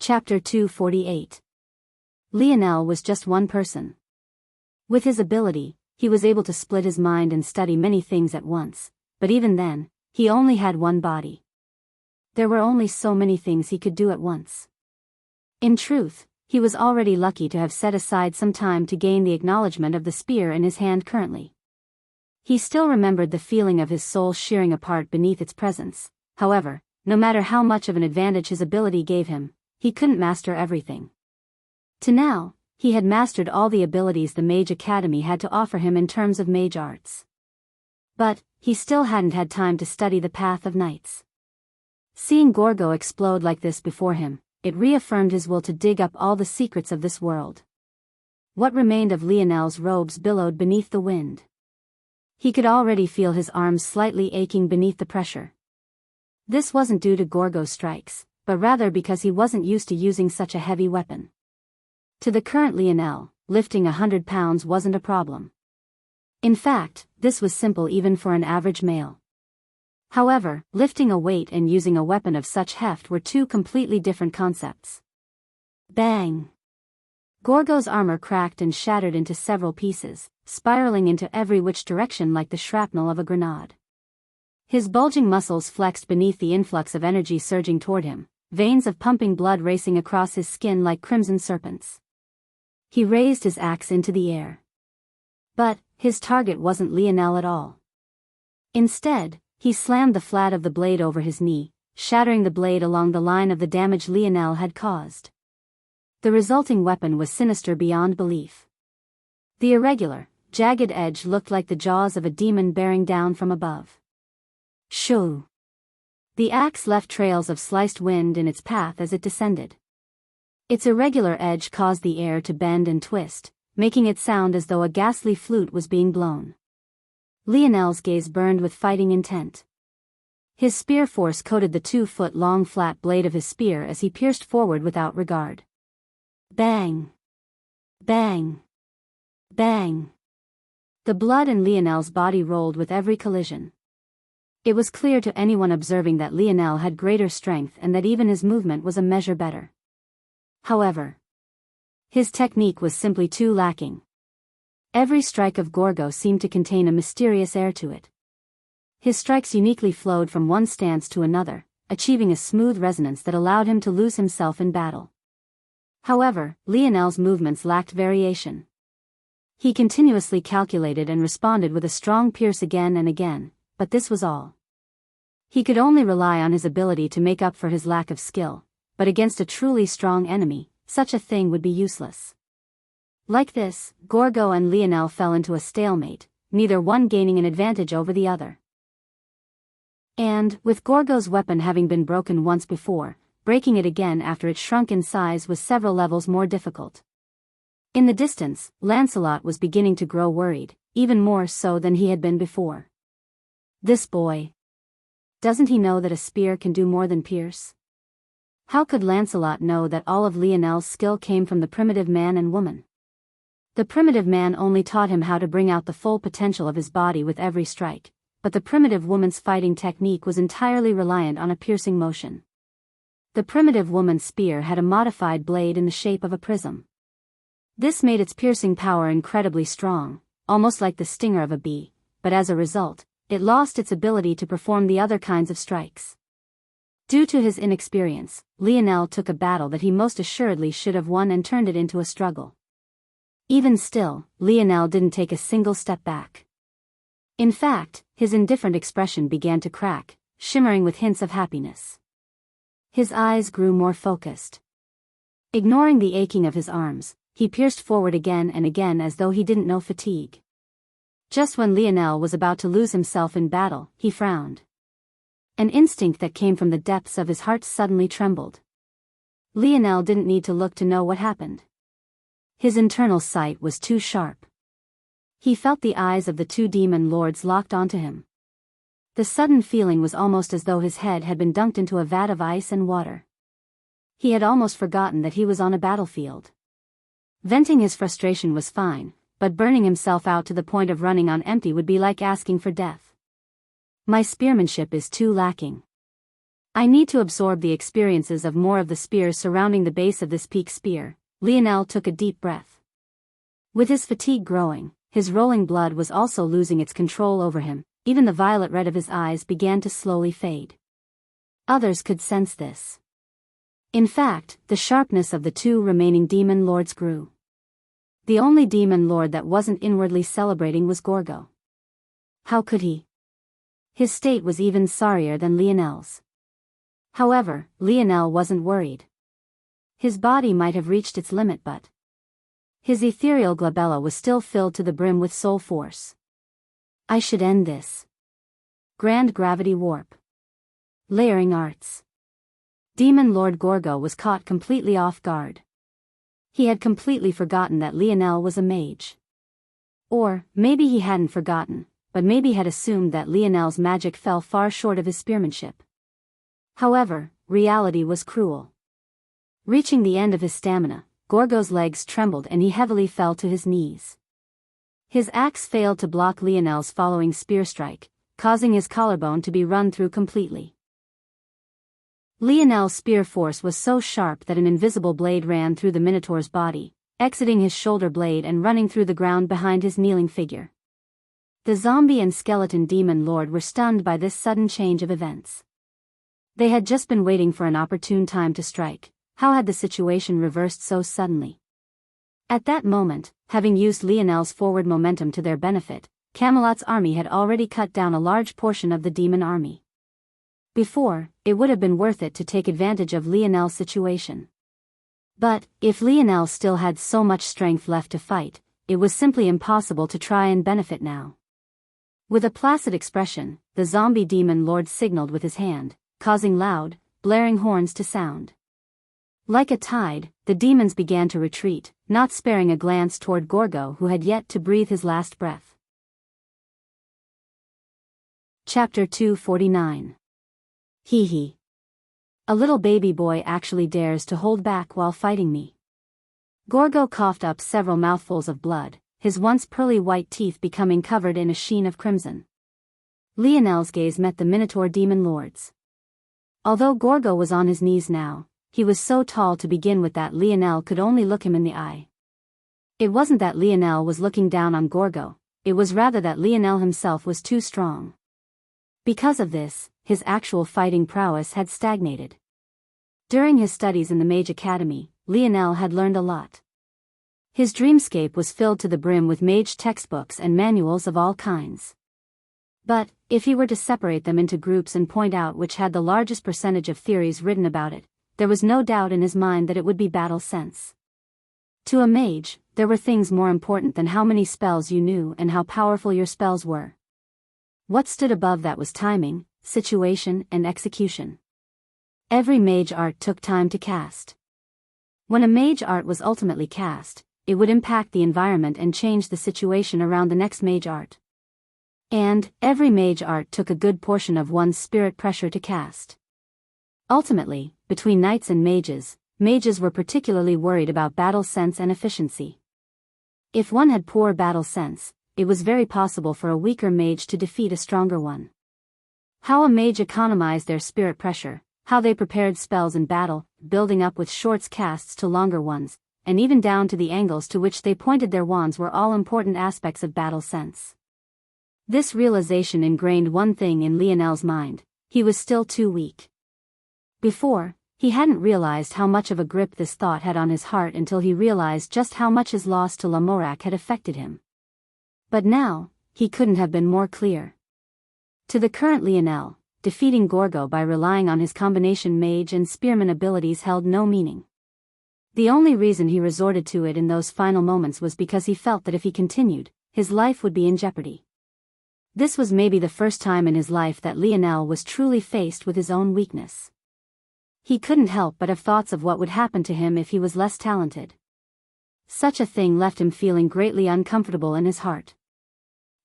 Chapter 248. Lionel was just one person. With his ability, he was able to split his mind and study many things at once, but even then, he only had one body. There were only so many things he could do at once. In truth, he was already lucky to have set aside some time to gain the acknowledgement of the spear in his hand currently. He still remembered the feeling of his soul shearing apart beneath its presence. However, no matter how much of an advantage his ability gave him, he couldn't master everything. To now, he had mastered all the abilities the Mage Academy had to offer him in terms of mage arts. But, he still hadn't had time to study the Path of Knights. Seeing Gorgo explode like this before him, it reaffirmed his will to dig up all the secrets of this world. What remained of Lionel's robes billowed beneath the wind. He could already feel his arms slightly aching beneath the pressure. This wasn't due to Gorgo's strikes, but rather because he wasn't used to using such a heavy weapon. To the current Lionel, lifting 100 pounds wasn't a problem. In fact, this was simple even for an average male. However, lifting a weight and using a weapon of such heft were two completely different concepts. Bang! Gorgo's armor cracked and shattered into several pieces, spiraling into every which direction like the shrapnel of a grenade. His bulging muscles flexed beneath the influx of energy surging toward him, veins of pumping blood racing across his skin like crimson serpents. He raised his axe into the air. But, his target wasn't Lionel at all. Instead, he slammed the flat of the blade over his knee, shattering the blade along the line of the damage Lionel had caused. The resulting weapon was sinister beyond belief. The irregular, jagged edge looked like the jaws of a demon bearing down from above. Shoo! The axe left trails of sliced wind in its path as it descended. Its irregular edge caused the air to bend and twist, making it sound as though a ghastly flute was being blown. Lionel's gaze burned with fighting intent. His spear force coated the 2-foot-long flat blade of his spear as he pierced forward without regard. Bang! Bang! Bang! The blood in Lionel's body rolled with every collision. It was clear to anyone observing that Lionel had greater strength and that even his movement was a measure better. However, his technique was simply too lacking. Every strike of Gorgo seemed to contain a mysterious air to it. His strikes uniquely flowed from one stance to another, achieving a smooth resonance that allowed him to lose himself in battle. However, Lionel's movements lacked variation. He continuously calculated and responded with a strong pierce again and again, but this was all. He could only rely on his ability to make up for his lack of skill, but against a truly strong enemy, such a thing would be useless. Like this, Gorgo and Lionel fell into a stalemate, neither one gaining an advantage over the other. And, with Gorgo's weapon having been broken once before, breaking it again after it shrunk in size was several levels more difficult. In the distance, Lancelot was beginning to grow worried, even more so than he had been before. This boy. Doesn't he know that a spear can do more than pierce? How could Lancelot know that all of Lionel's skill came from the primitive man and woman? The primitive man only taught him how to bring out the full potential of his body with every strike, but the primitive woman's fighting technique was entirely reliant on a piercing motion. The primitive woman's spear had a modified blade in the shape of a prism. This made its piercing power incredibly strong, almost like the stinger of a bee, but as a result, it lost its ability to perform the other kinds of strikes. Due to his inexperience, Lionel took a battle that he most assuredly should have won and turned it into a struggle. Even still, Lionel didn't take a single step back. In fact, his indifferent expression began to crack, shimmering with hints of happiness. His eyes grew more focused. Ignoring the aching of his arms, he pierced forward again and again as though he didn't know fatigue. Just when Lionel was about to lose himself in battle, he frowned. An instinct that came from the depths of his heart suddenly trembled. Lionel didn't need to look to know what happened. His internal sight was too sharp. He felt the eyes of the two demon lords locked onto him. The sudden feeling was almost as though his head had been dunked into a vat of ice and water. He had almost forgotten that he was on a battlefield. Venting his frustration was fine, but burning himself out to the point of running on empty would be like asking for death. My spearmanship is too lacking. I need to absorb the experiences of more of the spears surrounding the base of this peak spear. Lionel took a deep breath. With his fatigue growing, his rolling blood was also losing its control over him. Even the violet red of his eyes began to slowly fade. Others could sense this. In fact, the sharpness of the two remaining demon lords grew. The only demon lord that wasn't inwardly celebrating was Gorgo. How could he? His state was even sorrier than Lionel's. However, Lionel wasn't worried. His body might have reached its limit, but his ethereal glabella was still filled to the brim with soul force. I should end this. Grand gravity warp. Layering arts. Demon Lord Gorgo was caught completely off guard. He had completely forgotten that Lionel was a mage. Or, maybe he hadn't forgotten, but maybe had assumed that Lionel's magic fell far short of his spearmanship. However, reality was cruel. Reaching the end of his stamina, Gorgo's legs trembled and he heavily fell to his knees. His axe failed to block Lionel's following spear strike, causing his collarbone to be run through completely. Lionel's spear force was so sharp that an invisible blade ran through the Minotaur's body, exiting his shoulder blade and running through the ground behind his kneeling figure. The zombie and skeleton demon lord were stunned by this sudden change of events. They had just been waiting for an opportune time to strike. How had the situation reversed so suddenly? At that moment, having used Lionel's forward momentum to their benefit, Camelot's army had already cut down a large portion of the demon army. Before, it would have been worth it to take advantage of Lionel's situation. But, if Lionel still had so much strength left to fight, it was simply impossible to try and benefit now. With a placid expression, the zombie demon lord signaled with his hand, causing loud, blaring horns to sound. Like a tide, the demons began to retreat, not sparing a glance toward Gorgo who had yet to breathe his last breath. Chapter 249. Hee hee. A little baby boy actually dares to hold back while fighting me. Gorgo coughed up several mouthfuls of blood, his once pearly white teeth becoming covered in a sheen of crimson. Lionel's gaze met the Minotaur demon lord's. Although Gorgo was on his knees now, he was so tall to begin with that Lionel could only look him in the eye. It wasn't that Lionel was looking down on Gorgo, it was rather that Lionel himself was too strong. Because of this, his actual fighting prowess had stagnated. During his studies in the Mage Academy, Lionel had learned a lot. His dreamscape was filled to the brim with mage textbooks and manuals of all kinds. But, if he were to separate them into groups and point out which had the largest percentage of theories written about it, there was no doubt in his mind that it would be battle sense. To a mage, there were things more important than how many spells you knew and how powerful your spells were. What stood above that was timing, situation, and execution. Every mage art took time to cast. When a mage art was ultimately cast, it would impact the environment and change the situation around the next mage art. And, every mage art took a good portion of one's spirit pressure to cast. Ultimately, between knights and mages, mages were particularly worried about battle sense and efficiency. If one had poor battle sense, it was very possible for a weaker mage to defeat a stronger one. How a mage economized their spirit pressure, how they prepared spells in battle, building up with short casts to longer ones, and even down to the angles to which they pointed their wands were all important aspects of battle sense. This realization ingrained one thing in Lionel's mind: he was still too weak. Before, he hadn't realized how much of a grip this thought had on his heart until he realized just how much his loss to Lamorak had affected him. But now, he couldn't have been more clear. To the current Lionel, defeating Gorgo by relying on his combination mage and spearman abilities held no meaning. The only reason he resorted to it in those final moments was because he felt that if he continued, his life would be in jeopardy. This was maybe the first time in his life that Lionel was truly faced with his own weakness. He couldn't help but have thoughts of what would happen to him if he was less talented. Such a thing left him feeling greatly uncomfortable in his heart.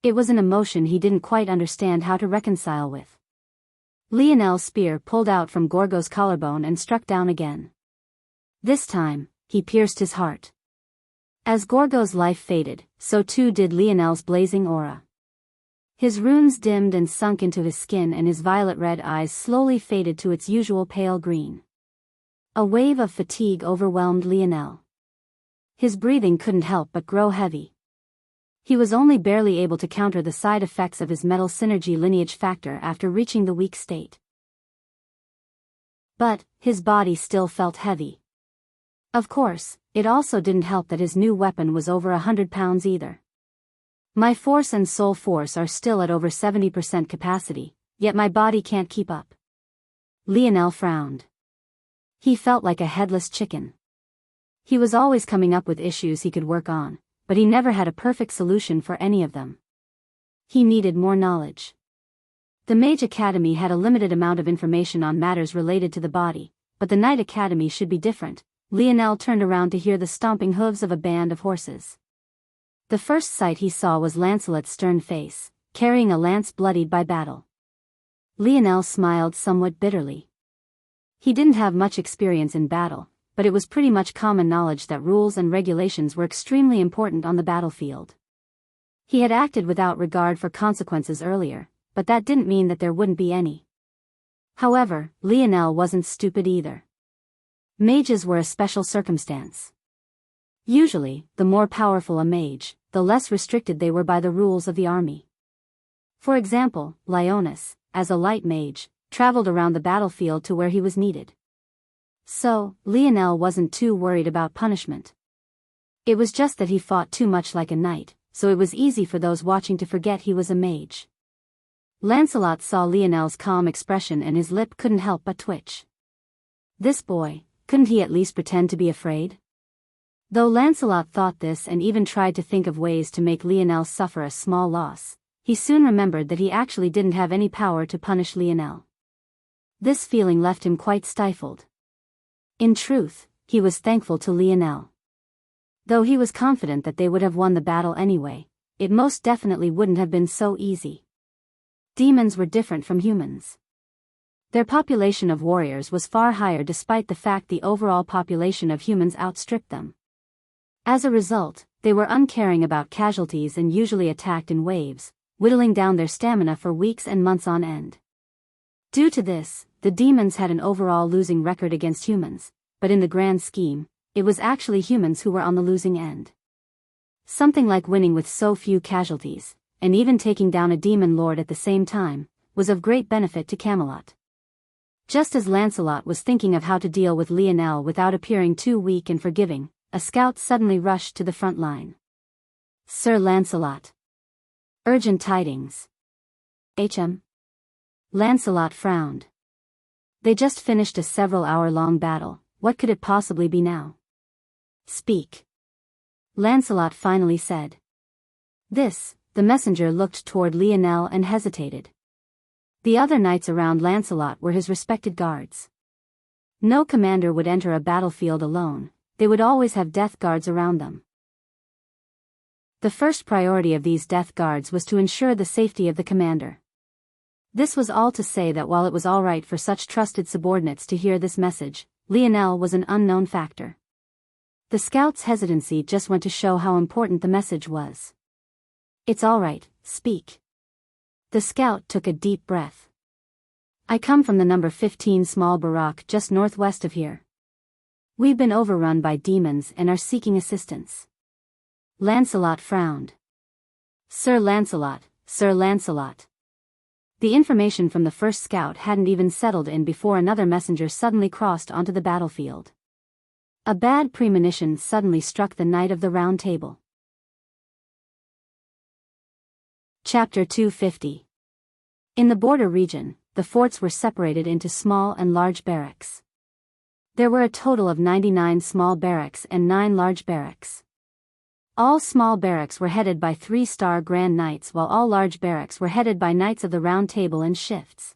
It was an emotion he didn't quite understand how to reconcile with. Lionel's spear pulled out from Gorgo's collarbone and struck down again. This time, he pierced his heart. As Gorgo's life faded, so too did Lionel's blazing aura. His runes dimmed and sunk into his skin, and his violet-red eyes slowly faded to its usual pale green. A wave of fatigue overwhelmed Lionel. His breathing couldn't help but grow heavy. He was only barely able to counter the side effects of his metal synergy lineage factor after reaching the weak state. But his body still felt heavy. Of course, it also didn't help that his new weapon was over 100 pounds either. My force and soul force are still at over 70% capacity, yet my body can't keep up. Lionel frowned. He felt like a headless chicken. He was always coming up with issues he could work on, but he never had a perfect solution for any of them. He needed more knowledge. The Mage Academy had a limited amount of information on matters related to the body, but the Knight Academy should be different. Lionel turned around to hear the stomping hooves of a band of horses. The first sight he saw was Lancelot's stern face, carrying a lance bloodied by battle. Lionel smiled somewhat bitterly. He didn't have much experience in battle, but it was pretty much common knowledge that rules and regulations were extremely important on the battlefield. He had acted without regard for consequences earlier, but that didn't mean that there wouldn't be any. However, Lionel wasn't stupid either. Mages were a special circumstance. Usually, the more powerful a mage, the less restricted they were by the rules of the army. For example, Leonis, as a light mage, traveled around the battlefield to where he was needed. So, Lionel wasn't too worried about punishment. It was just that he fought too much like a knight, so it was easy for those watching to forget he was a mage. Lancelot saw Lionel's calm expression and his lip couldn't help but twitch. This boy, couldn't he at least pretend to be afraid? Though Lancelot thought this and even tried to think of ways to make Lionel suffer a small loss, he soon remembered that he actually didn't have any power to punish Lionel. This feeling left him quite stifled. In truth, he was thankful to Lionel. Though he was confident that they would have won the battle anyway, it most definitely wouldn't have been so easy. Demons were different from humans. Their population of warriors was far higher despite the fact the overall population of humans outstripped them. As a result, they were uncaring about casualties and usually attacked in waves, whittling down their stamina for weeks and months on end. Due to this, the demons had an overall losing record against humans, but in the grand scheme, it was actually humans who were on the losing end. Something like winning with so few casualties, and even taking down a demon lord at the same time, was of great benefit to Camelot. Just as Lancelot was thinking of how to deal with Lionel without appearing too weak and forgiving, a scout suddenly rushed to the front line. Sir Lancelot. Urgent tidings. HM. Lancelot frowned. They just finished a several-hour-long battle, what could it possibly be now? Speak. Lancelot finally said. The messenger looked toward Lionel and hesitated. The other knights around Lancelot were his respected guards. No commander would enter a battlefield alone, they would always have death guards around them. The first priority of these death guards was to ensure the safety of the commander. This was all to say that while it was all right for such trusted subordinates to hear this message, Lionel was an unknown factor. The scout's hesitancy just went to show how important the message was. It's all right, speak. The scout took a deep breath. I come from the number 15 small barack just northwest of here. We've been overrun by demons and are seeking assistance. Lancelot frowned. Sir Lancelot, Sir Lancelot. The information from the first scout hadn't even settled in before another messenger suddenly crossed onto the battlefield. A bad premonition suddenly struck the Knight of the Round Table. Chapter 250. In the border region, the forts were separated into small and large barracks. There were a total of 99 small barracks and 9 large barracks. All small barracks were headed by 3-star Grand Knights while all large barracks were headed by Knights of the Round Table in shifts.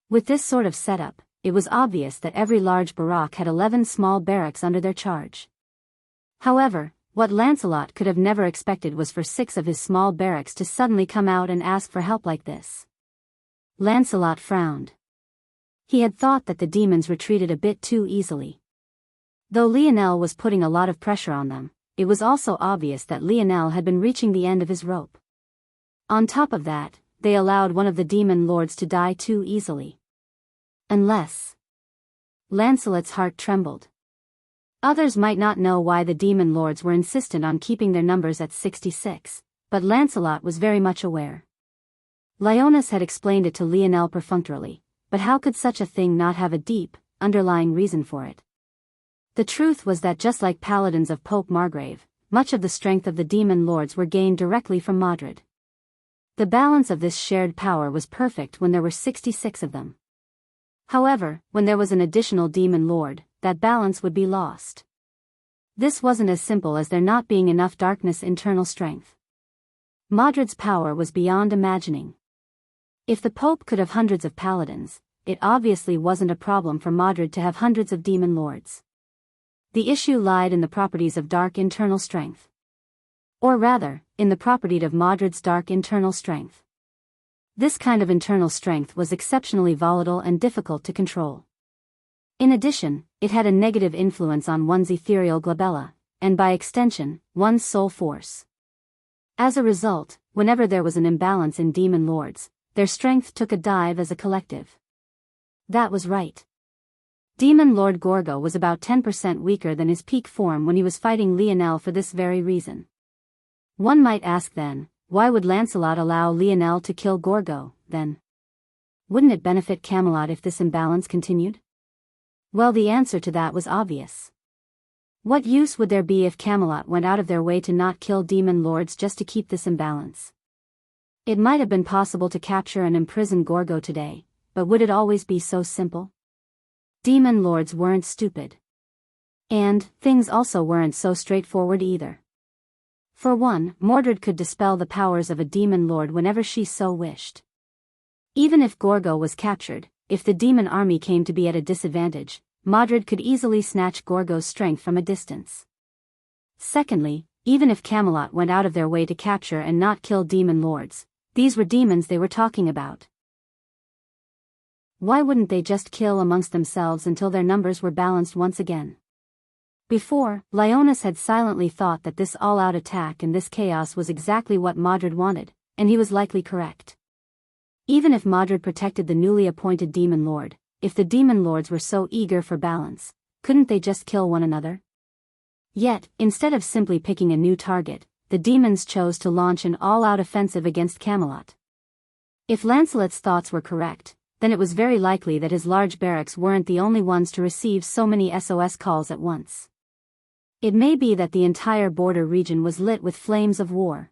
With this sort of setup, it was obvious that every large barack had 11 small barracks under their charge. However, what Lancelot could have never expected was for 6 of his small barracks to suddenly come out and ask for help like this. Lancelot frowned. He had thought that the demons retreated a bit too easily. Though Lionel was putting a lot of pressure on them, it was also obvious that Lionel had been reaching the end of his rope. On top of that, they allowed one of the demon lords to die too easily. Unless... Lancelot's heart trembled. Others might not know why the demon lords were insistent on keeping their numbers at 66, but Lancelot was very much aware. Leonis had explained it to Lionel perfunctorily, but how could such a thing not have a deep, underlying reason for it? The truth was that just like paladins of Pope Margrave, much of the strength of the demon lords were gained directly from Madrid. The balance of this shared power was perfect when there were 66 of them. However, when there was an additional demon lord, that balance would be lost. This wasn't as simple as there not being enough darkness internal strength. Madrid's power was beyond imagining. If the Pope could have hundreds of paladins, it obviously wasn't a problem for Madrid to have hundreds of demon lords. The issue lied in the properties of dark internal strength. Or rather, in the property of Madrid's dark internal strength. This kind of internal strength was exceptionally volatile and difficult to control. In addition, it had a negative influence on one's ethereal glabella, and by extension, one's soul force. As a result, whenever there was an imbalance in demon lords, their strength took a dive as a collective. That was right. Demon Lord Gorgo was about 10% weaker than his peak form when he was fighting Lionel for this very reason. One might ask then, why would Lancelot allow Lionel to kill Gorgo, then? Wouldn't it benefit Camelot if this imbalance continued? Well, the answer to that was obvious. What use would there be if Camelot went out of their way to not kill demon lords just to keep this imbalance? It might have been possible to capture and imprison Gorgo today, but would it always be so simple? Demon lords weren't stupid. And, things also weren't so straightforward either. For one, Mordred could dispel the powers of a demon lord whenever she so wished. Even if Gorgo was captured, if the demon army came to be at a disadvantage, Mordred could easily snatch Gorgo's strength from a distance. Secondly, even if Camelot went out of their way to capture and not kill demon lords, these were demons they were talking about. Why wouldn't they just kill amongst themselves until their numbers were balanced once again? Before, Leonis had silently thought that this all-out attack and this chaos was exactly what Mordred wanted, and he was likely correct. Even if Mordred protected the newly appointed demon lord, if the demon lords were so eager for balance, couldn't they just kill one another? Yet, instead of simply picking a new target, the demons chose to launch an all-out offensive against Camelot. If Lancelot's thoughts were correct, then it was very likely that his large barracks weren't the only ones to receive so many SOS calls at once. It may be that the entire border region was lit with flames of war.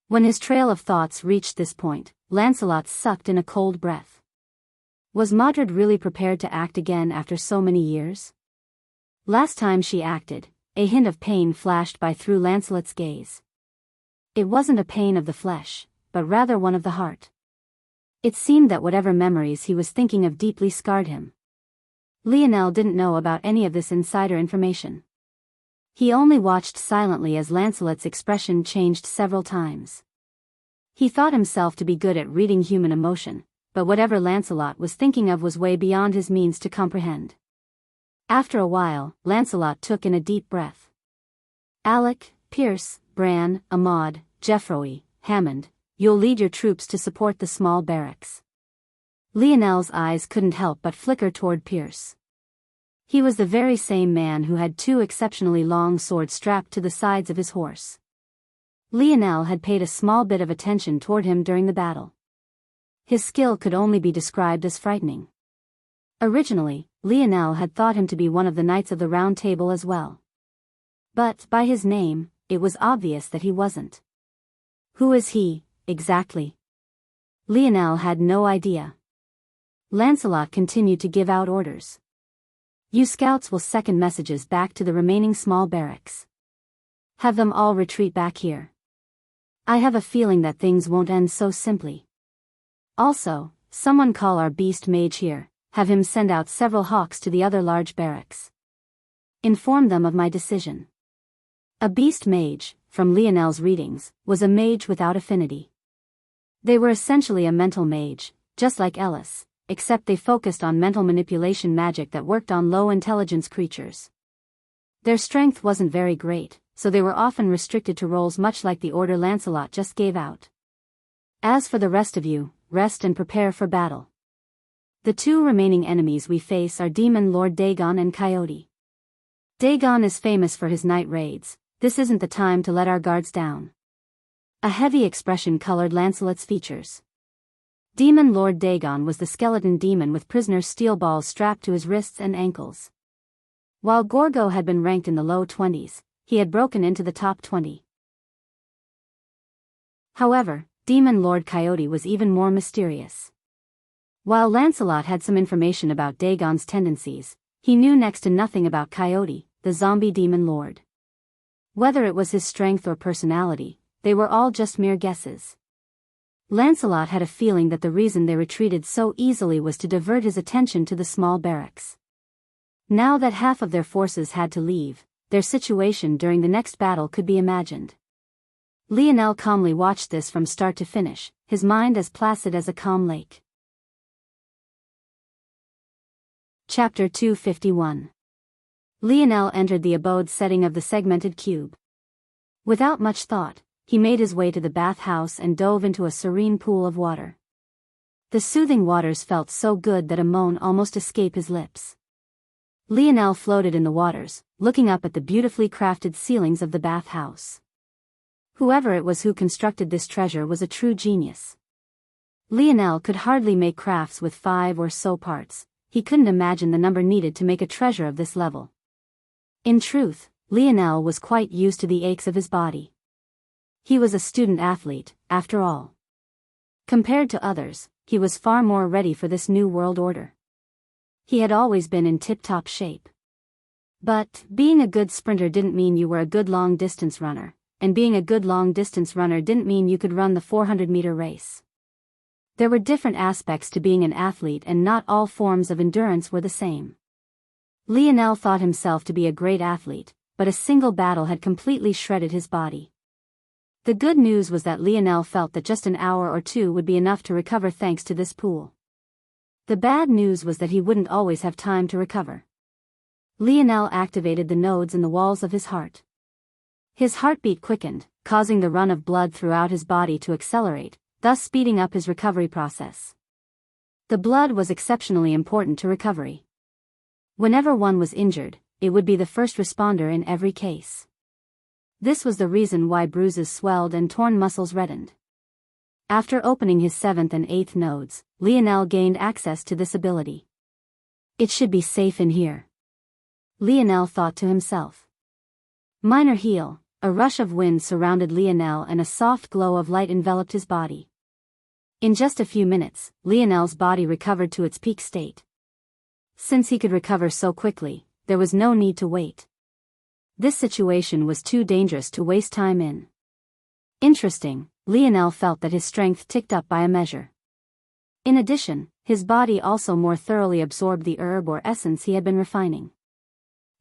When his trail of thoughts reached this point, Lancelot sucked in a cold breath. Was Mordred really prepared to act again after so many years? Last time she acted, a hint of pain flashed by through Lancelot's gaze. It wasn't a pain of the flesh, but rather one of the heart. It seemed that whatever memories he was thinking of deeply scarred him. Lionel didn't know about any of this insider information. He only watched silently as Lancelot's expression changed several times. He thought himself to be good at reading human emotion, but whatever Lancelot was thinking of was way beyond his means to comprehend. After a while, Lancelot took in a deep breath. Alec, Pierce, Bran, Ahmad, Geoffroy, Hammond, you'll lead your troops to support the small barracks. Lionel's eyes couldn't help but flicker toward Pierce. He was the very same man who had two exceptionally long swords strapped to the sides of his horse. Lionel had paid a small bit of attention toward him during the battle. His skill could only be described as frightening. Originally, Lionel had thought him to be one of the Knights of the Round Table as well. But, by his name, it was obvious that he wasn't. Who is he, exactly? Lionel had no idea. Lancelot continued to give out orders. You scouts will second messages back to the remaining small barracks. Have them all retreat back here. I have a feeling that things won't end so simply. Also, someone call our beast mage here, have him send out several hawks to the other large barracks. Inform them of my decision. A beast mage, from Lionel's readings, was a mage without affinity. They were essentially a mental mage, just like Ellis, except they focused on mental manipulation magic that worked on low-intelligence creatures. Their strength wasn't very great, so they were often restricted to roles much like the order Lancelot just gave out. As for the rest of you, rest and prepare for battle. The two remaining enemies we face are Demon Lord Dagon and Coyote. Dagon is famous for his night raids. This isn't the time to let our guards down. A heavy expression colored Lancelot's features. Demon Lord Dagon was the skeleton demon with prisoner's steel balls strapped to his wrists and ankles. While Gorgo had been ranked in the low 20s, he had broken into the top 20. However, Demon Lord Coyote was even more mysterious. While Lancelot had some information about Dagon's tendencies, he knew next to nothing about Coyote, the zombie demon lord. Whether it was his strength or personality, they were all just mere guesses. Lancelot had a feeling that the reason they retreated so easily was to divert his attention to the small barracks. Now that half of their forces had to leave, their situation during the next battle could be imagined. Lionel calmly watched this from start to finish, his mind as placid as a calm lake. Chapter 251. Lionel entered the abode setting of the segmented cube. Without much thought, he made his way to the bathhouse and dove into a serene pool of water. The soothing waters felt so good that a moan almost escaped his lips. Lionel floated in the waters, looking up at the beautifully crafted ceilings of the bathhouse. Whoever it was who constructed this treasure was a true genius. Lionel could hardly make crafts with 5 or so parts. He couldn't imagine the number needed to make a treasure of this level. In truth, Lionel was quite used to the aches of his body. He was a student athlete, after all. Compared to others, he was far more ready for this new world order. He had always been in tip-top shape. But, being a good sprinter didn't mean you were a good long-distance runner, and being a good long-distance runner didn't mean you could run the 400-meter race. There were different aspects to being an athlete and not all forms of endurance were the same. Lionel thought himself to be a great athlete, but a single battle had completely shredded his body. The good news was that Lionel felt that just an hour or two would be enough to recover thanks to this pool. The bad news was that he wouldn't always have time to recover. Lionel activated the nodes in the walls of his heart. His heartbeat quickened, causing the run of blood throughout his body to accelerate, thus speeding up his recovery process. The blood was exceptionally important to recovery. Whenever one was injured, it would be the first responder in every case. This was the reason why bruises swelled and torn muscles reddened. After opening his 7th and 8th nodes, Lionel gained access to this ability. It should be safe in here, Lionel thought to himself. Minor heal. A rush of wind surrounded Lionel and a soft glow of light enveloped his body. In just a few minutes, Lionel's body recovered to its peak state. Since he could recover so quickly, there was no need to wait. This situation was too dangerous to waste time in. Interesting, Lionel felt that his strength ticked up by a measure. In addition, his body also more thoroughly absorbed the herb or essence he had been refining.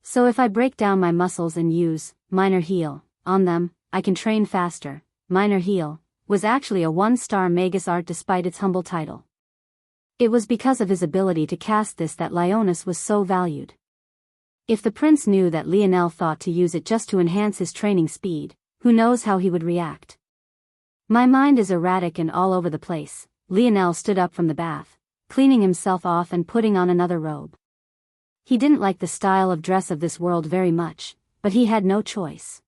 So if I break down my muscles and use minor heal on them, I can train faster. Minor heal was actually a 1-star Magus art despite its humble title. It was because of his ability to cast this that Lionel was so valued. If the prince knew that Lionel thought to use it just to enhance his training speed, who knows how he would react. My mind is erratic and all over the place. Lionel stood up from the bath, cleaning himself off and putting on another robe. He didn't like the style of dress of this world very much, but he had no choice.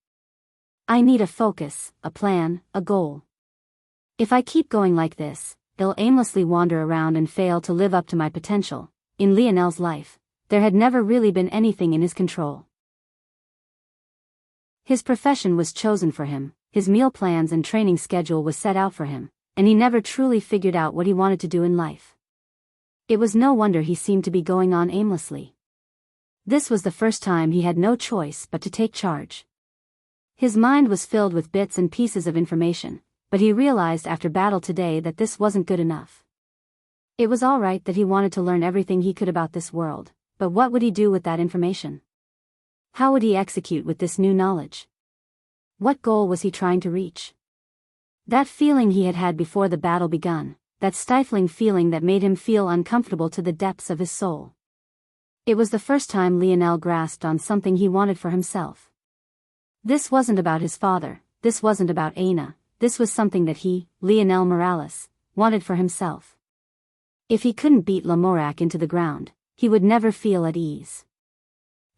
I need a focus, a plan, a goal. If I keep going like this, I'll aimlessly wander around and fail to live up to my potential. In Lionel's life, there had never really been anything in his control. His profession was chosen for him, his meal plans and training schedule was set out for him, and he never truly figured out what he wanted to do in life. It was no wonder he seemed to be going on aimlessly. This was the first time he had no choice but to take charge. His mind was filled with bits and pieces of information, but he realized after battle today that this wasn't good enough. It was all right that he wanted to learn everything he could about this world, but what would he do with that information? How would he execute with this new knowledge? What goal was he trying to reach? That feeling he had had before the battle begun, that stifling feeling that made him feel uncomfortable to the depths of his soul. It was the first time Lionel grasped on something he wanted for himself. This wasn't about his father, this wasn't about Aina, this was something that he, Lionel Morales, wanted for himself. If he couldn't beat Lamorak into the ground, he would never feel at ease.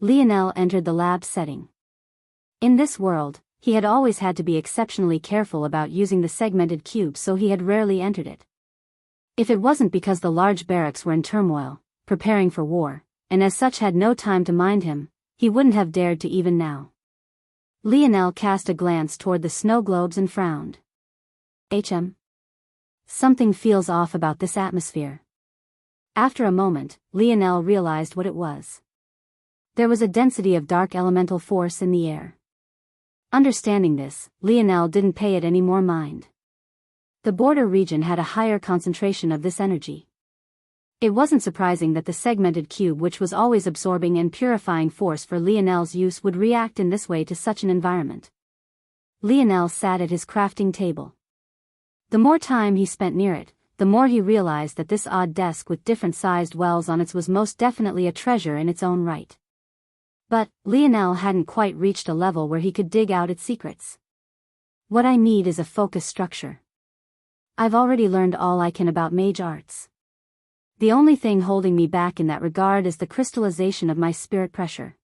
Lionel entered the lab setting. In this world, he had always had to be exceptionally careful about using the segmented cube, so he had rarely entered it. If it wasn't because the large barracks were in turmoil, preparing for war, and as such had no time to mind him, he wouldn't have dared to even now. Lionel cast a glance toward the snow globes and frowned. Something feels off about this atmosphere. After a moment, Lionel realized what it was. There was a density of dark elemental force in the air. Understanding this, Lionel didn't pay it any more mind. The border region had a higher concentration of this energy. It wasn't surprising that the segmented cube, which was always absorbing and purifying force for Lionel's use, would react in this way to such an environment. Lionel sat at his crafting table. The more time he spent near it, the more he realized that this odd desk with different-sized wells on it was most definitely a treasure in its own right. But Lionel hadn't quite reached a level where he could dig out its secrets. What I need is a focus structure. I've already learned all I can about mage arts. The only thing holding me back in that regard is the crystallization of my spirit pressure.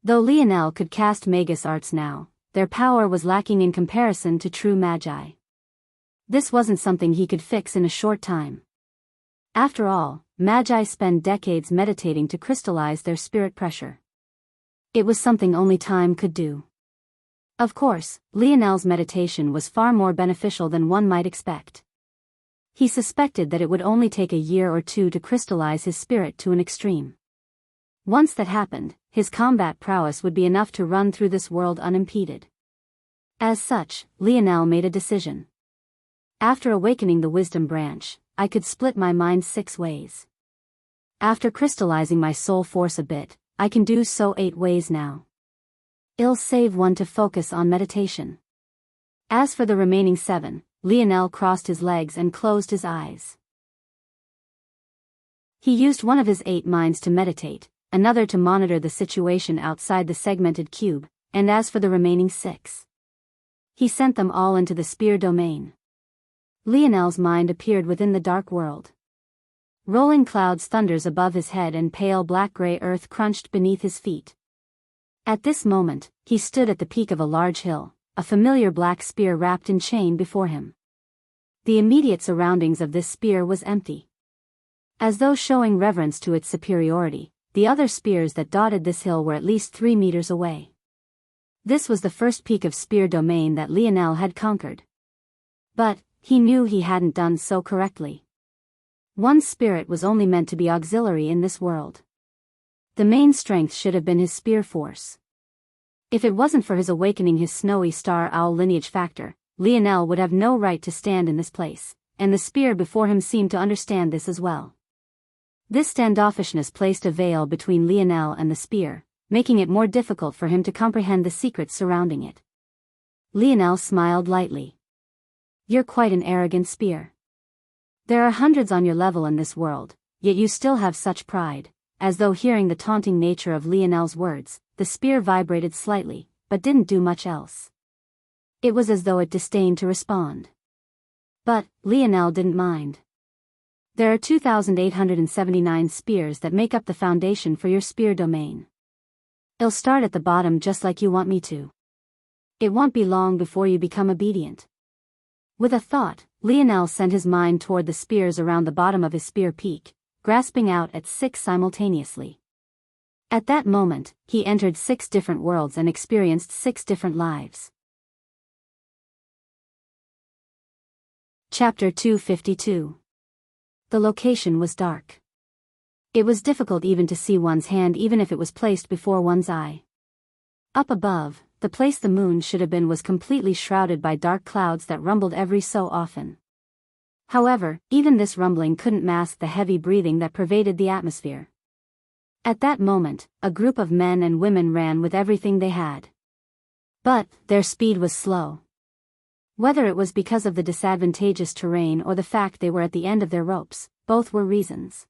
Though Lionel could cast magus arts now, their power was lacking in comparison to true magi. This wasn't something he could fix in a short time. After all, magi spend decades meditating to crystallize their spirit pressure. It was something only time could do. Of course, Lionel's meditation was far more beneficial than one might expect. He suspected that it would only take a year or two to crystallize his spirit to an extreme. Once that happened, his combat prowess would be enough to run through this world unimpeded. As such, Lionel made a decision. After awakening the wisdom branch, I could split my mind 6 ways. After crystallizing my soul force a bit, I can do so 8 ways now. I'll save 1 to focus on meditation. As for the remaining 7, Lionel crossed his legs and closed his eyes. He used one of his 8 minds to meditate, another to monitor the situation outside the segmented cube, and as for the remaining 6, he sent them all into the spear domain. Lionel's mind appeared within the dark world. Rolling clouds thunders above his head and pale black-gray earth crunched beneath his feet. At this moment, he stood at the peak of a large hill, a familiar black spear wrapped in chain before him. The immediate surroundings of this spear was empty. As though showing reverence to its superiority, the other spears that dotted this hill were at least 3 meters away. This was the first peak of spear domain that Lionel had conquered. But he knew he hadn't done so correctly. One's spirit was only meant to be auxiliary in this world. The main strength should have been his spear force. If it wasn't for his awakening his snowy star owl lineage factor, Lionel would have no right to stand in this place, and the spear before him seemed to understand this as well. This standoffishness placed a veil between Lionel and the spear, making it more difficult for him to comprehend the secrets surrounding it. Lionel smiled lightly. You're quite an arrogant spear. There are hundreds on your level in this world, yet you still have such pride. As though hearing the taunting nature of Lionel's words, the spear vibrated slightly, but didn't do much else. It was as though it disdained to respond. But Lionel didn't mind. There are 2,879 spears that make up the foundation for your spear domain. I'll start at the bottom just like you want me to. It won't be long before you become obedient. With a thought, Lionel sent his mind toward the spears around the bottom of his spear peak, grasping out at 6 simultaneously. At that moment, he entered 6 different worlds and experienced 6 different lives. Chapter 252. The location was dark. It was difficult even to see one's hand even if it was placed before one's eye. Up above, the place the moon should have been was completely shrouded by dark clouds that rumbled every so often. However, even this rumbling couldn't mask the heavy breathing that pervaded the atmosphere. At that moment, a group of men and women ran with everything they had. But their speed was slow. Whether it was because of the disadvantageous terrain or the fact they were at the end of their ropes, both were reasons.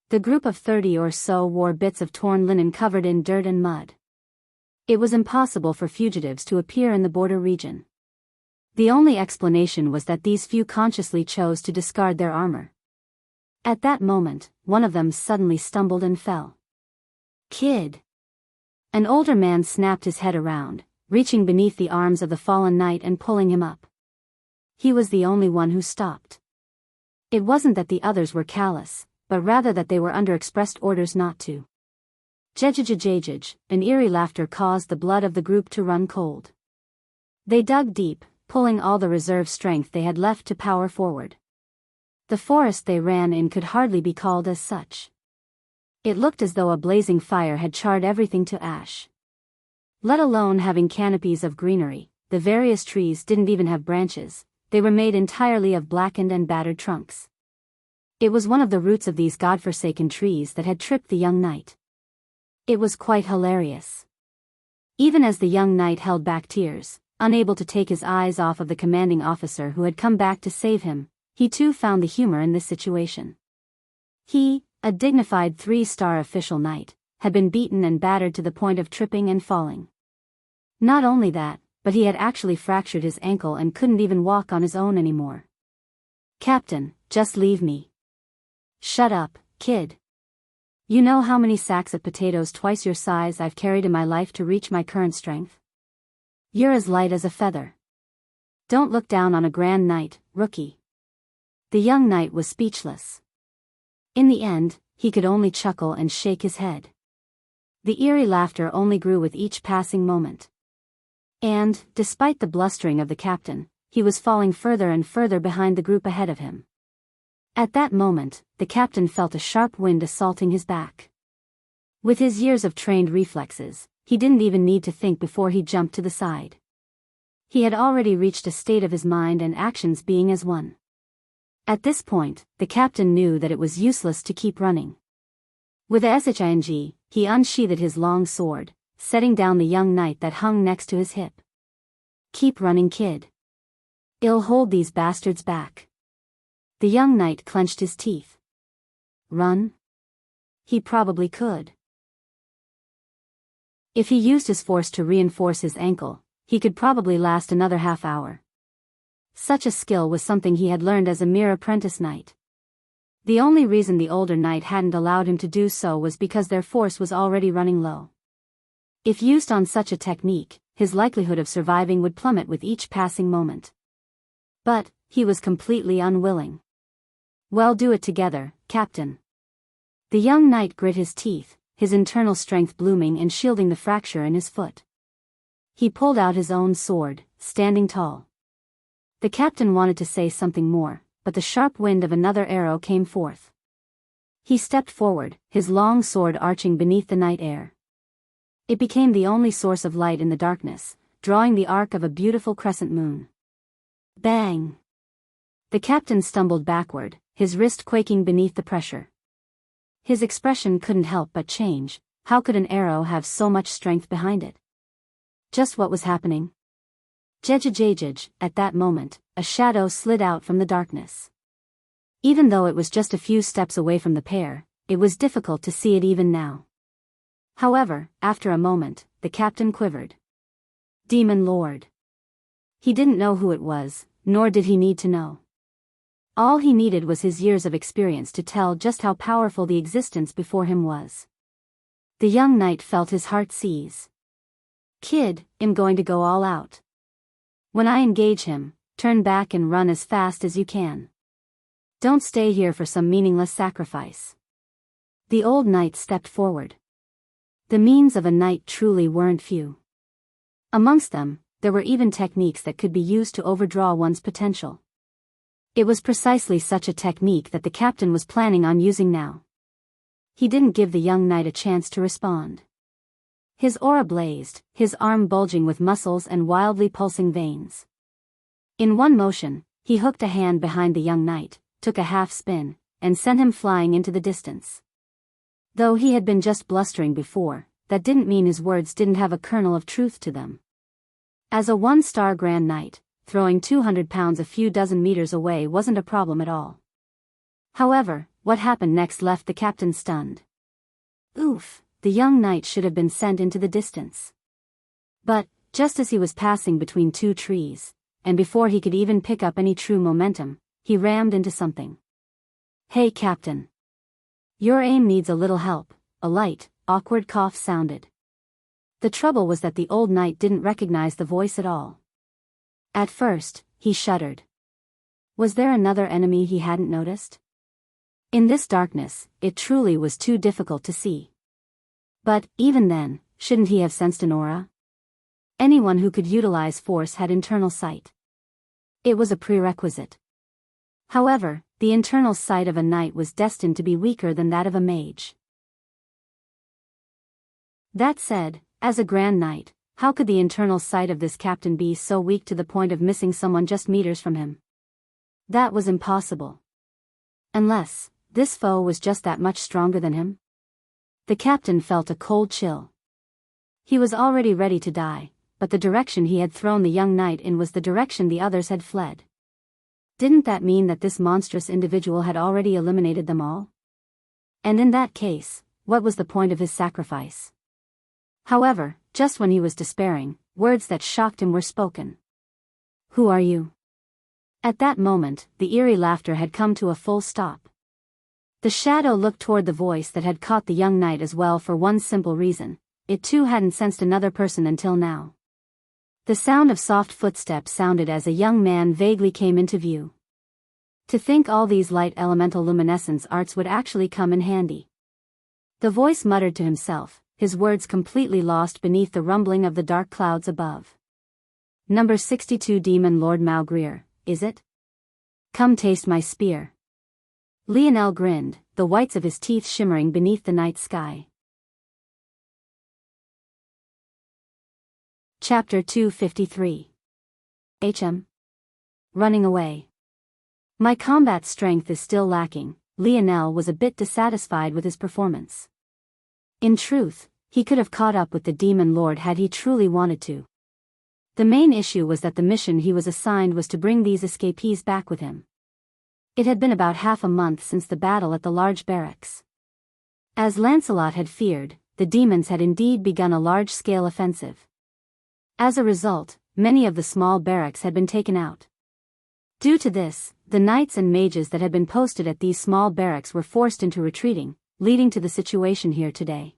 The group of 30 or so wore bits of torn linen covered in dirt and mud. It was impossible for fugitives to appear in the border region. The only explanation was that these few consciously chose to discard their armor. At that moment, one of them suddenly stumbled and fell. "Kid!" An older man snapped his head around, reaching beneath the arms of the fallen knight and pulling him up. He was the only one who stopped. It wasn't that the others were callous, but rather that they were under expressed orders not to. Jejejejejej, an eerie laughter caused the blood of the group to run cold. They dug deep, pulling all the reserve strength they had left to power forward. The forest they ran in could hardly be called as such. It looked as though a blazing fire had charred everything to ash. Let alone having canopies of greenery, the various trees didn't even have branches, they were made entirely of blackened and battered trunks. It was one of the roots of these godforsaken trees that had tripped the young knight. It was quite hilarious. Even as the young knight held back tears, unable to take his eyes off of the commanding officer who had come back to save him, he too found the humor in this situation. He, a dignified 3-star official knight, had been beaten and battered to the point of tripping and falling. Not only that, but he had actually fractured his ankle and couldn't even walk on his own anymore. "Captain, just leave me." "Shut up, kid. You know how many sacks of potatoes twice your size I've carried in my life to reach my current strength? You're as light as a feather. Don't look down on a grand knight, rookie." The young knight was speechless. In the end, he could only chuckle and shake his head. The eerie laughter only grew with each passing moment. And, despite the blustering of the captain, he was falling further and further behind the group ahead of him. At that moment, the captain felt a sharp wind assaulting his back. With his years of trained reflexes, he didn't even need to think before he jumped to the side. He had already reached a state of his mind and actions being as one. At this point, the captain knew that it was useless to keep running. With a shing, he unsheathed his long sword, setting down the young knight that hung next to his hip. "Keep running, kid. I'll hold these bastards back." The young knight clenched his teeth. Run? He probably could. If he used his force to reinforce his ankle, he could probably last another half-hour. Such a skill was something he had learned as a mere apprentice knight. The only reason the older knight hadn't allowed him to do so was because their force was already running low. If used on such a technique, his likelihood of surviving would plummet with each passing moment. But, he was completely unwilling. "Well, do it together, Captain." The young knight grit his teeth, his internal strength blooming and shielding the fracture in his foot. He pulled out his own sword, standing tall. The captain wanted to say something more, but the sharp wind of another arrow came forth. He stepped forward, his long sword arching beneath the night air. It became the only source of light in the darkness, drawing the arc of a beautiful crescent moon. Bang! The captain stumbled backward, his wrist quaking beneath the pressure. His expression couldn't help but change. How could an arrow have so much strength behind it? Just what was happening? Jejejejej, at that moment, a shadow slid out from the darkness. Even though it was just a few steps away from the pair, it was difficult to see it even now. However, after a moment, the captain quivered. Demon Lord. He didn't know who it was, nor did he need to know. All he needed was his years of experience to tell just how powerful the existence before him was. The young knight felt his heart seize. "Kid, I'm going to go all out. When I engage him, turn back and run as fast as you can. Don't stay here for some meaningless sacrifice." The old knight stepped forward. The means of a knight truly weren't few. Amongst them, there were even techniques that could be used to overdraw one's potential. It was precisely such a technique that the captain was planning on using now. He didn't give the young knight a chance to respond. His aura blazed, his arm bulging with muscles and wildly pulsing veins. In one motion, he hooked a hand behind the young knight, took a half spin, and sent him flying into the distance. Though he had been just blustering before, that didn't mean his words didn't have a kernel of truth to them. As a 1-star Grand Knight, throwing 200 pounds a few dozen meters away wasn't a problem at all. However, what happened next left the captain stunned. Oof, the young knight should have been sent into the distance. But, just as he was passing between two trees, and before he could even pick up any true momentum, he rammed into something. "Hey, Captain. Your aim needs a little help," a light, awkward cough sounded. The trouble was that the old knight didn't recognize the voice at all. At first, he shuddered. Was there another enemy he hadn't noticed? In this darkness, it truly was too difficult to see. But, even then, shouldn't he have sensed an aura? Anyone who could utilize force had internal sight. It was a prerequisite. However, the internal sight of a knight was destined to be weaker than that of a mage. That said, as a Grand Knight, how could the internal sight of this captain be so weak to the point of missing someone just meters from him? That was impossible. Unless, this foe was just that much stronger than him? The captain felt a cold chill. He was already ready to die, but the direction he had thrown the young knight in was the direction the others had fled. Didn't that mean that this monstrous individual had already eliminated them all? And in that case, what was the point of his sacrifice? However, just when he was despairing, words that shocked him were spoken. "Who are you?" At that moment, the eerie laughter had come to a full stop. The shadow looked toward the voice that had caught the young knight as well for one simple reason: it too hadn't sensed another person until now. The sound of soft footsteps sounded as a young man vaguely came into view. To think all these light elemental luminescence arts would actually come in handy. The voice muttered to himself, his words completely lost beneath the rumbling of the dark clouds above. "Number 62 Demon Lord Malgrier, is it? Come taste my spear." Lionel grinned, the whites of his teeth shimmering beneath the night sky. Chapter 253. Running away. My combat strength is still lacking. Lionel was a bit dissatisfied with his performance. In truth, he could have caught up with the Demon Lord had he truly wanted to. The main issue was that the mission he was assigned was to bring these escapees back with him. It had been about half a month since the battle at the large barracks. As Lancelot had feared, the demons had indeed begun a large-scale offensive. As a result, many of the small barracks had been taken out. Due to this, the knights and mages that had been posted at these small barracks were forced into retreating, leading to the situation here today.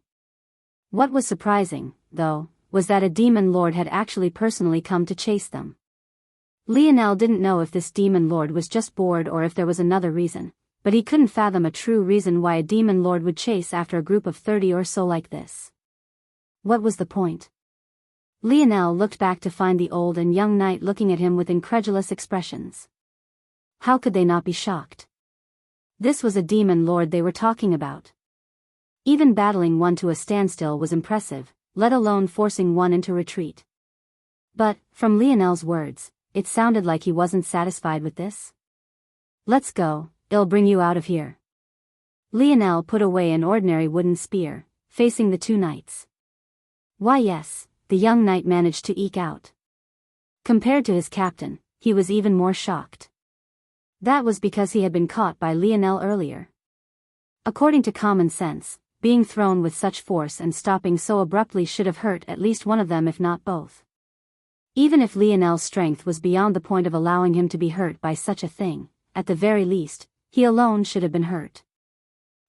What was surprising, though, was that a demon lord had actually personally come to chase them. Lionel didn't know if this demon lord was just bored or if there was another reason, but he couldn't fathom a true reason why a demon lord would chase after a group of 30 or so like this. What was the point? Lionel looked back to find the old and young knight looking at him with incredulous expressions. How could they not be shocked? This was a demon lord they were talking about. Even battling one to a standstill was impressive, let alone forcing one into retreat. But, from Lionel's words, it sounded like he wasn't satisfied with this. "Let's go, it'll bring you out of here." Lionel put away an ordinary wooden spear, facing the two knights. "Why yes," the young knight managed to eke out. Compared to his captain, he was even more shocked. That was because he had been caught by Lionel earlier. According to common sense, being thrown with such force and stopping so abruptly should have hurt at least one of them if not both. Even if Lionel's strength was beyond the point of allowing him to be hurt by such a thing, at the very least, he alone should have been hurt.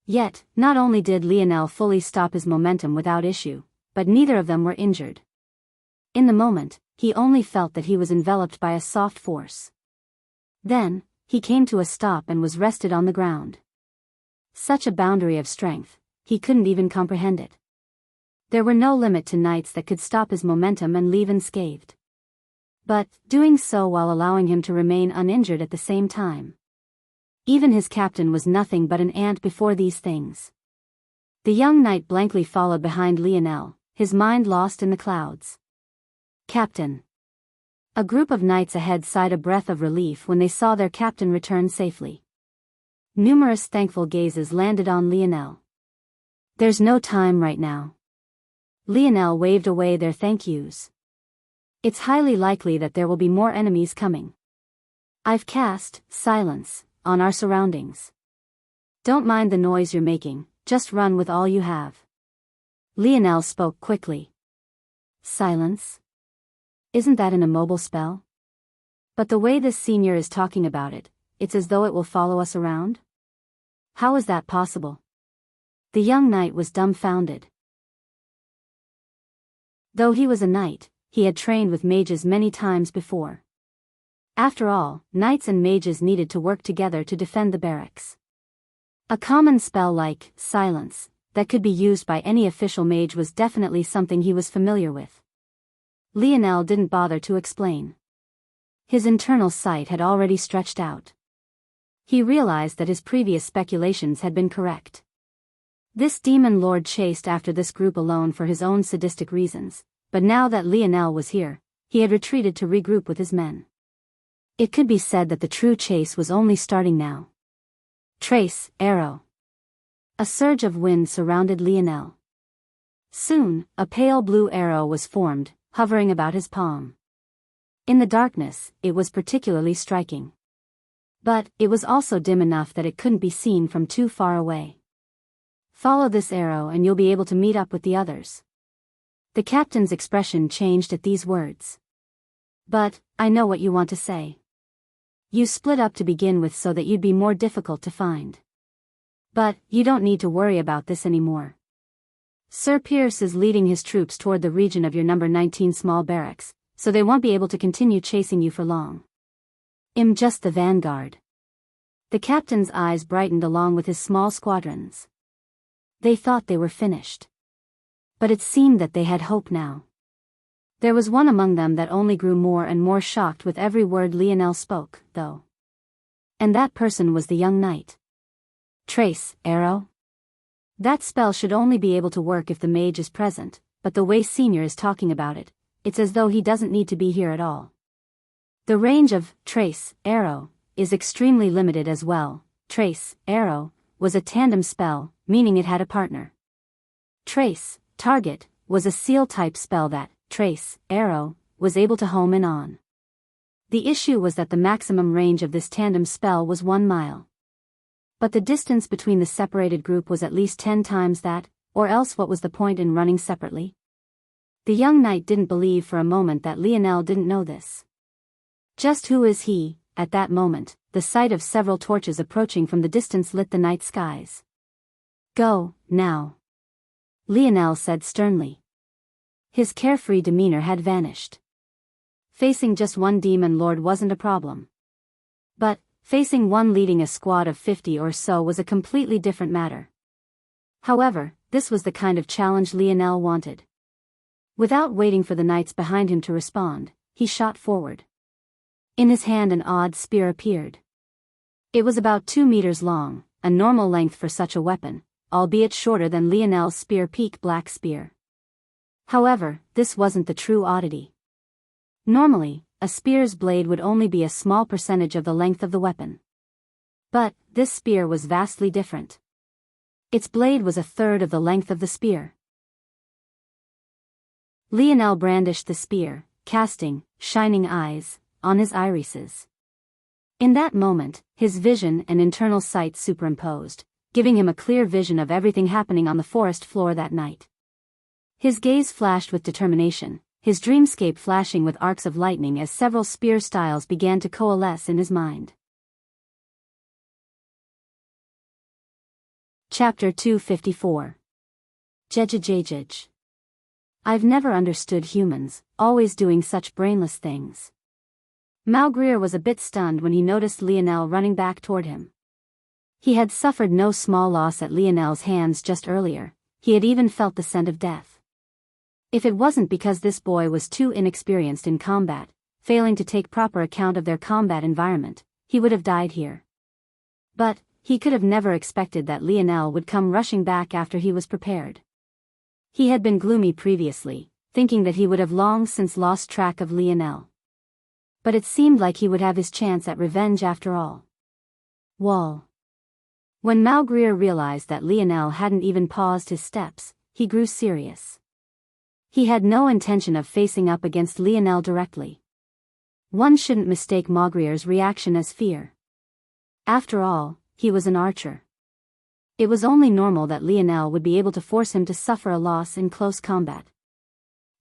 Yet, not only did Lionel fully stop his momentum without issue, but neither of them were injured. In the moment, he only felt that he was enveloped by a soft force. Then, he came to a stop and was rested on the ground. Such a boundary of strength, he couldn't even comprehend it. There were no limit to knights that could stop his momentum and leave unscathed. But, doing so while allowing him to remain uninjured at the same time. Even his captain was nothing but an ant before these things. The young knight blankly followed behind Lionel, his mind lost in the clouds. "Captain." A group of knights ahead sighed a breath of relief when they saw their captain return safely. Numerous thankful gazes landed on Lionel. "There's no time right now." Lionel waved away their thank yous. "It's highly likely that there will be more enemies coming. I've cast silence on our surroundings. Don't mind the noise you're making, just run with all you have." Lionel spoke quickly. "Silence? Isn't that an immobile spell?" But the way this senior is talking about it, it's as though it will follow us around? How is that possible? The young knight was dumbfounded. Though he was a knight, he had trained with mages many times before. After all, knights and mages needed to work together to defend the barracks. A common spell like silence that could be used by any official mage was definitely something he was familiar with. Lionel didn't bother to explain. His internal sight had already stretched out. He realized that his previous speculations had been correct. This demon lord chased after this group alone for his own sadistic reasons, but now that Lionel was here, he had retreated to regroup with his men. It could be said that the true chase was only starting now. Trace, arrow. A surge of wind surrounded Lionel. Soon, a pale blue arrow was formed, hovering about his palm. In the darkness, it was particularly striking. But, it was also dim enough that it couldn't be seen from too far away. Follow this arrow and you'll be able to meet up with the others. The captain's expression changed at these words. But, I know what you want to say. You split up to begin with so that you'd be more difficult to find. But, you don't need to worry about this anymore. Sir Pierce is leading his troops toward the region of your number 19 small barracks, so they won't be able to continue chasing you for long. I'm just the vanguard. The captain's eyes brightened along with his small squadrons. They thought they were finished. But it seemed that they had hope now. There was one among them that only grew more and more shocked with every word Lionel spoke, though. And that person was the young knight. Trace, arrow? That spell should only be able to work if the mage is present, but the way Senior is talking about it, it's as though he doesn't need to be here at all. The range of trace, arrow, is extremely limited as well. Trace, arrow, was a tandem spell, meaning it had a partner. Trace, target, was a seal-type spell that, trace, arrow, was able to home in on. The issue was that the maximum range of this tandem spell was 1 mile. But the distance between the separated group was at least 10 times that, or else what was the point in running separately? The young knight didn't believe for a moment that Lionel didn't know this. Just who is he? At that moment, the sight of several torches approaching from the distance lit the night skies. Go, now. Lionel said sternly. His carefree demeanor had vanished. Facing just one demon lord wasn't a problem. But, facing one leading a squad of 50 or so was a completely different matter. However, this was the kind of challenge Lionel wanted. Without waiting for the knights behind him to respond, he shot forward. In his hand an odd spear appeared. It was about 2 meters long, a normal length for such a weapon, albeit shorter than Lionel's spear peak black spear. However, this wasn't the true oddity. Normally, a spear's blade would only be a small percentage of the length of the weapon. But, this spear was vastly different. Its blade was 1/3 of the length of the spear. Lionel brandished the spear, casting shining eyes on his irises. In that moment, his vision and internal sight superimposed, giving him a clear vision of everything happening on the forest floor that night. His gaze flashed with determination, his dreamscape flashing with arcs of lightning as several spear styles began to coalesce in his mind. Chapter 254. Jejejejej. I've never understood humans, always doing such brainless things. Malgrier was a bit stunned when he noticed Lionel running back toward him. He had suffered no small loss at Lionel's hands just earlier, he had even felt the scent of death. If it wasn't because this boy was too inexperienced in combat, failing to take proper account of their combat environment, he would have died here. But, he could have never expected that Lionel would come rushing back after he was prepared. He had been gloomy previously, thinking that he would have long since lost track of Lionel. But it seemed like he would have his chance at revenge after all. Wall. When Malgrier realized that Lionel hadn't even paused his steps, he grew serious. He had no intention of facing up against Lionel directly. One shouldn't mistake Malgrier's reaction as fear. After all, he was an archer. It was only normal that Lionel would be able to force him to suffer a loss in close combat.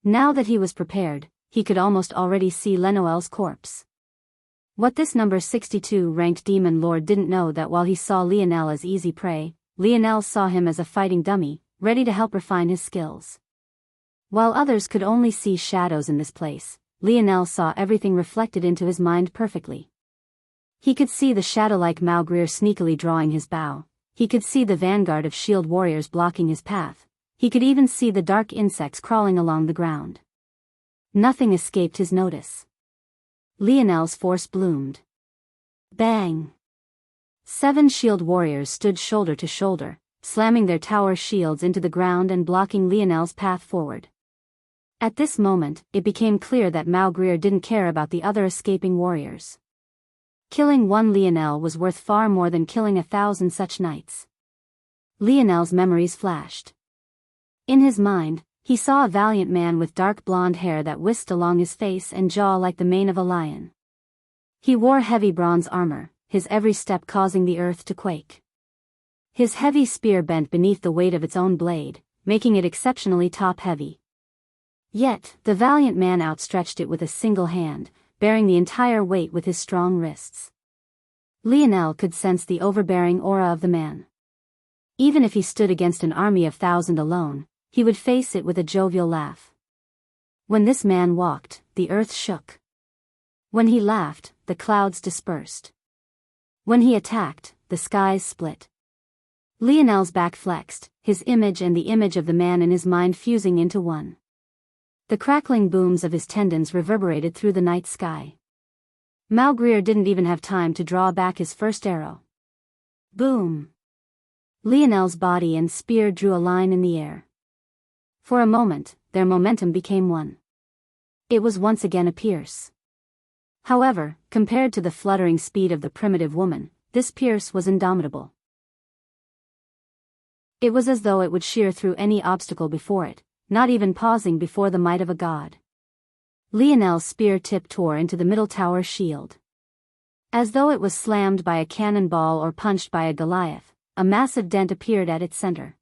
Now that he was prepared, he could almost already see Lenoel's corpse. What this number 62 ranked demon lord didn't know that while he saw Lionel as easy prey, Lionel saw him as a fighting dummy, ready to help refine his skills. While others could only see shadows in this place, Lionel saw everything reflected into his mind perfectly. He could see the shadow-like Malgrier sneakily drawing his bow, he could see the vanguard of shield warriors blocking his path, he could even see the dark insects crawling along the ground. Nothing escaped his notice. Lionel's force bloomed. Bang! 7 shield warriors stood shoulder to shoulder, slamming their tower shields into the ground and blocking Lionel's path forward. At this moment, it became clear that Malgrier didn't care about the other escaping warriors. Killing one Lionel was worth far more than killing 1,000 such knights. Lionel's memories flashed. In his mind, he saw a valiant man with dark blonde hair that whisked along his face and jaw like the mane of a lion. He wore heavy bronze armor, his every step causing the earth to quake. His heavy spear bent beneath the weight of its own blade, making it exceptionally top-heavy. Yet, the valiant man outstretched it with a single hand, bearing the entire weight with his strong wrists. Lionel could sense the overbearing aura of the man. Even if he stood against an army of 1,000 alone, he would face it with a jovial laugh. When this man walked, the earth shook. When he laughed, the clouds dispersed. When he attacked, the skies split. Lionel's back flexed, his image and the image of the man in his mind fusing into one. The crackling booms of his tendons reverberated through the night sky. Malgrier didn't even have time to draw back his first arrow. Boom! Lionel's body and spear drew a line in the air. For a moment, their momentum became one. It was once again a pierce. However, compared to the fluttering speed of the primitive woman, this pierce was indomitable. It was as though it would shear through any obstacle before it, not even pausing before the might of a god. Lionel's spear tip tore into the middle tower shield. As though it was slammed by a cannonball or punched by a Goliath, a massive dent appeared at its center.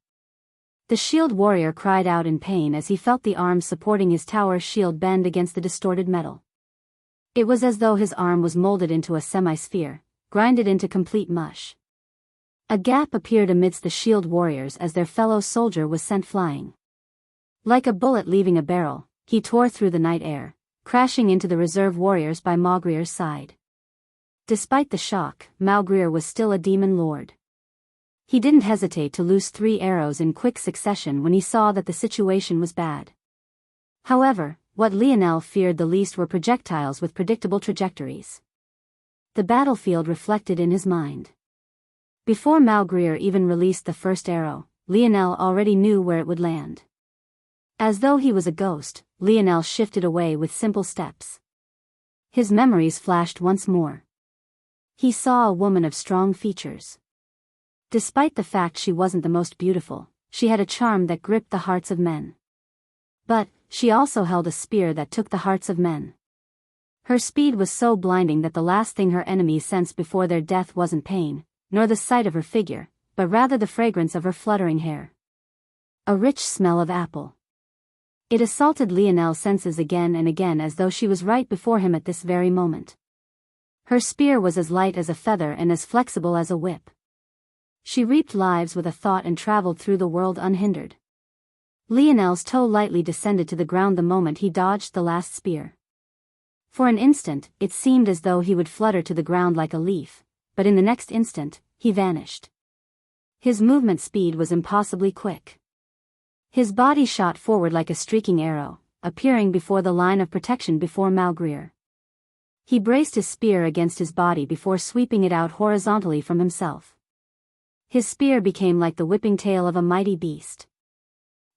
The shield warrior cried out in pain as he felt the arm supporting his tower shield bend against the distorted metal. It was as though his arm was molded into a semi-sphere, grinded into complete mush. A gap appeared amidst the shield warriors as their fellow soldier was sent flying. Like a bullet leaving a barrel, he tore through the night air, crashing into the reserve warriors by Malgrier's side. Despite the shock, Malgrier was still a demon lord. He didn't hesitate to loose 3 arrows in quick succession when he saw that the situation was bad. However, what Lionel feared the least were projectiles with predictable trajectories. The battlefield reflected in his mind. Before Malgrier even released the first arrow, Lionel already knew where it would land. As though he was a ghost, Lionel shifted away with simple steps. His memories flashed once more. He saw a woman of strong features. Despite the fact she wasn't the most beautiful, she had a charm that gripped the hearts of men. But, she also held a spear that took the hearts of men. Her speed was so blinding that the last thing her enemies sensed before their death wasn't pain, nor the sight of her figure, but rather the fragrance of her fluttering hair. A rich smell of apple. It assaulted Lionel's senses again and again as though she was right before him at this very moment. Her spear was as light as a feather and as flexible as a whip. She reaped lives with a thought and traveled through the world unhindered. Lionel's toe lightly descended to the ground the moment he dodged the last spear. For an instant, it seemed as though he would flutter to the ground like a leaf, but in the next instant, he vanished. His movement speed was impossibly quick. His body shot forward like a streaking arrow, appearing before the line of protection before Malgrier. He braced his spear against his body before sweeping it out horizontally from himself. His spear became like the whipping tail of a mighty beast.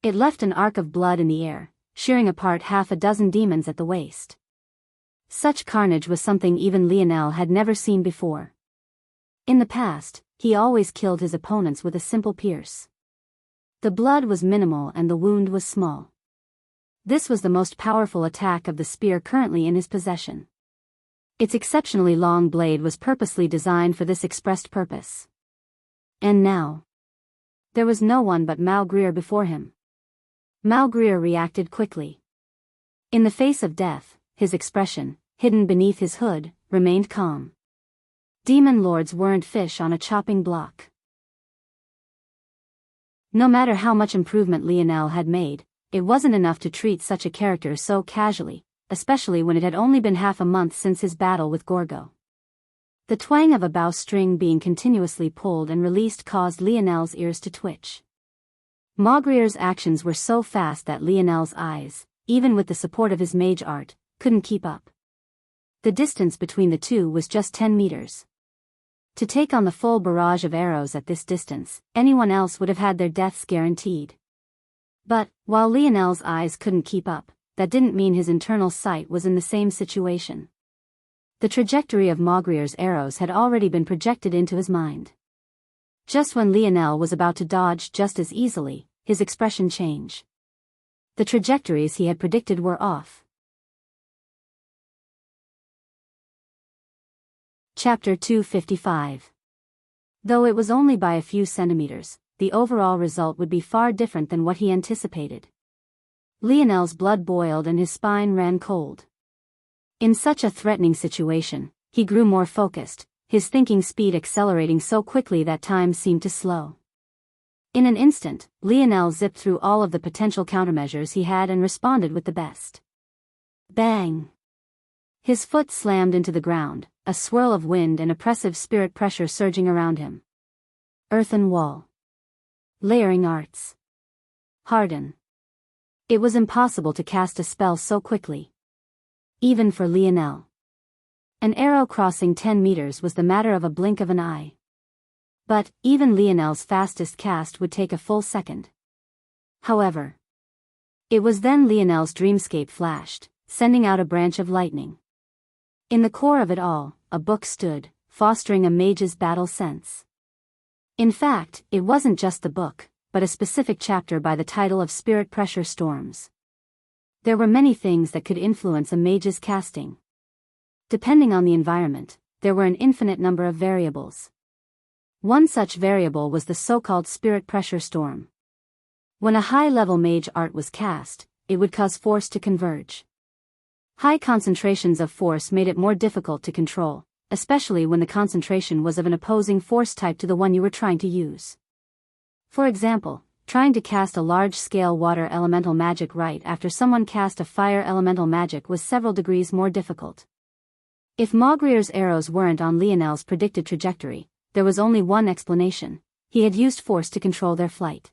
It left an arc of blood in the air, shearing apart 6 demons at the waist. Such carnage was something even Lionel had never seen before. In the past, he always killed his opponents with a simple pierce. The blood was minimal and the wound was small. This was the most powerful attack of the spear currently in his possession. Its exceptionally long blade was purposely designed for this expressed purpose. And now, there was no one but Malgrier before him. Malgrier reacted quickly. In the face of death, his expression, hidden beneath his hood, remained calm. Demon lords weren't fish on a chopping block. No matter how much improvement Lionel had made, it wasn't enough to treat such a character so casually, especially when it had only been half a month since his battle with Gorgo. The twang of a bow string being continuously pulled and released caused Lionel's ears to twitch. Maugrier's actions were so fast that Lionel's eyes, even with the support of his mage art, couldn't keep up. The distance between the two was just 10 meters. To take on the full barrage of arrows at this distance, anyone else would have had their deaths guaranteed. But, while Lionel's eyes couldn't keep up, that didn't mean his internal sight was in the same situation. The trajectory of Maugrier's arrows had already been projected into his mind. Just when Lionel was about to dodge just as easily, his expression changed. The trajectories he had predicted were off. Chapter 255. Though it was only by a few centimeters, the overall result would be far different than what he anticipated. Lionel's blood boiled and his spine ran cold. In such a threatening situation, he grew more focused, his thinking speed accelerating so quickly that time seemed to slow. In an instant, Lionel zipped through all of the potential countermeasures he had and responded with the best. Bang! His foot slammed into the ground, a swirl of wind and oppressive spirit pressure surging around him. Earthen wall. Layering arts. Harden. It was impossible to cast a spell so quickly. Even for Lionel. An arrow crossing 10 meters was the matter of a blink of an eye. But, even Lionel's fastest cast would take a full second. However, it was then Lionel's dreamscape flashed, sending out a branch of lightning. In the core of it all, a book stood, fostering a mage's battle sense. In fact, it wasn't just the book, but a specific chapter by the title of Spirit Pressure Storms. There were many things that could influence a mage's casting. Depending on the environment, there were an infinite number of variables. One such variable was the so-called spirit pressure storm. When a high-level mage art was cast, it would cause force to converge. High concentrations of force made it more difficult to control, especially when the concentration was of an opposing force type to the one you were trying to use. For example, trying to cast a large-scale water elemental magic right after someone cast a fire elemental magic was several degrees more difficult. If Maugrier's arrows weren't on Lionel's predicted trajectory, there was only one explanation: he had used force to control their flight.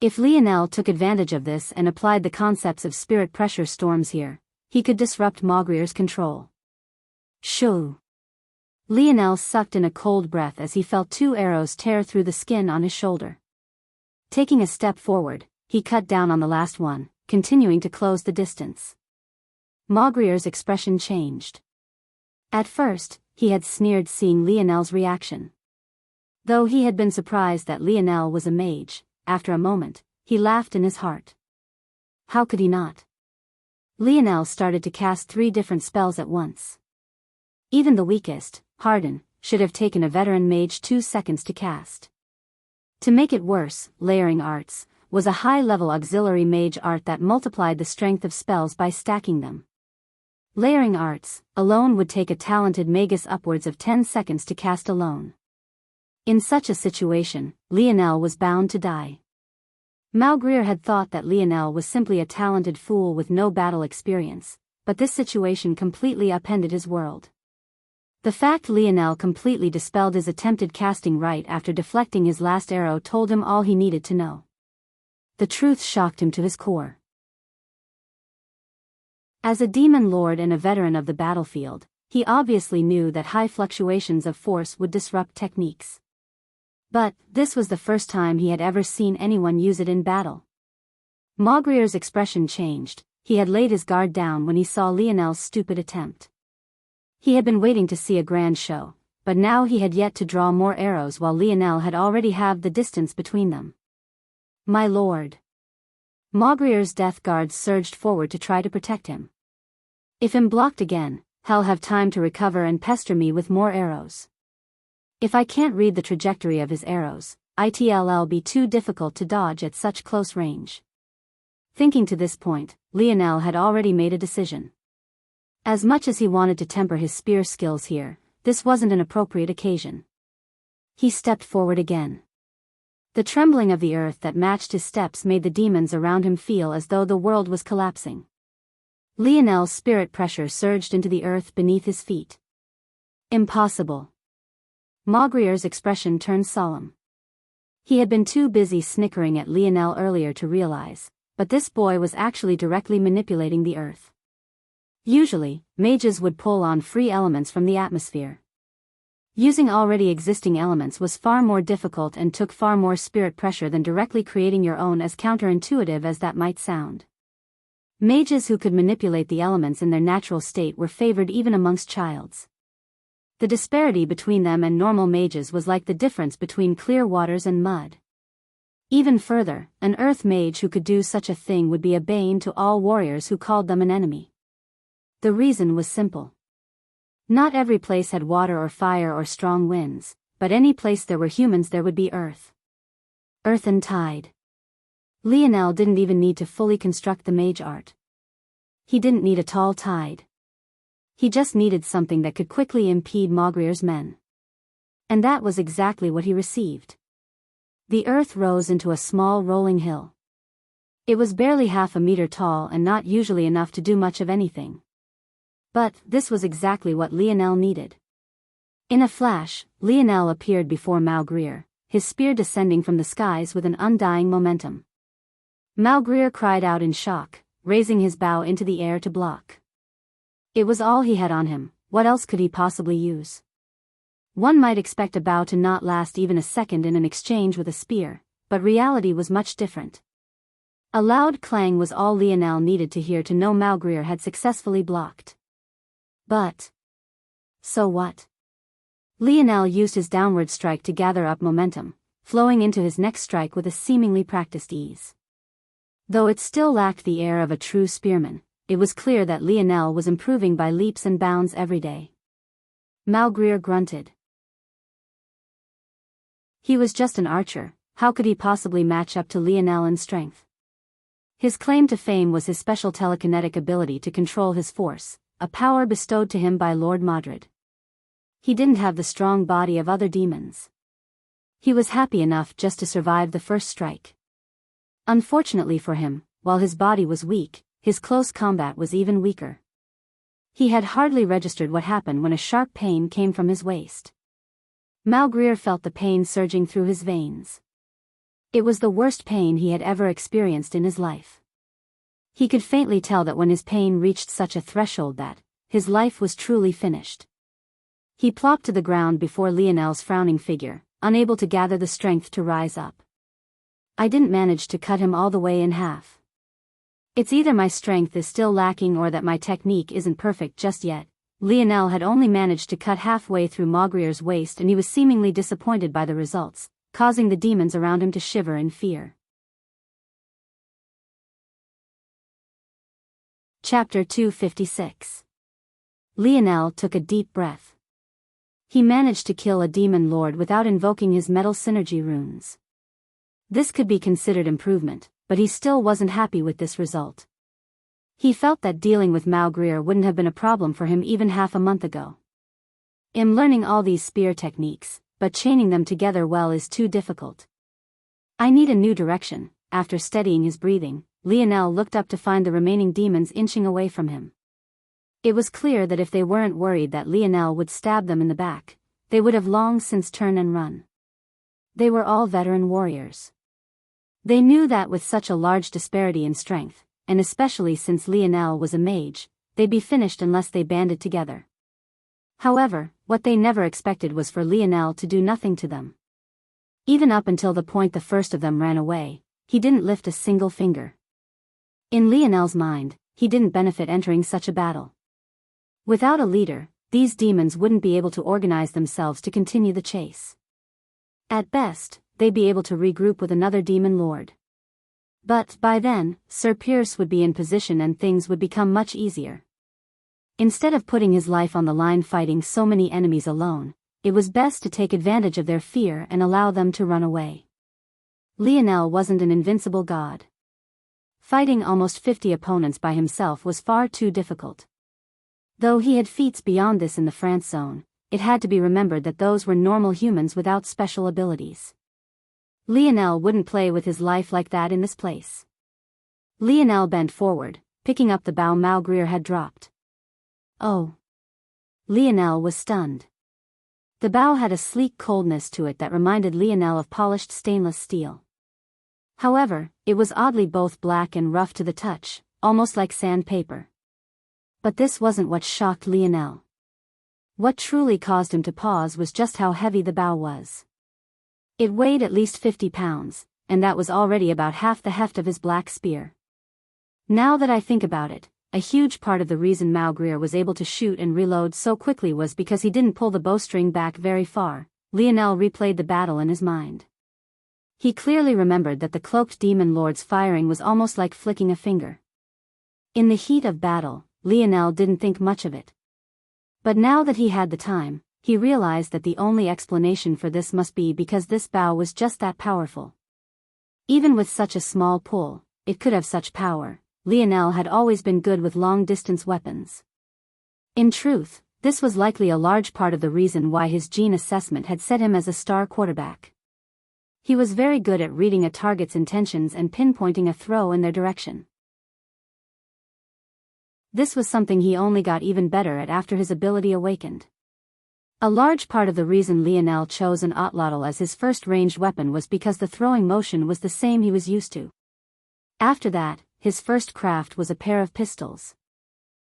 If Lionel took advantage of this and applied the concepts of spirit pressure storms here, he could disrupt Maugrier's control. Shoo! Lionel sucked in a cold breath as he felt two arrows tear through the skin on his shoulder. Taking a step forward, he cut down on the last one, continuing to close the distance. Maugrier's expression changed. At first, he had sneered seeing Lionel's reaction. Though he had been surprised that Lionel was a mage, after a moment, he laughed in his heart. How could he not? Lionel started to cast 3 different spells at once. Even the weakest, Harden, should have taken a veteran mage 2 seconds to cast. To make it worse, Layering Arts was a high-level auxiliary mage art that multiplied the strength of spells by stacking them. Layering Arts alone would take a talented magus upwards of 10 seconds to cast alone. In such a situation, Lionel was bound to die. Maugrier had thought that Lionel was simply a talented fool with no battle experience, but this situation completely upended his world. The fact Lionel completely dispelled his attempted casting right after deflecting his last arrow told him all he needed to know. The truth shocked him to his core. As a demon lord and a veteran of the battlefield, he obviously knew that high fluctuations of force would disrupt techniques. But, this was the first time he had ever seen anyone use it in battle. Maugrier's expression changed. He had laid his guard down when he saw Lionel's stupid attempt. He had been waiting to see a grand show, but now he had yet to draw more arrows while Lionel had already halved the distance between them. My lord. Maugrier's death guards surged forward to try to protect him. If I'm blocked again, he'll have time to recover and pester me with more arrows. If I can't read the trajectory of his arrows, it'll be too difficult to dodge at such close range. Thinking to this point, Lionel had already made a decision. As much as he wanted to temper his spear skills here, this wasn't an appropriate occasion. He stepped forward again. The trembling of the earth that matched his steps made the demons around him feel as though the world was collapsing. Lionel's spirit pressure surged into the earth beneath his feet. Impossible. Maugrier's expression turned solemn. He had been too busy snickering at Lionel earlier to realize, but this boy was actually directly manipulating the earth. Usually, mages would pull on free elements from the atmosphere. Using already existing elements was far more difficult and took far more spirit pressure than directly creating your own, as counterintuitive as that might sound. Mages who could manipulate the elements in their natural state were favored even amongst childs. The disparity between them and normal mages was like the difference between clear waters and mud. Even further, an earth mage who could do such a thing would be a bane to all warriors who called them an enemy. The reason was simple. Not every place had water or fire or strong winds, but any place there were humans there would be earth. Earth and tide. Lionel didn't even need to fully construct the mage art. He didn't need a tall tide. He just needed something that could quickly impede Maugrier's men. And that was exactly what he received. The earth rose into a small rolling hill. It was barely half a meter tall and not usually enough to do much of anything. But this was exactly what Lionel needed. In a flash, Lionel appeared before Maugrier, his spear descending from the skies with an undying momentum. Maugrier cried out in shock, raising his bow into the air to block. It was all he had on him. What else could he possibly use? One might expect a bow to not last even a second in an exchange with a spear, but reality was much different. A loud clang was all Lionel needed to hear to know Maugrier had successfully blocked. But so what? Lionel used his downward strike to gather up momentum, flowing into his next strike with a seemingly practiced ease. Though it still lacked the air of a true spearman, it was clear that Lionel was improving by leaps and bounds every day. Maugrier grunted. He was just an archer, how could he possibly match up to Lionel in strength? His claim to fame was his special telekinetic ability to control his force, a power bestowed to him by Lord Madrid. He didn't have the strong body of other demons. He was happy enough just to survive the first strike. Unfortunately for him, while his body was weak, his close combat was even weaker. He had hardly registered what happened when a sharp pain came from his waist. Maugrier felt the pain surging through his veins. It was the worst pain he had ever experienced in his life. He could faintly tell that when his pain reached such a threshold that his life was truly finished. He plopped to the ground before Lionel's frowning figure, unable to gather the strength to rise up. I didn't manage to cut him all the way in half. It's either my strength is still lacking or that my technique isn't perfect just yet. Lionel had only managed to cut halfway through Maugrier's waist and he was seemingly disappointed by the results, causing the demons around him to shiver in fear. Chapter 256. Lionel took a deep breath. He managed to kill a demon lord without invoking his metal synergy runes. This could be considered improvement, but he still wasn't happy with this result. He felt that dealing with Maugrier wouldn't have been a problem for him even half a month ago. I'm learning all these spear techniques, but chaining them together well is too difficult. I need a new direction. After steadying his breathing, Lionel looked up to find the remaining demons inching away from him. It was clear that if they weren't worried that Lionel would stab them in the back, they would have long since turned and run. They were all veteran warriors. They knew that with such a large disparity in strength, and especially since Lionel was a mage, they'd be finished unless they banded together. However, what they never expected was for Lionel to do nothing to them. Even up until the point the first of them ran away, he didn't lift a single finger. In Lionel's mind, he didn't benefit entering such a battle. Without a leader, these demons wouldn't be able to organize themselves to continue the chase. At best, they'd be able to regroup with another demon lord. But by then, Sir Pierce would be in position and things would become much easier. Instead of putting his life on the line fighting so many enemies alone, it was best to take advantage of their fear and allow them to run away. Lionel wasn't an invincible god. Fighting almost 50 opponents by himself was far too difficult. Though he had feats beyond this in the France zone, it had to be remembered that those were normal humans without special abilities. Lionel wouldn't play with his life like that in this place. Lionel bent forward, picking up the bough Malgrier had dropped. Oh. Lionel was stunned. The bough had a sleek coldness to it that reminded Lionel of polished stainless steel. However, it was oddly both black and rough to the touch, almost like sandpaper. But this wasn't what shocked Lionel. What truly caused him to pause was just how heavy the bough was. It weighed at least 50 pounds, and that was already about half the heft of his black spear. Now that I think about it, a huge part of the reason Malgrier was able to shoot and reload so quickly was because he didn't pull the bowstring back very far. Lionel replayed the battle in his mind. He clearly remembered that the cloaked demon lord's firing was almost like flicking a finger. In the heat of battle, Lionel didn't think much of it. But now that he had the time, he realized that the only explanation for this must be because this bow was just that powerful. Even with such a small pull, it could have such power. Lionel had always been good with long-distance weapons. In truth, this was likely a large part of the reason why his gene assessment had set him as a star quarterback. He was very good at reading a target's intentions and pinpointing a throw in their direction. This was something he only got even better at after his ability awakened. A large part of the reason Lionel chose an otlotl as his first ranged weapon was because the throwing motion was the same he was used to. After that, his first craft was a pair of pistols.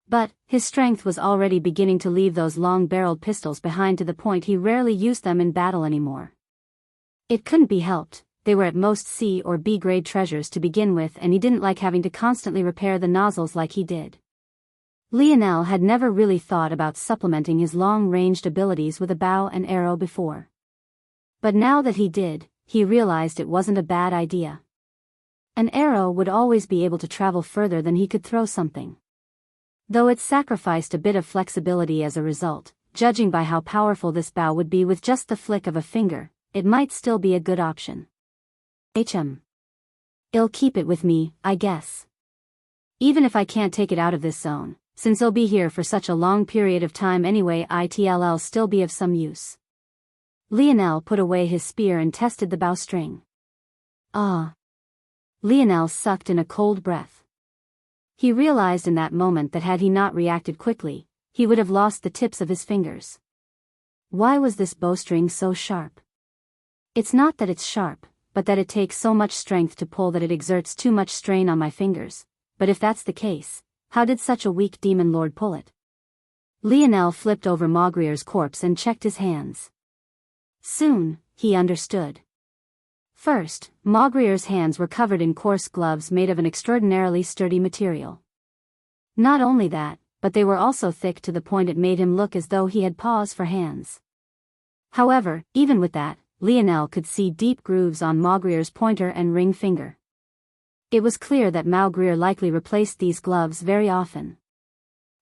But his strength was already beginning to leave those long-barreled pistols behind to the point he rarely used them in battle anymore. It couldn't be helped, they were at most C or B-grade treasures to begin with, and he didn't like having to constantly repair the nozzles like he did. Lionel had never really thought about supplementing his long-ranged abilities with a bow and arrow before. But now that he did, he realized it wasn't a bad idea. An arrow would always be able to travel further than he could throw something. Though it sacrificed a bit of flexibility as a result, judging by how powerful this bow would be with just the flick of a finger, it might still be a good option. I'll keep it with me, I guess. Even if I can't take it out of this zone, since it'll be here for such a long period of time anyway, it'll still be of some use. Lionel put away his spear and tested the bowstring. Ah. Lionel sucked in a cold breath. He realized in that moment that had he not reacted quickly, he would have lost the tips of his fingers. Why was this bowstring so sharp? It's not that it's sharp, but that it takes so much strength to pull that it exerts too much strain on my fingers. But if that's the case, how did such a weak demon lord pull it? Lionel flipped over Malgrier's corpse and checked his hands. Soon, he understood. First, Malgrier's hands were covered in coarse gloves made of an extraordinarily sturdy material. Not only that, but they were also thick to the point it made him look as though he had paws for hands. However, even with that, Lionel could see deep grooves on Malgrier's pointer and ring finger. It was clear that Malgrier likely replaced these gloves very often.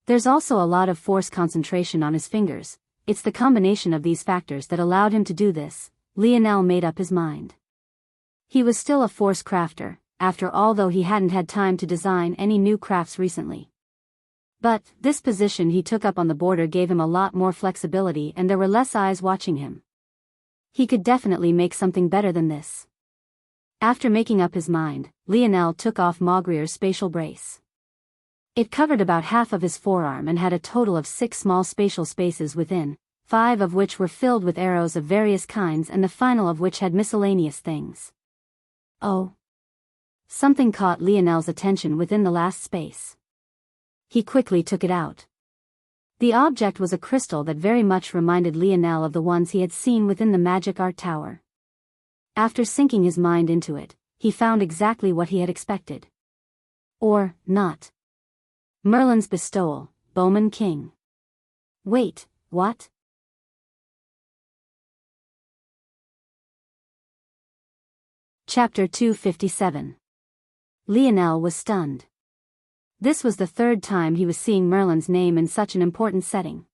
There's also a lot of force concentration on his fingers. It's the combination of these factors that allowed him to do this. Lionel made up his mind. He was still a force crafter, after all, though he hadn't had time to design any new crafts recently. But this position he took up on the border gave him a lot more flexibility, and there were less eyes watching him. He could definitely make something better than this. After making up his mind, Lionel took off Malgrier's spatial brace. It covered about half of his forearm and had a total of 6 small spatial spaces within, 5 of which were filled with arrows of various kinds and the final of which had miscellaneous things. Oh. Something caught Lionel's attention within the last space. He quickly took it out. The object was a crystal that very much reminded Lionel of the ones he had seen within the magic art tower. After sinking his mind into it, he found exactly what he had expected. Or, not. Merlin's bestowal, Bowman King. Wait, what? Chapter 257. Lionel was stunned. This was the 3rd time he was seeing Merlin's name in such an important setting.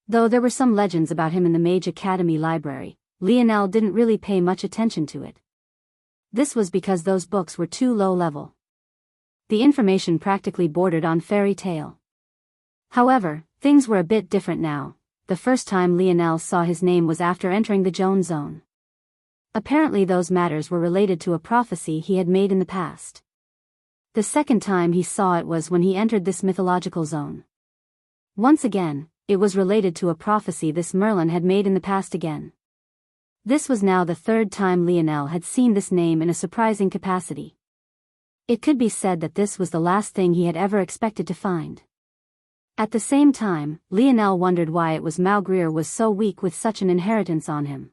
Though there were some legends about him in the Mage Academy library, Lionel didn't really pay much attention to it. This was because those books were too low level. The information practically bordered on fairy tale. However, things were a bit different now. The first time Lionel saw his name was after entering the Joan zone. Apparently those matters were related to a prophecy he had made in the past. The second time he saw it was when he entered this mythological zone. Once again, it was related to a prophecy this Merlin had made in the past again. This was now the third time Lionel had seen this name in a surprising capacity. It could be said that this was the last thing he had ever expected to find. At the same time, Lionel wondered why it was Malgrier was so weak with such an inheritance on him.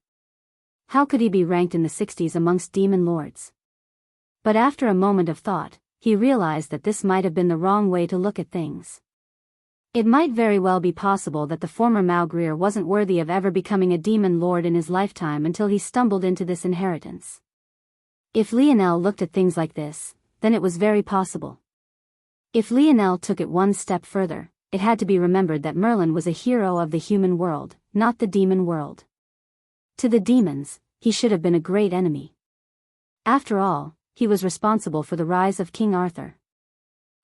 How could he be ranked in the 60s amongst demon lords? But after a moment of thought, he realized that this might have been the wrong way to look at things. It might very well be possible that the former Malgrier wasn't worthy of ever becoming a demon lord in his lifetime until he stumbled into this inheritance. If Lionel looked at things like this, then it was very possible. If Lionel took it one step further, it had to be remembered that Merlin was a hero of the human world, not the demon world. To the demons, he should have been a great enemy. After all, he was responsible for the rise of King Arthur.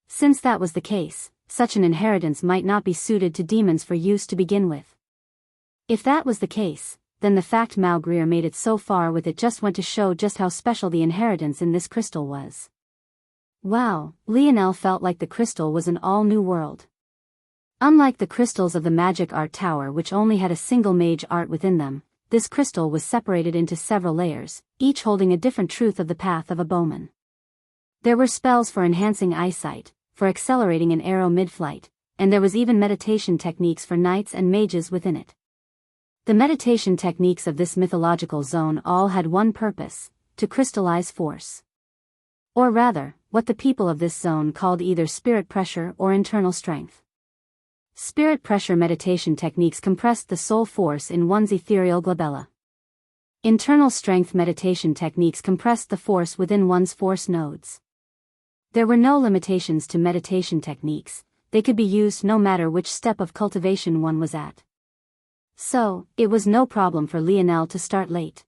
Since that was the case, such an inheritance might not be suited to demons for use to begin with. If that was the case, then the fact Malgrier made it so far with it just went to show just how special the inheritance in this crystal was. Wow, Lionel felt like the crystal was an all-new world. Unlike the crystals of the magic art tower which only had a single mage art within them, this crystal was separated into several layers, each holding a different truth of the path of a bowman. There were spells for enhancing eyesight, for accelerating an arrow mid-flight, and there was even meditation techniques for knights and mages within it. The meditation techniques of this mythological zone all had one purpose: to crystallize force. Or rather, what the people of this zone called either spirit pressure or internal strength. Spirit pressure meditation techniques compressed the soul force in one's ethereal glabella. Internal strength meditation techniques compressed the force within one's force nodes. There were no limitations to meditation techniques, they could be used no matter which step of cultivation one was at. So, it was no problem for Lionel to start late.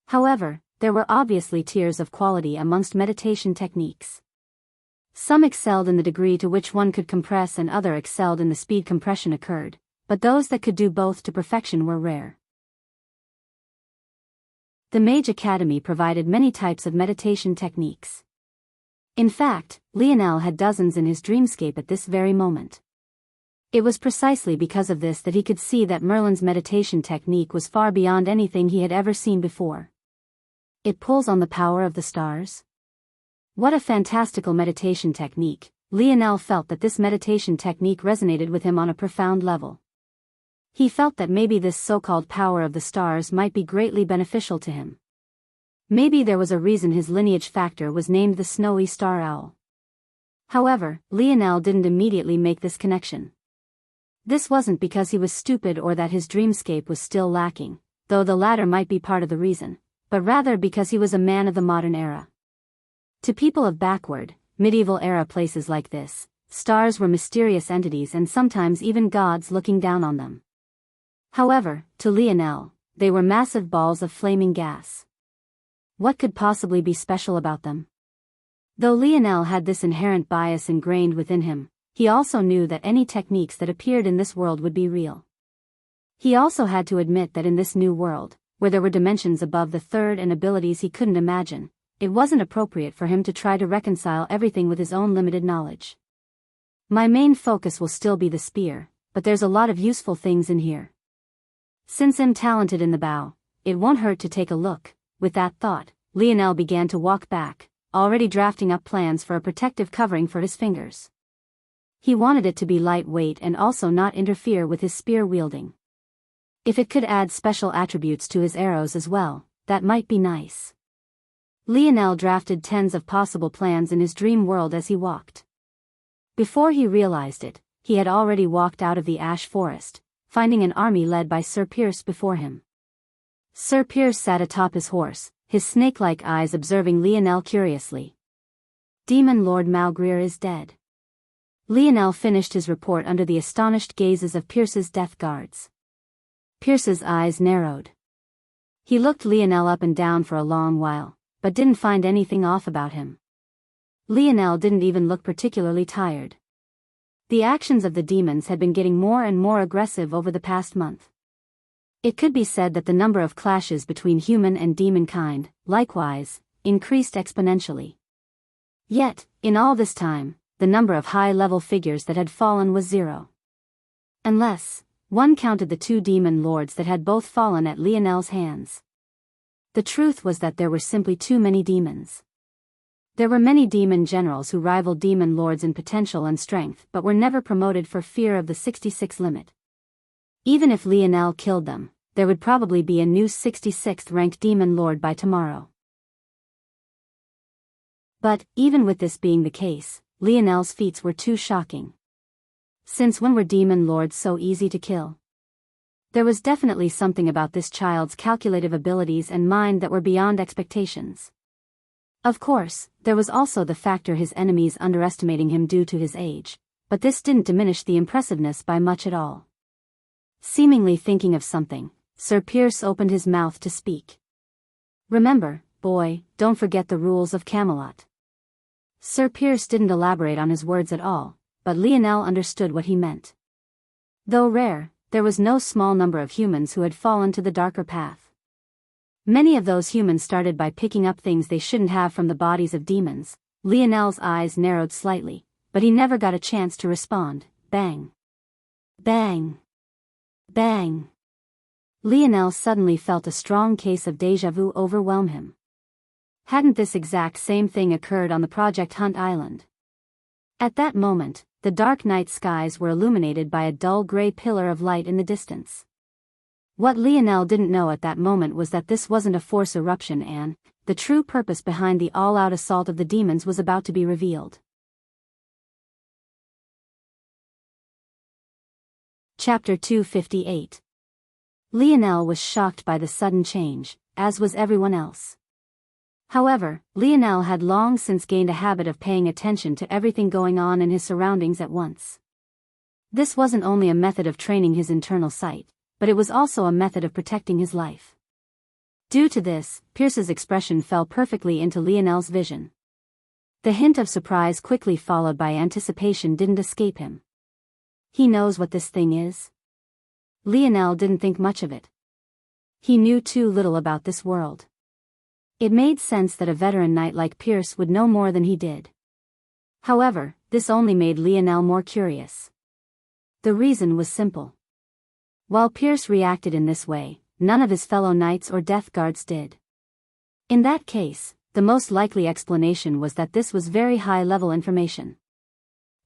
However, there were obviously tiers of quality amongst meditation techniques. Some excelled in the degree to which one could compress and other excelled in the speed compression occurred, but those that could do both to perfection were rare. The Mage Academy provided many types of meditation techniques. In fact, Lionel had dozens in his dreamscape at this very moment. It was precisely because of this that he could see that Merlin's meditation technique was far beyond anything he had ever seen before. It pulls on the power of the stars? What a fantastical meditation technique. Lionel felt that this meditation technique resonated with him on a profound level. He felt that maybe this so-called power of the stars might be greatly beneficial to him. Maybe there was a reason his lineage factor was named the Snowy Star Owl. However, Lionel didn't immediately make this connection. This wasn't because he was stupid or that his dreamscape was still lacking, though the latter might be part of the reason, but rather because he was a man of the modern era. To people of backward, medieval-era places like this, stars were mysterious entities and sometimes even gods looking down on them. However, to Lionel, they were massive balls of flaming gas. What could possibly be special about them? Though Lionel had this inherent bias ingrained within him, he also knew that any techniques that appeared in this world would be real. He also had to admit that in this new world, where there were dimensions above the third and abilities he couldn't imagine, it wasn't appropriate for him to try to reconcile everything with his own limited knowledge. My main focus will still be the spear, but there's a lot of useful things in here. Since I'm talented in the bow, it won't hurt to take a look. With that thought, Lionel began to walk back, already drafting up plans for a protective covering for his fingers. He wanted it to be lightweight and also not interfere with his spear wielding. If it could add special attributes to his arrows as well, that might be nice. Lionel drafted tens of possible plans in his dream world as he walked. Before he realized it, he had already walked out of the ash forest, finding an army led by Sir Pierce before him. Sir Pierce sat atop his horse, his snake-like eyes observing Lionel curiously. Demon Lord Malgrier is dead. Lionel finished his report under the astonished gazes of Pierce's death guards. Pierce's eyes narrowed. He looked Lionel up and down for a long while, but didn't find anything off about him. Lionel didn't even look particularly tired. The actions of the demons had been getting more and more aggressive over the past month. It could be said that the number of clashes between human and demon kind, likewise, increased exponentially. Yet, in all this time, the number of high-level figures that had fallen was 0. Unless one counted the 2 demon lords that had both fallen at Lionel's hands. The truth was that there were simply too many demons. There were many demon generals who rivaled demon lords in potential and strength but were never promoted for fear of the 66 limit. Even if Lionel killed them, there would probably be a new 66th ranked demon lord by tomorrow. But, even with this being the case, Lionel's feats were too shocking. Since when were demon lords so easy to kill? There was definitely something about this child's calculative abilities and mind that were beyond expectations. Of course, there was also the factor his enemies underestimating him due to his age, but this didn't diminish the impressiveness by much at all. Seemingly thinking of something, Sir Pierce opened his mouth to speak. "Remember, boy, don't forget the rules of Camelot." Sir Pierce didn't elaborate on his words at all, but Lionel understood what he meant. Though rare, there was no small number of humans who had fallen to the darker path. Many of those humans started by picking up things they shouldn't have from the bodies of demons. Lionel's eyes narrowed slightly, but he never got a chance to respond. Bang. Bang. Bang. Lionel suddenly felt a strong case of déjà vu overwhelm him. Hadn't this exact same thing occurred on the Project Hunt Island? At that moment, the dark night skies were illuminated by a dull gray pillar of light in the distance. What Lionel didn't know at that moment was that this wasn't a force eruption and the true purpose behind the all-out assault of the demons was about to be revealed. Chapter 258. Lionel was shocked by the sudden change, as was everyone else. However, Lionel had long since gained a habit of paying attention to everything going on in his surroundings at once. This wasn't only a method of training his internal sight, but it was also a method of protecting his life. Due to this, Pierce's expression fell perfectly into Lionel's vision. The hint of surprise quickly followed by anticipation didn't escape him. He knows what this thing is? Lionel didn't think much of it. He knew too little about this world. It made sense that a veteran knight like Pierce would know more than he did. However, this only made Lionel more curious. The reason was simple. While Pierce reacted in this way, none of his fellow knights or death guards did. In that case, the most likely explanation was that this was very high-level information.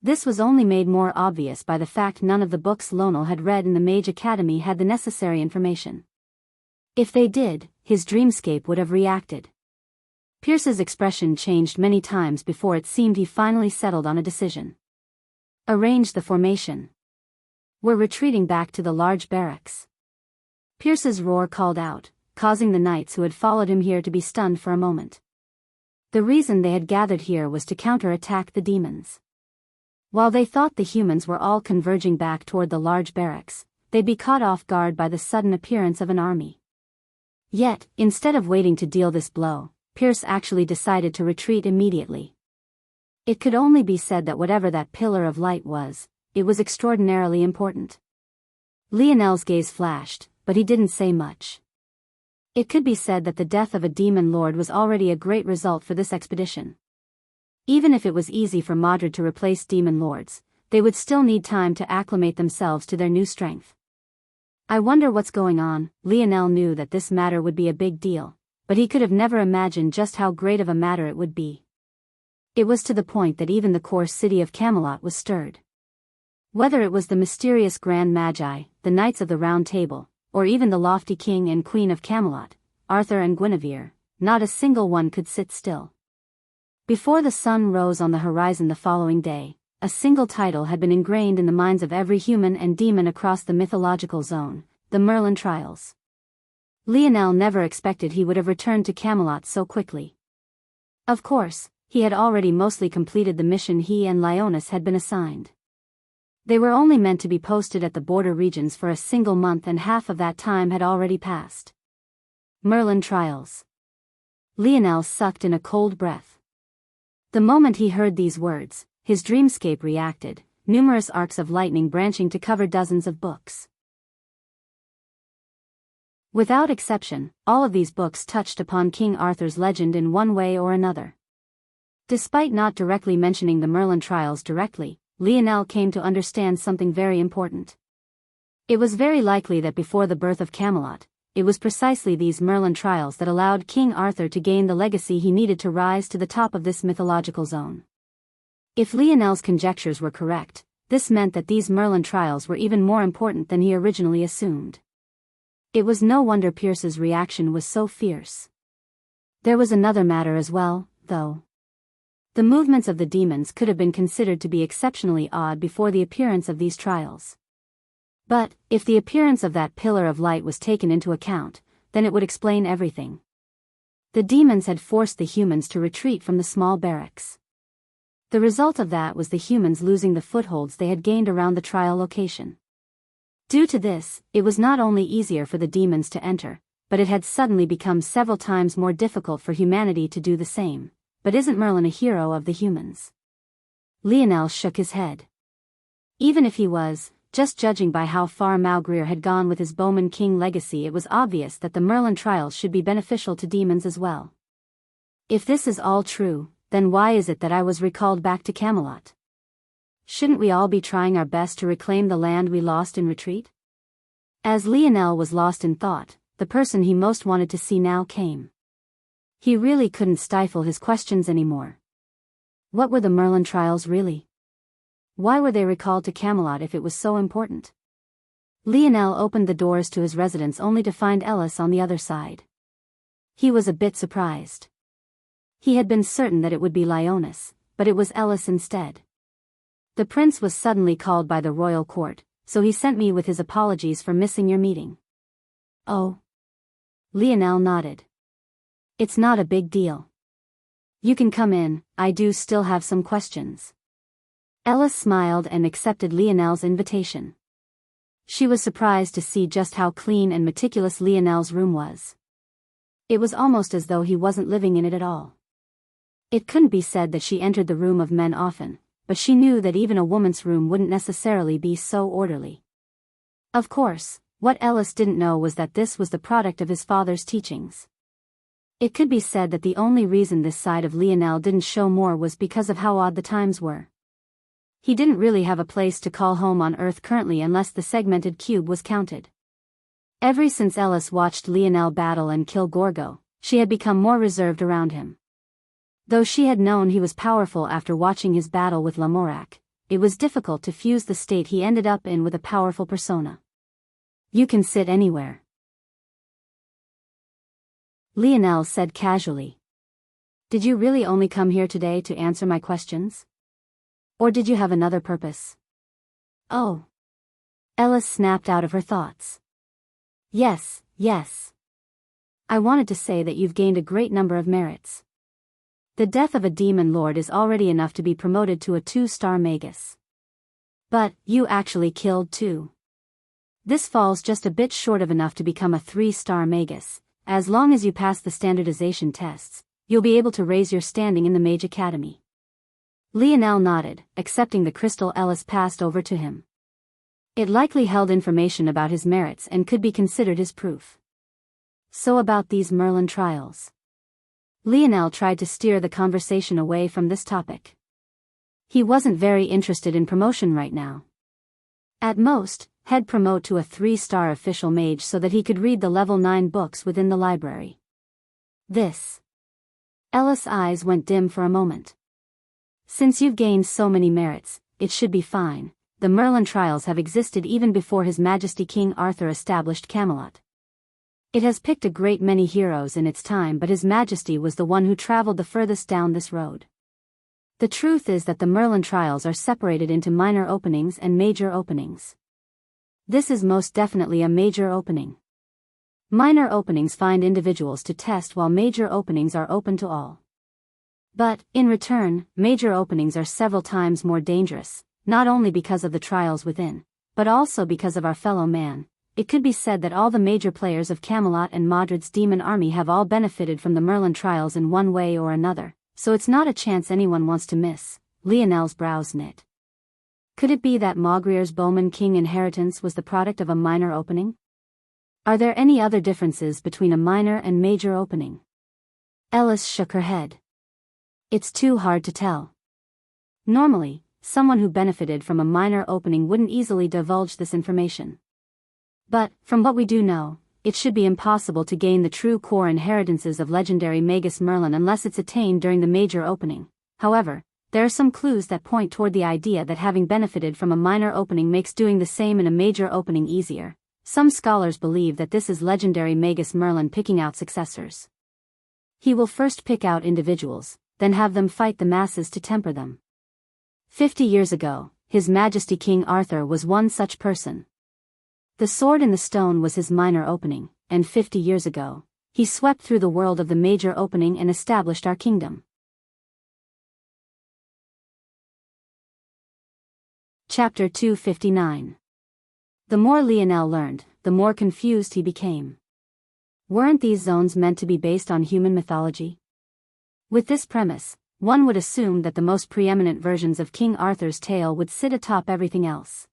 This was only made more obvious by the fact none of the books Lionel had read in the Mage Academy had the necessary information. If they did, his dreamscape would have reacted. Pierce's expression changed many times before it seemed he finally settled on a decision. Arrange the formation. We're retreating back to the large barracks. Pierce's roar called out, causing the knights who had followed him here to be stunned for a moment. The reason they had gathered here was to counter-attack the demons. While they thought the humans were all converging back toward the large barracks, they'd be caught off guard by the sudden appearance of an army. Yet, instead of waiting to deal this blow, Pierce actually decided to retreat immediately. It could only be said that whatever that pillar of light was, it was extraordinarily important. Lionel's gaze flashed, but he didn't say much. It could be said that the death of a demon lord was already a great result for this expedition. Even if it was easy for Madrid to replace demon lords, they would still need time to acclimate themselves to their new strength. I wonder what's going on. Lionel knew that this matter would be a big deal, but he could have never imagined just how great of a matter it would be. It was to the point that even the core city of Camelot was stirred. Whether it was the mysterious Grand Magi, the Knights of the Round Table, or even the lofty King and Queen of Camelot, Arthur and Guinevere, not a single one could sit still. Before the sun rose on the horizon the following day, a single title had been ingrained in the minds of every human and demon across the mythological zone, the Merlin Trials. Lionel never expected he would have returned to Camelot so quickly. Of course, he had already mostly completed the mission he and Leonis had been assigned. They were only meant to be posted at the border regions for a single month and half of that time had already passed. Merlin Trials. Lionel sucked in a cold breath. The moment he heard these words, his dreamscape reacted, numerous arcs of lightning branching to cover dozens of books. Without exception, all of these books touched upon King Arthur's legend in one way or another. Despite not directly mentioning the Merlin trials directly, Lionel came to understand something very important. It was very likely that before the birth of Camelot, it was precisely these Merlin trials that allowed King Arthur to gain the legacy he needed to rise to the top of this mythological zone. If Lionel's conjectures were correct, this meant that these Merlin trials were even more important than he originally assumed. It was no wonder Pierce's reaction was so fierce. There was another matter as well, though. The movements of the demons could have been considered to be exceptionally odd before the appearance of these trials. But, if the appearance of that pillar of light was taken into account, then it would explain everything. The demons had forced the humans to retreat from the small barracks. The result of that was the humans losing the footholds they had gained around the trial location. Due to this, it was not only easier for the demons to enter, but it had suddenly become several times more difficult for humanity to do the same. But isn't Merlin a hero of the humans? Lionel shook his head. Even if he was, just judging by how far Maugreer had gone with his Bowman King legacy, it was obvious that the Merlin trials should be beneficial to demons as well. If this is all true, then why is it that I was recalled back to Camelot? Shouldn't we all be trying our best to reclaim the land we lost in retreat? As Lionel was lost in thought, the person he most wanted to see now came. He really couldn't stifle his questions anymore. What were the Merlin trials really? Why were they recalled to Camelot if it was so important? Lionel opened the doors to his residence only to find Ellis on the other side. He was a bit surprised. He had been certain that it would be Lioness, but it was Ellis instead. The prince was suddenly called by the royal court, so he sent me with his apologies for missing your meeting. Oh. Lionel nodded. It's not a big deal. You can come in, I do still have some questions. Ellis smiled and accepted Lionel's invitation. She was surprised to see just how clean and meticulous Lionel's room was. It was almost as though he wasn't living in it at all. It couldn't be said that she entered the room of men often, but she knew that even a woman's room wouldn't necessarily be so orderly. Of course, what Ellis didn't know was that this was the product of his father's teachings. It could be said that the only reason this side of Lionel didn't show more was because of how odd the times were. He didn't really have a place to call home on Earth currently unless the segmented cube was counted. Ever since Ellis watched Lionel battle and kill Gorgo, she had become more reserved around him. Though she had known he was powerful after watching his battle with Lamorak, it was difficult to fuse the state he ended up in with a powerful persona. You can sit anywhere, Lionel said casually. Did you really only come here today to answer my questions? Or did you have another purpose? Oh. Ellis snapped out of her thoughts. Yes. I wanted to say that you've gained a great number of merits. The death of a demon lord is already enough to be promoted to a 2-star magus. But, you actually killed 2. This falls just a bit short of enough to become a 3-star magus. As long as you pass the standardization tests, you'll be able to raise your standing in the Mage Academy. Lionel nodded, accepting the crystal Ellis passed over to him. It likely held information about his merits and could be considered his proof. So about these Merlin trials. Lionel tried to steer the conversation away from this topic. He wasn't very interested in promotion right now. At most, he'd promote to a 3-star official mage so that he could read the level 9 books within the library. This. Ellis' eyes went dim for a moment. Since you've gained so many merits, it should be fine. The Merlin trials have existed even before His Majesty King Arthur established Camelot. It has picked a great many heroes in its time, but His Majesty was the one who traveled the furthest down this road. The truth is that the Merlin trials are separated into minor openings and major openings. This is most definitely a major opening. Minor openings find individuals to test while major openings are open to all. But, in return, major openings are several times more dangerous, not only because of the trials within, but also because of our fellow man. It could be said that all the major players of Camelot and Modred's demon army have all benefited from the Merlin trials in one way or another, so it's not a chance anyone wants to miss. Lionel's brows knit. Could it be that Maugrear's Bowman King inheritance was the product of a minor opening? Are there any other differences between a minor and major opening? Ellis shook her head. It's too hard to tell. Normally, someone who benefited from a minor opening wouldn't easily divulge this information. But, from what we do know, it should be impossible to gain the true core inheritances of legendary Magus Merlin unless it's attained during the major opening. However, there are some clues that point toward the idea that having benefited from a minor opening makes doing the same in a major opening easier. Some scholars believe that this is legendary Magus Merlin picking out successors. He will first pick out individuals, then have them fight the masses to temper them. 50 years ago, His Majesty King Arthur was one such person. The sword in the stone was his minor opening, and 50 years ago, he swept through the world of the major opening and established our kingdom. Chapter 259. The more Lionel learned, the more confused he became. Weren't these zones meant to be based on human mythology? With this premise, one would assume that the most preeminent versions of King Arthur's tale would sit atop everything else.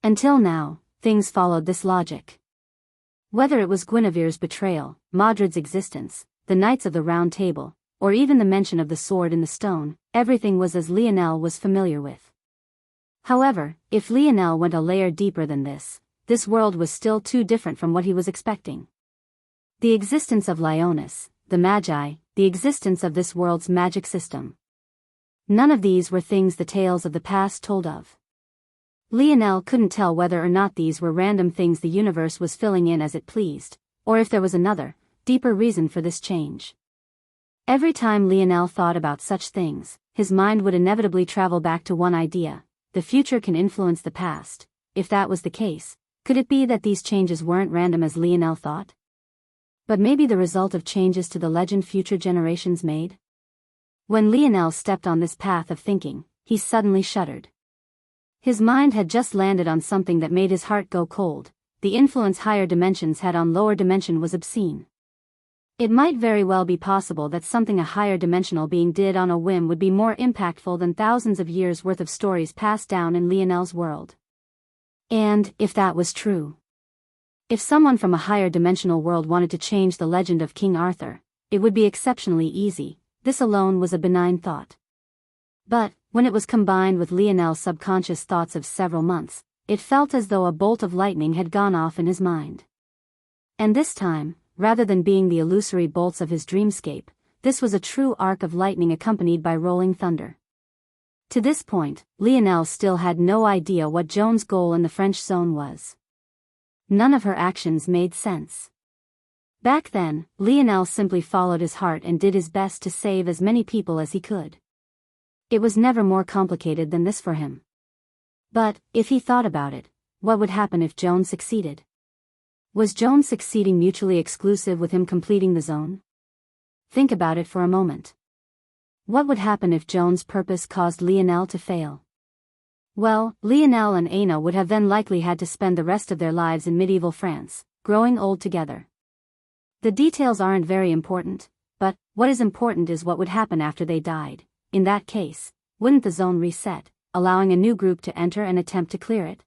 Until now, things followed this logic. Whether it was Guinevere's betrayal, Modred's existence, the Knights of the Round Table, or even the mention of the sword in the stone, everything was as Lionel was familiar with. However, if Lionel went a layer deeper than this world was still too different from what he was expecting. The existence of Lionis, the Magi, the existence of this world's magic system. None of these were things the tales of the past told of. Lionel couldn't tell whether or not these were random things the universe was filling in as it pleased, or if there was another, deeper reason for this change. Every time Lionel thought about such things, his mind would inevitably travel back to one idea: the future can influence the past. If that was the case, could it be that these changes weren't random as Lionel thought? But maybe the result of changes to the legend future generations made? When Lionel stepped on this path of thinking, he suddenly shuddered. His mind had just landed on something that made his heart go cold. The influence higher dimensions had on lower dimension was obscene. It might very well be possible that something a higher dimensional being did on a whim would be more impactful than thousands of years' worth of stories passed down in Lionel's world. And, if that was true, if someone from a higher dimensional world wanted to change the legend of King Arthur, it would be exceptionally easy. This alone was a benign thought. But, when it was combined with Lionel's subconscious thoughts of several months, it felt as though a bolt of lightning had gone off in his mind. And this time, rather than being the illusory bolts of his dreamscape, this was a true arc of lightning accompanied by rolling thunder. To this point, Lionel still had no idea what Joan's goal in the French zone was. None of her actions made sense. Back then, Lionel simply followed his heart and did his best to save as many people as he could. It was never more complicated than this for him. But, if he thought about it, what would happen if Joan succeeded? Was Joan succeeding mutually exclusive with him completing the zone? Think about it for a moment. What would happen if Joan's purpose caused Lionel to fail? Well, Lionel and Aina would have then likely had to spend the rest of their lives in medieval France, growing old together. The details aren't very important, but what is important is what would happen after they died. In that case, wouldn't the zone reset, allowing a new group to enter and attempt to clear it?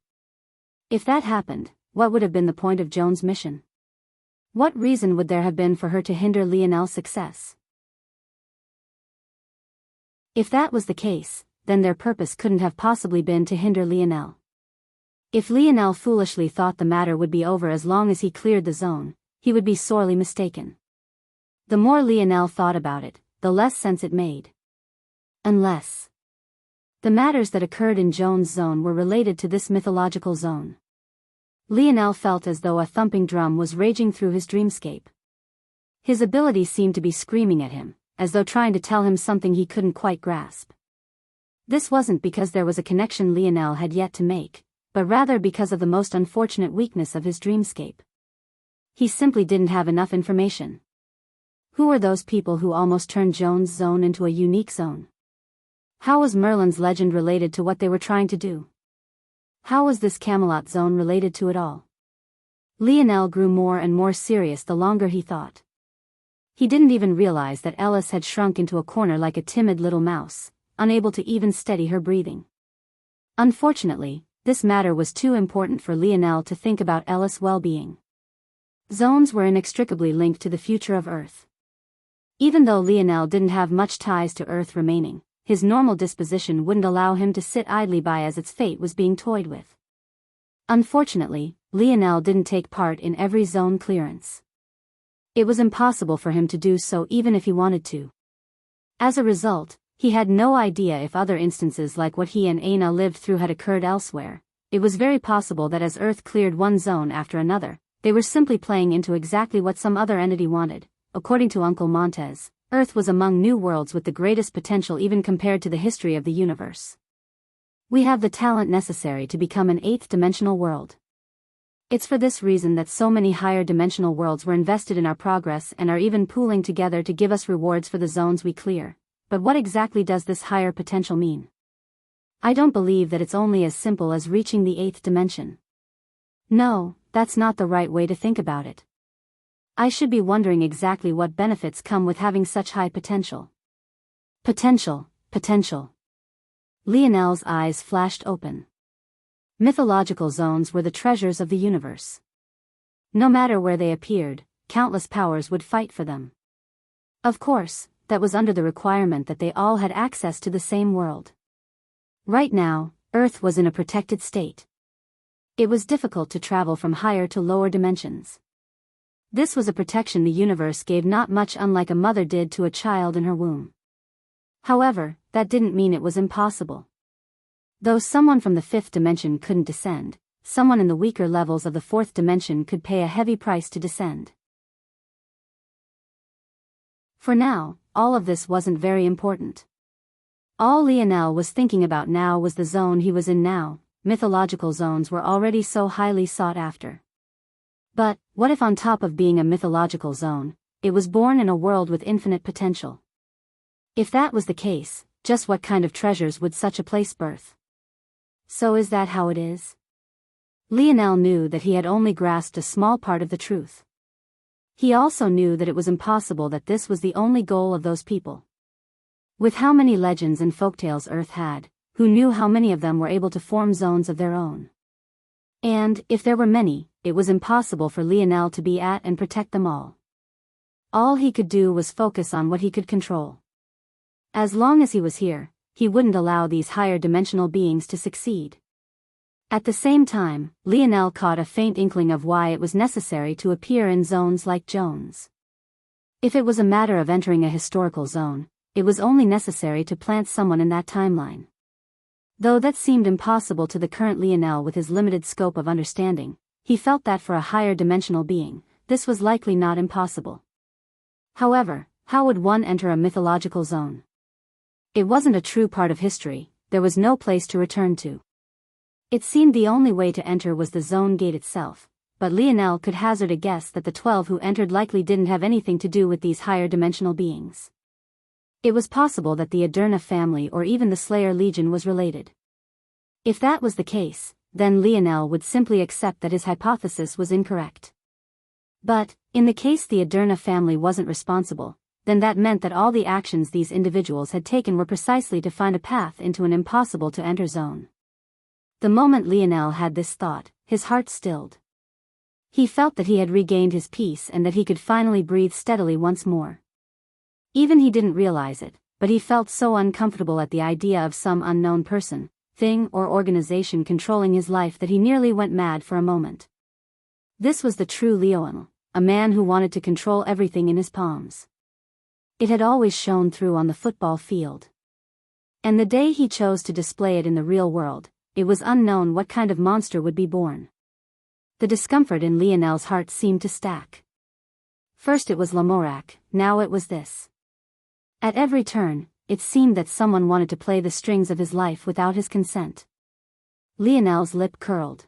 If that happened, what would have been the point of Joan's mission? What reason would there have been for her to hinder Lionel's success? If that was the case, then their purpose couldn't have possibly been to hinder Lionel. If Lionel foolishly thought the matter would be over as long as he cleared the zone, he would be sorely mistaken. The more Lionel thought about it, the less sense it made. Unless the matters that occurred in Joan's zone were related to this mythological zone. Lionel felt as though a thumping drum was raging through his dreamscape. His ability seemed to be screaming at him, as though trying to tell him something he couldn't quite grasp. This wasn't because there was a connection Lionel had yet to make, but rather because of the most unfortunate weakness of his dreamscape. He simply didn't have enough information. Who were those people who almost turned Joan's zone into a unique zone? How was Merlin's legend related to what they were trying to do? How was this Camelot zone related to it all? Lionel grew more and more serious the longer he thought. He didn't even realize that Ellis had shrunk into a corner like a timid little mouse, unable to even steady her breathing. Unfortunately, this matter was too important for Lionel to think about Ellis' well-being. Zones were inextricably linked to the future of Earth. Even though Lionel didn't have much ties to Earth remaining, his normal disposition wouldn't allow him to sit idly by as its fate was being toyed with. Unfortunately, Lionel didn't take part in every zone clearance. It was impossible for him to do so even if he wanted to. As a result, he had no idea if other instances like what he and Aina lived through had occurred elsewhere. It was very possible that as Earth cleared one zone after another, they were simply playing into exactly what some other entity wanted. According to Uncle Montez, Earth was among new worlds with the greatest potential even compared to the history of the universe. We have the talent necessary to become an eighth-dimensional world. It's for this reason that so many higher-dimensional worlds were invested in our progress and are even pooling together to give us rewards for the zones we clear. But what exactly does this higher potential mean? I don't believe that it's only as simple as reaching the eighth dimension. No, that's not the right way to think about it. I should be wondering exactly what benefits come with having such high potential. Potential. Lionel's eyes flashed open. Mythological zones were the treasures of the universe. No matter where they appeared, countless powers would fight for them. Of course, that was under the requirement that they all had access to the same world. Right now, Earth was in a protected state. It was difficult to travel from higher to lower dimensions. This was a protection the universe gave not much unlike a mother did to a child in her womb. However, that didn't mean it was impossible. Though someone from the fifth dimension couldn't descend, someone in the weaker levels of the fourth dimension could pay a heavy price to descend. For now, all of this wasn't very important. All Lionel was thinking about now was the zone he was in now. Mythological zones were already so highly sought after. But, what if on top of being a mythological zone, it was born in a world with infinite potential? If that was the case, just what kind of treasures would such a place birth? So is that how it is? Lionel knew that he had only grasped a small part of the truth. He also knew that it was impossible that this was the only goal of those people. With how many legends and folktales Earth had, who knew how many of them were able to form zones of their own? And, if there were many, it was impossible for Lionel to be at and protect them all. All he could do was focus on what he could control. As long as he was here, he wouldn't allow these higher dimensional beings to succeed. At the same time, Lionel caught a faint inkling of why it was necessary to appear in zones like Jones. If it was a matter of entering a historical zone, it was only necessary to plant someone in that timeline. Though that seemed impossible to the current Lionel with his limited scope of understanding, he felt that for a higher dimensional being, this was likely not impossible. However, how would one enter a mythological zone? It wasn't a true part of history, there was no place to return to. It seemed the only way to enter was the zone gate itself, but Lionel could hazard a guess that the 12 who entered likely didn't have anything to do with these higher dimensional beings. It was possible that the Aderna family or even the Slayer Legion was related. If that was the case, then Lionel would simply accept that his hypothesis was incorrect. But, in the case the Aderna family wasn't responsible, then that meant that all the actions these individuals had taken were precisely to find a path into an impossible-to-enter zone. The moment Lionel had this thought, his heart stilled. He felt that he had regained his peace and that he could finally breathe steadily once more. Even he didn't realize it, but he felt so uncomfortable at the idea of some unknown person, thing or organization controlling his life that he nearly went mad for a moment. This was the true Lionel, a man who wanted to control everything in his palms. It had always shone through on the football field. And the day he chose to display it in the real world, it was unknown what kind of monster would be born. The discomfort in Lionel's heart seemed to stack. First it was Lamorak, now it was this. At every turn, it seemed that someone wanted to play the strings of his life without his consent. Lionel's lip curled.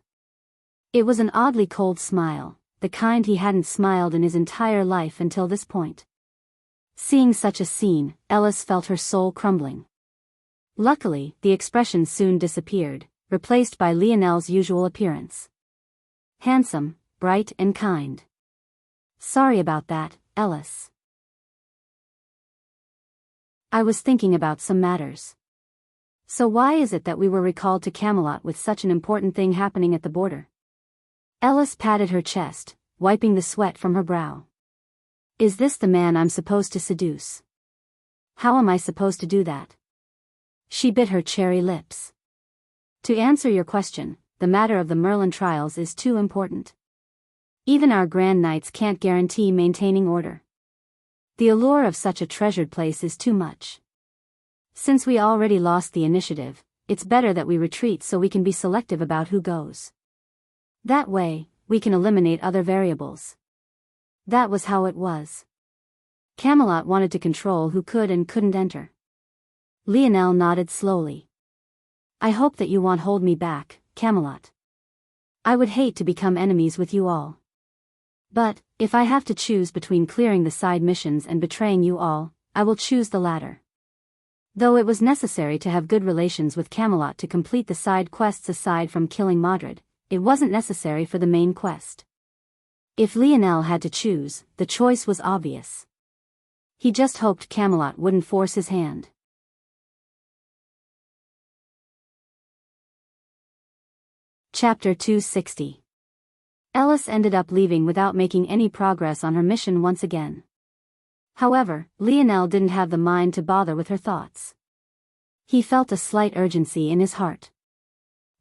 It was an oddly cold smile, the kind he hadn't smiled in his entire life until this point. Seeing such a scene, Ellis felt her soul crumbling. Luckily, the expression soon disappeared, replaced by Lionel's usual appearance. Handsome, bright and kind. Sorry about that, Ellis. I was thinking about some matters. So why is it that we were recalled to Camelot with such an important thing happening at the border? Ellis patted her chest, wiping the sweat from her brow. Is this the man I'm supposed to seduce? How am I supposed to do that? She bit her cherry lips. To answer your question, the matter of the Merlin trials is too important. Even our grand knights can't guarantee maintaining order. The allure of such a treasured place is too much. Since we already lost the initiative, it's better that we retreat so we can be selective about who goes. That way, we can eliminate other variables. That was how it was. Camelot wanted to control who could and couldn't enter. Lionel nodded slowly. I hope that you won't hold me back, Camelot. I would hate to become enemies with you all. But, if I have to choose between clearing the side missions and betraying you all, I will choose the latter. Though it was necessary to have good relations with Camelot to complete the side quests aside from killing Modred, it wasn't necessary for the main quest. If Lionel had to choose, the choice was obvious. He just hoped Camelot wouldn't force his hand. Chapter 260. Ellis ended up leaving without making any progress on her mission once again. However, Lionel didn't have the mind to bother with her thoughts. He felt a slight urgency in his heart.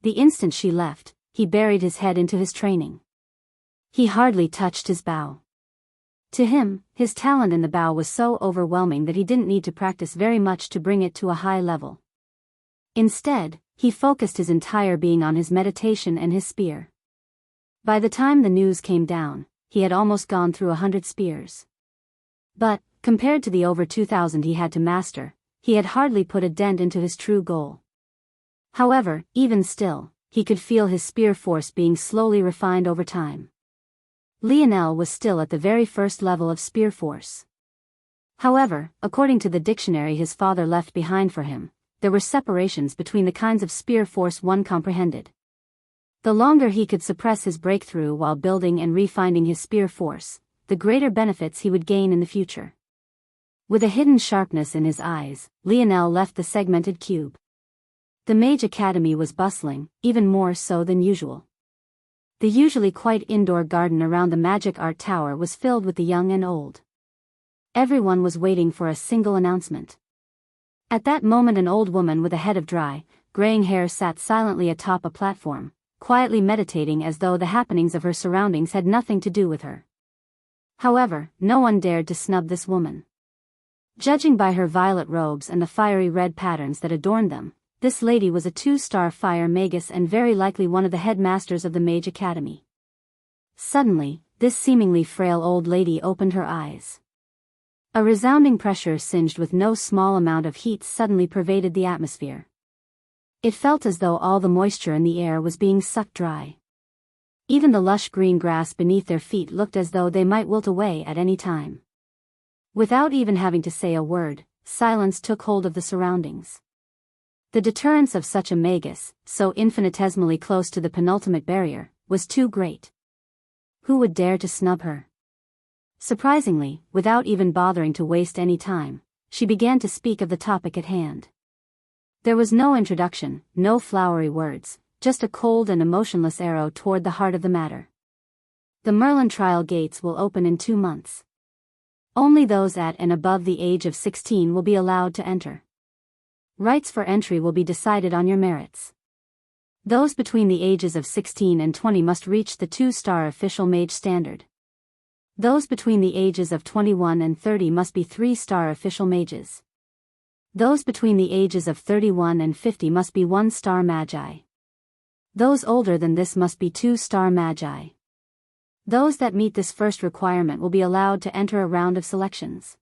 The instant she left, he buried his head into his training. He hardly touched his bow. To him, his talent in the bow was so overwhelming that he didn't need to practice very much to bring it to a high level. Instead, he focused his entire being on his meditation and his spear. By the time the news came down, he had almost gone through 100 spears. But, compared to the over 2,000 he had to master, he had hardly put a dent into his true goal. However, even still, he could feel his spear force being slowly refined over time. Lionel was still at the very first level of spear force. However, according to the dictionary his father left behind for him, there were separations between the kinds of spear force one comprehended. The longer he could suppress his breakthrough while building and refining his spear force, the greater benefits he would gain in the future. With a hidden sharpness in his eyes, Lionel left the segmented cube. The Mage Academy was bustling, even more so than usual. The usually quite indoor garden around the Magic Art Tower was filled with the young and old. Everyone was waiting for a single announcement. At that moment an old woman with a head of dry, graying hair sat silently atop a platform, quietly meditating as though the happenings of her surroundings had nothing to do with her. However, no one dared to snub this woman. Judging by her violet robes and the fiery red patterns that adorned them, this lady was a 2-star fire magus and very likely one of the headmasters of the Mage Academy. Suddenly, this seemingly frail old lady opened her eyes. A resounding pressure singed with no small amount of heat suddenly pervaded the atmosphere. It felt as though all the moisture in the air was being sucked dry. Even the lush green grass beneath their feet looked as though they might wilt away at any time. Without even having to say a word, silence took hold of the surroundings. The deterrence of such a magus, so infinitesimally close to the penultimate barrier, was too great. Who would dare to snub her? Surprisingly, without even bothering to waste any time, she began to speak of the topic at hand. There was no introduction, no flowery words, just a cold and emotionless arrow toward the heart of the matter. The Merlin trial gates will open in 2 months. Only those at and above the age of 16 will be allowed to enter. Rights for entry will be decided on your merits. Those between the ages of 16 and 20 must reach the 2-star official mage standard. Those between the ages of 21 and 30 must be 3-star official mages. Those between the ages of 31 and 50 must be 1-star magi. Those older than this must be 2-star magi. Those that meet this first requirement will be allowed to enter a round of selections.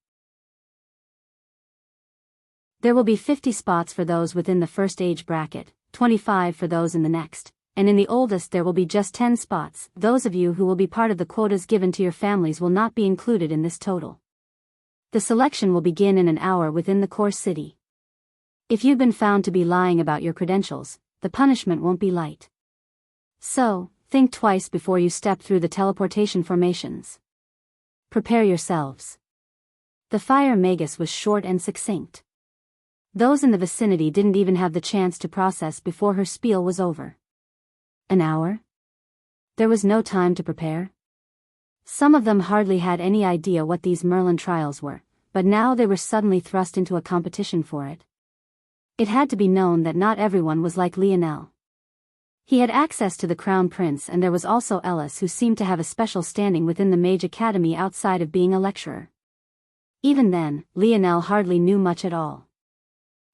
There will be 50 spots for those within the first age bracket, 25 for those in the next, and in the oldest there will be just 10 spots. Those of you who will be part of the quotas given to your families will not be included in this total. The selection will begin in an hour within the core city. If you've been found to be lying about your credentials, the punishment won't be light. So, think twice before you step through the teleportation formations. Prepare yourselves. The fire magus was short and succinct. Those in the vicinity didn't even have the chance to process before her spiel was over. An hour? There was no time to prepare. Some of them hardly had any idea what these Merlin trials were, but now they were suddenly thrust into a competition for it. It had to be known that not everyone was like Lionel. He had access to the Crown Prince, and there was also Ellis, who seemed to have a special standing within the Mage Academy outside of being a lecturer. Even then, Lionel hardly knew much at all.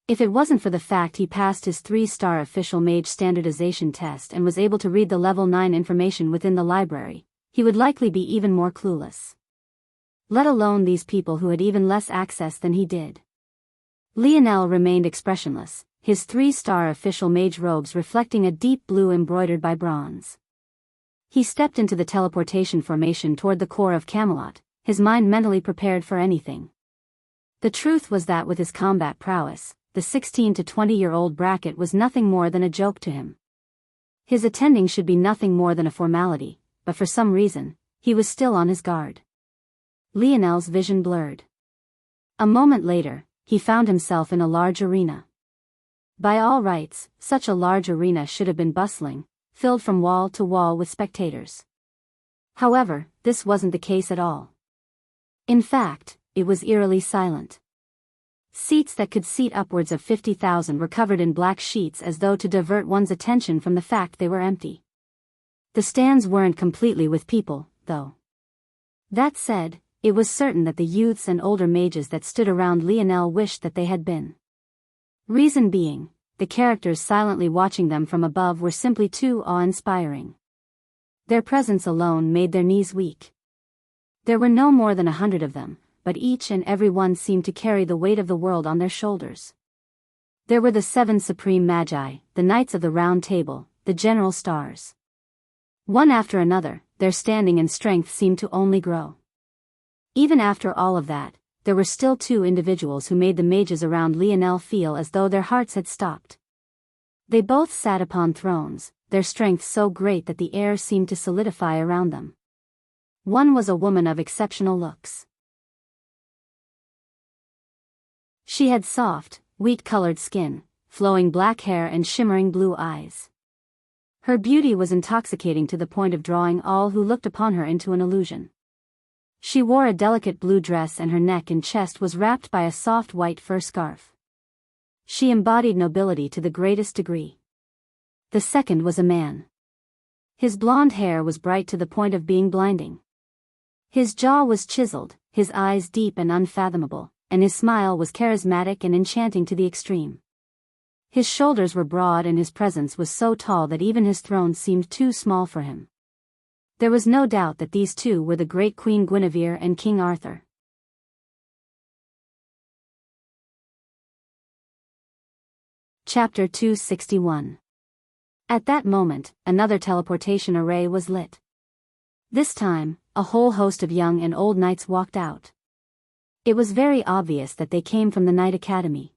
If it wasn't for the fact he passed his 3-star official mage standardization test and was able to read the level 9 information within the library, he would likely be even more clueless. Let alone these people who had even less access than he did. Lionel remained expressionless, his 3-star official mage robes reflecting a deep blue embroidered by bronze. He stepped into the teleportation formation toward the core of Camelot, his mind mentally prepared for anything. The truth was that with his combat prowess, the 16 to 20-year-old bracket was nothing more than a joke to him. His attending should be nothing more than a formality, but for some reason, he was still on his guard. Lionel's vision blurred. A moment later, he found himself in a large arena. By all rights, such a large arena should have been bustling, filled from wall to wall with spectators. However, this wasn't the case at all. In fact, it was eerily silent. Seats that could seat upwards of 50,000 were covered in black sheets as though to divert one's attention from the fact they were empty. The stands weren't completely with people, though. That said, it was certain that the youths and older mages that stood around Lionel wished that they had been. Reason being, the characters silently watching them from above were simply too awe-inspiring. Their presence alone made their knees weak. There were no more than 100 of them, but each and every one seemed to carry the weight of the world on their shoulders. There were the 7 supreme magi, the Knights of the Round Table, the General Stars. One after another, their standing and strength seemed to only grow. Even after all of that, there were still 2 individuals who made the mages around Lionel feel as though their hearts had stopped. They both sat upon thrones, their strength so great that the air seemed to solidify around them. One was a woman of exceptional looks. She had soft, wheat-colored skin, flowing black hair and shimmering blue eyes. Her beauty was intoxicating to the point of drawing all who looked upon her into an illusion. She wore a delicate blue dress and her neck and chest was wrapped by a soft white fur scarf. She embodied nobility to the greatest degree. The second was a man. His blonde hair was bright to the point of being blinding. His jaw was chiseled, his eyes deep and unfathomable, and his smile was charismatic and enchanting to the extreme. His shoulders were broad and his presence was so tall that even his throne seemed too small for him. There was no doubt that these 2 were the great Queen Guinevere and King Arthur. Chapter 261. At that moment, another teleportation array was lit. This time, a whole host of young and old knights walked out. It was very obvious that they came from the Knight Academy.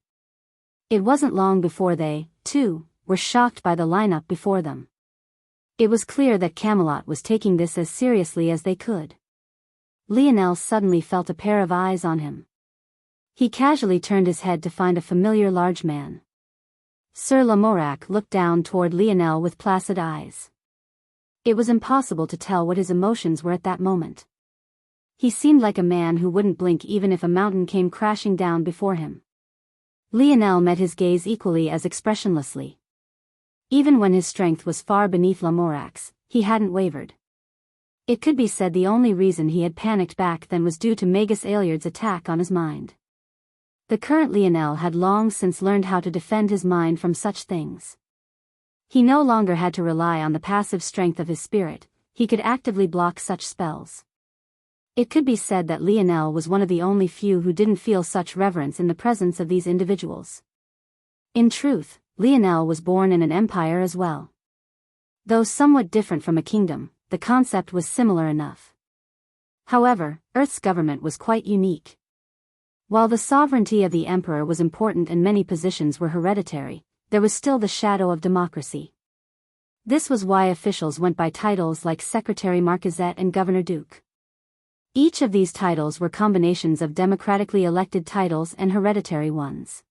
It wasn't long before they, too, were shocked by the lineup before them. It was clear that Camelot was taking this as seriously as they could. Lionel suddenly felt a pair of eyes on him. He casually turned his head to find a familiar large man. Sir Lamorak looked down toward Lionel with placid eyes. It was impossible to tell what his emotions were at that moment. He seemed like a man who wouldn't blink even if a mountain came crashing down before him. Lionel met his gaze equally as expressionlessly. Even when his strength was far beneath Lamorak's, he hadn't wavered. It could be said the only reason he had panicked back then was due to Magus Aeliard's attack on his mind. The current Lionel had long since learned how to defend his mind from such things. He no longer had to rely on the passive strength of his spirit, he could actively block such spells. It could be said that Lionel was one of the only few who didn't feel such reverence in the presence of these individuals. In truth, Lionel was born in an empire as well. Though somewhat different from a kingdom, the concept was similar enough. However, Earth's government was quite unique. While the sovereignty of the emperor was important and many positions were hereditary, there was still the shadow of democracy. This was why officials went by titles like Secretary Marquisate and Governor Duke. Each of these titles were combinations of democratically elected titles and hereditary ones.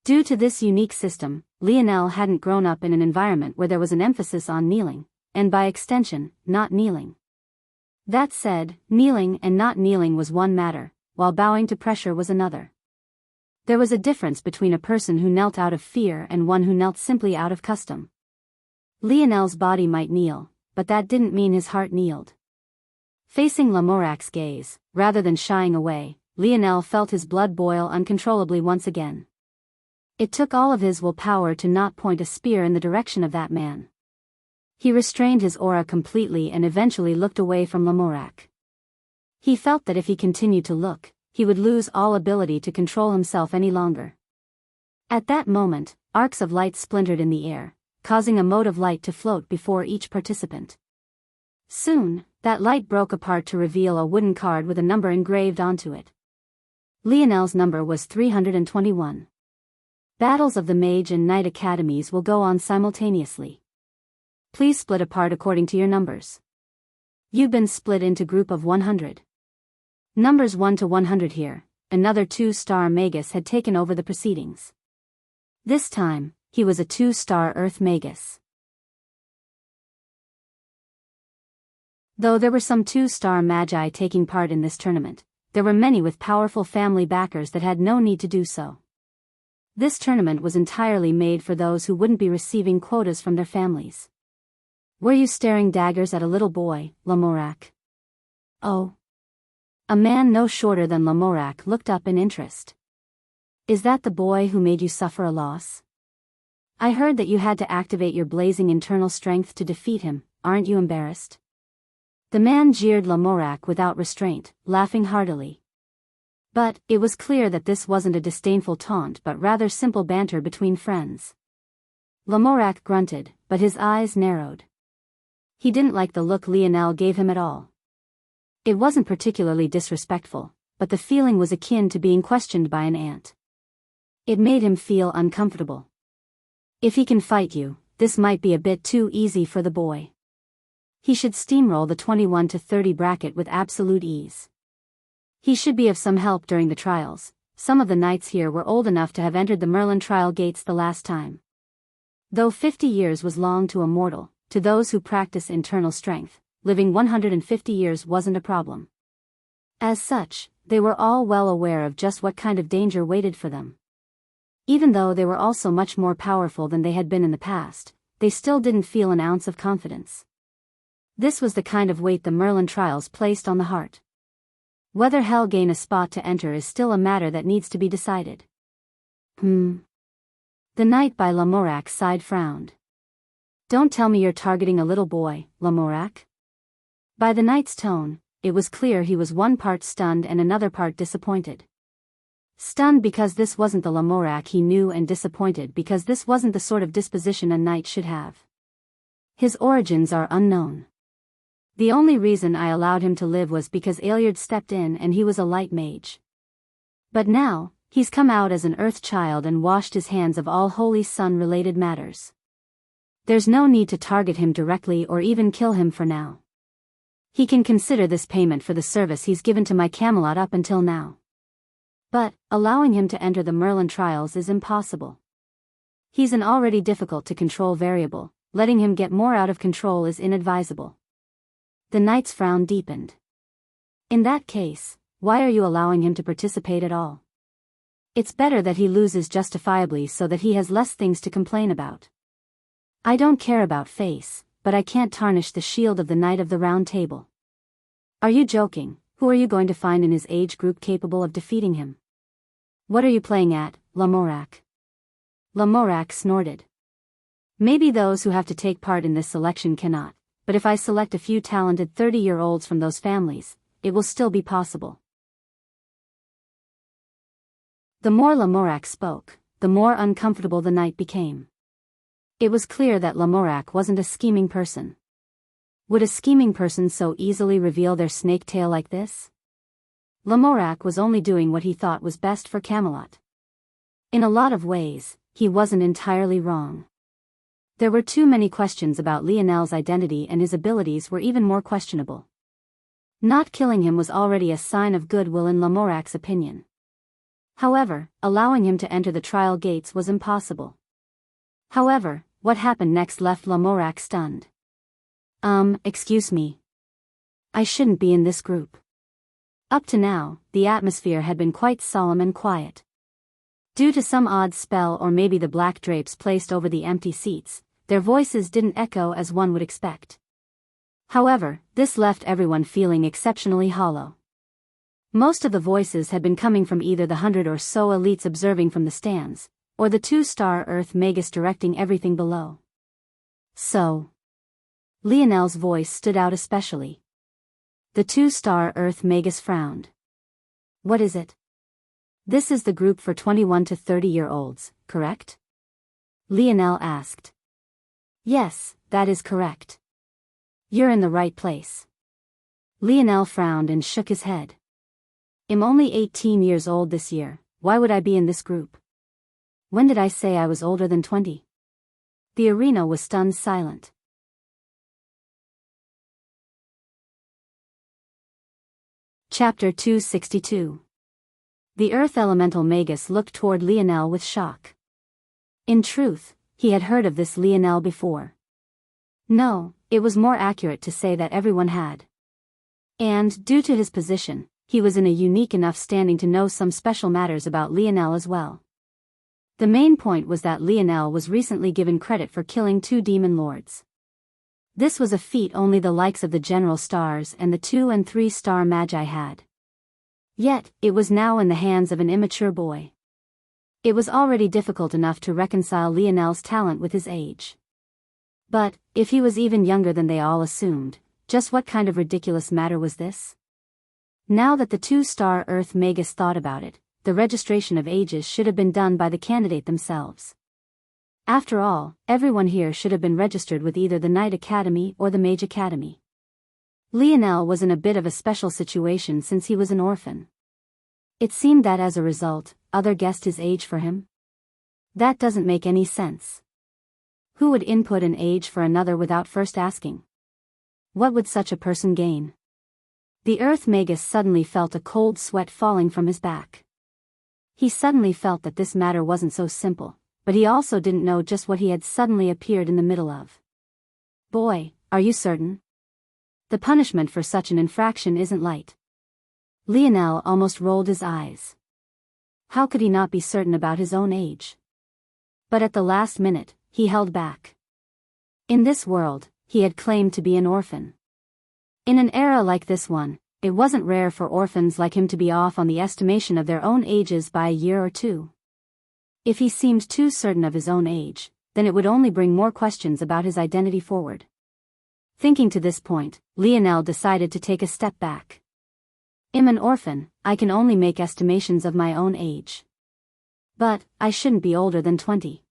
Due to this unique system, Lionel hadn't grown up in an environment where there was an emphasis on kneeling, and by extension, not kneeling. That said, kneeling and not kneeling was one matter, while bowing to pressure was another. There was a difference between a person who knelt out of fear and one who knelt simply out of custom. Lionel's body might kneel, but that didn't mean his heart kneeled. Facing Lamorac's gaze, rather than shying away, Lionel felt his blood boil uncontrollably once again. It took all of his willpower to not point a spear in the direction of that man. He restrained his aura completely and eventually looked away from Lamorac. He felt that if he continued to look, he would lose all ability to control himself any longer. At that moment, arcs of light splintered in the air, causing a mote of light to float before each participant. Soon, that light broke apart to reveal a wooden card with a number engraved onto it. Lionel's number was 321. Battles of the Mage and Knight Academies will go on simultaneously. Please split apart according to your numbers. You've been split into group of 100. Numbers 1 to 100 here. Another 2-star Magus had taken over the proceedings. This time, he was a 2-star Earth Magus. Though there were some 2-star Magi taking part in this tournament, there were many with powerful family backers that had no need to do so. This tournament was entirely made for those who wouldn't be receiving quotas from their families. Were you staring daggers at a little boy, Lamorac? Oh. A man no shorter than Lamorac looked up in interest. Is that the boy who made you suffer a loss? I heard that you had to activate your blazing internal strength to defeat him, aren't you embarrassed? The man jeered Lamorac without restraint, laughing heartily. But, it was clear that this wasn't a disdainful taunt but rather simple banter between friends. Lamorac grunted, but his eyes narrowed. He didn't like the look Lionel gave him at all. It wasn't particularly disrespectful, but the feeling was akin to being questioned by an ant. It made him feel uncomfortable. If he can fight you, this might be a bit too easy for the boy. He should steamroll the 21 to 30 bracket with absolute ease. He should be of some help during the trials. Some of the knights here were old enough to have entered the Merlin trial gates the last time. Though 50 years was long to a mortal, to those who practice internal strength, living 150 years wasn't a problem. As such, they were all well aware of just what kind of danger waited for them. Even though they were also much more powerful than they had been in the past, they still didn't feel an ounce of confidence. This was the kind of weight the Merlin trials placed on the heart. Whether he'll gain a spot to enter is still a matter that needs to be decided. The knight by Lamorac's side frowned. Don't tell me you're targeting a little boy, Lamorac. By the knight's tone, it was clear he was one part stunned and another part disappointed. Stunned because this wasn't the Lamorac he knew, and disappointed because this wasn't the sort of disposition a knight should have. His origins are unknown. The only reason I allowed him to live was because Aeliard stepped in and he was a light mage. But now, he's come out as an earth child and washed his hands of all Holy Sun-related matters. There's no need to target him directly or even kill him for now. He can consider this payment for the service he's given to my Camelot up until now. But, allowing him to enter the Merlin trials is impossible. He's an already difficult to control variable, letting him get more out of control is inadvisable. The knight's frown deepened. In that case, why are you allowing him to participate at all? It's better that he loses justifiably so that he has less things to complain about. I don't care about face, but I can't tarnish the shield of the Knight of the Round Table. Are you joking? Who are you going to find in his age group capable of defeating him? What are you playing at, Lamorac? Lamorac snorted. Maybe those who have to take part in this selection cannot, but if I select a few talented 30-year-olds from those families, it will still be possible. The more Lamorac spoke, the more uncomfortable the knight became. It was clear that Lamorac wasn't a scheming person. Would a scheming person so easily reveal their snake tail like this? Lamorac was only doing what he thought was best for Camelot. In a lot of ways, he wasn't entirely wrong. There were too many questions about Lionel's identity, and his abilities were even more questionable. Not killing him was already a sign of goodwill in Lamorac's opinion. However, allowing him to enter the trial gates was impossible. However, what happened next left Lamorak stunned. Excuse me. I shouldn't be in this group. Up to now, the atmosphere had been quite solemn and quiet. Due to some odd spell or maybe the black drapes placed over the empty seats, their voices didn't echo as one would expect. However, this left everyone feeling exceptionally hollow. Most of the voices had been coming from either the 100 or so elites observing from the stands, or the 2-star Earth Magus directing everything below. So, Lionel's voice stood out especially. The 2-star Earth Magus frowned. What is it? This is the group for 21 to 30-year-olds, correct? Lionel asked. Yes, that is correct. You're in the right place. Lionel frowned and shook his head. I'm only 18 years old this year, why would I be in this group? When did I say I was older than 20? The arena was stunned silent. Chapter 262. The Earth Elemental Magus looked toward Lionel with shock. In truth, he had heard of this Lionel before. No, it was more accurate to say that everyone had. And, due to his position, he was in a unique enough standing to know some special matters about Lionel as well. The main point was that Lionel was recently given credit for killing 2 demon lords. This was a feat only the likes of the General Stars and the 2- and 3-star Magi had. Yet, it was now in the hands of an immature boy. It was already difficult enough to reconcile Lionel's talent with his age. But, if he was even younger than they all assumed, just what kind of ridiculous matter was this? Now that the 2-star Earth Magus thought about it, the registration of ages should have been done by the candidate themselves. After all, everyone here should have been registered with either the Knight Academy or the Mage Academy. Lionel was in a bit of a special situation since he was an orphan. It seemed that as a result, others guessed his age for him. That doesn't make any sense. Who would input an age for another without first asking? What would such a person gain? The Earth Magus suddenly felt a cold sweat falling from his back. He suddenly felt that this matter wasn't so simple, but he also didn't know just what he had suddenly appeared in the middle of. Boy, are you certain? The punishment for such an infraction isn't light. Lionel almost rolled his eyes. How could he not be certain about his own age? But at the last minute, he held back. In this world, he had claimed to be an orphan. In an era like this one, it wasn't rare for orphans like him to be off on the estimation of their own ages by a year or two. If he seemed too certain of his own age, then it would only bring more questions about his identity forward. Thinking to this point, Lionel decided to take a step back. I'm an orphan, I can only make estimations of my own age. But, I shouldn't be older than 20.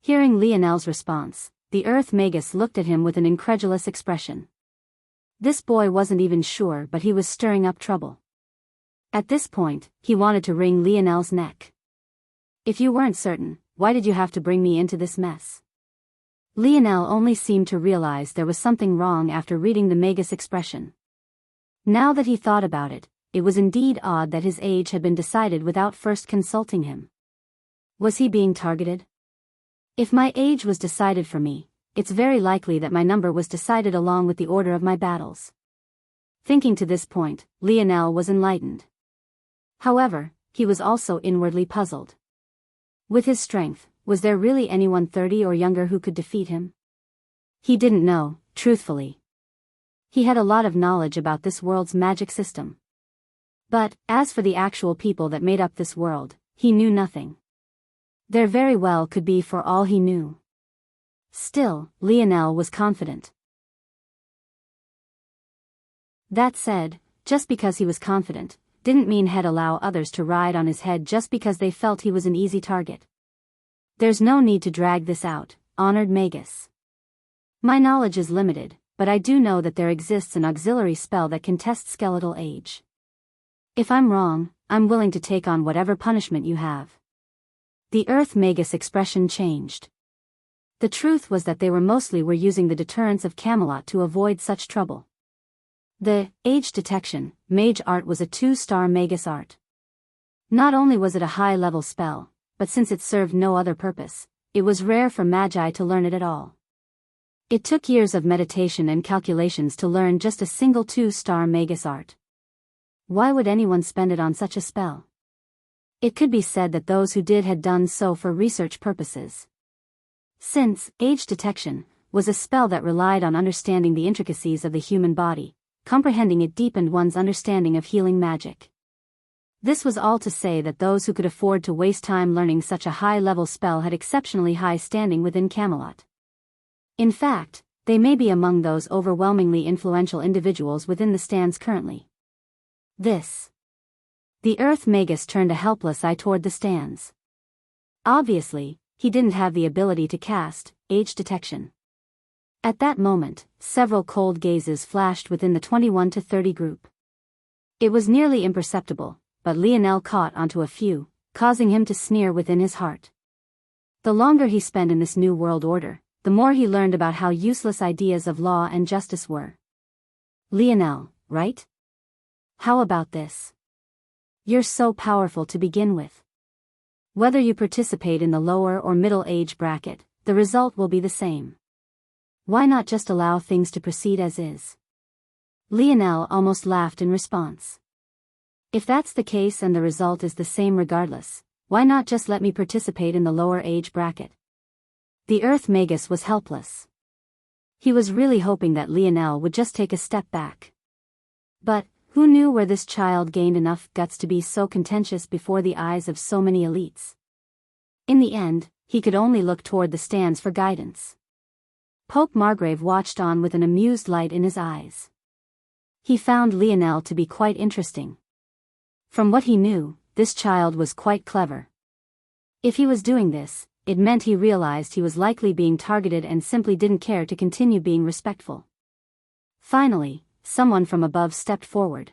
Hearing Lionel's response, the Earth Magus looked at him with an incredulous expression. This boy wasn't even sure, but he was stirring up trouble. At this point, he wanted to wring Lionel's neck. If you weren't certain, why did you have to bring me into this mess? Lionel only seemed to realize there was something wrong after reading the Magus expression. Now that he thought about it, it was indeed odd that his age had been decided without first consulting him. Was he being targeted? If my age was decided for me, it's very likely that my number was decided along with the order of my battles. Thinking to this point, Lionel was enlightened. However, he was also inwardly puzzled. With his strength, was there really anyone 30 or younger who could defeat him? He didn't know, truthfully. He had a lot of knowledge about this world's magic system. But, as for the actual people that made up this world, he knew nothing. There very well could be for all he knew. Still, Lionel was confident. That said, just because he was confident, didn't mean he'd allow others to ride on his head just because they felt he was an easy target. There's no need to drag this out, honored Magus. My knowledge is limited, but I do know that there exists an auxiliary spell that can test skeletal age. If I'm wrong, I'm willing to take on whatever punishment you have. The Earth Magus expression changed. The truth was that they mostly were using the deterrence of Camelot to avoid such trouble. The age detection, mage art was a 2-star Magus art. Not only was it a high-level spell, but since it served no other purpose, it was rare for magi to learn it at all. It took years of meditation and calculations to learn just a single 2-star magus art. Why would anyone spend it on such a spell? It could be said that those who did had done so for research purposes. Since age detection was a spell that relied on understanding the intricacies of the human body, comprehending it deepened one's understanding of healing magic. This was all to say that those who could afford to waste time learning such a high-level spell had exceptionally high standing within Camelot. In fact, they may be among those overwhelmingly influential individuals within the stands currently. The Earth Magus turned a helpless eye toward the stands. Obviously, he didn't have the ability to cast age detection. At that moment, several cold gazes flashed within the 21 to 30 group. It was nearly imperceptible, but Lionel caught onto a few, causing him to sneer within his heart. The longer he spent in this new world order, the more he learned about how useless ideas of law and justice were. Lionel, right? How about this? You're so powerful to begin with. Whether you participate in the lower or middle age bracket, the result will be the same. Why not just allow things to proceed as is? Lionel almost laughed in response. If that's the case and the result is the same regardless, why not just let me participate in the lower age bracket? The Earth Magus was helpless. He was really hoping that Lionel would just take a step back. But who knew where this child gained enough guts to be so contentious before the eyes of so many elites? In the end, he could only look toward the stands for guidance. Pope Margrave watched on with an amused light in his eyes. He found Lionel to be quite interesting. From what he knew, this child was quite clever. If he was doing this, it meant he realized he was likely being targeted and simply didn't care to continue being respectful. Finally, someone from above stepped forward.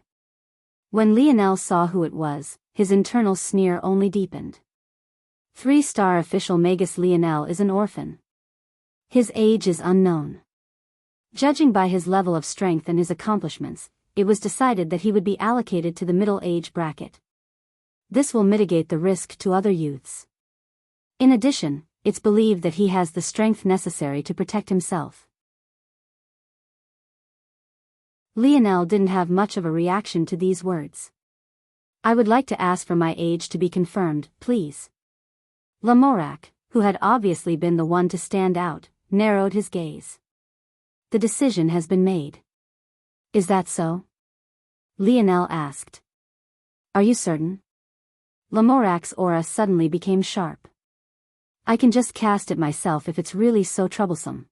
When Lionel saw who it was, his internal sneer only deepened. 3-star official Magus Lionel is an orphan. His age is unknown. Judging by his level of strength and his accomplishments, it was decided that he would be allocated to the middle age bracket. This will mitigate the risk to other youths. In addition, it's believed that he has the strength necessary to protect himself. Lionel didn't have much of a reaction to these words. I would like to ask for my age to be confirmed, please. Lamorak, who had obviously been the one to stand out, narrowed his gaze. The decision has been made. Is that so? Lionel asked. Are you certain? Lamorak's aura suddenly became sharp. I can just cast it myself if it's really so troublesome.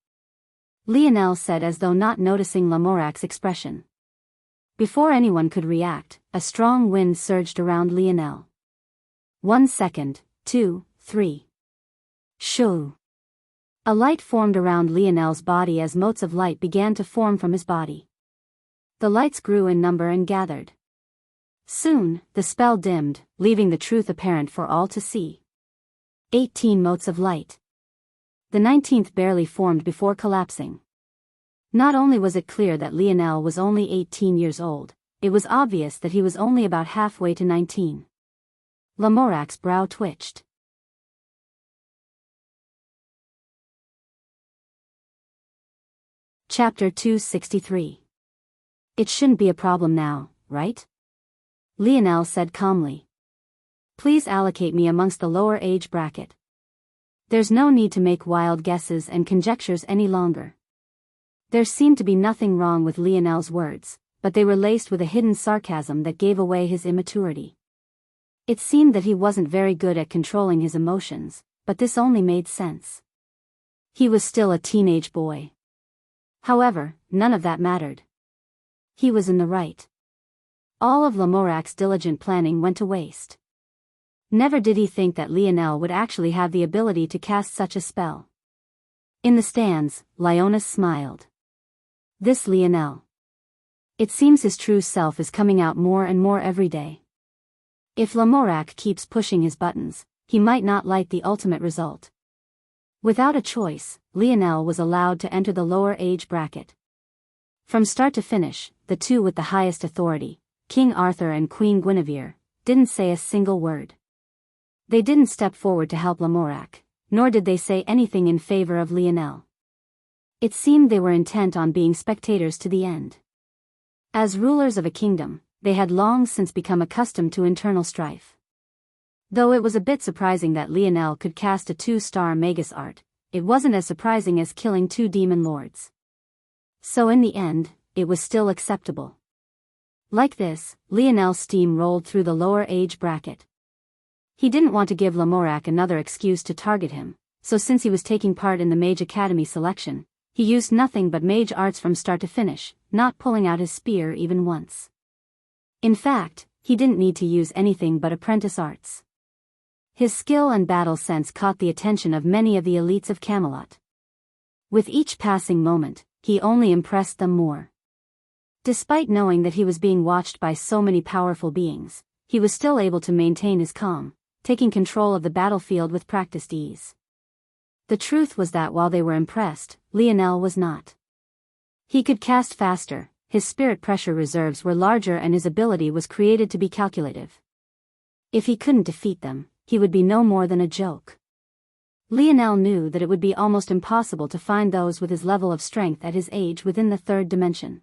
Lionel said as though not noticing Lamorak's expression. Before anyone could react, a strong wind surged around Lionel. 1 second, 2, 3. Shoo! A light formed around Lionel's body as motes of light began to form from his body. The lights grew in number and gathered. Soon, the spell dimmed, leaving the truth apparent for all to see. 18 motes of light. The 19th barely formed before collapsing. Not only was it clear that Lionel was only 18 years old, it was obvious that he was only about halfway to 19. Lamorak's brow twitched. Chapter 263. It shouldn't be a problem now, right? Lionel said calmly. Please allocate me amongst the lower age bracket. There's no need to make wild guesses and conjectures any longer. There seemed to be nothing wrong with Lionel's words, but they were laced with a hidden sarcasm that gave away his immaturity. It seemed that he wasn't very good at controlling his emotions, but this only made sense. He was still a teenage boy. However, none of that mattered. He was in the right. All of Lamorak's diligent planning went to waste. Never did he think that Lionel would actually have the ability to cast such a spell. In the stands, Leonis smiled. This Lionel. It seems his true self is coming out more and more every day. If Lamorak keeps pushing his buttons, he might not like the ultimate result. Without a choice, Lionel was allowed to enter the lower age bracket. From start to finish, the two with the highest authority, King Arthur and Queen Guinevere, didn't say a single word. They didn't step forward to help Lamorak, nor did they say anything in favor of Lionel. It seemed they were intent on being spectators to the end. As rulers of a kingdom, they had long since become accustomed to internal strife. Though it was a bit surprising that Lionel could cast a 2-star Magus art, it wasn't as surprising as killing 2 demon lords. So in the end, it was still acceptable. Like this, Lionel's steam rolled through the lower age bracket. He didn't want to give Lamorak another excuse to target him, so since he was taking part in the Mage Academy selection, he used nothing but mage arts from start to finish, not pulling out his spear even once. In fact, he didn't need to use anything but apprentice arts. His skill and battle sense caught the attention of many of the elites of Camelot. With each passing moment, he only impressed them more. Despite knowing that he was being watched by so many powerful beings, he was still able to maintain his calm, taking control of the battlefield with practiced ease. The truth was that while they were impressed, Lionel was not. He could cast faster, his spirit pressure reserves were larger and his ability was created to be calculative. If he couldn't defeat them, he would be no more than a joke. Lionel knew that it would be almost impossible to find those with his level of strength at his age within the 3rd dimension.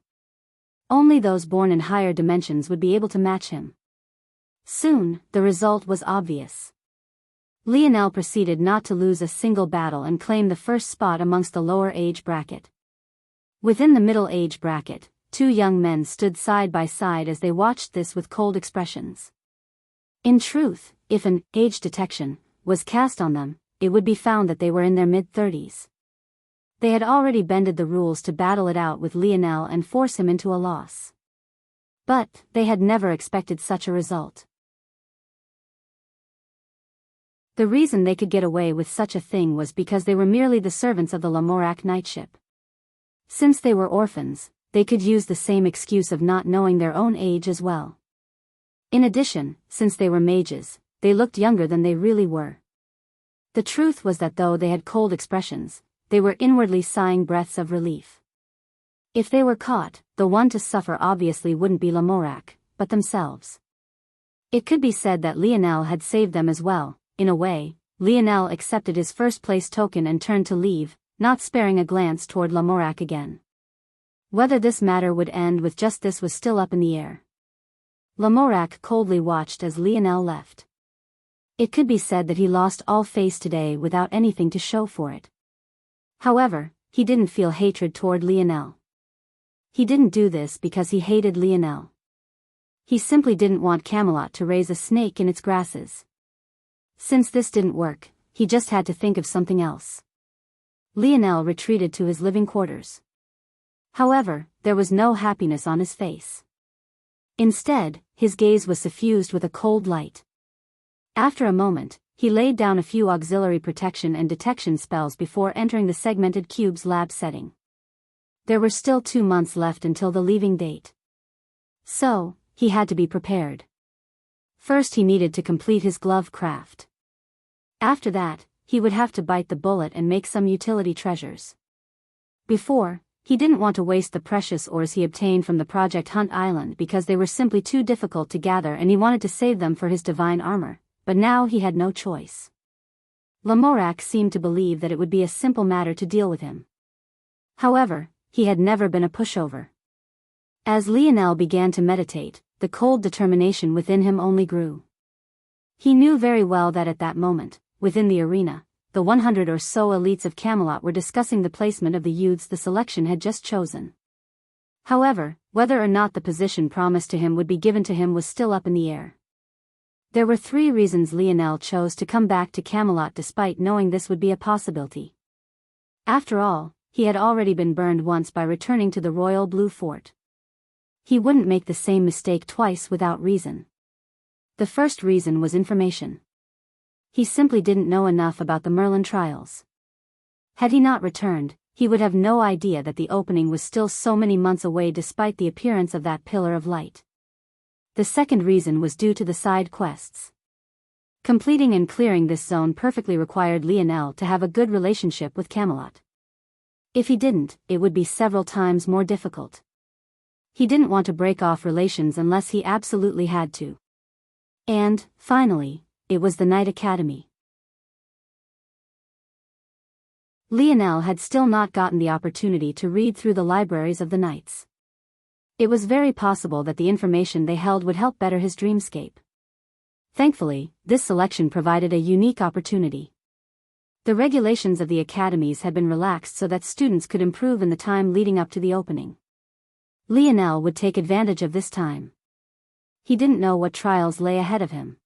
Only those born in higher dimensions would be able to match him. Soon, the result was obvious. Lionel proceeded not to lose a single battle and claim the first spot amongst the lower age bracket. Within the middle age bracket, 2 young men stood side by side as they watched this with cold expressions. In truth, if an age detection was cast on them, it would be found that they were in their mid-30s. They had already bended the rules to battle it out with Lionel and force him into a loss. But they had never expected such a result. The reason they could get away with such a thing was because they were merely the servants of the Lamorak knightship. Since they were orphans, they could use the same excuse of not knowing their own age as well. In addition, since they were mages, they looked younger than they really were. The truth was that though they had cold expressions, they were inwardly sighing breaths of relief. If they were caught, the one to suffer obviously wouldn't be Lamorak, but themselves. It could be said that Lionel had saved them as well. In a way, Lionel accepted his first-place token and turned to leave, not sparing a glance toward Lamorak again. Whether this matter would end with just this was still up in the air. Lamorak coldly watched as Lionel left. It could be said that he lost all face today without anything to show for it. However, he didn't feel hatred toward Lionel. He didn't do this because he hated Lionel. He simply didn't want Camelot to raise a snake in its grasses. Since this didn't work, he just had to think of something else. Lionel retreated to his living quarters. However, there was no happiness on his face. Instead, his gaze was suffused with a cold light. After a moment, he laid down a few auxiliary protection and detection spells before entering the segmented cube's lab setting. There were still 2 months left until the leaving date. So, he had to be prepared. First he needed to complete his glove craft. After that, he would have to bite the bullet and make some utility treasures. Before, he didn't want to waste the precious ores he obtained from the Project Hunt Island because they were simply too difficult to gather and he wanted to save them for his divine armor, but now he had no choice. Lamorak seemed to believe that it would be a simple matter to deal with him. However, he had never been a pushover. As Lionel began to meditate, the cold determination within him only grew. He knew very well that at that moment, within the arena, the 100 or so elites of Camelot were discussing the placement of the youths the selection had just chosen. However, whether or not the position promised to him would be given to him was still up in the air. There were 3 reasons Lionel chose to come back to Camelot despite knowing this would be a possibility. After all, he had already been burned once by returning to the Royal Blue Fort. He wouldn't make the same mistake twice without reason. The first reason was information. He simply didn't know enough about the Merlin trials. Had he not returned, he would have no idea that the opening was still so many months away despite the appearance of that pillar of light. The second reason was due to the side quests. Completing and clearing this zone perfectly required Lionel to have a good relationship with Camelot. If he didn't, it would be several times more difficult. He didn't want to break off relations unless he absolutely had to. And, finally, it was the Night Academy. Lionel had still not gotten the opportunity to read through the libraries of the knights. It was very possible that the information they held would help better his dreamscape. Thankfully, this selection provided a unique opportunity. The regulations of the academies had been relaxed so that students could improve in the time leading up to the opening. Lionel would take advantage of this time. He didn't know what trials lay ahead of him.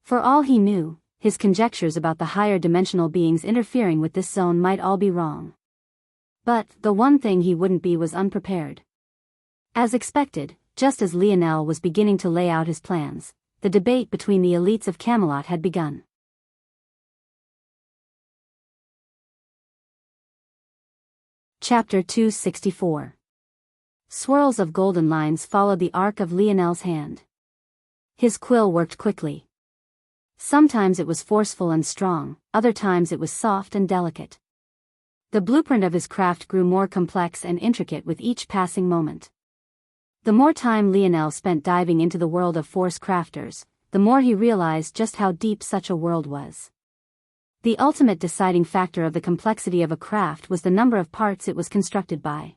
For all he knew, his conjectures about the higher dimensional beings interfering with this zone might all be wrong. But the one thing he wouldn't be was unprepared. As expected, just as Lionel was beginning to lay out his plans, the debate between the elites of Camelot had begun. Chapter 264. Swirls of golden lines followed the arc of Lionel's hand. His quill worked quickly. Sometimes it was forceful and strong, other times it was soft and delicate. The blueprint of his craft grew more complex and intricate with each passing moment. The more time Lionel spent diving into the world of force crafters, the more he realized just how deep such a world was. The ultimate deciding factor of the complexity of a craft was the number of parts it was constructed by.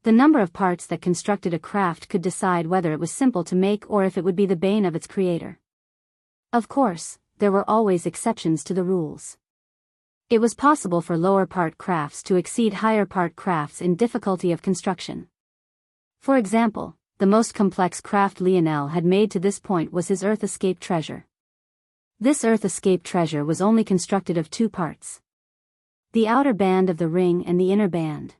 The number of parts that constructed a craft could decide whether it was simple to make or if it would be the bane of its creator. Of course, there were always exceptions to the rules. It was possible for lower part crafts to exceed higher part crafts in difficulty of construction. For example, the most complex craft Lionel had made to this point was his Earth Escape treasure. This Earth Escape treasure was only constructed of two parts: the outer band of the ring and the inner band.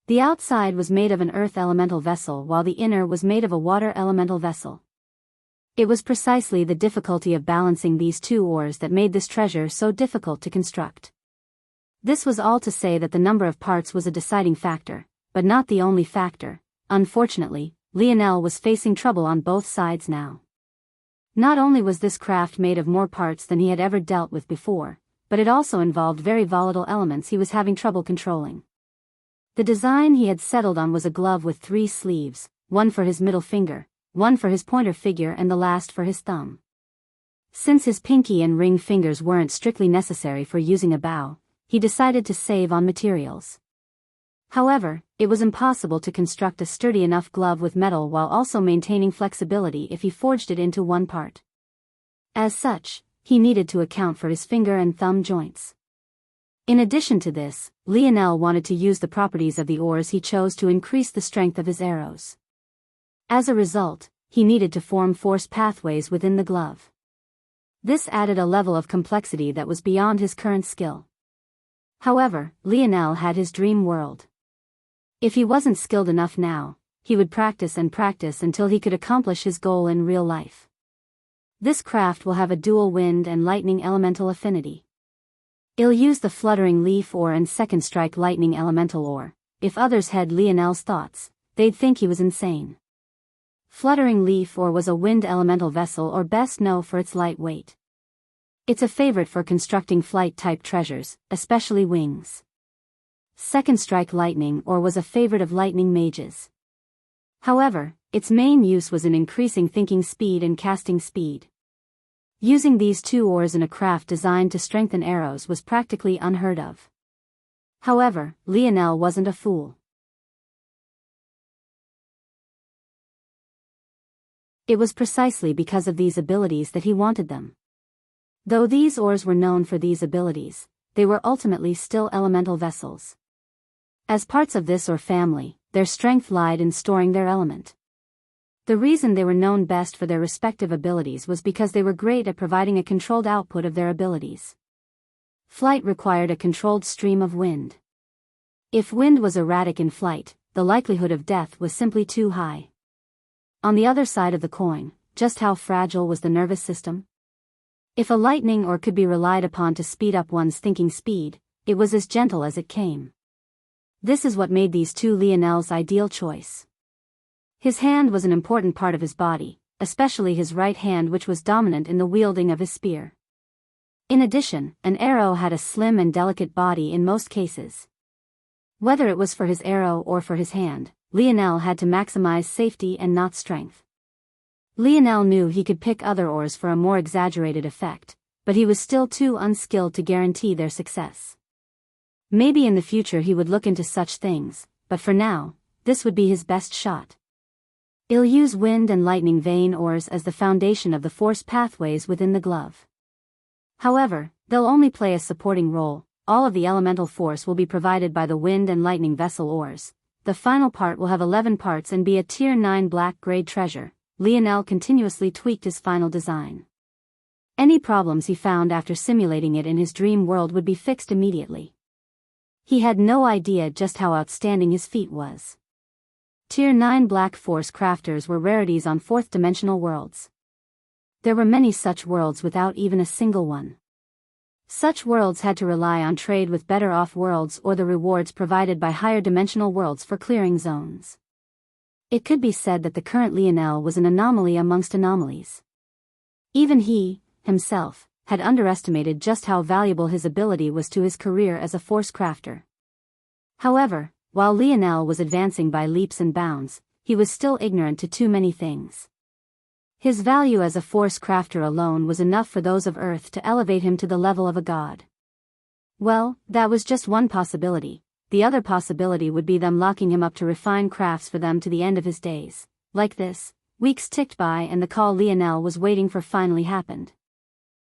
The outside was made of an earth elemental vessel while the inner was made of a water elemental vessel. It was precisely the difficulty of balancing these two ores that made this treasure so difficult to construct. This was all to say that the number of parts was a deciding factor, but not the only factor. Unfortunately, Lionel was facing trouble on both sides now. Not only was this craft made of more parts than he had ever dealt with before, but it also involved very volatile elements he was having trouble controlling. The design he had settled on was a glove with 3 sleeves, one for his middle finger, one for his pointer finger and the last for his thumb. Since his pinky and ring fingers weren't strictly necessary for using a bow, he decided to save on materials. However, it was impossible to construct a sturdy enough glove with metal while also maintaining flexibility if he forged it into one part. As such, he needed to account for his finger and thumb joints. In addition to this, Lionel wanted to use the properties of the ores he chose to increase the strength of his arrows. As a result, he needed to form force pathways within the glove. This added a level of complexity that was beyond his current skill. However, Lionel had his dream world. If he wasn't skilled enough now, he would practice and practice until he could accomplish his goal in real life. This craft will have a dual wind and lightning elemental affinity. It'll use the fluttering leaf ore and second strike lightning elemental ore. If others had Lionel's thoughts, they'd think he was insane. Fluttering leaf ore was a wind elemental vessel, or best known for its light weight. It's a favorite for constructing flight-type treasures, especially wings. Second strike lightning ore was a favorite of lightning mages. However, its main use was in increasing thinking speed and casting speed. Using these two ores in a craft designed to strengthen arrows was practically unheard of. However, Lionel wasn't a fool. It was precisely because of these abilities that he wanted them. Though these ores were known for these abilities, they were ultimately still elemental vessels. As parts of this ore family, their strength lied in storing their element. The reason they were known best for their respective abilities was because they were great at providing a controlled output of their abilities. Flight required a controlled stream of wind. If wind was erratic in flight, the likelihood of death was simply too high. On the other side of the coin, just how fragile was the nervous system? If a lightning ore could be relied upon to speed up one's thinking speed, it was as gentle as it came. This is what made these two Lionel's ideal choice. His hand was an important part of his body, especially his right hand, which was dominant in the wielding of his spear. In addition, an arrow had a slim and delicate body in most cases. Whether it was for his arrow or for his hand, Lionel had to maximize safety and not strength. Lionel knew he could pick other oars for a more exaggerated effect, but he was still too unskilled to guarantee their success. Maybe in the future he would look into such things, but for now, this would be his best shot. He'll use wind and lightning vein oars as the foundation of the force pathways within the glove. However, they'll only play a supporting role. All of the elemental force will be provided by the wind and lightning vessel oars. The final part will have 11 parts and be a Tier 9 black grade treasure. Lionel continuously tweaked his final design. Any problems he found after simulating it in his dream world would be fixed immediately. He had no idea just how outstanding his feat was. Tier 9 black force crafters were rarities on fourth-dimensional worlds. There were many such worlds without even a single one. Such worlds had to rely on trade with better-off worlds or the rewards provided by higher-dimensional worlds for clearing zones. It could be said that the current Lionel was an anomaly amongst anomalies. Even he, himself, had underestimated just how valuable his ability was to his career as a force crafter. However, while Lionel was advancing by leaps and bounds, he was still ignorant to too many things. His value as a force crafter alone was enough for those of Earth to elevate him to the level of a god. Well, that was just one possibility. The other possibility would be them locking him up to refine crafts for them to the end of his days. Like this, weeks ticked by and the call Lionel was waiting for finally happened.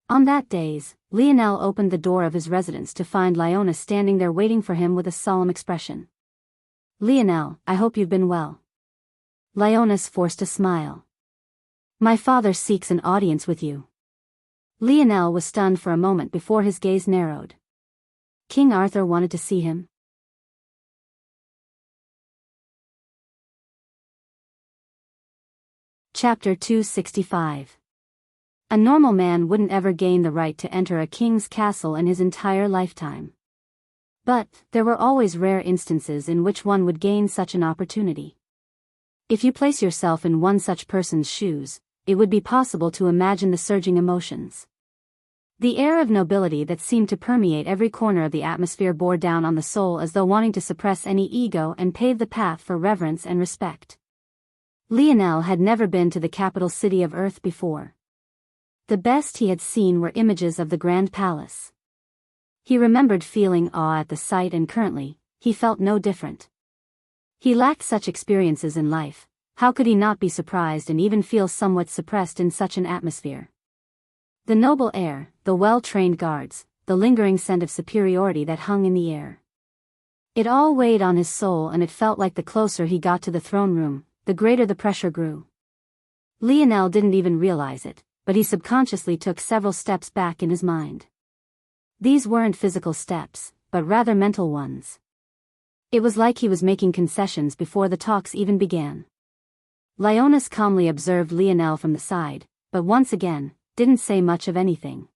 On that days, Lionel opened the door of his residence to find Leona standing there waiting for him with a solemn expression. "Lionel, I hope you've been well." Leona's forced a smile. "My father seeks an audience with you." Lionel was stunned for a moment before his gaze narrowed. King Arthur wanted to see him? Chapter 265. A normal man wouldn't ever gain the right to enter a king's castle in his entire lifetime. But there were always rare instances in which one would gain such an opportunity. If you place yourself in one such person's shoes, it would be possible to imagine the surging emotions. The air of nobility that seemed to permeate every corner of the atmosphere bore down on the soul as though wanting to suppress any ego and pave the path for reverence and respect. Lionel had never been to the capital city of Earth before. The best he had seen were images of the Grand Palace. He remembered feeling awe at the sight, and currently, he felt no different. He lacked such experiences in life. How could he not be surprised and even feel somewhat suppressed in such an atmosphere? The noble air, the well-trained guards, the lingering scent of superiority that hung in the air. It all weighed on his soul, and it felt like the closer he got to the throne room, the greater the pressure grew. Lionel didn't even realize it, but he subconsciously took several steps back in his mind. These weren't physical steps, but rather mental ones. It was like he was making concessions before the talks even began. Leonis calmly observed Lionel from the side, but once again, didn't say much of anything.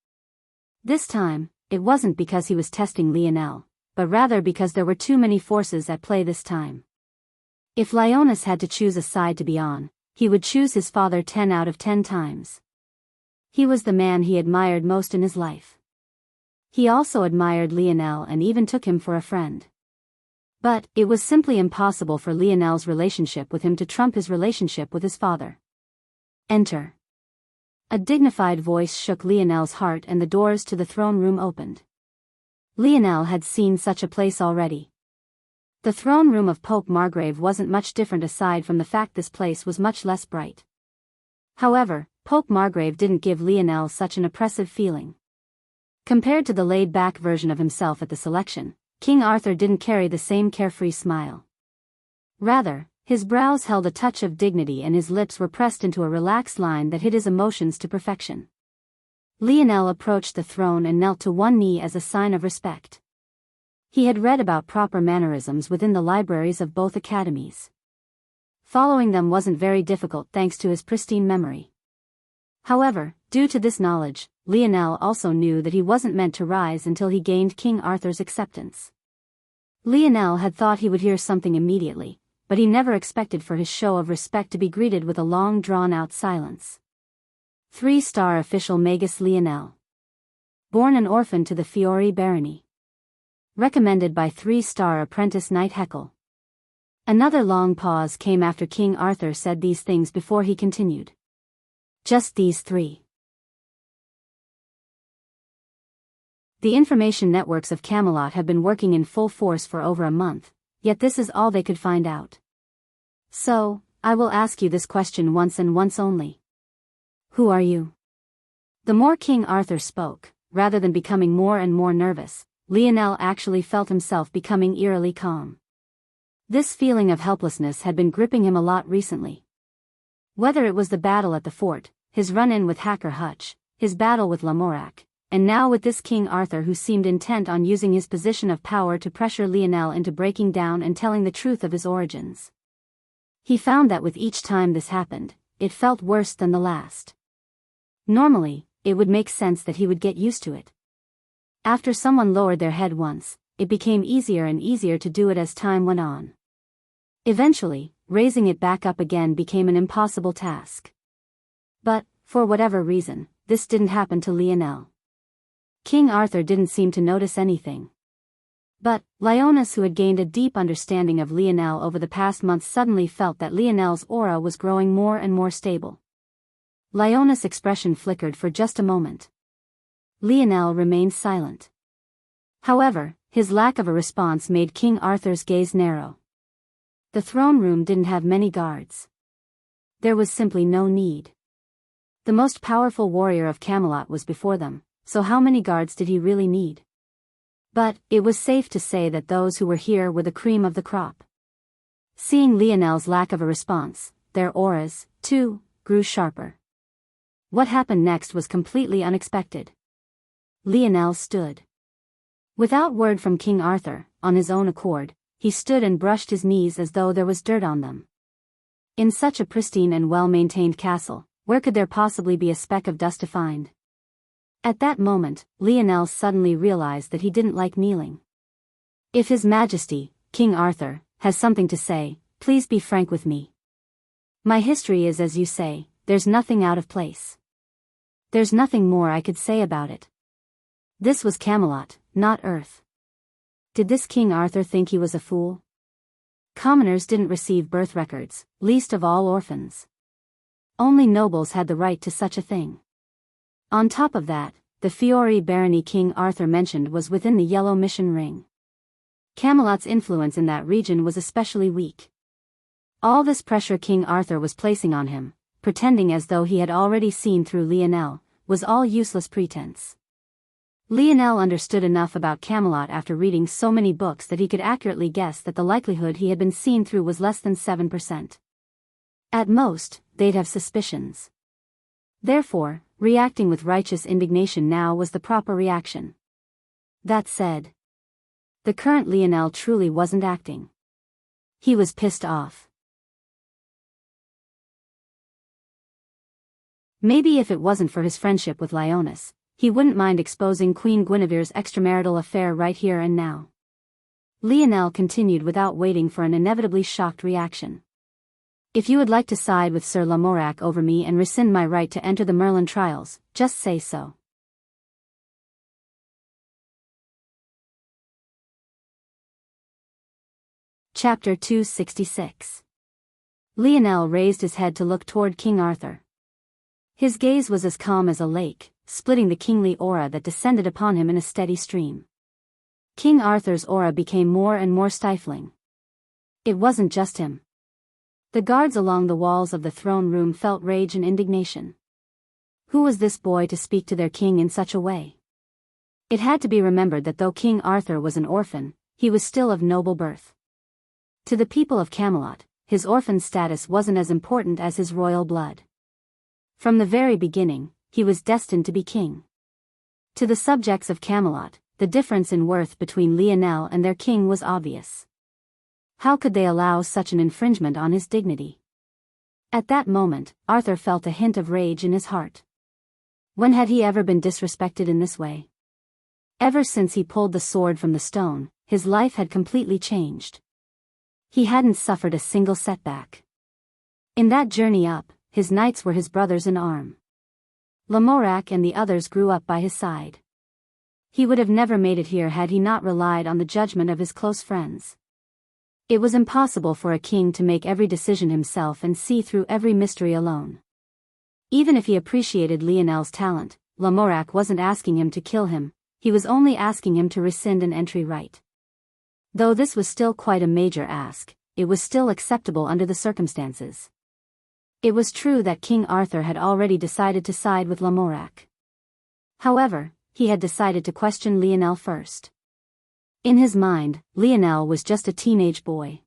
This time, it wasn't because he was testing Lionel, but rather because there were too many forces at play this time. If Leonis had to choose a side to be on, he would choose his father 10 out of 10 times. He was the man he admired most in his life. He also admired Lionel and even took him for a friend. But it was simply impossible for Lionel's relationship with him to trump his relationship with his father. "Enter." A dignified voice shook Lionel's heart and the doors to the throne room opened. Lionel had seen such a place already. The throne room of Pope Margrave wasn't much different aside from the fact this place was much less bright. However, Pope Margrave didn't give Lionel such an oppressive feeling. Compared to the laid-back version of himself at the selection, King Arthur didn't carry the same carefree smile. Rather, his brows held a touch of dignity and his lips were pressed into a relaxed line that hid his emotions to perfection. Lionel approached the throne and knelt to one knee as a sign of respect. He had read about proper mannerisms within the libraries of both academies. Following them wasn't very difficult thanks to his pristine memory. However, due to this knowledge, Lionel also knew that he wasn't meant to rise until he gained King Arthur's acceptance. Lionel had thought he would hear something immediately, but he never expected for his show of respect to be greeted with a long drawn-out silence. 3-star official Magus Lionel. Born an orphan to the Fiori barony. Recommended by 3-star apprentice Knight Heckle. Another long pause came after King Arthur said these things before he continued. Just these three. The information networks of Camelot have been working in full force for over a month, yet this is all they could find out. So, I will ask you this question once and once only. Who are you? The more King Arthur spoke, rather than becoming more and more nervous, Lionel actually felt himself becoming eerily calm. This feeling of helplessness had been gripping him a lot recently. Whether it was the battle at the fort, his run-in with Hacker Hutch, his battle with Lamorak, and now with this King Arthur who seemed intent on using his position of power to pressure Lionel into breaking down and telling the truth of his origins. He found that with each time this happened, it felt worse than the last. Normally, it would make sense that he would get used to it. After someone lowered their head once, it became easier and easier to do it as time went on. Eventually, raising it back up again became an impossible task. But, for whatever reason, this didn't happen to Lionel. King Arthur didn't seem to notice anything. But, Leonis, who had gained a deep understanding of Lionel over the past month, suddenly felt that Lionel's aura was growing more and more stable. Leonis' expression flickered for just a moment. Lionel remained silent. However, his lack of a response made King Arthur's gaze narrow. The throne room didn't have many guards. There was simply no need. The most powerful warrior of Camelot was before them, so how many guards did he really need? But, it was safe to say that those who were here were the cream of the crop. Seeing Lionel's lack of a response, their auras, too, grew sharper. What happened next was completely unexpected. Lionel stood. Without word from King Arthur, on his own accord, he stood and brushed his knees as though there was dirt on them. In such a pristine and well-maintained castle, where could there possibly be a speck of dust to find? At that moment, Lionel suddenly realized that he didn't like kneeling. If His Majesty, King Arthur, has something to say, please be frank with me. My history is as you say, there's nothing out of place. There's nothing more I could say about it. This was Camelot, not Earth. Did this King Arthur think he was a fool? Commoners didn't receive birth records, least of all orphans. Only nobles had the right to such a thing. On top of that, the Fiori barony King Arthur mentioned was within the Yellow Mission Ring. Camelot's influence in that region was especially weak. All this pressure King Arthur was placing on him, pretending as though he had already seen through Lionel, was all useless pretense. Lionel understood enough about Camelot after reading so many books that he could accurately guess that the likelihood he had been seen through was less than 7%. At most, they'd have suspicions. Therefore, reacting with righteous indignation now was the proper reaction. That said, the current Lionel truly wasn't acting. He was pissed off. Maybe if it wasn't for his friendship with Leonis, he wouldn't mind exposing Queen Guinevere's extramarital affair right here and now. Lionel continued without waiting for an inevitably shocked reaction. If you would like to side with Sir Lamorak over me and rescind my right to enter the Merlin trials, just say so. Chapter 266. Lionel raised his head to look toward King Arthur. His gaze was as calm as a lake, splitting the kingly aura that descended upon him in a steady stream. King Arthur's aura became more and more stifling. It wasn't just him. The guards along the walls of the throne room felt rage and indignation. Who was this boy to speak to their king in such a way? It had to be remembered that though King Arthur was an orphan, he was still of noble birth. To the people of Camelot, his orphan status wasn't as important as his royal blood. From the very beginning, he was destined to be king. To the subjects of Camelot, the difference in worth between Lionel and their king was obvious. How could they allow such an infringement on his dignity? At that moment, Arthur felt a hint of rage in his heart. When had he ever been disrespected in this way? Ever since he pulled the sword from the stone, his life had completely changed. He hadn't suffered a single setback. In that journey up, his knights were his brothers in arm. Lamorak and the others grew up by his side. He would have never made it here had he not relied on the judgment of his close friends. It was impossible for a king to make every decision himself and see through every mystery alone. Even if he appreciated Lionel's talent, Lamorak wasn't asking him to kill him, he was only asking him to rescind an entry right. Though this was still quite a major ask, it was still acceptable under the circumstances. It was true that King Arthur had already decided to side with Lamorak. However, he had decided to question Lionel first. In his mind, Lionel was just a teenage boy.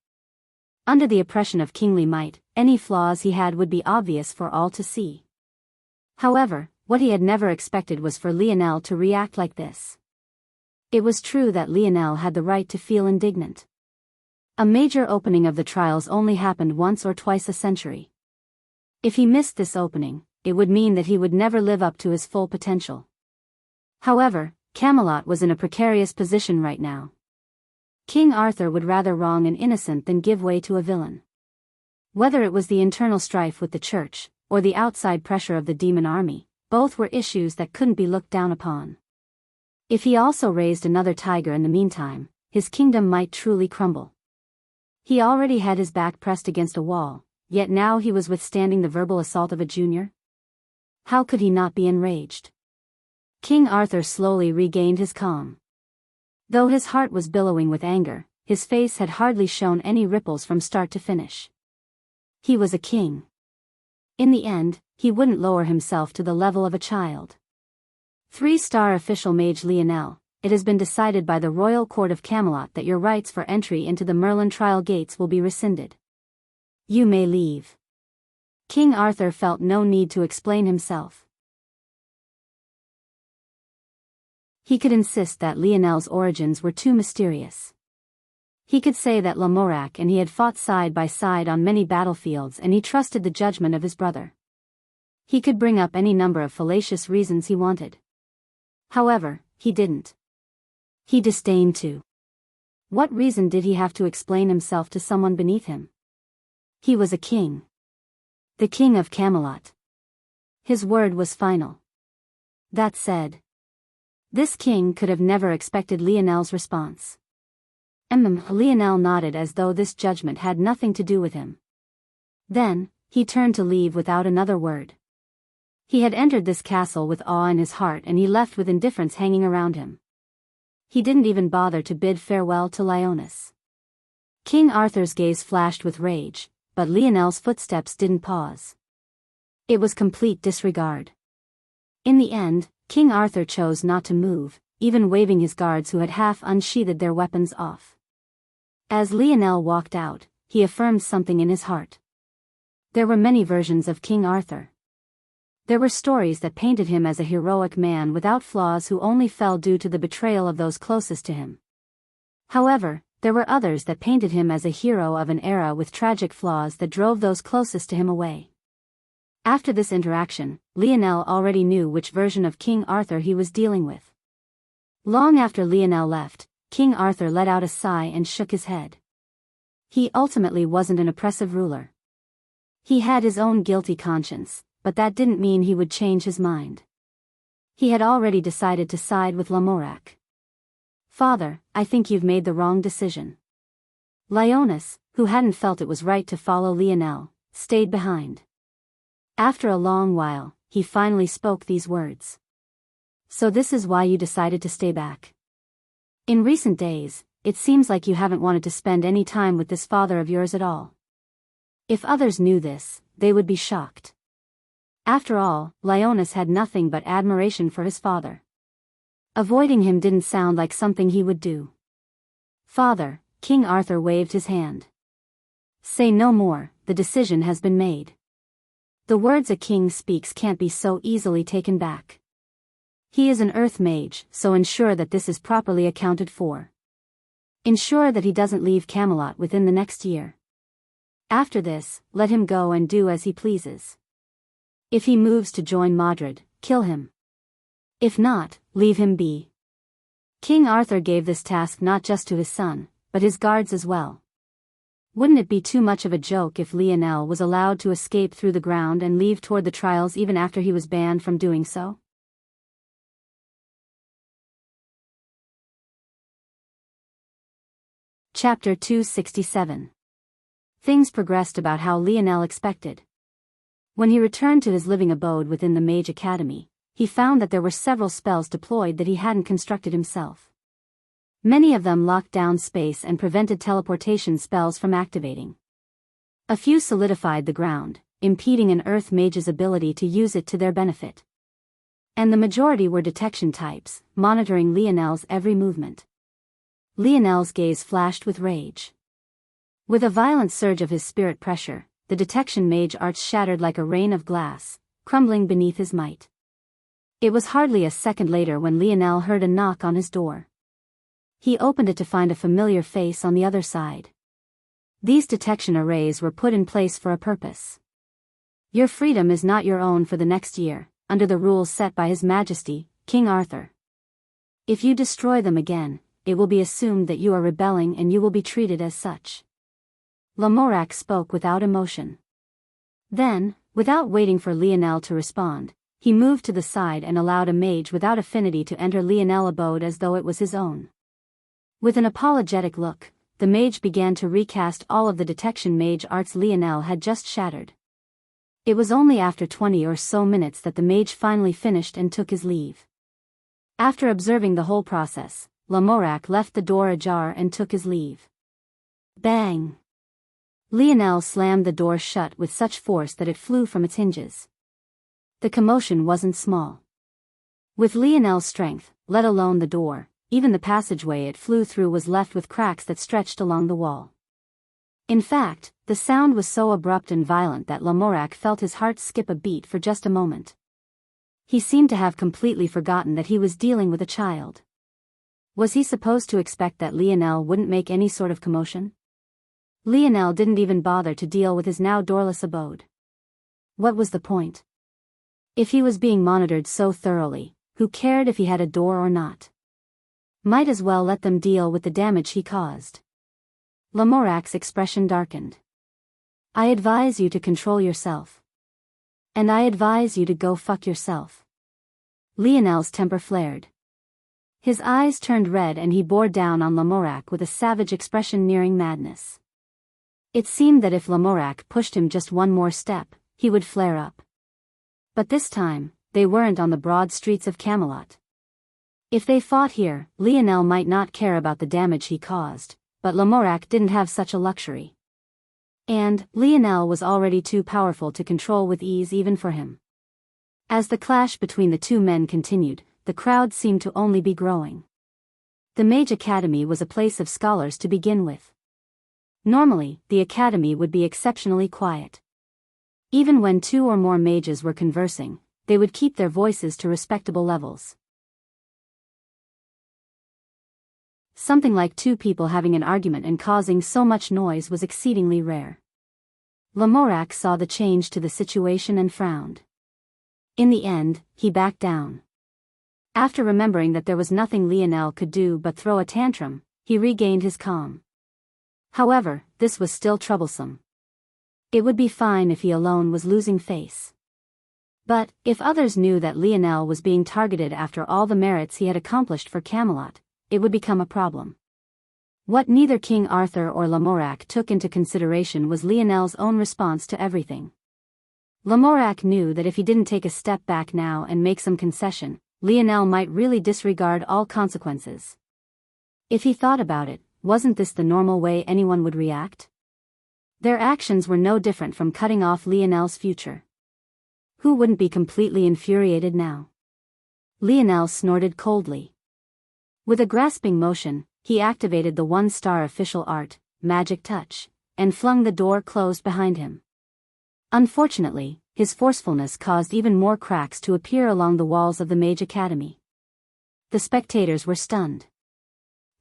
Under the oppression of kingly might, any flaws he had would be obvious for all to see. However, what he had never expected was for Lionel to react like this. It was true that Lionel had the right to feel indignant. A major opening of the trials only happened once or twice a century. If he missed this opening, it would mean that he would never live up to his full potential. However, Camelot was in a precarious position right now. King Arthur would rather wrong an innocent than give way to a villain. Whether it was the internal strife with the church, or the outside pressure of the demon army, both were issues that couldn't be looked down upon. If he also raised another tiger in the meantime, his kingdom might truly crumble. He already had his back pressed against a wall, yet now he was withstanding the verbal assault of a junior. How could he not be enraged? King Arthur slowly regained his calm. Though his heart was billowing with anger, his face had hardly shown any ripples from start to finish. He was a king. In the end, he wouldn't lower himself to the level of a child. 3-star official Mage Lionel, it has been decided by the Royal Court of Camelot that your rights for entry into the Merlin trial gates will be rescinded. You may leave. King Arthur felt no need to explain himself. He could insist that Lionel's origins were too mysterious. He could say that Lamorak and he had fought side by side on many battlefields and he trusted the judgment of his brother. He could bring up any number of fallacious reasons he wanted. However, he didn't. He disdained to. What reason did he have to explain himself to someone beneath him? He was a king. The king of Camelot. His word was final. That said, this king could have never expected Lionel's response. Lionel nodded as though this judgment had nothing to do with him. Then, he turned to leave without another word. He had entered this castle with awe in his heart and he left with indifference hanging around him. He didn't even bother to bid farewell to Lioness. King Arthur's gaze flashed with rage, but Lionel's footsteps didn't pause. It was complete disregard. In the end, King Arthur chose not to move, even waving his guards who had half unsheathed their weapons off. As Lionel walked out, he affirmed something in his heart. There were many versions of King Arthur. There were stories that painted him as a heroic man without flaws who only fell due to the betrayal of those closest to him. However, there were others that painted him as a hero of an era with tragic flaws that drove those closest to him away. After this interaction, Lionel already knew which version of King Arthur he was dealing with. Long after Lionel left, King Arthur let out a sigh and shook his head. He ultimately wasn't an oppressive ruler. He had his own guilty conscience, but that didn't mean he would change his mind. He had already decided to side with Lamorak. Father, I think you've made the wrong decision. Lioness, who hadn't felt it was right to follow Lionel, stayed behind. After a long while, he finally spoke these words. So this is why you decided to stay back. In recent days, it seems like you haven't wanted to spend any time with this father of yours at all. If others knew this, they would be shocked. After all, Lioness had nothing but admiration for his father. Avoiding him didn't sound like something he would do. Father, King Arthur waved his hand. Say no more, the decision has been made. The words a king speaks can't be so easily taken back. He is an earth mage, so ensure that this is properly accounted for. Ensure that he doesn't leave Camelot within the next year. After this, let him go and do as he pleases. If he moves to join Madrid, kill him. If not, leave him be. King Arthur gave this task not just to his son, but his guards as well. Wouldn't it be too much of a joke if Lionel was allowed to escape through the ground and leave toward the trials even after he was banned from doing so? Chapter 267. Things progressed about how Lionel expected. When he returned to his living abode within the Mage Academy, he found that there were several spells deployed that he hadn't constructed himself. Many of them locked down space and prevented teleportation spells from activating. A few solidified the ground, impeding an Earth Mage's ability to use it to their benefit. And the majority were detection types, monitoring Lionel's every movement. Lionel's gaze flashed with rage. With a violent surge of his spirit pressure, the detection mage arts shattered like a rain of glass, crumbling beneath his might. It was hardly a second later when Lionel heard a knock on his door. He opened it to find a familiar face on the other side. These detection arrays were put in place for a purpose. Your freedom is not your own for the next year, under the rules set by His Majesty, King Arthur. If you destroy them again, it will be assumed that you are rebelling and you will be treated as such. Lamorak spoke without emotion. Then, without waiting for Lionel to respond, he moved to the side and allowed a mage without affinity to enter Lionel's abode as though it was his own. With an apologetic look, the mage began to recast all of the detection mage arts Lionel had just shattered. It was only after 20 or so minutes that the mage finally finished and took his leave. After observing the whole process, Lamorak left the door ajar and took his leave. Bang! Lionel slammed the door shut with such force that it flew from its hinges. The commotion wasn't small. With Lionel's strength, let alone the door, even the passageway it flew through was left with cracks that stretched along the wall. In fact, the sound was so abrupt and violent that Lamorak felt his heart skip a beat for just a moment. He seemed to have completely forgotten that he was dealing with a child. Was he supposed to expect that Lionel wouldn't make any sort of commotion? Lionel didn't even bother to deal with his now doorless abode. What was the point? If he was being monitored so thoroughly, who cared if he had a door or not? Might as well let them deal with the damage he caused. Lamorak's expression darkened. I advise you to control yourself. And I advise you to go fuck yourself. Lionel's temper flared. His eyes turned red and he bore down on Lamorak with a savage expression nearing madness. It seemed that if Lamorak pushed him just one more step, he would flare up. But this time, they weren't on the broad streets of Camelot. If they fought here, Lionel might not care about the damage he caused, but Lamorak didn't have such a luxury. And Lionel was already too powerful to control with ease even for him. As the clash between the two men continued, the crowd seemed to only be growing. The Mage Academy was a place of scholars to begin with. Normally, the academy would be exceptionally quiet. Even when two or more mages were conversing, they would keep their voices to respectable levels. Something like two people having an argument and causing so much noise was exceedingly rare. Lamorak saw the change to the situation and frowned. In the end, he backed down. After remembering that there was nothing Lionel could do but throw a tantrum, he regained his calm. However, this was still troublesome. It would be fine if he alone was losing face. But, if others knew that Lionel was being targeted after all the merits he had accomplished for Camelot, it would become a problem. What neither King Arthur or Lamorak took into consideration was Lionel's own response to everything. Lamorak knew that if he didn't take a step back now and make some concession, Lionel might really disregard all consequences. If he thought about it, wasn't this the normal way anyone would react? Their actions were no different from cutting off Lionel's future. Who wouldn't be completely infuriated now? Lionel snorted coldly. With a grasping motion, he activated the one-star official art, Magic Touch, and flung the door closed behind him. Unfortunately, his forcefulness caused even more cracks to appear along the walls of the Mage Academy. The spectators were stunned.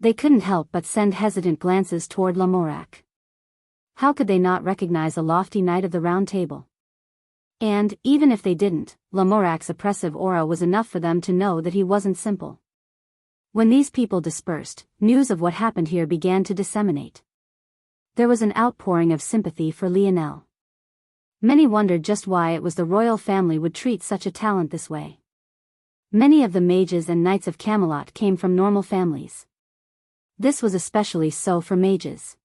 They couldn't help but send hesitant glances toward Lamorak. How could they not recognize a lofty knight of the Round Table? And, even if they didn't, Lamorak's oppressive aura was enough for them to know that he wasn't simple. When these people dispersed, news of what happened here began to disseminate. There was an outpouring of sympathy for Lionel. Many wondered just why it was the royal family would treat such a talent this way. Many of the mages and knights of Camelot came from normal families. This was especially so for mages.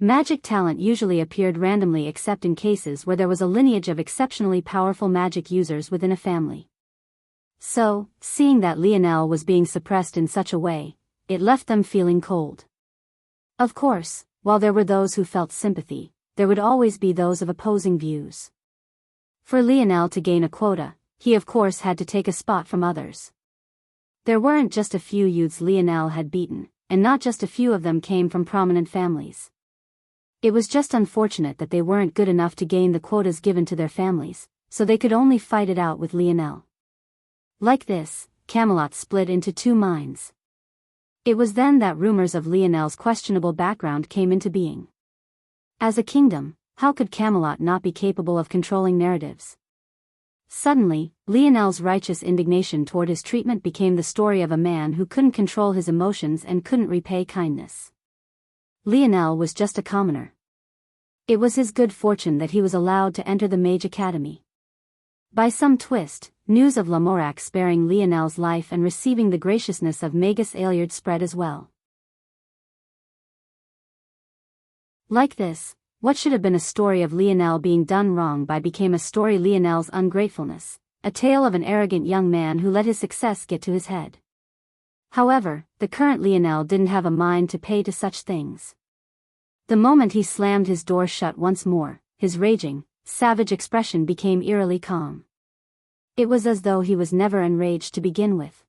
Magic talent usually appeared randomly except in cases where there was a lineage of exceptionally powerful magic users within a family. So, seeing that Lionel was being suppressed in such a way, it left them feeling cold. Of course, while there were those who felt sympathy, there would always be those of opposing views. For Lionel to gain a quota, he of course had to take a spot from others. There weren't just a few youths Lionel had beaten, and not just a few of them came from prominent families. It was just unfortunate that they weren't good enough to gain the quotas given to their families, so they could only fight it out with Lionel. Like this, Camelot split into two minds. It was then that rumors of Lionel's questionable background came into being. As a kingdom, how could Camelot not be capable of controlling narratives? Suddenly, Lionel's righteous indignation toward his treatment became the story of a man who couldn't control his emotions and couldn't repay kindness. Lionel was just a commoner. It was his good fortune that he was allowed to enter the Mage Academy. By some twist, news of Lamorak sparing Lionel's life and receiving the graciousness of Magus Aeliard spread as well. Like this, what should have been a story of Lionel being done wrong by became a story Lionel's ungratefulness, a tale of an arrogant young man who let his success get to his head. However, the current Lionel didn't have a mind to pay to such things. The moment he slammed his door shut once more, his raging, savage expression became eerily calm. It was as though he was never enraged to begin with.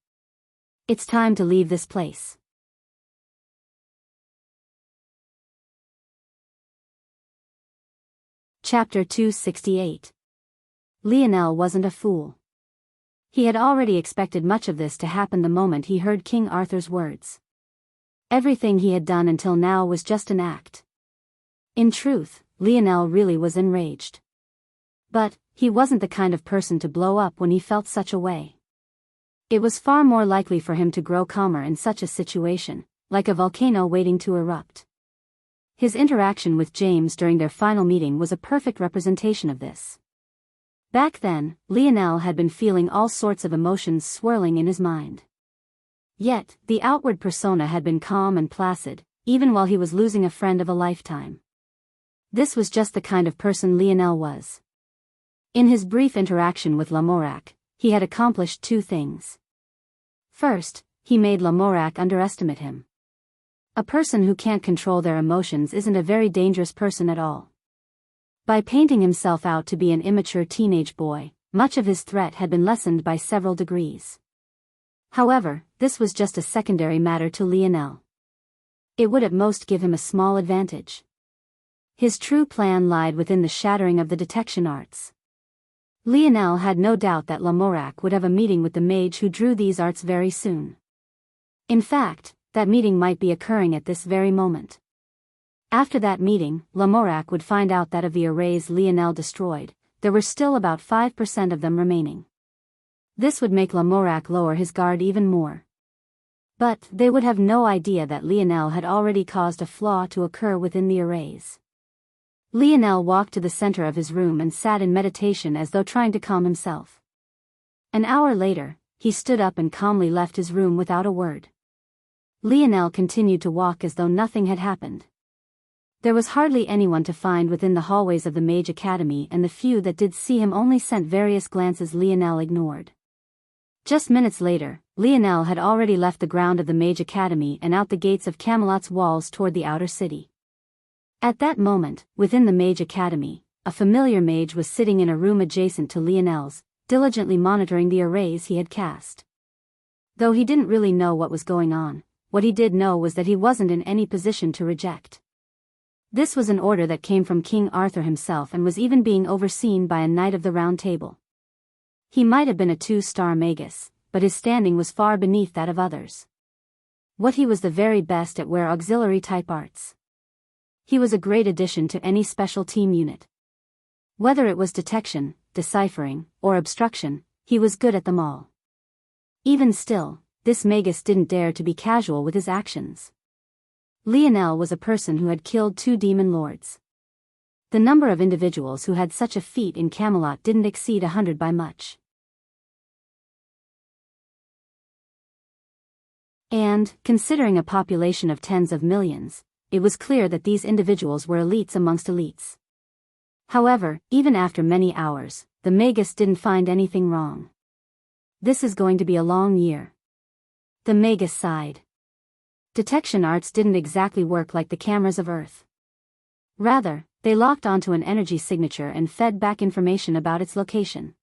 It's time to leave this place. Chapter 268. Lionel wasn't a fool. He had already expected much of this to happen the moment he heard King Arthur's words. Everything he had done until now was just an act. In truth, Lionel really was enraged. But, he wasn't the kind of person to blow up when he felt such a way. It was far more likely for him to grow calmer in such a situation, like a volcano waiting to erupt. His interaction with James during their final meeting was a perfect representation of this. Back then, Lionel had been feeling all sorts of emotions swirling in his mind. Yet, the outward persona had been calm and placid, even while he was losing a friend of a lifetime. This was just the kind of person Lionel was. In his brief interaction with Lamorak, he had accomplished two things. First, he made Lamorak underestimate him. A person who can't control their emotions isn't a very dangerous person at all. By painting himself out to be an immature teenage boy, much of his threat had been lessened by several degrees. However, this was just a secondary matter to Lionel. It would at most give him a small advantage. His true plan lied within the shattering of the detection arts. Lionel had no doubt that Lamorak would have a meeting with the mage who drew these arts very soon. In fact, that meeting might be occurring at this very moment. After that meeting, Lamorak would find out that of the arrays Lionel destroyed, there were still about 5% of them remaining. This would make Lamorak lower his guard even more. But they would have no idea that Lionel had already caused a flaw to occur within the arrays. Lionel walked to the center of his room and sat in meditation as though trying to calm himself. An hour later, he stood up and calmly left his room without a word. Lionel continued to walk as though nothing had happened. There was hardly anyone to find within the hallways of the Mage Academy, and the few that did see him only sent various glances Lionel ignored. Just minutes later, Lionel had already left the ground of the Mage Academy and out the gates of Camelot's walls toward the outer city. At that moment, within the Mage Academy, a familiar mage was sitting in a room adjacent to Lionel's, diligently monitoring the arrays he had cast. Though he didn't really know what was going on, what he did know was that he wasn't in any position to reject. This was an order that came from King Arthur himself and was even being overseen by a Knight of the Round Table. He might have been a 2-star magus, but his standing was far beneath that of others. What he was the very best at were auxiliary-type arts. He was a great addition to any special team unit. Whether it was detection, deciphering, or obstruction, he was good at them all. Even still, this magus didn't dare to be casual with his actions. Lionel was a person who had killed 2 demon lords. The number of individuals who had such a feat in Camelot didn't exceed 100 by much. And, considering a population of tens of millions, it was clear that these individuals were elites amongst elites. However, even after many hours, the Magus didn't find anything wrong. This is going to be a long year. The Magus sighed. Detection arts didn't exactly work like the cameras of Earth. Rather, they locked onto an energy signature and fed back information about its location.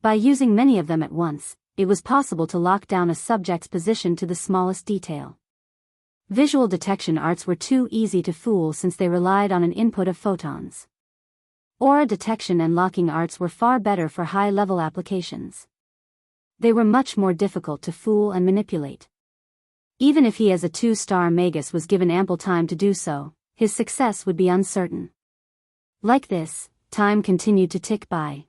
By using many of them at once, it was possible to lock down a subject's position to the smallest detail. Visual detection arts were too easy to fool since they relied on an input of photons. Aura detection and locking arts were far better for high-level applications. They were much more difficult to fool and manipulate. Even if he as a 2-star Magus was given ample time to do so, his success would be uncertain. Like this, time continued to tick by.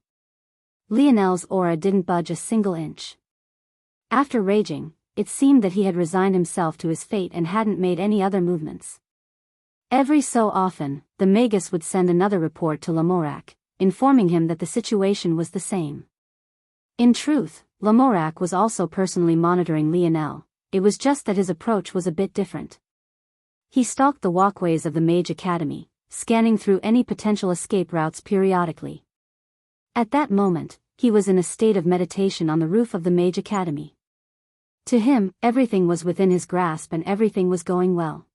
Lionel's aura didn't budge a single inch. After raging, it seemed that he had resigned himself to his fate and hadn't made any other movements. Every so often, the Magus would send another report to Lamorak, informing him that the situation was the same. In truth, Lamorak was also personally monitoring Lionel, it was just that his approach was a bit different. He stalked the walkways of the Mage Academy, scanning through any potential escape routes periodically. At that moment, he was in a state of meditation on the roof of the Mage Academy. To him, everything was within his grasp and everything was going well.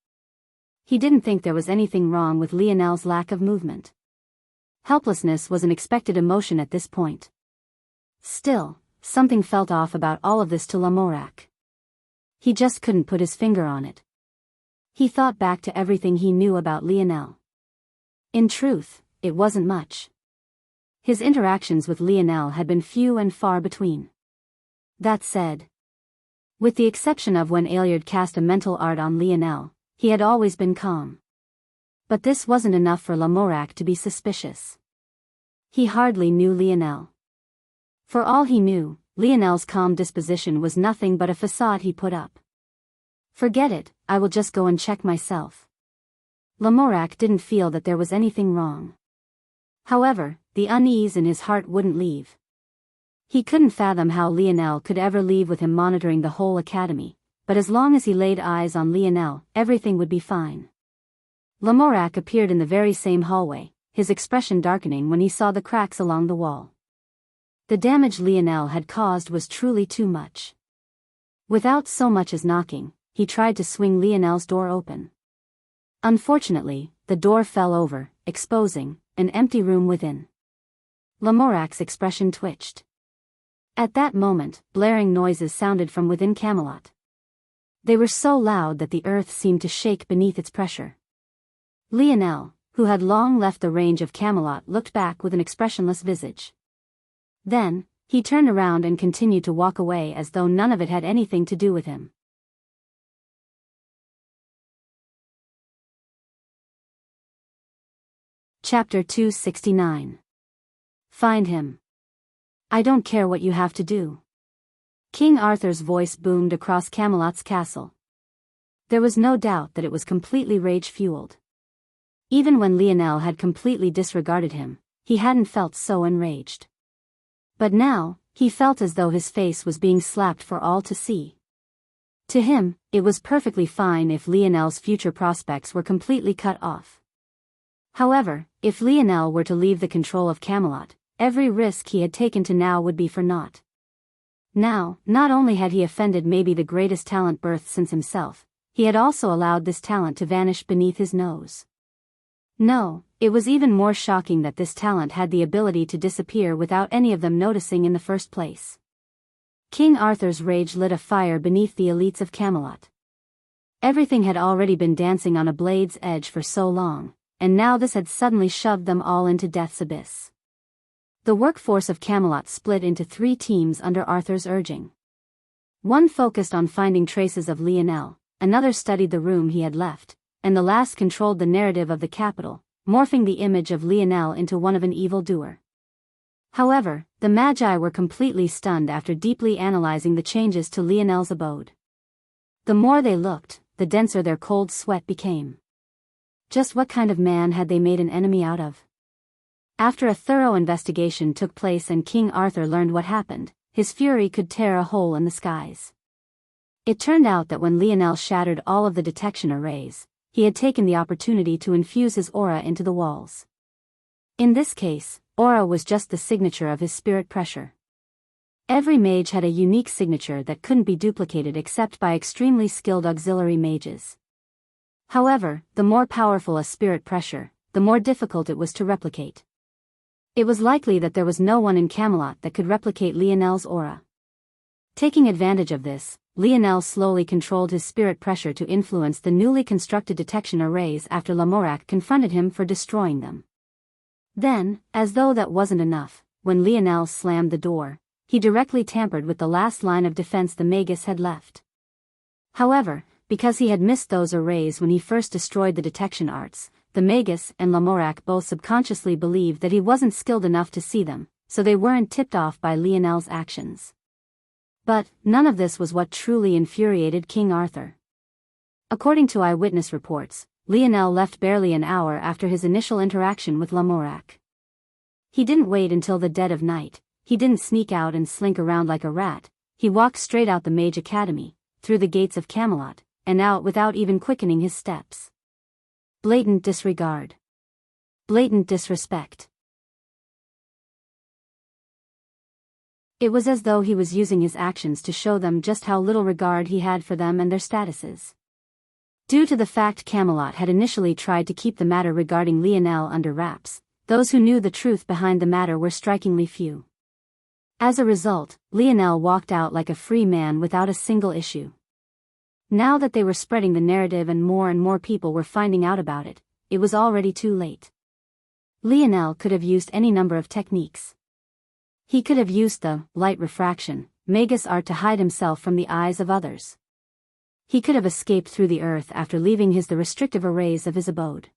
He didn't think there was anything wrong with Lionel's lack of movement. Helplessness was an expected emotion at this point. Still, something felt off about all of this to Lamorak. He just couldn't put his finger on it. He thought back to everything he knew about Lionel. In truth, it wasn't much. His interactions with Lionel had been few and far between. That said, with the exception of when Ailiard cast a mental art on Lionel, he had always been calm. But this wasn't enough for Lamorak to be suspicious. He hardly knew Lionel. For all he knew, Lionel's calm disposition was nothing but a facade he put up. Forget it, I will just go and check myself. Lamorak didn't feel that there was anything wrong. However, the unease in his heart wouldn't leave. He couldn't fathom how Lionel could ever leave with him monitoring the whole academy, but as long as he laid eyes on Lionel, everything would be fine. Lamorak appeared in the very same hallway, his expression darkening when he saw the cracks along the wall. The damage Lionel had caused was truly too much. Without so much as knocking, he tried to swing Lionel's door open. Unfortunately, the door fell over, exposing an empty room within. Lamorak's expression twitched. At that moment, blaring noises sounded from within Camelot. They were so loud that the earth seemed to shake beneath its pressure. Lionel, who had long left the range of Camelot, looked back with an expressionless visage. Then, he turned around and continued to walk away as though none of it had anything to do with him. Chapter 269. Find him. I don't care what you have to do. King Arthur's voice boomed across Camelot's castle. There was no doubt that it was completely rage-fueled. Even when Lionel had completely disregarded him, he hadn't felt so enraged. But now, he felt as though his face was being slapped for all to see. To him, it was perfectly fine if Lionel's future prospects were completely cut off. However, if Lionel were to leave the control of Camelot, every risk he had taken to now would be for naught. Now, not only had he offended maybe the greatest talent birthed since himself, he had also allowed this talent to vanish beneath his nose. No, it was even more shocking that this talent had the ability to disappear without any of them noticing in the first place. King Arthur's rage lit a fire beneath the elites of Camelot. Everything had already been dancing on a blade's edge for so long, and now this had suddenly shoved them all into death's abyss. The workforce of Camelot split into 3 teams under Arthur's urging. One focused on finding traces of Lionel, another studied the room he had left, and the last controlled the narrative of the capital, morphing the image of Lionel into one of an evildoer. However, the Magi were completely stunned after deeply analyzing the changes to Lionel's abode. The more they looked, the denser their cold sweat became. Just what kind of man had they made an enemy out of? After a thorough investigation took place and King Arthur learned what happened, his fury could tear a hole in the skies. It turned out that when Lionel shattered all of the detection arrays, he had taken the opportunity to infuse his aura into the walls. In this case, aura was just the signature of his spirit pressure. Every mage had a unique signature that couldn't be duplicated except by extremely skilled auxiliary mages. However, the more powerful a spirit pressure, the more difficult it was to replicate. It was likely that there was no one in Camelot that could replicate Lionel's aura. Taking advantage of this, Lionel slowly controlled his spirit pressure to influence the newly constructed detection arrays after Lamorak confronted him for destroying them. Then, as though that wasn't enough, when Lionel slammed the door, he directly tampered with the last line of defense the Magus had left. However, because he had missed those arrays when he first destroyed the detection arts, the Magus and Lamorak both subconsciously believed that he wasn't skilled enough to see them, so they weren't tipped off by Lionel's actions. But none of this was what truly infuriated King Arthur. According to eyewitness reports, Lionel left barely an hour after his initial interaction with Lamorak. He didn't wait until the dead of night, he didn't sneak out and slink around like a rat, he walked straight out the Mage Academy, through the gates of Camelot, and out without even quickening his steps. Blatant disregard. Blatant disrespect. It was as though he was using his actions to show them just how little regard he had for them and their statuses. Due to the fact Camelot had initially tried to keep the matter regarding Lionel under wraps, those who knew the truth behind the matter were strikingly few. As a result, Lionel walked out like a free man without a single issue. Now that they were spreading the narrative and more people were finding out about it, it was already too late. Lionel could have used any number of techniques. He could have used the light refraction, Magus art to hide himself from the eyes of others. He could have escaped through the earth after leaving the restrictive arrays of his abode.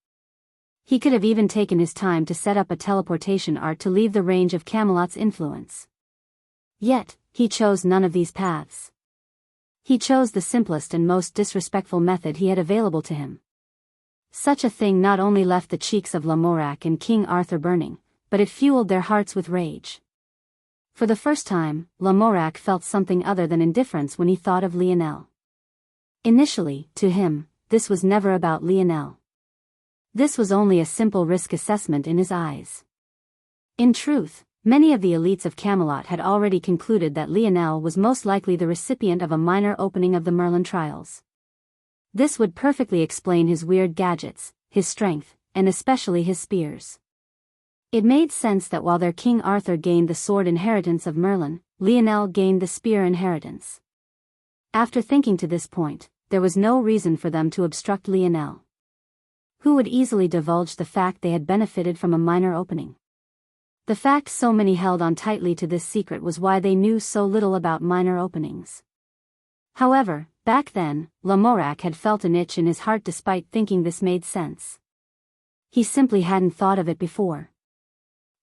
He could have even taken his time to set up a teleportation art to leave the range of Camelot's influence. Yet, he chose none of these paths. He chose the simplest and most disrespectful method he had available to him. Such a thing not only left the cheeks of Lamorak and King Arthur burning, but it fueled their hearts with rage. For the first time, Lamorak felt something other than indifference when he thought of Lionel. Initially, to him, this was never about Lionel. This was only a simple risk assessment in his eyes. In truth, many of the elites of Camelot had already concluded that Lionel was most likely the recipient of a minor opening of the Merlin trials. This would perfectly explain his weird gadgets, his strength, and especially his spears. It made sense that while their King Arthur gained the sword inheritance of Merlin, Lionel gained the spear inheritance. After thinking to this point, there was no reason for them to obstruct Lionel, who would easily divulge the fact they had benefited from a minor opening. The fact so many held on tightly to this secret was why they knew so little about minor openings. However, back then, Lamorak had felt an itch in his heart despite thinking this made sense. He simply hadn't thought of it before.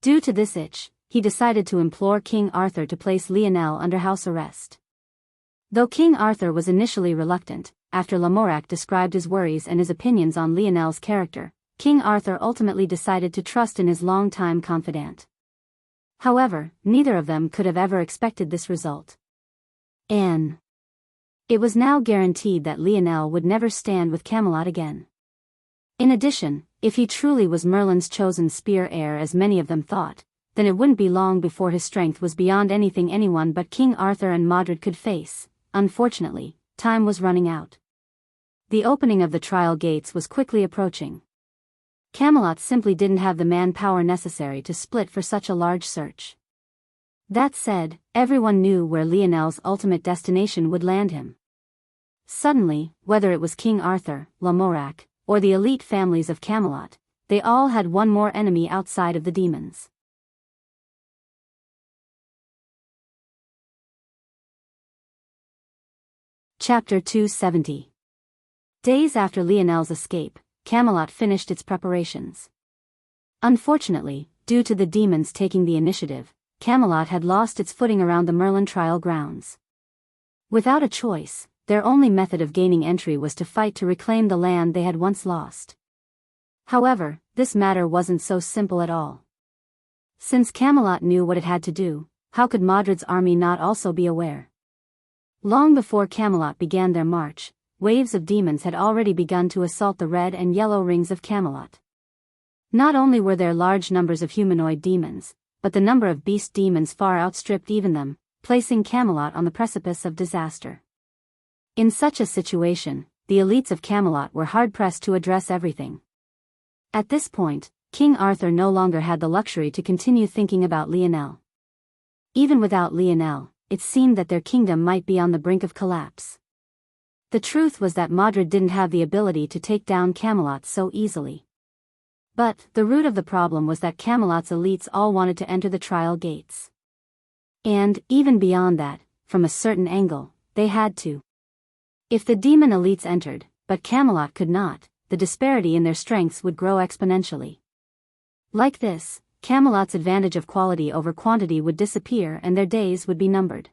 Due to this itch, he decided to implore King Arthur to place Lionel under house arrest. Though King Arthur was initially reluctant, after Lamorak described his worries and his opinions on Lionel's character, King Arthur ultimately decided to trust in his longtime confidant. However, neither of them could have ever expected this result. It was now guaranteed that Lionel would never stand with Camelot again. In addition, if he truly was Merlin's chosen spear heir as many of them thought, then it wouldn't be long before his strength was beyond anything anyone but King Arthur and Modred could face. Unfortunately, time was running out. The opening of the trial gates was quickly approaching. Camelot simply didn't have the manpower necessary to split for such a large search. That said, everyone knew where Lionel's ultimate destination would land him. Suddenly, whether it was King Arthur, Lamorak, or the elite families of Camelot, they all had one more enemy outside of the demons. Chapter 270. Days after Lionel's escape, Camelot finished its preparations. Unfortunately, due to the demons taking the initiative, Camelot had lost its footing around the Merlin trial grounds. Without a choice, their only method of gaining entry was to fight to reclaim the land they had once lost. However, this matter wasn't so simple at all. Since Camelot knew what it had to do, how could Modred's army not also be aware? Long before Camelot began their march, waves of demons had already begun to assault the red and yellow rings of Camelot. Not only were there large numbers of humanoid demons, but the number of beast demons far outstripped even them, placing Camelot on the precipice of disaster. In such a situation, the elites of Camelot were hard-pressed to address everything. At this point, King Arthur no longer had the luxury to continue thinking about Lionel. Even without Lionel, it seemed that their kingdom might be on the brink of collapse. The truth was that Modred didn't have the ability to take down Camelot so easily. But the root of the problem was that Camelot's elites all wanted to enter the trial gates. And, even beyond that, from a certain angle, they had to. If the demon elites entered, but Camelot could not, the disparity in their strengths would grow exponentially. Like this, Camelot's advantage of quality over quantity would disappear and their days would be numbered.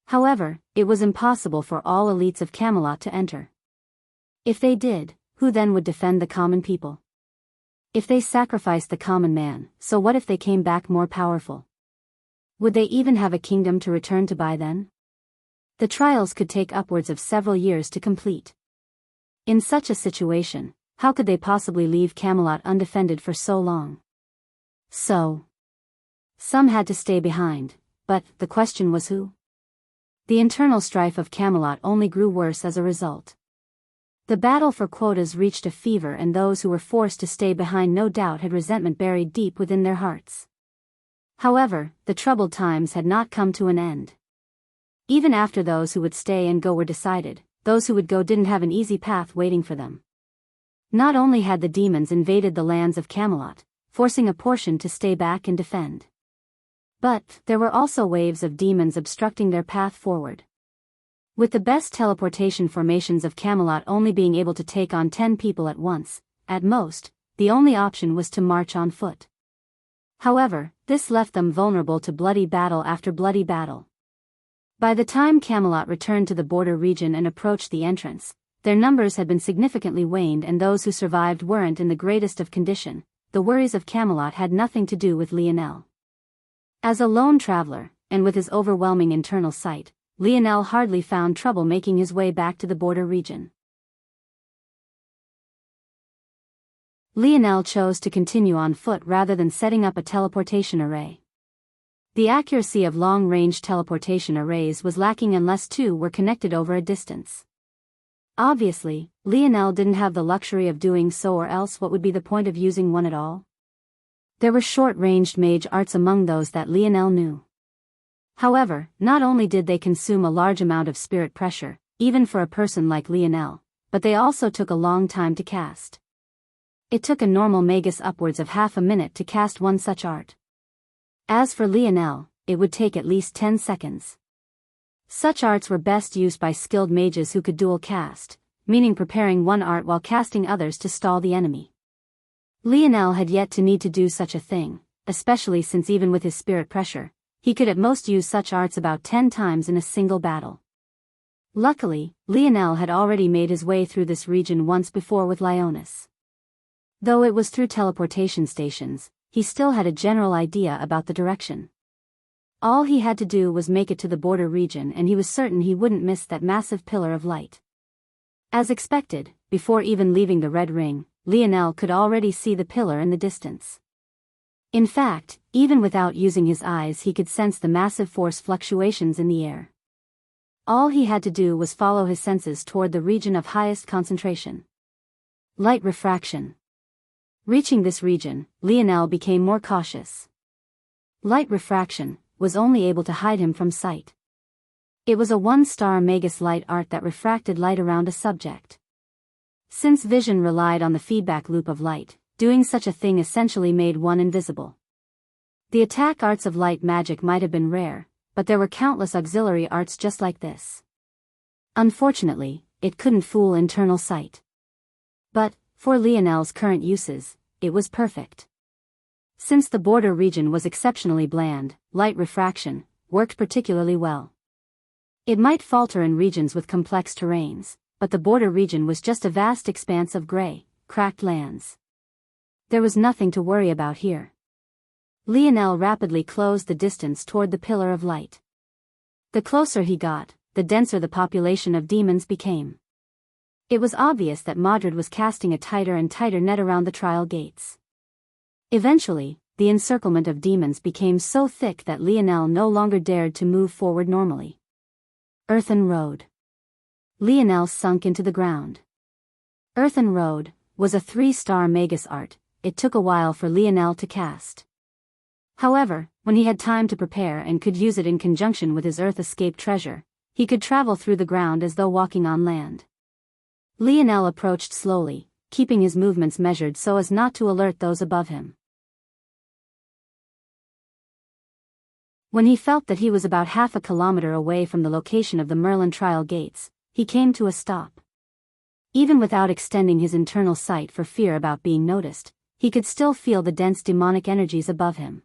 However, it was impossible for all elites of Camelot to enter. If they did, who then would defend the common people? If they sacrificed the common man, so what if they came back more powerful? Would they even have a kingdom to return to by then? The trials could take upwards of several years to complete. In such a situation, how could they possibly leave Camelot undefended for so long? So, some had to stay behind, but the question was who? The internal strife of Camelot only grew worse as a result. The battle for quotas reached a fever and those who were forced to stay behind no doubt had resentment buried deep within their hearts. However, the troubled times had not come to an end. Even after those who would stay and go were decided, those who would go didn't have an easy path waiting for them. Not only had the demons invaded the lands of Camelot, forcing a portion to stay back and defend, but there were also waves of demons obstructing their path forward. With the best teleportation formations of Camelot only being able to take on 10 people at once, at most, the only option was to march on foot. However, this left them vulnerable to bloody battle after bloody battle. By the time Camelot returned to the border region and approached the entrance, their numbers had been significantly waned and those who survived weren't in the greatest of condition. The worries of Camelot had nothing to do with Lionel. As a lone traveler, and with his overwhelming internal sight, Lionel hardly found trouble making his way back to the border region. Lionel chose to continue on foot rather than setting up a teleportation array. The accuracy of long-range teleportation arrays was lacking unless two were connected over a distance. Obviously, Lionel didn't have the luxury of doing so, or else what would be the point of using one at all? There were short-ranged mage arts among those that Lionel knew. However, not only did they consume a large amount of spirit pressure, even for a person like Lionel, but they also took a long time to cast. It took a normal magus upwards of half a minute to cast one such art. As for Lionel, it would take at least 10 seconds. Such arts were best used by skilled mages who could dual cast, meaning preparing one art while casting others to stall the enemy. Lionel had yet to need to do such a thing, especially since even with his spirit pressure, he could at most use such arts about 10 times in a single battle. Luckily, Lionel had already made his way through this region once before with Lionis. Though it was through teleportation stations, he still had a general idea about the direction. All he had to do was make it to the border region and he was certain he wouldn't miss that massive pillar of light. As expected, before even leaving the Red Ring, Lionel could already see the pillar in the distance. In fact, even without using his eyes he could sense the massive force fluctuations in the air. All he had to do was follow his senses toward the region of highest concentration. Light refraction. Reaching this region, Lionel became more cautious. Light refraction was only able to hide him from sight. It was a one-star magus light art that refracted light around a subject. Since vision relied on the feedback loop of light, doing such a thing essentially made one invisible. The attack arts of light magic might have been rare, but there were countless auxiliary arts just like this. Unfortunately, it couldn't fool internal sight. But, for Lionel's current uses, it was perfect. Since the border region was exceptionally bland, light refraction worked particularly well. It might falter in regions with complex terrains, but the border region was just a vast expanse of gray, cracked lands. There was nothing to worry about here. Lionel rapidly closed the distance toward the pillar of light. The closer he got, the denser the population of demons became. It was obvious that Madrid was casting a tighter and tighter net around the trial gates. Eventually, the encirclement of demons became so thick that Lionel no longer dared to move forward normally. Earthen Road. Lionel sunk into the ground. Earthen Road was a 3-star Magus art. It took a while for Lionel to cast. However, when he had time to prepare and could use it in conjunction with his Earth Escape treasure, he could travel through the ground as though walking on land. Lionel approached slowly, keeping his movements measured so as not to alert those above him. When he felt that he was about half a kilometer away from the location of the Merlin trial gates, he came to a stop. Even without extending his internal sight for fear about being noticed, he could still feel the dense demonic energies above him.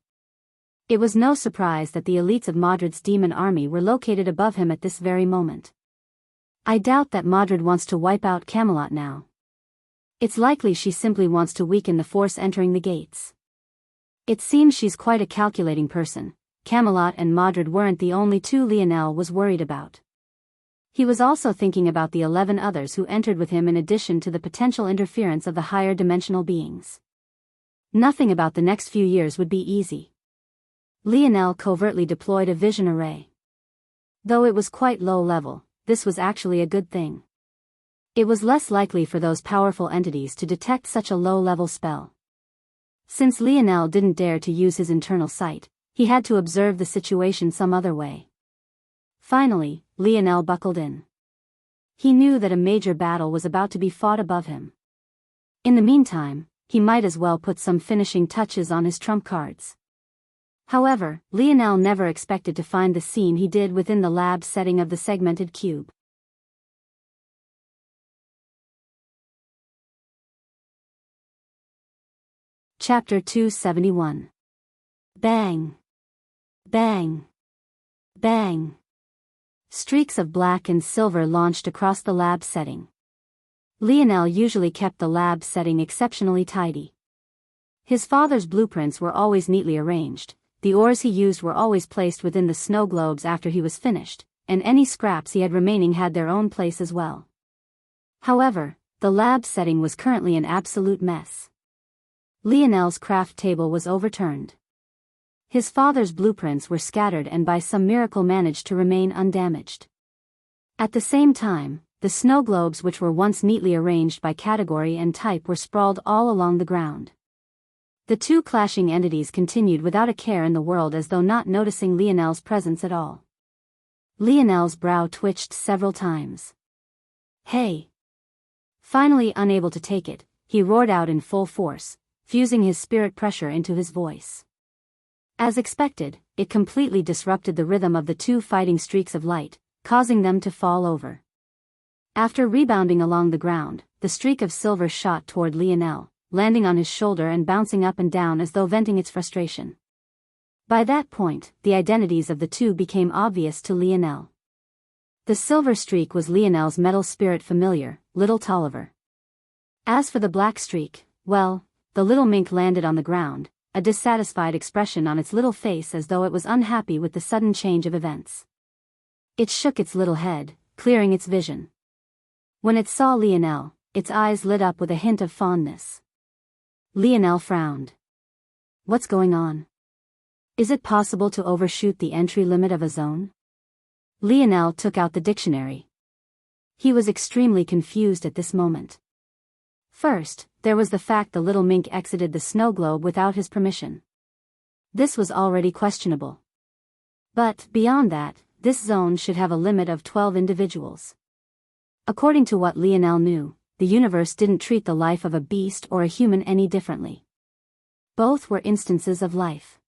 It was no surprise that the elites of Madrid's demon army were located above him at this very moment. I doubt that Madrid wants to wipe out Camelot now. It's likely she simply wants to weaken the force entering the gates. It seems she's quite a calculating person. Camelot and Madrid weren't the only two Lionel was worried about. He was also thinking about the 11 others who entered with him in addition to the potential interference of the higher dimensional beings. Nothing about the next few years would be easy. Lionel covertly deployed a vision array. Though it was quite low level, this was actually a good thing. It was less likely for those powerful entities to detect such a low-level spell. Since Lionel didn't dare to use his internal sight, he had to observe the situation some other way. Finally, Lionel buckled in. He knew that a major battle was about to be fought above him. In the meantime, he might as well put some finishing touches on his trump cards. However, Lionel never expected to find the scene he did within the lab setting of the segmented cube. Chapter 271. Bang! Bang! Bang! Streaks of black and silver launched across the lab setting. Lionel usually kept the lab setting exceptionally tidy. His father's blueprints were always neatly arranged. The ores he used were always placed within the snow globes after he was finished, and any scraps he had remaining had their own place as well. However, the lab setting was currently an absolute mess. Lionel's craft table was overturned. His father's blueprints were scattered and by some miracle managed to remain undamaged. At the same time, the snow globes which were once neatly arranged by category and type were sprawled all along the ground. The two clashing entities continued without a care in the world as though not noticing Lionel's presence at all. Lionel's brow twitched several times. Hey! Finally unable to take it, he roared out in full force, fusing his spirit pressure into his voice. As expected, it completely disrupted the rhythm of the two fighting streaks of light, causing them to fall over. After rebounding along the ground, the streak of silver shot toward Lionel, landing on his shoulder and bouncing up and down as though venting its frustration. By that point, the identities of the two became obvious to Lionel. The silver streak was Lionel's metal spirit familiar, Little Tolliver. As for the black streak, well, the little mink landed on the ground, a dissatisfied expression on its little face as though it was unhappy with the sudden change of events. It shook its little head, clearing its vision. When it saw Lionel, its eyes lit up with a hint of fondness. Lionel frowned. What's going on? Is it possible to overshoot the entry limit of a zone? Lionel took out the dictionary. He was extremely confused at this moment. First, there was the fact the little mink exited the snow globe without his permission. This was already questionable. But, beyond that, this zone should have a limit of 12 individuals. According to what Lionel knew, the universe didn't treat the life of a beast or a human any differently. Both were instances of life.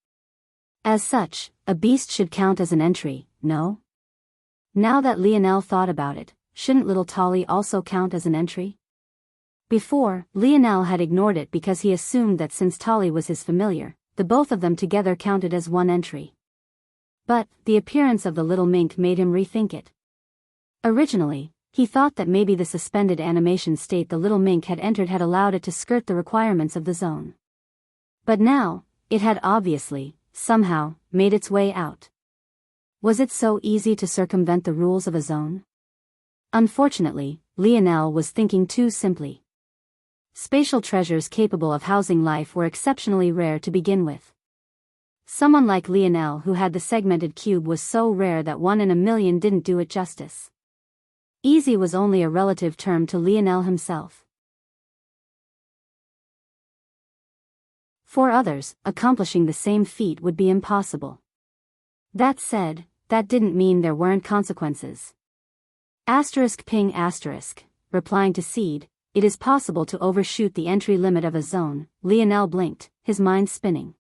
As such, a beast should count as an entry, no? Now that Lionel thought about it, shouldn't little Tolly also count as an entry? Before, Lionel had ignored it because he assumed that since Tolly was his familiar, the both of them together counted as one entry. But, the appearance of the little mink made him rethink it. Originally, he thought that maybe the suspended animation state the little mink had entered had allowed it to skirt the requirements of the zone. But now, it had obviously, somehow, made its way out. Was it so easy to circumvent the rules of a zone? Unfortunately, Lionel was thinking too simply. Spatial treasures capable of housing life were exceptionally rare to begin with. Someone like Lionel who had the segmented cube was so rare that 1 in a million didn't do it justice. Easy was only a relative term to Lionel himself. For others, accomplishing the same feat would be impossible. That said, that didn't mean there weren't consequences. Ping asterisk, replying to Seed, it is possible to overshoot the entry limit of a zone. Lionel blinked, his mind spinning.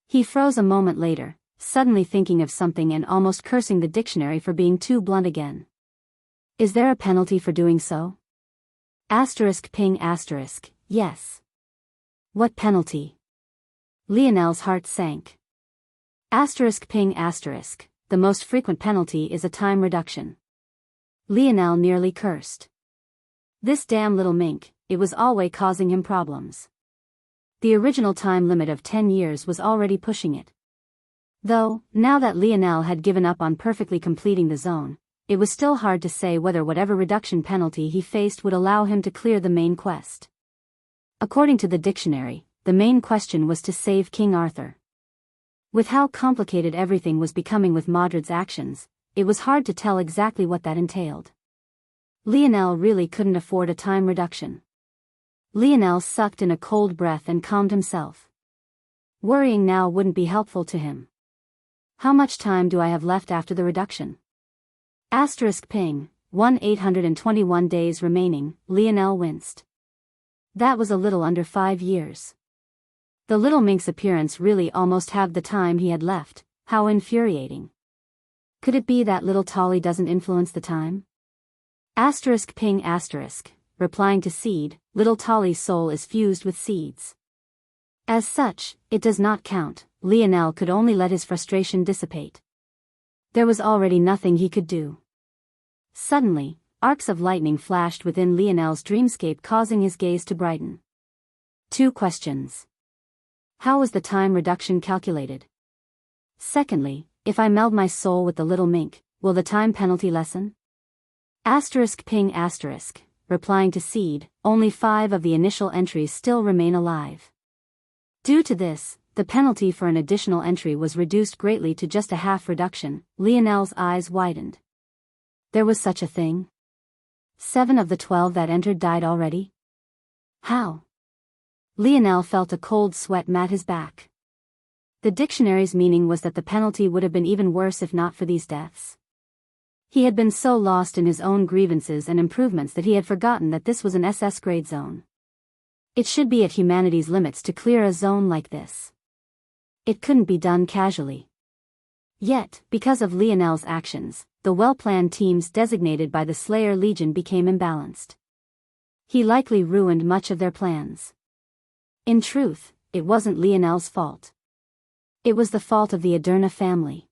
He froze a moment later, suddenly thinking of something and almost cursing the dictionary for being too blunt again. Is there a penalty for doing so? Ping asterisk, yes. What penalty? Lionel's heart sank. Ping asterisk, the most frequent penalty is a time reduction. Lionel nearly cursed. This damn little mink, it was always causing him problems. The original time limit of 10 years was already pushing it. Though, now that Lionel had given up on perfectly completing the zone, it was still hard to say whether whatever reduction penalty he faced would allow him to clear the main quest. According to the dictionary, the main question was to save King Arthur. With how complicated everything was becoming with Modred's actions, it was hard to tell exactly what that entailed. Lionel really couldn't afford a time reduction. Lionel sucked in a cold breath and calmed himself. Worrying now wouldn't be helpful to him. How much time do I have left after the reduction? Ping, 1,821 days remaining. Lionel winced. That was a little under 5 years. The little mink's appearance really almost halved the time he had left. How infuriating. Could it be that little Tolly doesn't influence the time? Ping asterisk, replying to Seed, little Tolly's soul is fused with Seed's. As such, it does not count. Lionel could only let his frustration dissipate. There was already nothing he could do. Suddenly, arcs of lightning flashed within Lionel's dreamscape, causing his gaze to brighten. 2 questions. How was the time reduction calculated? Secondly, if I meld my soul with the little mink, will the time penalty lessen? Ping asterisk, replying to Seed, only 5 of the initial entries still remain alive. Due to this, the penalty for an additional entry was reduced greatly to just a half reduction. Lionel's eyes widened. There was such a thing? 7 of the 12 that entered died already? How? Lionel felt a cold sweat mat his back. The dictionary's meaning was that the penalty would have been even worse if not for these deaths. He had been so lost in his own grievances and improvements that he had forgotten that this was an SS grade zone. It should be at humanity's limits to clear a zone like this. It couldn't be done casually. Yet, because of Lionel's actions, the well-planned teams designated by the Slayer Legion became imbalanced. He likely ruined much of their plans. In truth, it wasn't Lionel's fault. It was the fault of the Aderna family.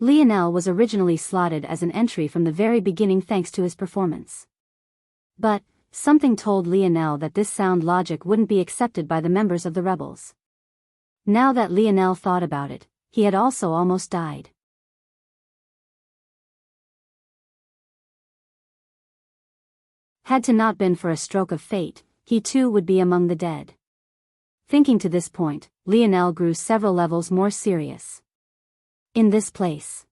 Lionel was originally slotted as an entry from the very beginning thanks to his performance. But, something told Lionel that this sound logic wouldn't be accepted by the members of the rebels. Now that Lionel thought about it, he had also almost died. Had to not been for a stroke of fate, he too would be among the dead. Thinking to this point, Lionel grew several levels more serious. In this place,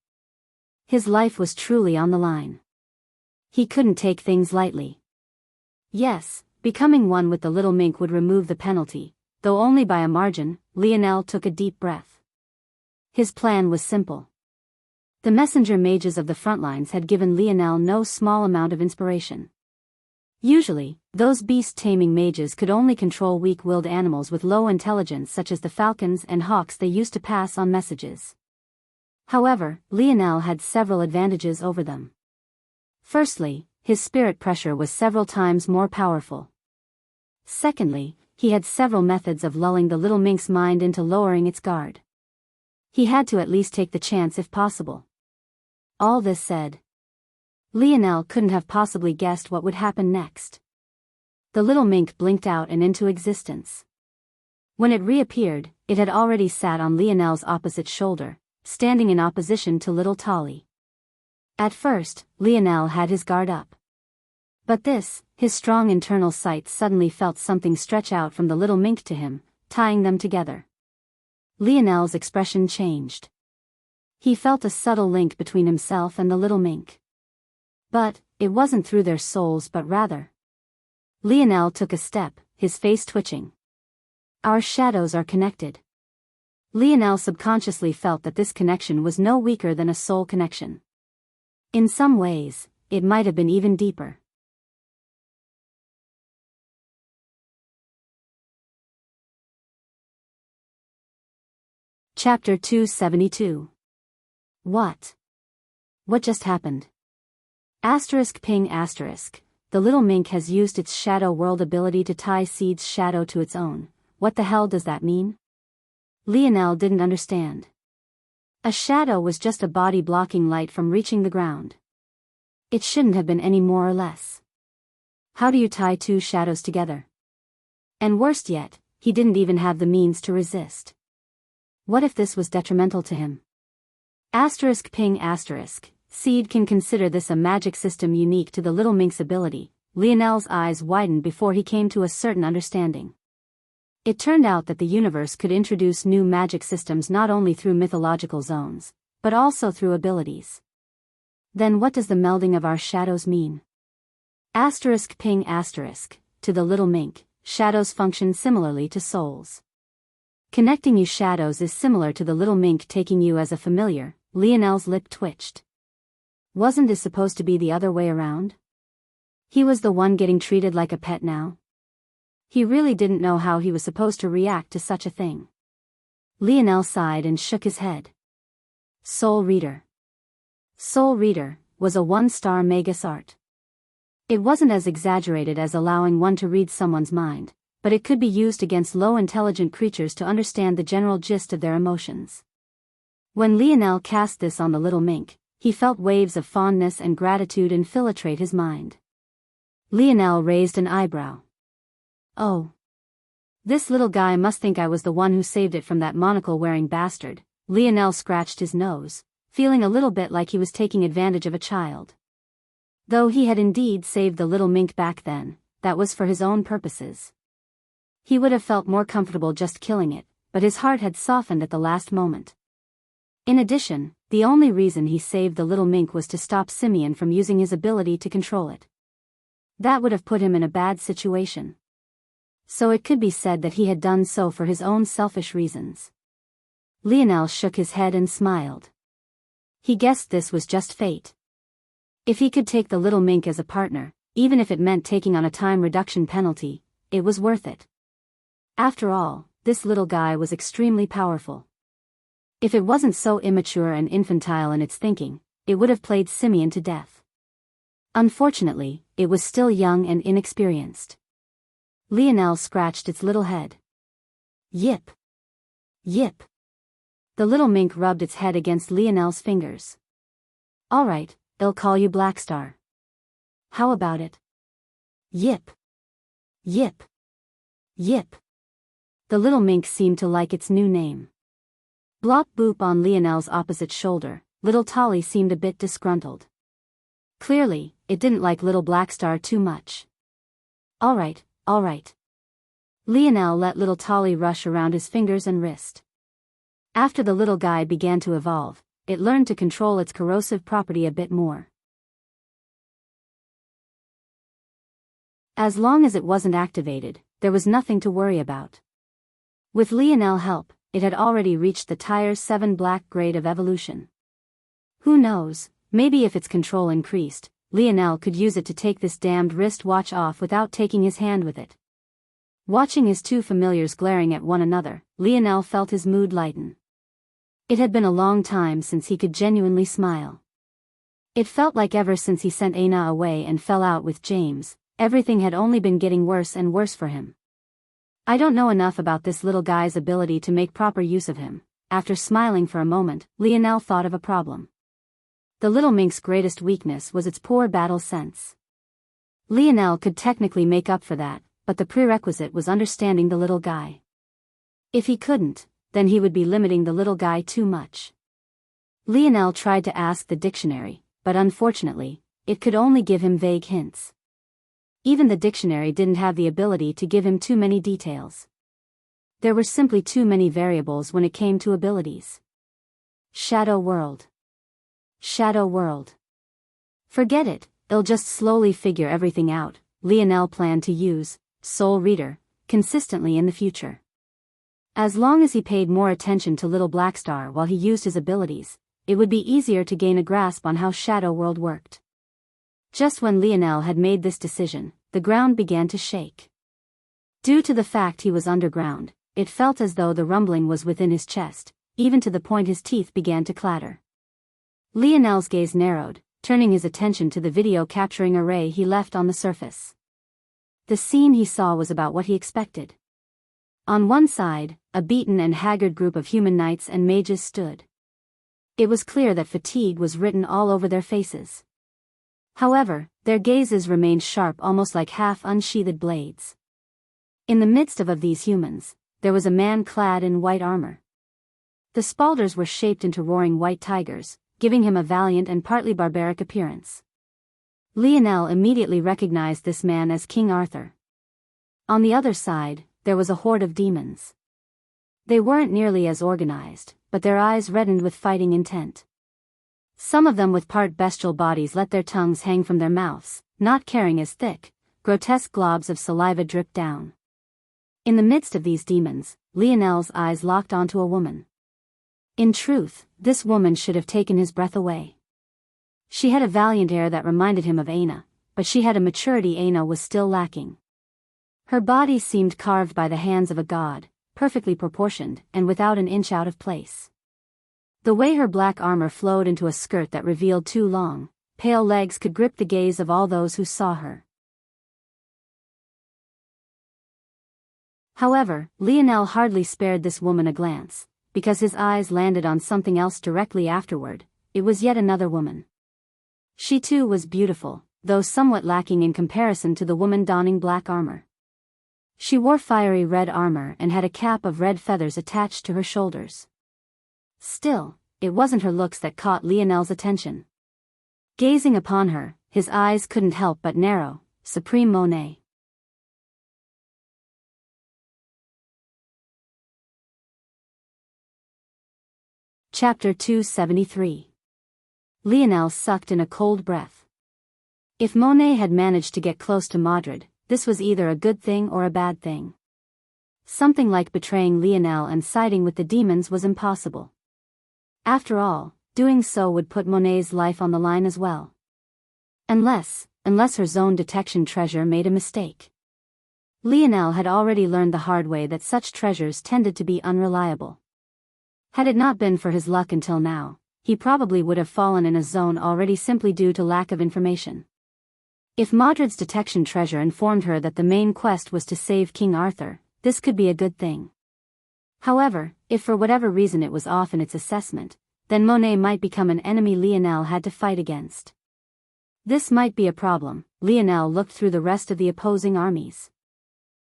his life was truly on the line. He couldn't take things lightly. Yes, becoming one with the little mink would remove the penalty, though only by a margin. Lionel took a deep breath. His plan was simple. The messenger mages of the frontlines had given Lionel no small amount of inspiration. Usually, those beast-taming mages could only control weak-willed animals with low intelligence such as the falcons and hawks they used to pass on messages. However, Lionel had several advantages over them. Firstly, his spirit pressure was several times more powerful. Secondly, he had several methods of lulling the little mink's mind into lowering its guard. He had to at least take the chance if possible. All this said, Lionel couldn't have possibly guessed what would happen next. The little mink blinked out and into existence. When it reappeared, it had already sat on Lionel's opposite shoulder, standing in opposition to little Tolly. At first, Lionel had his guard up. But this, his strong internal sight suddenly felt something stretch out from the little mink to him, tying them together. Lionel's expression changed. He felt a subtle link between himself and the little mink. But, it wasn't through their souls but rather. Lionel took a step, his face twitching. Our shadows are connected. Lionel subconsciously felt that this connection was no weaker than a soul connection. In some ways, it might have been even deeper. Chapter 272. What? What just happened? Ping. The little mink has used its shadow world ability to tie Seed's shadow to its own. What the hell does that mean? Lionel didn't understand. A shadow was just a body blocking light from reaching the ground. It shouldn't have been any more or less. How do you tie two shadows together? And worst yet, he didn't even have the means to resist. What if this was detrimental to him? Ping. Seed can consider this a magic system unique to the little mink's ability. Lionel's eyes widened before he came to a certain understanding. It turned out that the universe could introduce new magic systems not only through mythological zones, but also through abilities. Then what does the melding of our shadows mean? Ping. To the little mink, shadows function similarly to souls. Connecting you shadows is similar to the little mink taking you as a familiar. Lionel's lip twitched. Wasn't this supposed to be the other way around? He was the one getting treated like a pet now? He really didn't know how he was supposed to react to such a thing. Lionel sighed and shook his head. Soul Reader. Soul Reader was a 1-star Magus art. It wasn't as exaggerated as allowing one to read someone's mind, but it could be used against low-intelligent creatures to understand the general gist of their emotions. When Lionel cast this on the little mink, he felt waves of fondness and gratitude infiltrate his mind. Lionel raised an eyebrow. Oh. This little guy must think I was the one who saved it from that monocle-wearing bastard. Lionel scratched his nose, feeling a little bit like he was taking advantage of a child. Though he had indeed saved the little mink back then, that was for his own purposes. He would have felt more comfortable just killing it, but his heart had softened at the last moment. In addition, the only reason he saved the little mink was to stop Simeon from using his ability to control it. That would have put him in a bad situation. So it could be said that he had done so for his own selfish reasons. Lionel shook his head and smiled. He guessed this was just fate. If he could take the little mink as a partner, even if it meant taking on a time reduction penalty, it was worth it. After all, this little guy was extremely powerful. If it wasn't so immature and infantile in its thinking, it would have played Simeon to death. Unfortunately, it was still young and inexperienced. Lionel scratched its little head. Yip. Yip. The little mink rubbed its head against Lionel's fingers. All right, they'll call you Blackstar. How about it? Yip. Yip. Yip. The little mink seemed to like its new name. Blop boop on Lionel's opposite shoulder, little Tolly seemed a bit disgruntled. Clearly, it didn't like little Blackstar too much. All right. All right. Lionel let little Tolly rush around his fingers and wrist. After the little guy began to evolve, it learned to control its corrosive property a bit more. As long as it wasn't activated, there was nothing to worry about. With Lionel's help, it had already reached the Tier 7 black grade of evolution. Who knows, maybe if its control increased, Lionel could use it to take this damned wristwatch off without taking his hand with it. Watching his two familiars glaring at one another, Lionel felt his mood lighten. It had been a long time since he could genuinely smile. It felt like ever since he sent Aina away and fell out with James, everything had only been getting worse and worse for him. I don't know enough about this little guy's ability to make proper use of him. After smiling for a moment, Lionel thought of a problem. The little mink's greatest weakness was its poor battle sense. Lionel could technically make up for that, but the prerequisite was understanding the little guy. If he couldn't, then he would be limiting the little guy too much. Lionel tried to ask the dictionary, but unfortunately, it could only give him vague hints. Even the dictionary didn't have the ability to give him too many details. There were simply too many variables when it came to abilities. Shadow World. Shadow World. Forget it, they'll just slowly figure everything out. Lionel planned to use Soul Reader consistently in the future. As long as he paid more attention to Little Blackstar while he used his abilities, it would be easier to gain a grasp on how Shadow World worked. Just when Lionel had made this decision, the ground began to shake. Due to the fact he was underground, it felt as though the rumbling was within his chest, even to the point his teeth began to clatter. Lionel's gaze narrowed, turning his attention to the video capturing array he left on the surface. The scene he saw was about what he expected. On one side, a beaten and haggard group of human knights and mages stood. It was clear that fatigue was written all over their faces. However, their gazes remained sharp, almost like half-unsheathed blades. In the midst of these humans, there was a man clad in white armor. The spaulders were shaped into roaring white tigers, giving him a valiant and partly barbaric appearance. Lionel immediately recognized this man as King Arthur. On the other side, there was a horde of demons. They weren't nearly as organized, but their eyes reddened with fighting intent. Some of them with part bestial bodies let their tongues hang from their mouths, not caring as thick, grotesque globs of saliva dripped down. In the midst of these demons, Lionel's eyes locked onto a woman. In truth, this woman should have taken his breath away. She had a valiant air that reminded him of Aina, but she had a maturity Aina was still lacking. Her body seemed carved by the hands of a god, perfectly proportioned and without an inch out of place. The way her black armor flowed into a skirt that revealed two long, pale legs could grip the gaze of all those who saw her. However, Lionel hardly spared this woman a glance, because his eyes landed on something else directly afterward. It was yet another woman. She too was beautiful, though somewhat lacking in comparison to the woman donning black armor. She wore fiery red armor and had a cap of red feathers attached to her shoulders. Still, it wasn't her looks that caught Lionel's attention. Gazing upon her, his eyes couldn't help but narrow. Supreme Monet. Chapter 273. Lionel sucked in a cold breath. If Monet had managed to get close to Madrid, this was either a good thing or a bad thing. Something like betraying Lionel and siding with the demons was impossible. After all, doing so would put Monet's life on the line as well. Unless her zone detection treasure made a mistake. Lionel had already learned the hard way that such treasures tended to be unreliable. Had it not been for his luck until now, he probably would have fallen in a zone already simply due to lack of information. If Madrid's detection treasure informed her that the main quest was to save King Arthur, this could be a good thing. However, if for whatever reason it was off in its assessment, then Monet might become an enemy Lionel had to fight against. This might be a problem. Lionel looked through the rest of the opposing armies.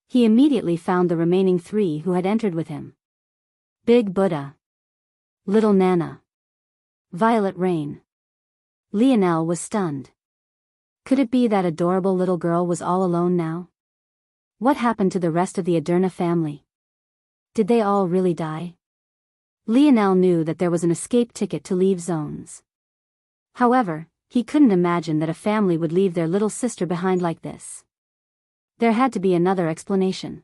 He immediately found the remaining three who had entered with him. Big Buddha. Little Nana. Violet Rain. Lionel was stunned. Could it be that adorable little girl was all alone now? What happened to the rest of the Aderna family? Did they all really die? Lionel knew that there was an escape ticket to leave zones. However, he couldn't imagine that a family would leave their little sister behind like this. There had to be another explanation.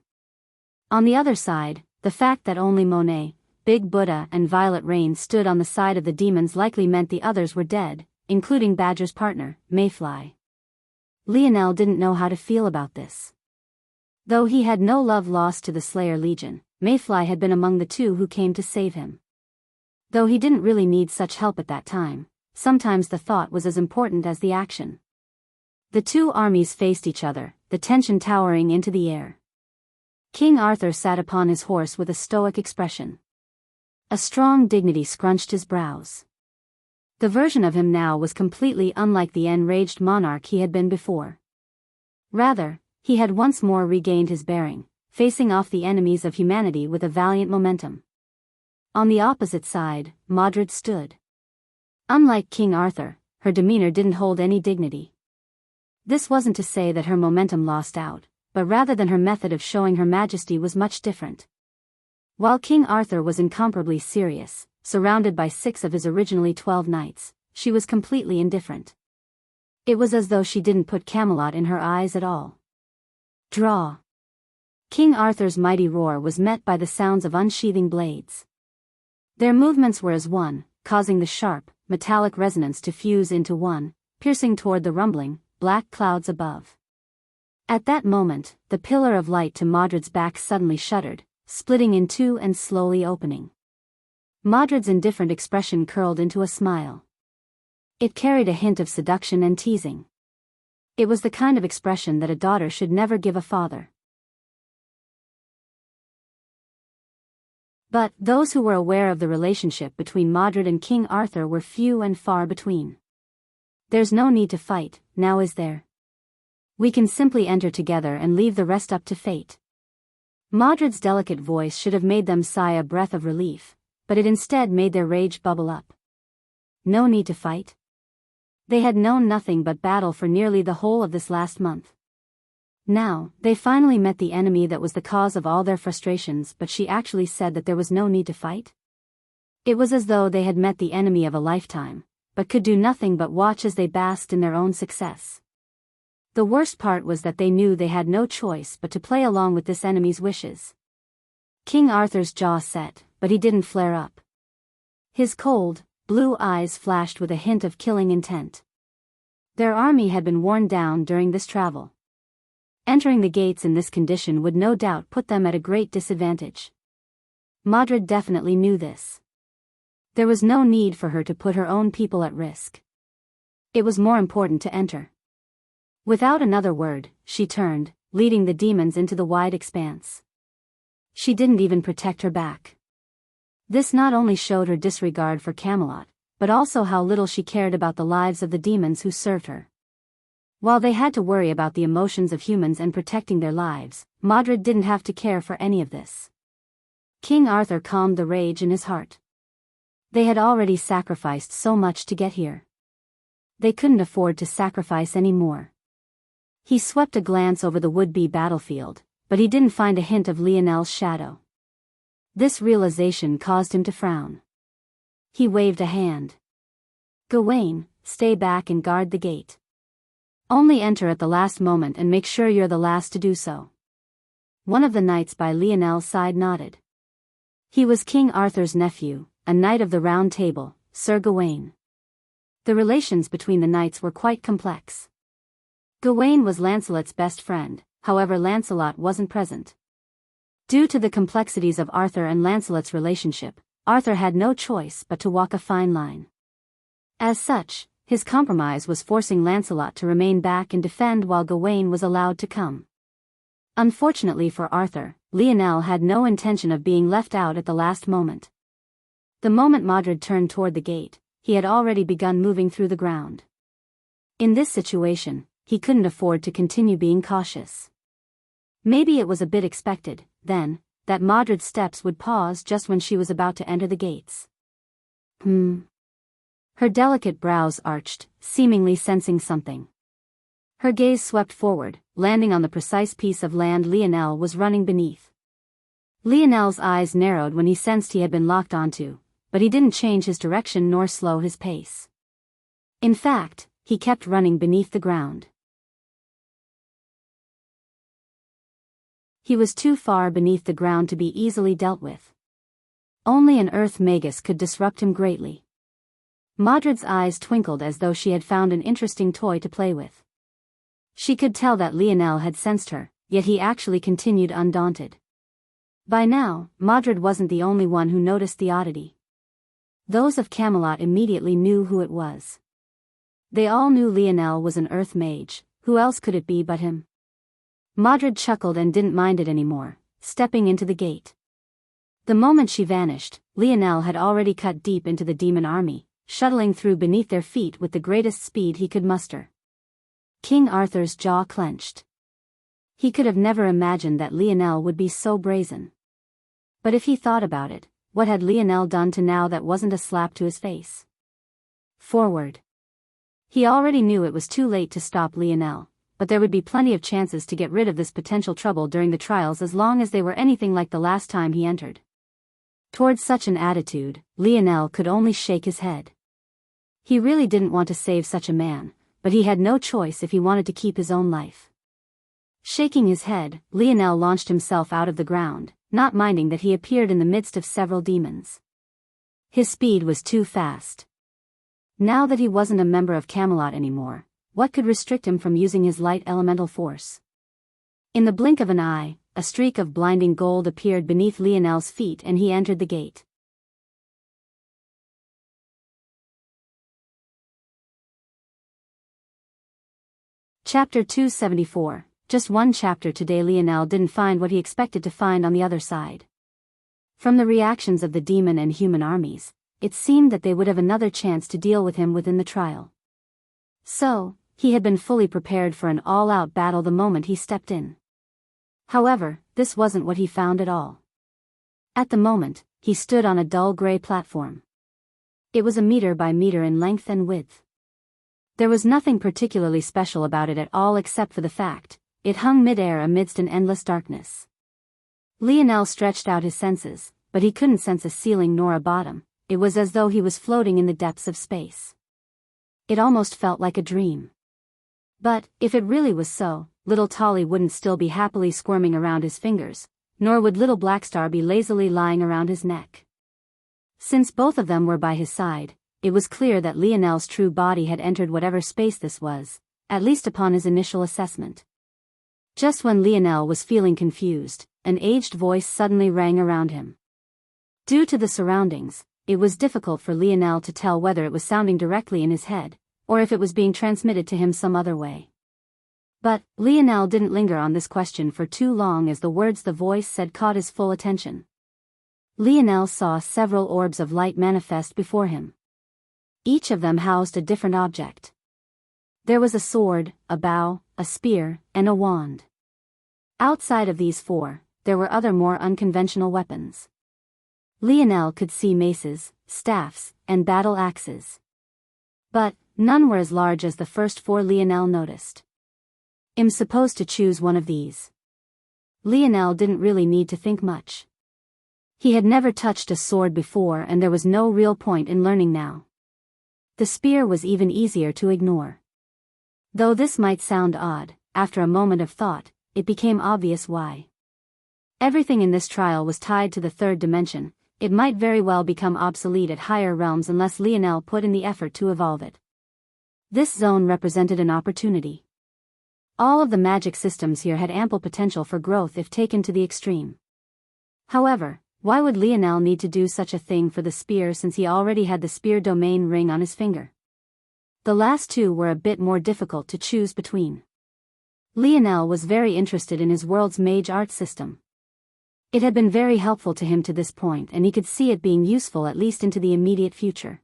On the other side, the fact that only Monet, Big Buddha and Violet Rain stood on the side of the demons likely meant the others were dead, including Badger's partner, Mayfly. Lionel didn't know how to feel about this. Though he had no love lost to the Slayer Legion, Mayfly had been among the two who came to save him. Though he didn't really need such help at that time, sometimes the thought was as important as the action. The two armies faced each other, the tension towering into the air. King Arthur sat upon his horse with a stoic expression. A strong dignity scrunched his brows. The version of him now was completely unlike the enraged monarch he had been before. Rather, he had once more regained his bearing, facing off the enemies of humanity with a valiant momentum. On the opposite side, Madrid stood. Unlike King Arthur, her demeanor didn't hold any dignity. This wasn't to say that her momentum lost out, but rather than her method of showing her majesty was much different. While King Arthur was incomparably serious, surrounded by 6 of his originally 12 knights, she was completely indifferent. It was as though she didn't put Camelot in her eyes at all. Draw. King Arthur's mighty roar was met by the sounds of unsheathing blades. Their movements were as one, causing the sharp, metallic resonance to fuse into one, piercing toward the rumbling, black clouds above. At that moment, the pillar of light to Modred's back suddenly shuddered, splitting in two and slowly opening. Modred's indifferent expression curled into a smile. It carried a hint of seduction and teasing. It was the kind of expression that a daughter should never give a father. But those who were aware of the relationship between Modred and King Arthur were few and far between. "There's no need to fight, now is there? We can simply enter together and leave the rest up to fate." Modred's delicate voice should have made them sigh a breath of relief, but it instead made their rage bubble up. No need to fight? They had known nothing but battle for nearly the whole of this last month. Now, they finally met the enemy that was the cause of all their frustrations, but she actually said that there was no need to fight? It was as though they had met the enemy of a lifetime, but could do nothing but watch as they basked in their own success. The worst part was that they knew they had no choice but to play along with this enemy's wishes. King Arthur's jaw set, but he didn't flare up. His cold, blue eyes flashed with a hint of killing intent. Their army had been worn down during this travel. Entering the gates in this condition would no doubt put them at a great disadvantage. Modred definitely knew this. There was no need for her to put her own people at risk. It was more important to enter. Without another word, she turned, leading the demons into the wide expanse. She didn't even protect her back. This not only showed her disregard for Camelot, but also how little she cared about the lives of the demons who served her. While they had to worry about the emotions of humans and protecting their lives, Modred didn't have to care for any of this. King Arthur calmed the rage in his heart. They had already sacrificed so much to get here. They couldn't afford to sacrifice any more. He swept a glance over the would-be battlefield, but he didn't find a hint of Lionel's shadow. This realization caused him to frown. He waved a hand. "Gawain, stay back and guard the gate. Only enter at the last moment and make sure you're the last to do so." One of the knights by Lionel's side nodded. He was King Arthur's nephew, a knight of the Round Table, Sir Gawain. The relations between the knights were quite complex. Gawain was Lancelot's best friend, however Lancelot wasn't present. Due to the complexities of Arthur and Lancelot's relationship, Arthur had no choice but to walk a fine line. As such, his compromise was forcing Lancelot to remain back and defend while Gawain was allowed to come. Unfortunately for Arthur, Lionel had no intention of being left out at the last moment. The moment Modred turned toward the gate, he had already begun moving through the ground. In this situation, he couldn't afford to continue being cautious. Maybe it was a bit expected, then, that Modred's steps would pause just when she was about to enter the gates. Her delicate brows arched, seemingly sensing something. Her gaze swept forward, landing on the precise piece of land Lionel was running beneath. Lionel's eyes narrowed when he sensed he had been locked onto, but he didn't change his direction nor slow his pace. In fact, he kept running beneath the ground. He was too far beneath the ground to be easily dealt with. Only an earth magus could disrupt him greatly. Modred's eyes twinkled as though she had found an interesting toy to play with. She could tell that Lionel had sensed her, yet he actually continued undaunted. By now, Modred wasn't the only one who noticed the oddity. Those of Camelot immediately knew who it was. They all knew Lionel was an earth mage, who else could it be but him? Modred chuckled and didn't mind it anymore, stepping into the gate. The moment she vanished, Lionel had already cut deep into the demon army, shuttling through beneath their feet with the greatest speed he could muster. King Arthur's jaw clenched. He could have never imagined that Lionel would be so brazen. But if he thought about it, what had Lionel done to now that wasn't a slap to his face? Forward. He already knew it was too late to stop Lionel, but there would be plenty of chances to get rid of this potential trouble during the trials as long as they were anything like the last time he entered. Towards such an attitude, Lionel could only shake his head. He really didn't want to save such a man, but he had no choice if he wanted to keep his own life. Shaking his head, Lionel launched himself out of the ground, not minding that he appeared in the midst of several demons. His speed was too fast. Now that he wasn't a member of Camelot anymore, what could restrict him from using his light elemental force? In the blink of an eye, a streak of blinding gold appeared beneath Lionel's feet and he entered the gate. Chapter 274. Just one chapter today. Lionel didn't find what he expected to find on the other side. From the reactions of the demon and human armies, it seemed that they would have another chance to deal with him within the trial. So, he had been fully prepared for an all-out battle the moment he stepped in. However, this wasn't what he found at all. At the moment, he stood on a dull gray platform. It was a meter by meter in length and width. There was nothing particularly special about it at all except for the fact it hung mid-air amidst an endless darkness. Lionel stretched out his senses, but he couldn't sense a ceiling nor a bottom. It was as though he was floating in the depths of space. It almost felt like a dream. But, if it really was so, little Tolly wouldn't still be happily squirming around his fingers, nor would little Blackstar be lazily lying around his neck. Since both of them were by his side, it was clear that Lionel's true body had entered whatever space this was, at least upon his initial assessment. Just when Lionel was feeling confused, an aged voice suddenly rang around him. Due to the surroundings, it was difficult for Lionel to tell whether it was sounding directly in his head, or if it was being transmitted to him some other way. But, Lionel didn't linger on this question for too long as the words the voice said caught his full attention. Lionel saw several orbs of light manifest before him. Each of them housed a different object. There was a sword, a bow, a spear, and a wand. Outside of these four, there were other more unconventional weapons. Lionel could see maces, staffs, and battle axes. But, none were as large as the first four Lionel noticed. I'm supposed to choose one of these. Lionel didn't really need to think much. He had never touched a sword before and there was no real point in learning now. The spear was even easier to ignore. Though this might sound odd, after a moment of thought, it became obvious why. Everything in this trial was tied to the third dimension. It might very well become obsolete at higher realms unless Lionel put in the effort to evolve it. This zone represented an opportunity. All of the magic systems here had ample potential for growth if taken to the extreme. However, why would Lionel need to do such a thing for the spear since he already had the spear domain ring on his finger? The last two were a bit more difficult to choose between. Lionel was very interested in his world's mage art system. It had been very helpful to him to this point and he could see it being useful at least into the immediate future.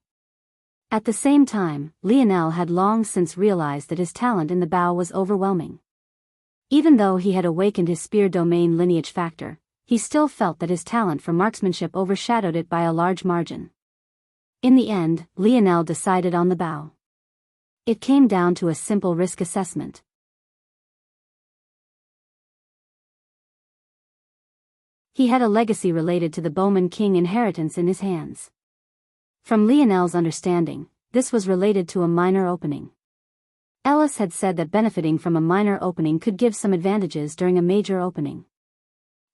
At the same time, Lionel had long since realized that his talent in the bow was overwhelming. Even though he had awakened his spear domain lineage factor, he still felt that his talent for marksmanship overshadowed it by a large margin. In the end, Lionel decided on the bow. It came down to a simple risk assessment. He had a legacy related to the Bowman King inheritance in his hands. From Lionel's understanding, this was related to a minor opening. Ellis had said that benefiting from a minor opening could give some advantages during a major opening.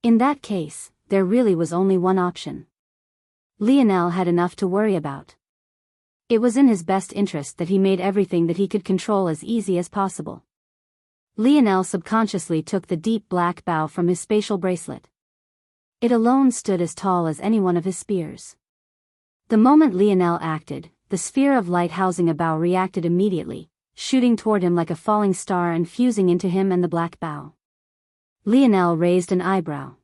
In that case, there really was only one option. Lionel had enough to worry about. It was in his best interest that he made everything that he could control as easy as possible. Lionel subconsciously took the deep black bow from his spatial bracelet. It alone stood as tall as any one of his spears. The moment Lionel acted, the sphere of light housing a bow reacted immediately, shooting toward him like a falling star and fusing into him and the black bow. Lionel raised an eyebrow.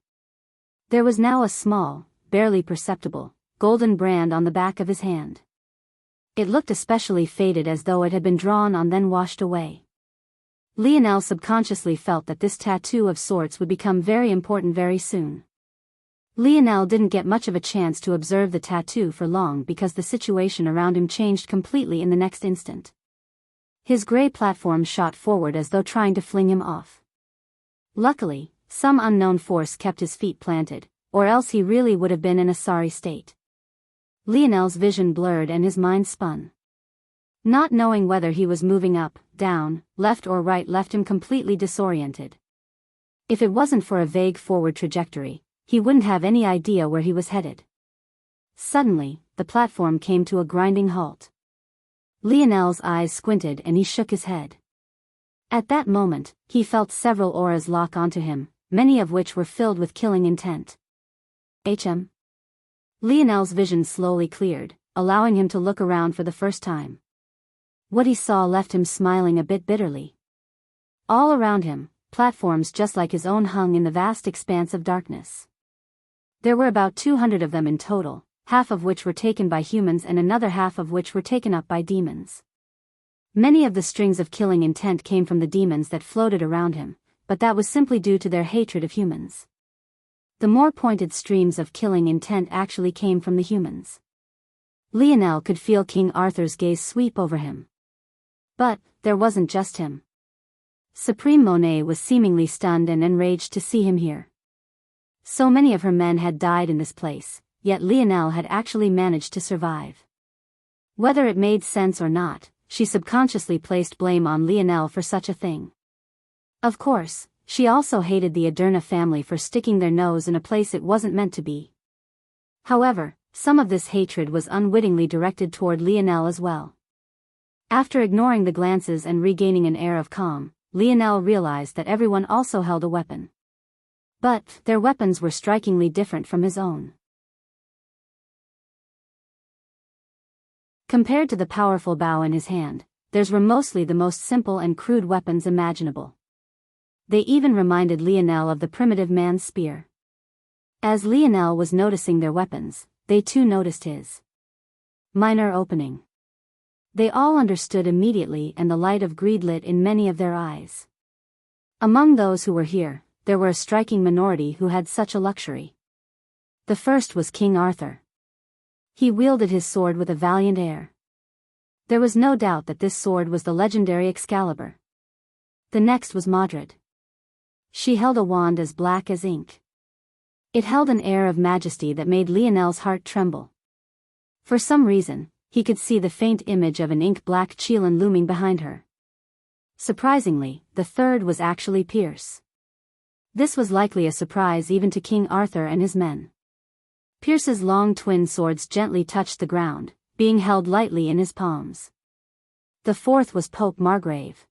There was now a small, barely perceptible, golden brand on the back of his hand. It looked especially faded as though it had been drawn on then washed away. Lionel subconsciously felt that this tattoo of sorts would become very important very soon. Lionel didn't get much of a chance to observe the tattoo for long because the situation around him changed completely in the next instant. His gray platform shot forward as though trying to fling him off. Luckily, some unknown force kept his feet planted, or else he really would have been in a sorry state. Lionel's vision blurred and his mind spun. Not knowing whether he was moving up, down, left or right left him completely disoriented. If it wasn't for a vague forward trajectory, he wouldn't have any idea where he was headed. Suddenly, the platform came to a grinding halt. Lionel's eyes squinted and he shook his head. At that moment, he felt several auras lock onto him, many of which were filled with killing intent. Lionel's vision slowly cleared, allowing him to look around for the first time. What he saw left him smiling a bit bitterly. All around him, platforms just like his own hung in the vast expanse of darkness. There were about 200 of them in total, half of which were taken by humans and another half of which were taken up by demons. Many of the strings of killing intent came from the demons that floated around him, but that was simply due to their hatred of humans. The more pointed streams of killing intent actually came from the humans. Lionel could feel King Arthur's gaze sweep over him. But there wasn't just him. Supreme Monet was seemingly stunned and enraged to see him here. So many of her men had died in this place, yet Lionel had actually managed to survive. Whether it made sense or not, she subconsciously placed blame on Lionel for such a thing. Of course, she also hated the Aderna family for sticking their nose in a place it wasn't meant to be. However, some of this hatred was unwittingly directed toward Lionel as well. After ignoring the glances and regaining an air of calm, Lionel realized that everyone also held a weapon. But their weapons were strikingly different from his own. Compared to the powerful bow in his hand, theirs were mostly the most simple and crude weapons imaginable. They even reminded Lionel of the primitive man's spear. As Lionel was noticing their weapons, they too noticed his minor opening. They all understood immediately, and the light of greed lit in many of their eyes. Among those who were here, there were a striking minority who had such a luxury. The first was King Arthur. He wielded his sword with a valiant air. There was no doubt that this sword was the legendary Excalibur. The next was Modred. She held a wand as black as ink. It held an air of majesty that made Lionel's heart tremble. For some reason, he could see the faint image of an ink-black Qilin looming behind her. Surprisingly, the third was actually Pierce. This was likely a surprise even to King Arthur and his men. Pierce's long twin swords gently touched the ground, being held lightly in his palms. The fourth was Pope Margrave.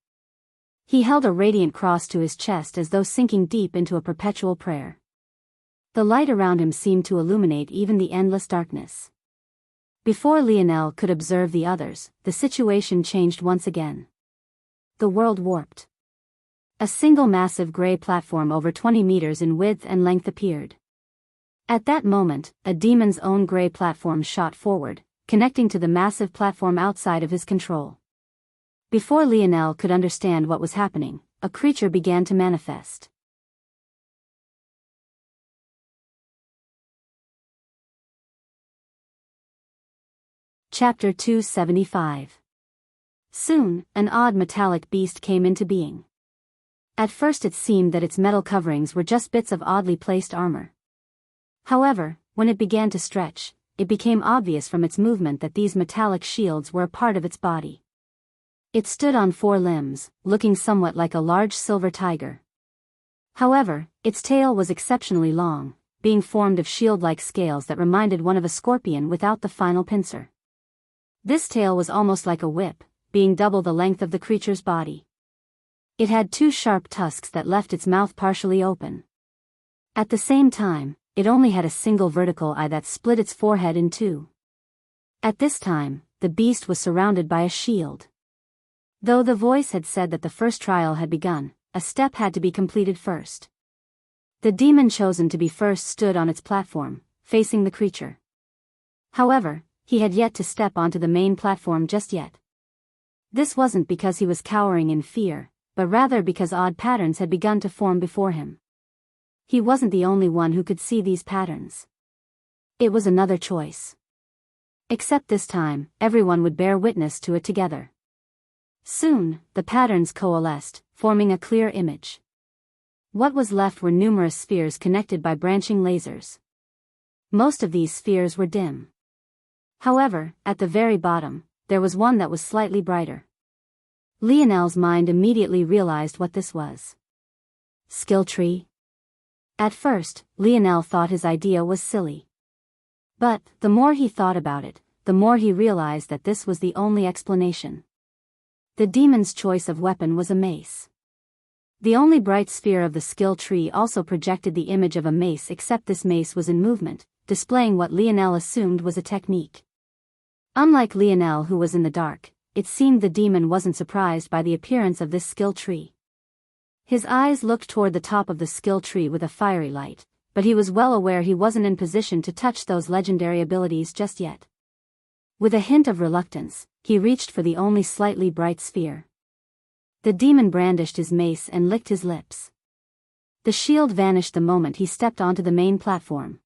He held a radiant cross to his chest as though sinking deep into a perpetual prayer. The light around him seemed to illuminate even the endless darkness. Before Lionel could observe the others, the situation changed once again. The world warped. A single massive gray platform over 20 meters in width and length appeared. At that moment, a demon's own gray platform shot forward, connecting to the massive platform outside of his control. Before Lionel could understand what was happening, a creature began to manifest. Chapter 275. Soon, an odd metallic beast came into being. At first it seemed that its metal coverings were just bits of oddly placed armor. However, when it began to stretch, it became obvious from its movement that these metallic shields were a part of its body. It stood on 4 limbs, looking somewhat like a large silver tiger. However, its tail was exceptionally long, being formed of shield-like scales that reminded one of a scorpion without the final pincer. This tail was almost like a whip, being double the length of the creature's body. It had 2 sharp tusks that left its mouth partially open. At the same time, it only had a single vertical eye that split its forehead in 2. At this time, the beast was surrounded by a shield. Though the voice had said that the first trial had begun, a step had to be completed first. The demon chosen to be first stood on its platform, facing the creature. However, he had yet to step onto the main platform just yet. This wasn't because he was cowering in fear, but rather because odd patterns had begun to form before him. He wasn't the only one who could see these patterns. It was another choice. Except this time, everyone would bear witness to it together. Soon, the patterns coalesced, forming a clear image. What was left were numerous spheres connected by branching lasers. Most of these spheres were dim. However, at the very bottom, there was one that was slightly brighter. Lionel's mind immediately realized what this was. Skill tree? At first, Lionel thought his idea was silly. But, the more he thought about it, the more he realized that this was the only explanation. The demon's choice of weapon was a mace. The only bright sphere of the skill tree also projected the image of a mace, except this mace was in movement, displaying what Lionel assumed was a technique. Unlike Lionel, who was in the dark, it seemed the demon wasn't surprised by the appearance of this skill tree. His eyes looked toward the top of the skill tree with a fiery light, but he was well aware he wasn't in position to touch those legendary abilities just yet. With a hint of reluctance, he reached for the only slightly bright sphere. The demon brandished his mace and licked his lips. The shield vanished the moment he stepped onto the main platform.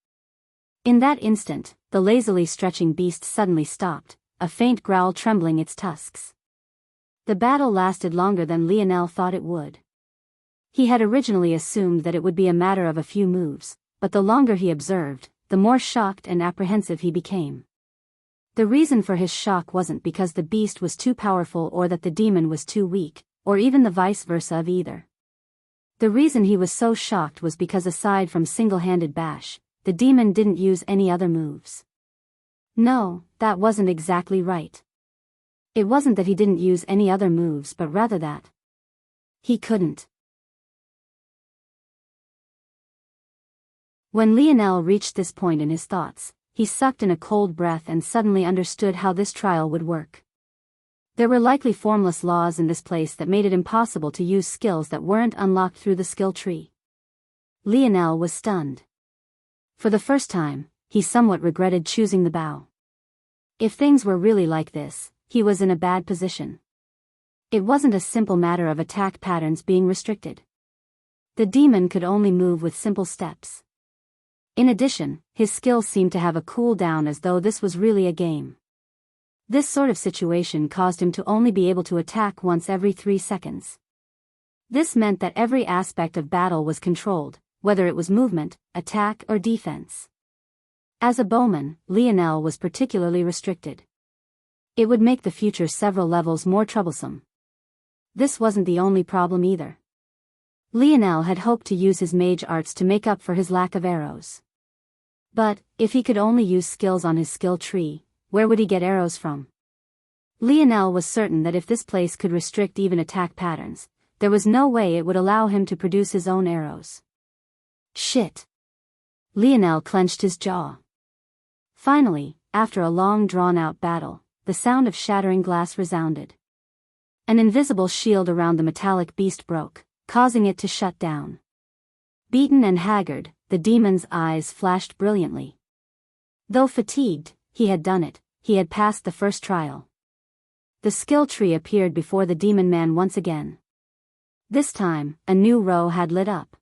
In that instant, the lazily stretching beast suddenly stopped, a faint growl trembling its tusks. The battle lasted longer than Lionel thought it would. He had originally assumed that it would be a matter of a few moves, but the longer he observed, the more shocked and apprehensive he became. The reason for his shock wasn't because the beast was too powerful or that the demon was too weak, or even the vice versa of either. The reason he was so shocked was because aside from single-handed bash, the demon didn't use any other moves. No, that wasn't exactly right. It wasn't that he didn't use any other moves, but rather that he couldn't. When Lionel reached this point in his thoughts, he sucked in a cold breath and suddenly understood how this trial would work. There were likely formless laws in this place that made it impossible to use skills that weren't unlocked through the skill tree. Lionel was stunned. For the first time, he somewhat regretted choosing the bow. If things were really like this, he was in a bad position. It wasn't a simple matter of attack patterns being restricted. The demon could only move with simple steps. In addition, his skills seemed to have a cooldown, as though this was really a game. This sort of situation caused him to only be able to attack once every 3 seconds. This meant that every aspect of battle was controlled, whether it was movement, attack, or defense. As a bowman, Lionel was particularly restricted. It would make the future several levels more troublesome. This wasn't the only problem either. Lionel had hoped to use his mage arts to make up for his lack of arrows. But, if he could only use skills on his skill tree, where would he get arrows from? Lionel was certain that if this place could restrict even attack patterns, there was no way it would allow him to produce his own arrows. Shit! Lionel clenched his jaw. Finally, after a long drawn-out battle, the sound of shattering glass resounded. An invisible shield around the metallic beast broke, causing it to shut down. Beaten and haggard, the demon's eyes flashed brilliantly. Though fatigued, he had done it. He had passed the first trial. The skill tree appeared before the demon man once again. This time, a new row had lit up.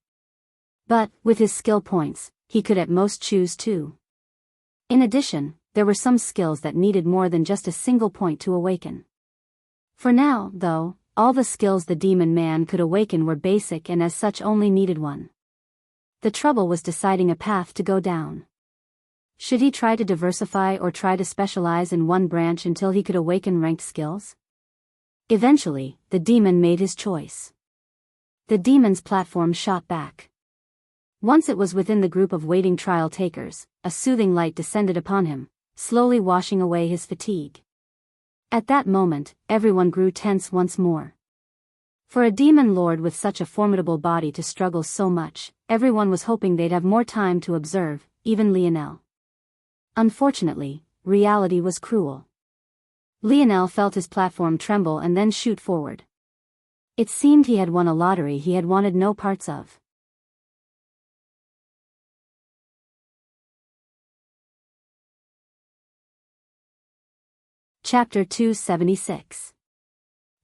But, with his skill points, he could at most choose 2. In addition, there were some skills that needed more than just a single point to awaken. For now, though, all the skills the demon man could awaken were basic and as such only needed 1. The trouble was deciding a path to go down. Should he try to diversify or try to specialize in one branch until he could awaken ranked skills? Eventually, the demon made his choice. The demon's platform shot back. Once it was within the group of waiting trial takers, a soothing light descended upon him, slowly washing away his fatigue. At that moment, everyone grew tense once more. For a demon lord with such a formidable body to struggle so much, everyone was hoping they'd have more time to observe, even Lionel. Unfortunately, reality was cruel. Lionel felt his platform tremble and then shoot forward. It seemed he had won a lottery he had wanted no parts of. Chapter 276.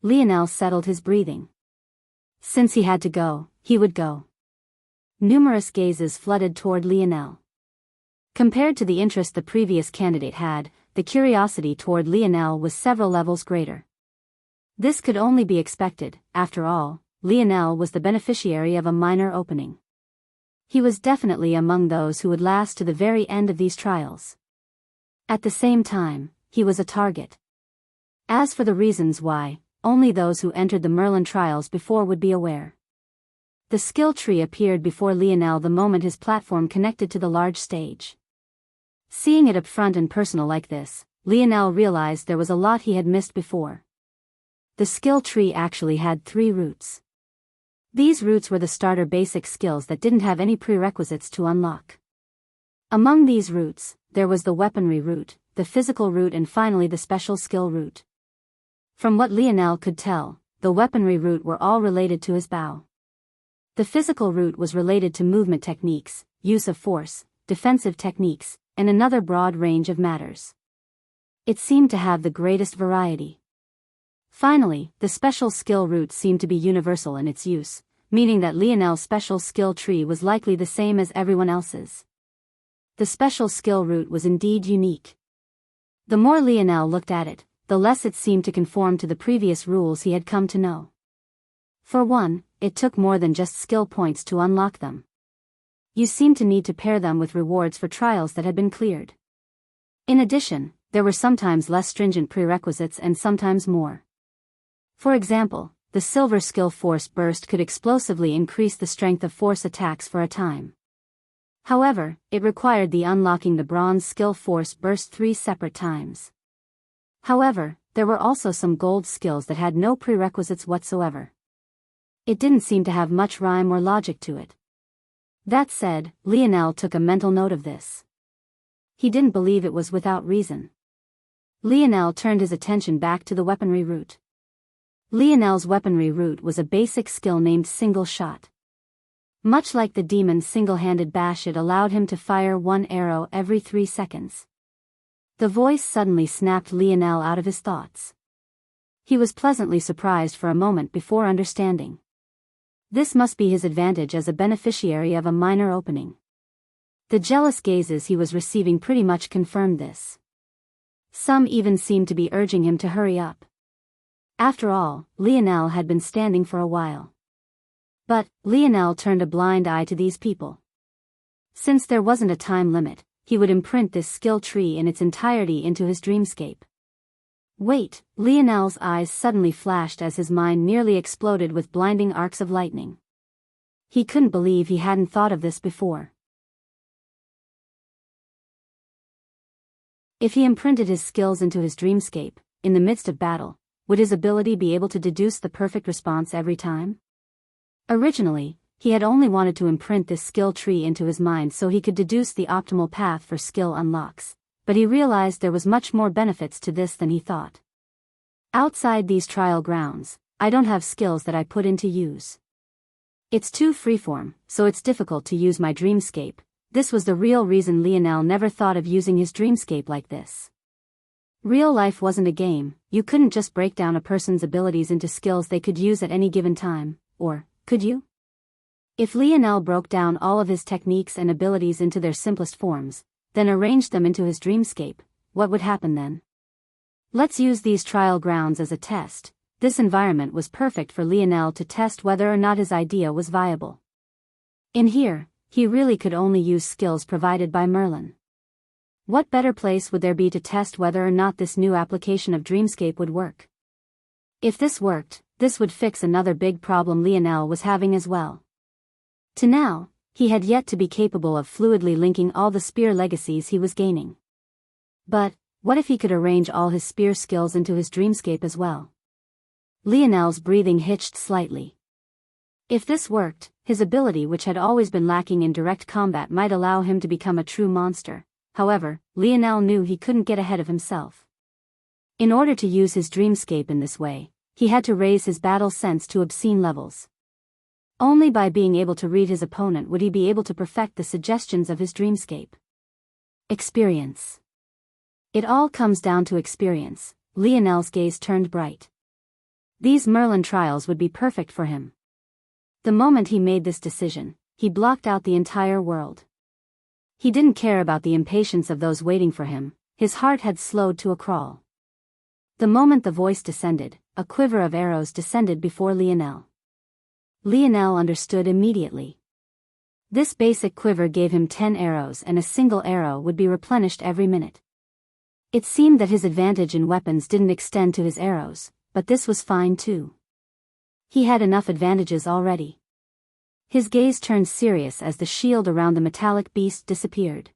Lionel settled his breathing. Since he had to go, he would go. Numerous gazes flooded toward Lionel. Compared to the interest the previous candidate had, the curiosity toward Lionel was several levels greater. This could only be expected. After all, Lionel was the beneficiary of a minor opening. He was definitely among those who would last to the very end of these trials. At the same time, he was a target. As for the reasons why, only those who entered the Merlin trials before would be aware. The skill tree appeared before Lionel the moment his platform connected to the large stage. Seeing it up front and personal like this, Lionel realized there was a lot he had missed before. The skill tree actually had 3 roots. These roots were the starter basic skills that didn't have any prerequisites to unlock. Among these roots, there was the weaponry root, the physical root and finally the special skill root. From what Lionel could tell, the weaponry root were all related to his bow. The physical root was related to movement techniques, use of force, defensive techniques, and another broad range of matters. It seemed to have the greatest variety. Finally, the special skill root seemed to be universal in its use, meaning that Lionel's special skill tree was likely the same as everyone else's. The special skill root was indeed unique. The more Lionel looked at it, the less it seemed to conform to the previous rules he had come to know. For one, it took more than just skill points to unlock them. You seemed to need to pair them with rewards for trials that had been cleared. In addition, there were sometimes less stringent prerequisites and sometimes more. For example, the silver skill force burst could explosively increase the strength of force attacks for a time. However, it required the unlocking the bronze skill force burst 3 separate times. However, there were also some gold skills that had no prerequisites whatsoever. It didn't seem to have much rhyme or logic to it. That said, Lionel took a mental note of this. He didn't believe it was without reason. Lionel turned his attention back to the weaponry root. Lionel's weaponry root was a basic skill named Single Shot. Much like the demon's single-handed bash, it allowed him to fire 1 arrow every 3 seconds. The voice suddenly snapped Lionel out of his thoughts. He was pleasantly surprised for a moment before understanding. This must be his advantage as a beneficiary of a minor opening. The jealous gazes he was receiving pretty much confirmed this. Some even seemed to be urging him to hurry up. After all, Lionel had been standing for a while. But Lionel turned a blind eye to these people. Since there wasn't a time limit, he would imprint this skill tree in its entirety into his dreamscape. Wait, Lionel's eyes suddenly flashed as his mind nearly exploded with blinding arcs of lightning. He couldn't believe he hadn't thought of this before. If he imprinted his skills into his dreamscape, in the midst of battle, would his ability be able to deduce the perfect response every time? Originally, he had only wanted to imprint this skill tree into his mind so he could deduce the optimal path for skill unlocks, but he realized there was much more benefits to this than he thought. Outside these trial grounds, I don't have skills that I put into use. It's too freeform, so it's difficult to use my dreamscape. This was the real reason Lionel never thought of using his dreamscape like this. Real life wasn't a game. You couldn't just break down a person's abilities into skills they could use at any given time, or, could you? If Lionel broke down all of his techniques and abilities into their simplest forms, then arranged them into his dreamscape, what would happen then? Let's use these trial grounds as a test. This environment was perfect for Lionel to test whether or not his idea was viable. In here, he really could only use skills provided by Merlin. What better place would there be to test whether or not this new application of Dreamscape would work? If this worked, this would fix another big problem Lionel was having as well. To now, he had yet to be capable of fluidly linking all the spear legacies he was gaining. But, what if he could arrange all his spear skills into his Dreamscape as well? Lionel's breathing hitched slightly. If this worked, his ability which had always been lacking in direct combat might allow him to become a true monster. However, Lionel knew he couldn't get ahead of himself. In order to use his dreamscape in this way, he had to raise his battle sense to obscene levels. Only by being able to read his opponent would he be able to perfect the suggestions of his dreamscape. Experience. It all comes down to experience. Lionel's gaze turned bright. These Merlin trials would be perfect for him. The moment he made this decision, he blocked out the entire world. He didn't care about the impatience of those waiting for him. His heart had slowed to a crawl. The moment the voice descended, a quiver of arrows descended before Lionel. Lionel understood immediately. This basic quiver gave him 10 arrows, and a single arrow would be replenished every minute. It seemed that his advantage in weapons didn't extend to his arrows, but this was fine too. He had enough advantages already. His gaze turned serious as the shield around the metallic beast disappeared.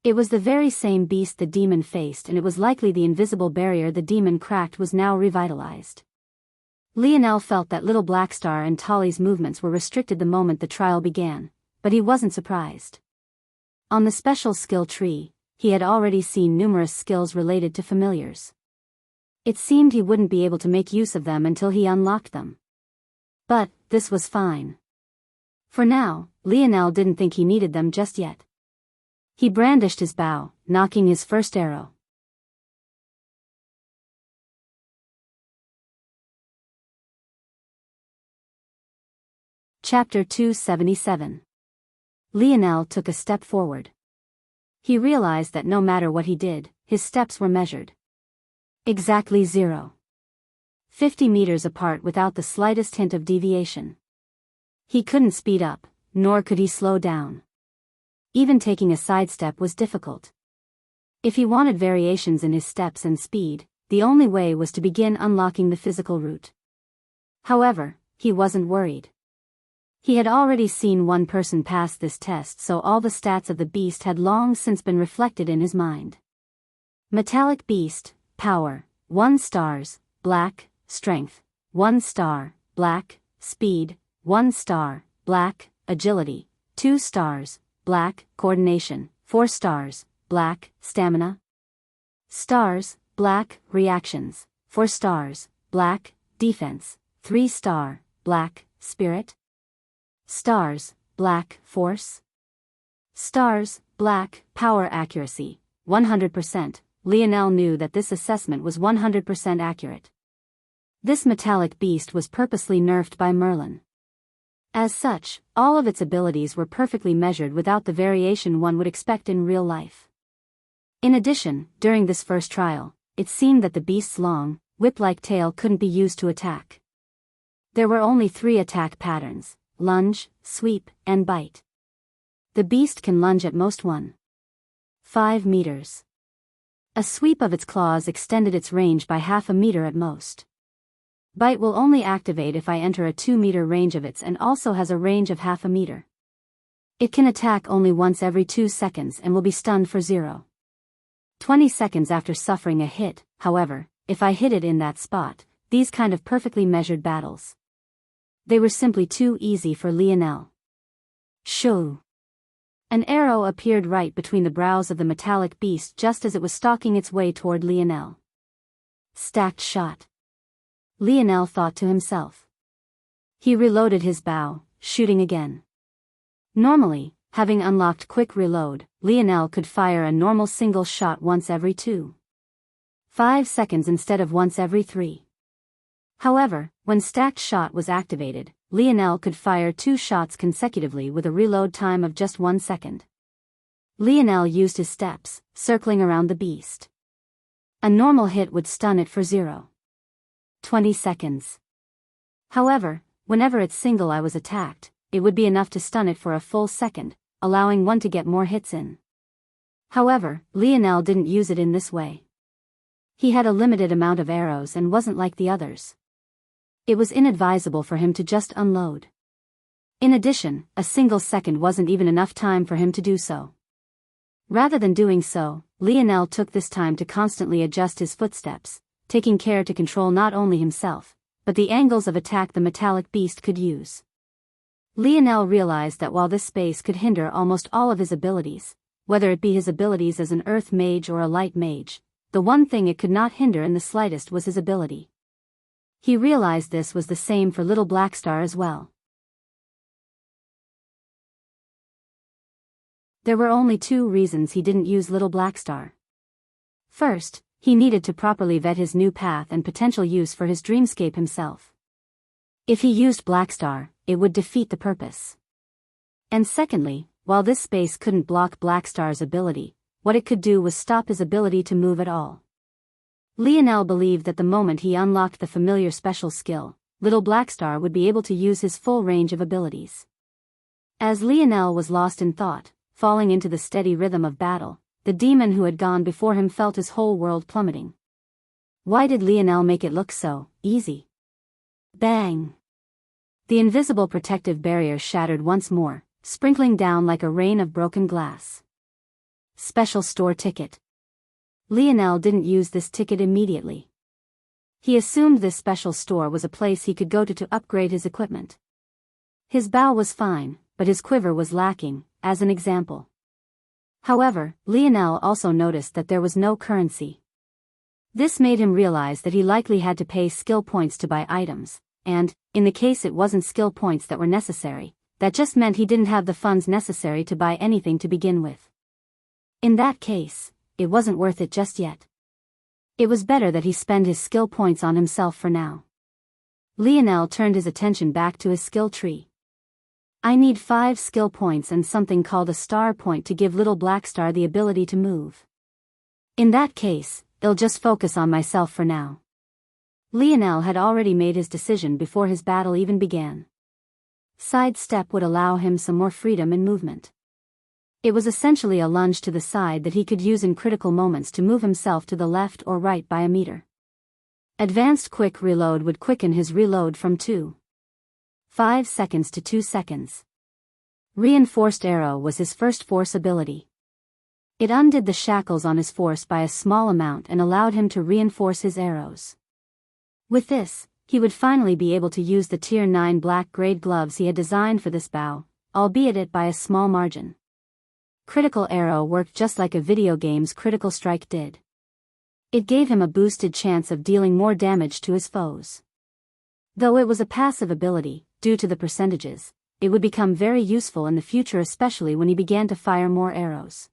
It was the very same beast the demon faced, and it was likely the invisible barrier the demon cracked was now revitalized. Lionel felt that Little Blackstar and Tolly's movements were restricted the moment the trial began, but he wasn't surprised. On the special skill tree, he had already seen numerous skills related to familiars. It seemed he wouldn't be able to make use of them until he unlocked them. But this was fine. For now, Lionel didn't think he needed them just yet. He brandished his bow, knocking his first arrow. Chapter 277. Lionel took a step forward. He realized that no matter what he did, his steps were measured. Exactly 0. 50 meters apart without the slightest hint of deviation. He couldn't speed up, nor could he slow down. Even taking a sidestep was difficult. If he wanted variations in his steps and speed, the only way was to begin unlocking the physical route. However, he wasn't worried. He had already seen one person pass this test, so all the stats of the beast had long since been reflected in his mind. Metallic beast, power, 1 stars, black, strength, 1 star, black, speed, 1 star, black, agility, 2 stars, black, coordination, 4 stars, black, stamina. Stars, black, reactions, 4 stars, black, defense, 3 star, black, spirit. Stars, black, force. Stars, black, power accuracy, 100%. Lionel knew that this assessment was 100% accurate. This metallic beast was purposely nerfed by Merlin. As such, all of its abilities were perfectly measured without the variation one would expect in real life. In addition, during this first trial, it seemed that the beast's long, whip-like tail couldn't be used to attack. There were only 3 attack patterns: lunge, sweep, and bite. The beast can lunge at most 1.5 meters. A sweep of its claws extended its range by half a meter at most. Bite will only activate if I enter a 2-meter range of its, and also has a range of half a meter. It can attack only once every 2 seconds and will be stunned for 0.20 seconds after suffering a hit. However, if I hit it in that spot, these kind of perfectly measured battles, they were simply too easy for Lionel. Shoo! An arrow appeared right between the brows of the metallic beast just as it was stalking its way toward Lionel. Stacked shot. Lionel thought to himself. He reloaded his bow, shooting again. Normally, having unlocked quick reload, Lionel could fire a normal single shot once every 2.5 seconds instead of once every 3. However, when stacked shot was activated, Lionel could fire 2 shots consecutively with a reload time of just 1 second. Lionel used his steps, circling around the beast. A normal hit would stun it for 0.20 seconds. However, whenever its single eye was attacked, it would be enough to stun it for a full second, allowing one to get more hits in. However, Lionel didn't use it in this way. He had a limited amount of arrows and wasn't like the others. It was inadvisable for him to just unload. In addition, a single second wasn't even enough time for him to do so. Rather than doing so, Lionel took this time to constantly adjust his footsteps, taking care to control not only himself, but the angles of attack the metallic beast could use. Lionel realized that while this space could hinder almost all of his abilities, whether it be his abilities as an earth mage or a light mage, the one thing it could not hinder in the slightest was his ability. He realized this was the same for Little Blackstar as well. There were only 2 reasons he didn't use Little Blackstar. First, he needed to properly vet his new path and potential use for his dreamscape himself. If he used Blackstar, it would defeat the purpose. And secondly, while this space couldn't block Blackstar's ability, what it could do was stop his ability to move at all. Lionel believed that the moment he unlocked the familiar special skill, Little Blackstar would be able to use his full range of abilities. As Lionel was lost in thought, falling into the steady rhythm of battle, the demon who had gone before him felt his whole world plummeting. Why did Lionel make it look so easy? Bang! The invisible protective barrier shattered once more, sprinkling down like a rain of broken glass. Special store ticket. Lionel didn't use this ticket immediately. He assumed this special store was a place he could go to upgrade his equipment. His bow was fine, but his quiver was lacking, as an example. However, Lionel also noticed that there was no currency. This made him realize that he likely had to pay skill points to buy items, and, in the case it wasn't skill points that were necessary, that just meant he didn't have the funds necessary to buy anything to begin with. In that case, it wasn't worth it just yet. It was better that he spend his skill points on himself for now. Lionel turned his attention back to his skill tree. I need 5 skill points and something called a star point to give Little Blackstar the ability to move. In that case, I'll just focus on myself for now. Lionel had already made his decision before his battle even began. Sidestep would allow him some more freedom in movement. It was essentially a lunge to the side that he could use in critical moments to move himself to the left or right by a meter. Advanced quick reload would quicken his reload from 2.5 seconds to 2 seconds. Reinforced arrow was his first force ability. It undid the shackles on his force by a small amount and allowed him to reinforce his arrows. With this, he would finally be able to use the Tier 9 black grade gloves he had designed for this bow, albeit it by a small margin. Critical arrow worked just like a video game's critical strike did. It gave him a boosted chance of dealing more damage to his foes. Though it was a passive ability, due to the percentages, it would become very useful in the future, especially when he began to fire more arrows.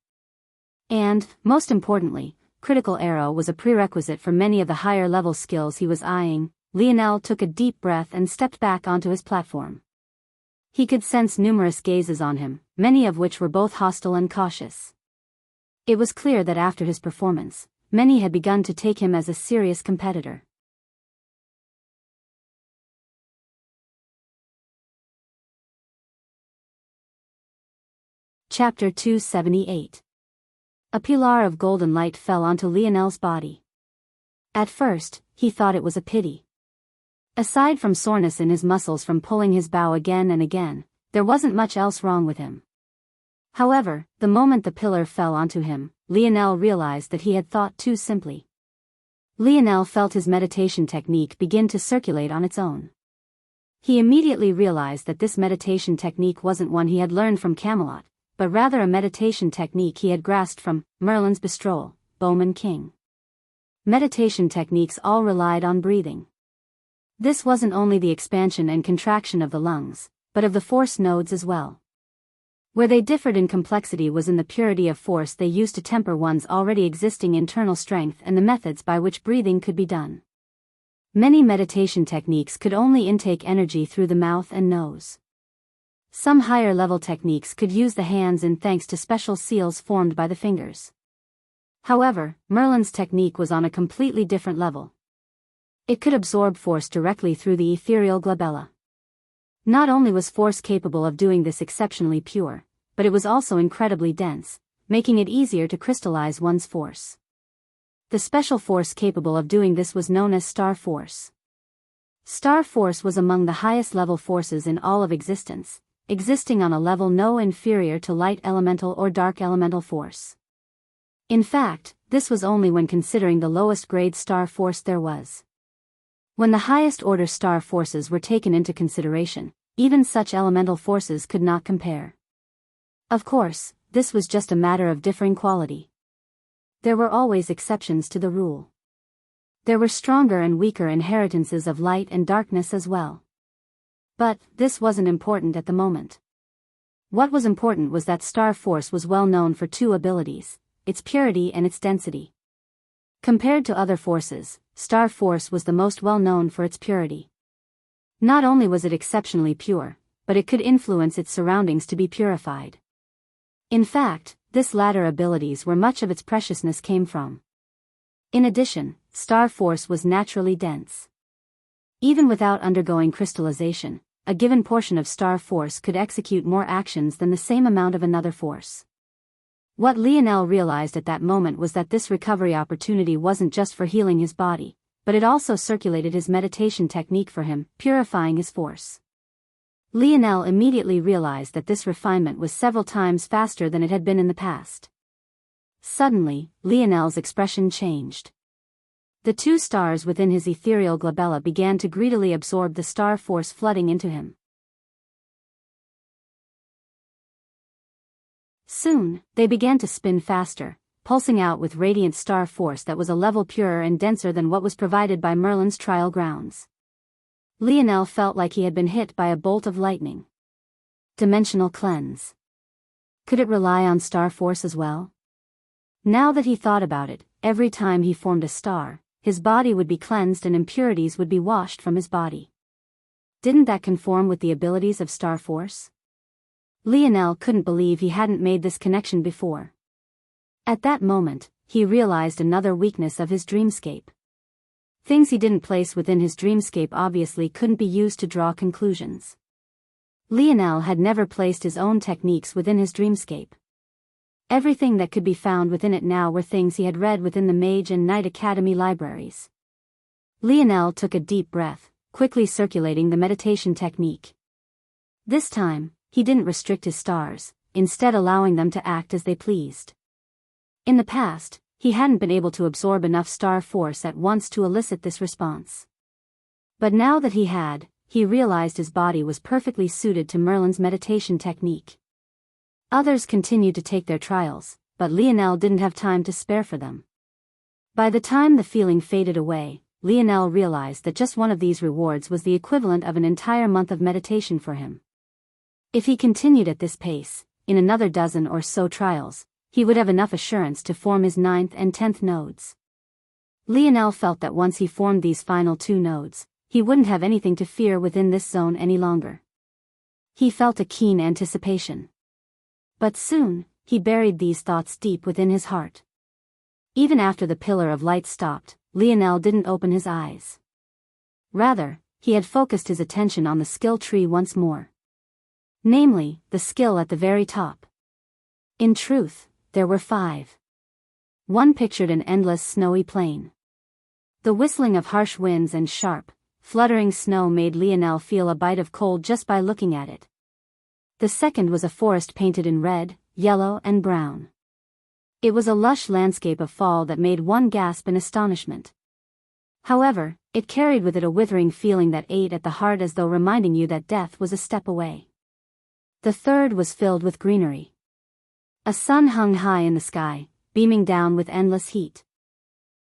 And, most importantly, critical arrow was a prerequisite for many of the higher level skills he was eyeing. Lionel took a deep breath and stepped back onto his platform. He could sense numerous gazes on him, many of which were both hostile and cautious. It was clear that after his performance, many had begun to take him as a serious competitor. Chapter 278. A pillar of golden light fell onto Lionel's body. At first, he thought it was a pity. Aside from soreness in his muscles from pulling his bow again and again, there wasn't much else wrong with him. However, the moment the pillar fell onto him, Lionel realized that he had thought too simply. Lionel felt his meditation technique begin to circulate on its own. He immediately realized that this meditation technique wasn't one he had learned from Camelot, but rather a meditation technique he had grasped from Merlin's Bestrol, Bowman King. Meditation techniques all relied on breathing. This wasn't only the expansion and contraction of the lungs, but of the force nodes as well. Where they differed in complexity was in the purity of force they used to temper one's already existing internal strength and the methods by which breathing could be done. Many meditation techniques could only intake energy through the mouth and nose. Some higher-level techniques could use the hands in thanks to special seals formed by the fingers. However, Merlin's technique was on a completely different level. It could absorb force directly through the ethereal glabella. Not only was force capable of doing this exceptionally pure, but it was also incredibly dense, making it easier to crystallize one's force. The special force capable of doing this was known as Star Force. Star Force was among the highest level forces in all of existence, existing on a level no inferior to light elemental or dark elemental force. In fact, this was only when considering the lowest grade Star Force there was. When the highest order star forces were taken into consideration, even such elemental forces could not compare. Of course, this was just a matter of differing quality. There were always exceptions to the rule. There were stronger and weaker inheritances of light and darkness as well. But, this wasn't important at the moment. What was important was that Star Force was well known for 2 abilities, its purity and its density. Compared to other forces, Star Force was the most well known for its purity. Not only was it exceptionally pure, but it could influence its surroundings to be purified. In fact, this latter abilities where much of its preciousness came from. In addition, star force was naturally dense. Even without undergoing crystallization, a given portion of star force could execute more actions than the same amount of another force. What Lionel realized at that moment was that this recovery opportunity wasn't just for healing his body, but it also circulated his meditation technique for him, purifying his force. Lionel immediately realized that this refinement was several times faster than it had been in the past. Suddenly, Lionel's expression changed. The 2 stars within his ethereal glabella began to greedily absorb the star force flooding into him. Soon, they began to spin faster, pulsing out with radiant star force that was a level purer and denser than what was provided by Merlin's trial grounds. Lionel felt like he had been hit by a bolt of lightning. Dimensional cleanse. Could it rely on star force as well? Now that he thought about it, every time he formed a star, his body would be cleansed and impurities would be washed from his body. Didn't that conform with the abilities of star force? Lionel couldn't believe he hadn't made this connection before. At that moment, he realized another weakness of his dreamscape. Things he didn't place within his dreamscape obviously couldn't be used to draw conclusions. Lionel had never placed his own techniques within his dreamscape. Everything that could be found within it now were things he had read within the Mage and Knight Academy libraries. Lionel took a deep breath, quickly circulating the meditation technique. This time, he didn't restrict his stars, instead allowing them to act as they pleased. In the past, he hadn't been able to absorb enough star force at once to elicit this response. But now that he had, he realized his body was perfectly suited to Merlin's meditation technique. Others continued to take their trials, but Lionel didn't have time to spare for them. By the time the feeling faded away, Lionel realized that just one of these rewards was the equivalent of an entire month of meditation for him. If he continued at this pace, in another dozen or so trials, he would have enough assurance to form his 9th and 10th nodes. Lionel felt that once he formed these final 2 nodes, he wouldn't have anything to fear within this zone any longer. He felt a keen anticipation. But soon, he buried these thoughts deep within his heart. Even after the pillar of light stopped, Lionel didn't open his eyes. Rather, he had focused his attention on the skill tree once more. Namely, the skill at the very top. In truth, there were 5. One pictured an endless snowy plain. The whistling of harsh winds and sharp, fluttering snow made Lionel feel a bite of cold just by looking at it. The second was a forest painted in red, yellow and brown. It was a lush landscape of fall that made one gasp in astonishment. However, it carried with it a withering feeling that ate at the heart as though reminding you that death was a step away. The third was filled with greenery. A sun hung high in the sky, beaming down with endless heat.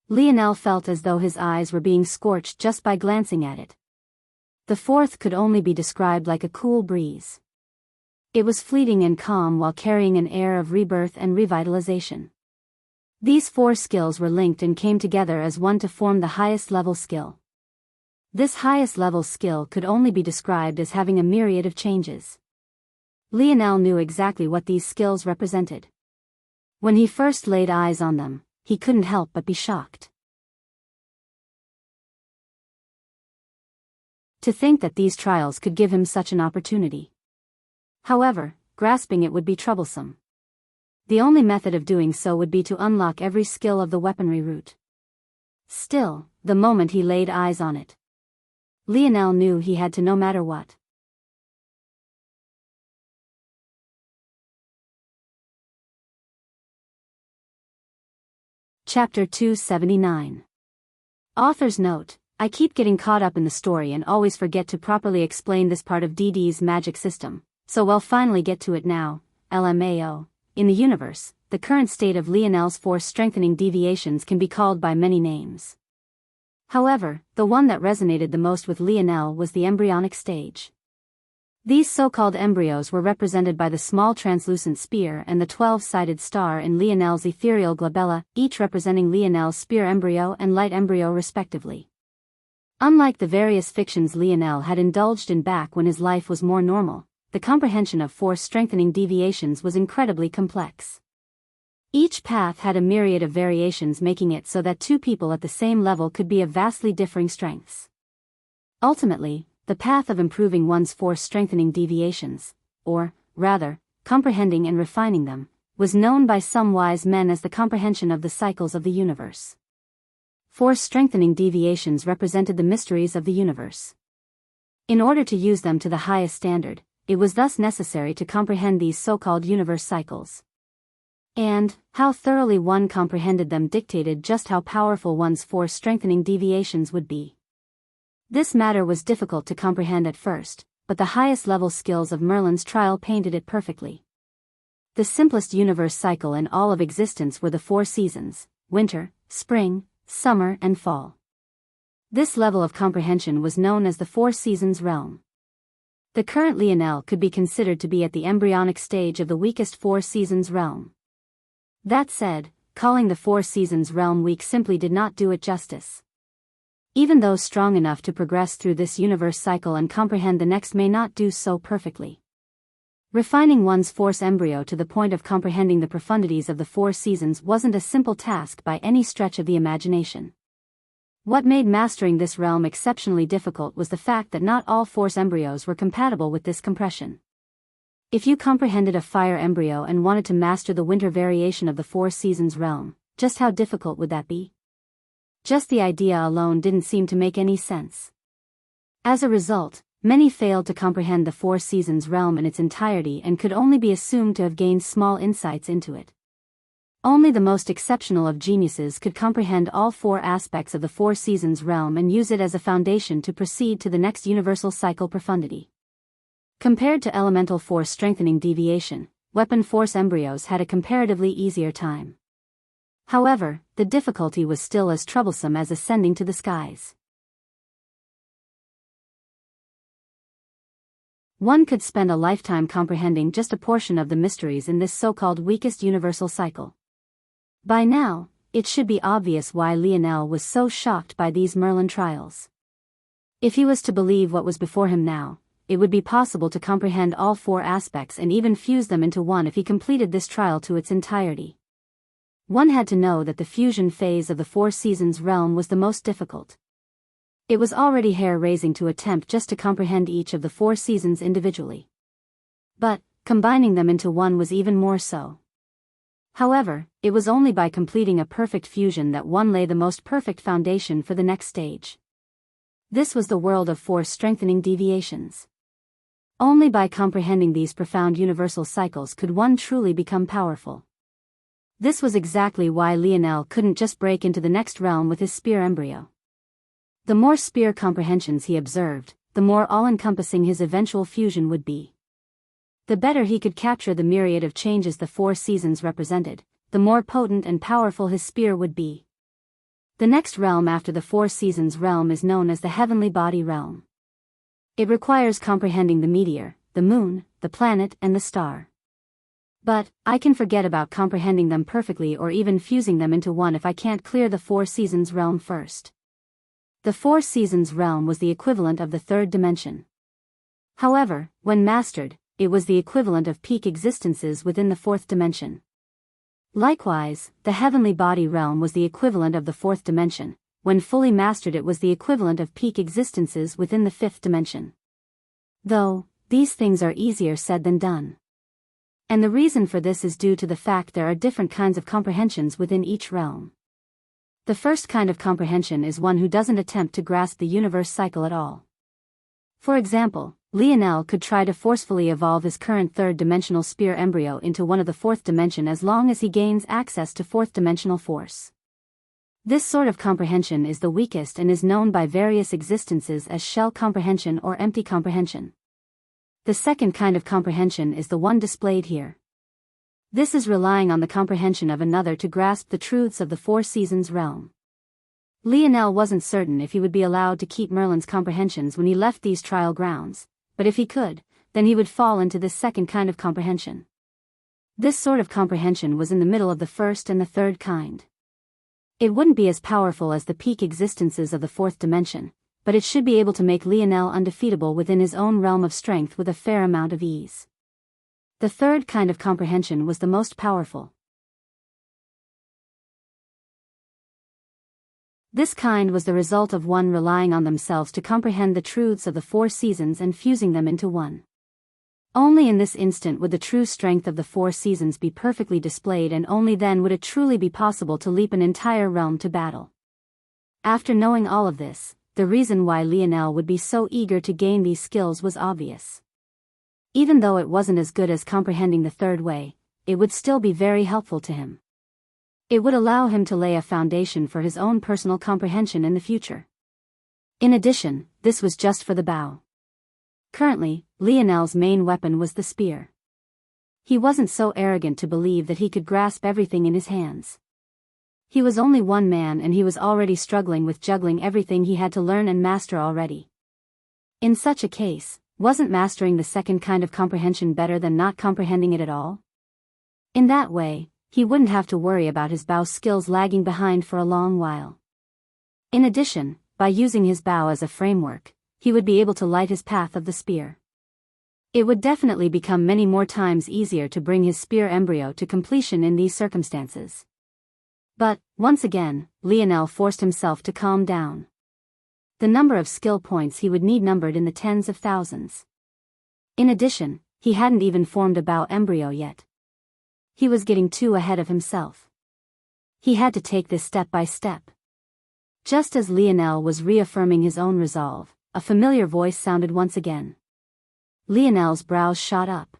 Lionel felt as though his eyes were being scorched just by glancing at it. The fourth could only be described like a cool breeze. It was fleeting and calm while carrying an air of rebirth and revitalization. These 4 skills were linked and came together as one to form the highest level skill. This highest level skill could only be described as having a myriad of changes. Lionel knew exactly what these skills represented. When he first laid eyes on them, he couldn't help but be shocked. To think that these trials could give him such an opportunity. However, grasping it would be troublesome. The only method of doing so would be to unlock every skill of the weaponry route. Still, the moment he laid eyes on it, Lionel knew he had to no matter what. Chapter 279. Author's note: I keep getting caught up in the story and always forget to properly explain this part of DD's magic system, so I'll finally get to it now. LMAO. In the universe, the current state of Lionel's force strengthening deviations can be called by many names. However, the one that resonated the most with Lionel was the embryonic stage. These so-called embryos were represented by the small translucent spear and the 12-sided star in Lionel's ethereal glabella, each representing Lionel's spear embryo and light embryo respectively. Unlike the various fictions Lionel had indulged in back when his life was more normal, the comprehension of force-strengthening deviations was incredibly complex. Each path had a myriad of variations, making it so that two people at the same level could be of vastly differing strengths. Ultimately, the path of improving one's force, strengthening deviations, or, rather, comprehending and refining them, was known by some wise men as the comprehension of the cycles of the universe. Force strengthening deviations represented the mysteries of the universe. In order to use them to the highest standard, it was thus necessary to comprehend these so-called universe cycles. And how thoroughly one comprehended them dictated just how powerful one's force strengthening deviations would be. This matter was difficult to comprehend at first, but the highest level skills of Merlin's trial painted it perfectly. The simplest universe cycle in all of existence were the 4 seasons: winter, spring, summer, and fall. This level of comprehension was known as the 4 seasons realm. The current Lionel could be considered to be at the embryonic stage of the weakest 4 seasons realm. That said, calling the 4 seasons realm weak simply did not do it justice. Even though strong enough to progress through this universe cycle and comprehend the next may not do so perfectly. Refining one's force embryo to the point of comprehending the profundities of the 4 seasons wasn't a simple task by any stretch of the imagination. What made mastering this realm exceptionally difficult was the fact that not all force embryos were compatible with this compression. If you comprehended a fire embryo and wanted to master the winter variation of the 4 seasons realm, just how difficult would that be? Just the idea alone didn't seem to make any sense. As a result, many failed to comprehend the 4 seasons realm in its entirety and could only be assumed to have gained small insights into it. Only the most exceptional of geniuses could comprehend all 4 aspects of the 4 seasons realm and use it as a foundation to proceed to the next universal cycle profundity. Compared to elemental force strengthening deviation, weapon force embryos had a comparatively easier time. However, the difficulty was still as troublesome as ascending to the skies. One could spend a lifetime comprehending just a portion of the mysteries in this so-called weakest universal cycle. By now, it should be obvious why Lionel was so shocked by these Merlin trials. If he was to believe what was before him now, it would be possible to comprehend all 4 aspects and even fuse them into one if he completed this trial to its entirety. One had to know that the fusion phase of the 4 seasons realm was the most difficult. It was already hair-raising to attempt just to comprehend each of the 4 seasons individually. But, combining them into one was even more so. However, it was only by completing a perfect fusion that one lay the most perfect foundation for the next stage. This was the world of force strengthening deviations. Only by comprehending these profound universal cycles could one truly become powerful. This was exactly why Lionel couldn't just break into the next realm with his spear embryo. The more spear comprehensions he observed, the more all-encompassing his eventual fusion would be. The better he could capture the myriad of changes the 4 seasons represented, the more potent and powerful his spear would be. The next realm after the 4 seasons realm is known as the heavenly body realm. It requires comprehending the meteor, the moon, the planet, and the star. But, I can forget about comprehending them perfectly or even fusing them into one if I can't clear the 4 seasons realm first. The 4 seasons realm was the equivalent of the 3rd dimension. However, when mastered, it was the equivalent of peak existences within the 4th dimension. Likewise, the heavenly body realm was the equivalent of the 4th dimension. When fully mastered, it was the equivalent of peak existences within the 5th dimension. Though, these things are easier said than done. And the reason for this is due to the fact there are different kinds of comprehensions within each realm. The first kind of comprehension is one who doesn't attempt to grasp the universe cycle at all. For example, Lionel could try to forcefully evolve his current 3rd-dimensional spear embryo into one of the 4th dimension as long as he gains access to 4th-dimensional force. This sort of comprehension is the weakest and is known by various existences as shell comprehension or empty comprehension. The second kind of comprehension is the one displayed here. This is relying on the comprehension of another to grasp the truths of the 4 seasons realm. Lionel wasn't certain if he would be allowed to keep Merlin's comprehensions when he left these trial grounds, but if he could, then he would fall into this second kind of comprehension. This sort of comprehension was in the middle of the first and the third kind. It wouldn't be as powerful as the peak existences of the 4th dimension, but it should be able to make Lionel undefeatable within his own realm of strength with a fair amount of ease. The third kind of comprehension was the most powerful. This kind was the result of one relying on themselves to comprehend the truths of the four seasons and fusing them into one. Only in this instant would the true strength of the four seasons be perfectly displayed, and only then would it truly be possible to leap an entire realm to battle. After knowing all of this, the reason why Lionel would be so eager to gain these skills was obvious. Even though it wasn't as good as comprehending the third way, it would still be very helpful to him. It would allow him to lay a foundation for his own personal comprehension in the future. In addition, this was just for the bow. Currently, Lionel's main weapon was the spear. He wasn't so arrogant to believe that he could grasp everything in his hands. He was only one man, and he was already struggling with juggling everything he had to learn and master already. In such a case, wasn't mastering the second kind of comprehension better than not comprehending it at all? In that way, he wouldn't have to worry about his bow skills lagging behind for a long while. In addition, by using his bow as a framework, he would be able to light his path of the spear. It would definitely become many more times easier to bring his spear embryo to completion in these circumstances. But, once again, Lionel forced himself to calm down. The number of skill points he would need numbered in the tens of thousands. In addition, he hadn't even formed a bow embryo yet. He was getting too ahead of himself. He had to take this step by step. Just as Lionel was reaffirming his own resolve, a familiar voice sounded once again. Lionel's brows shot up.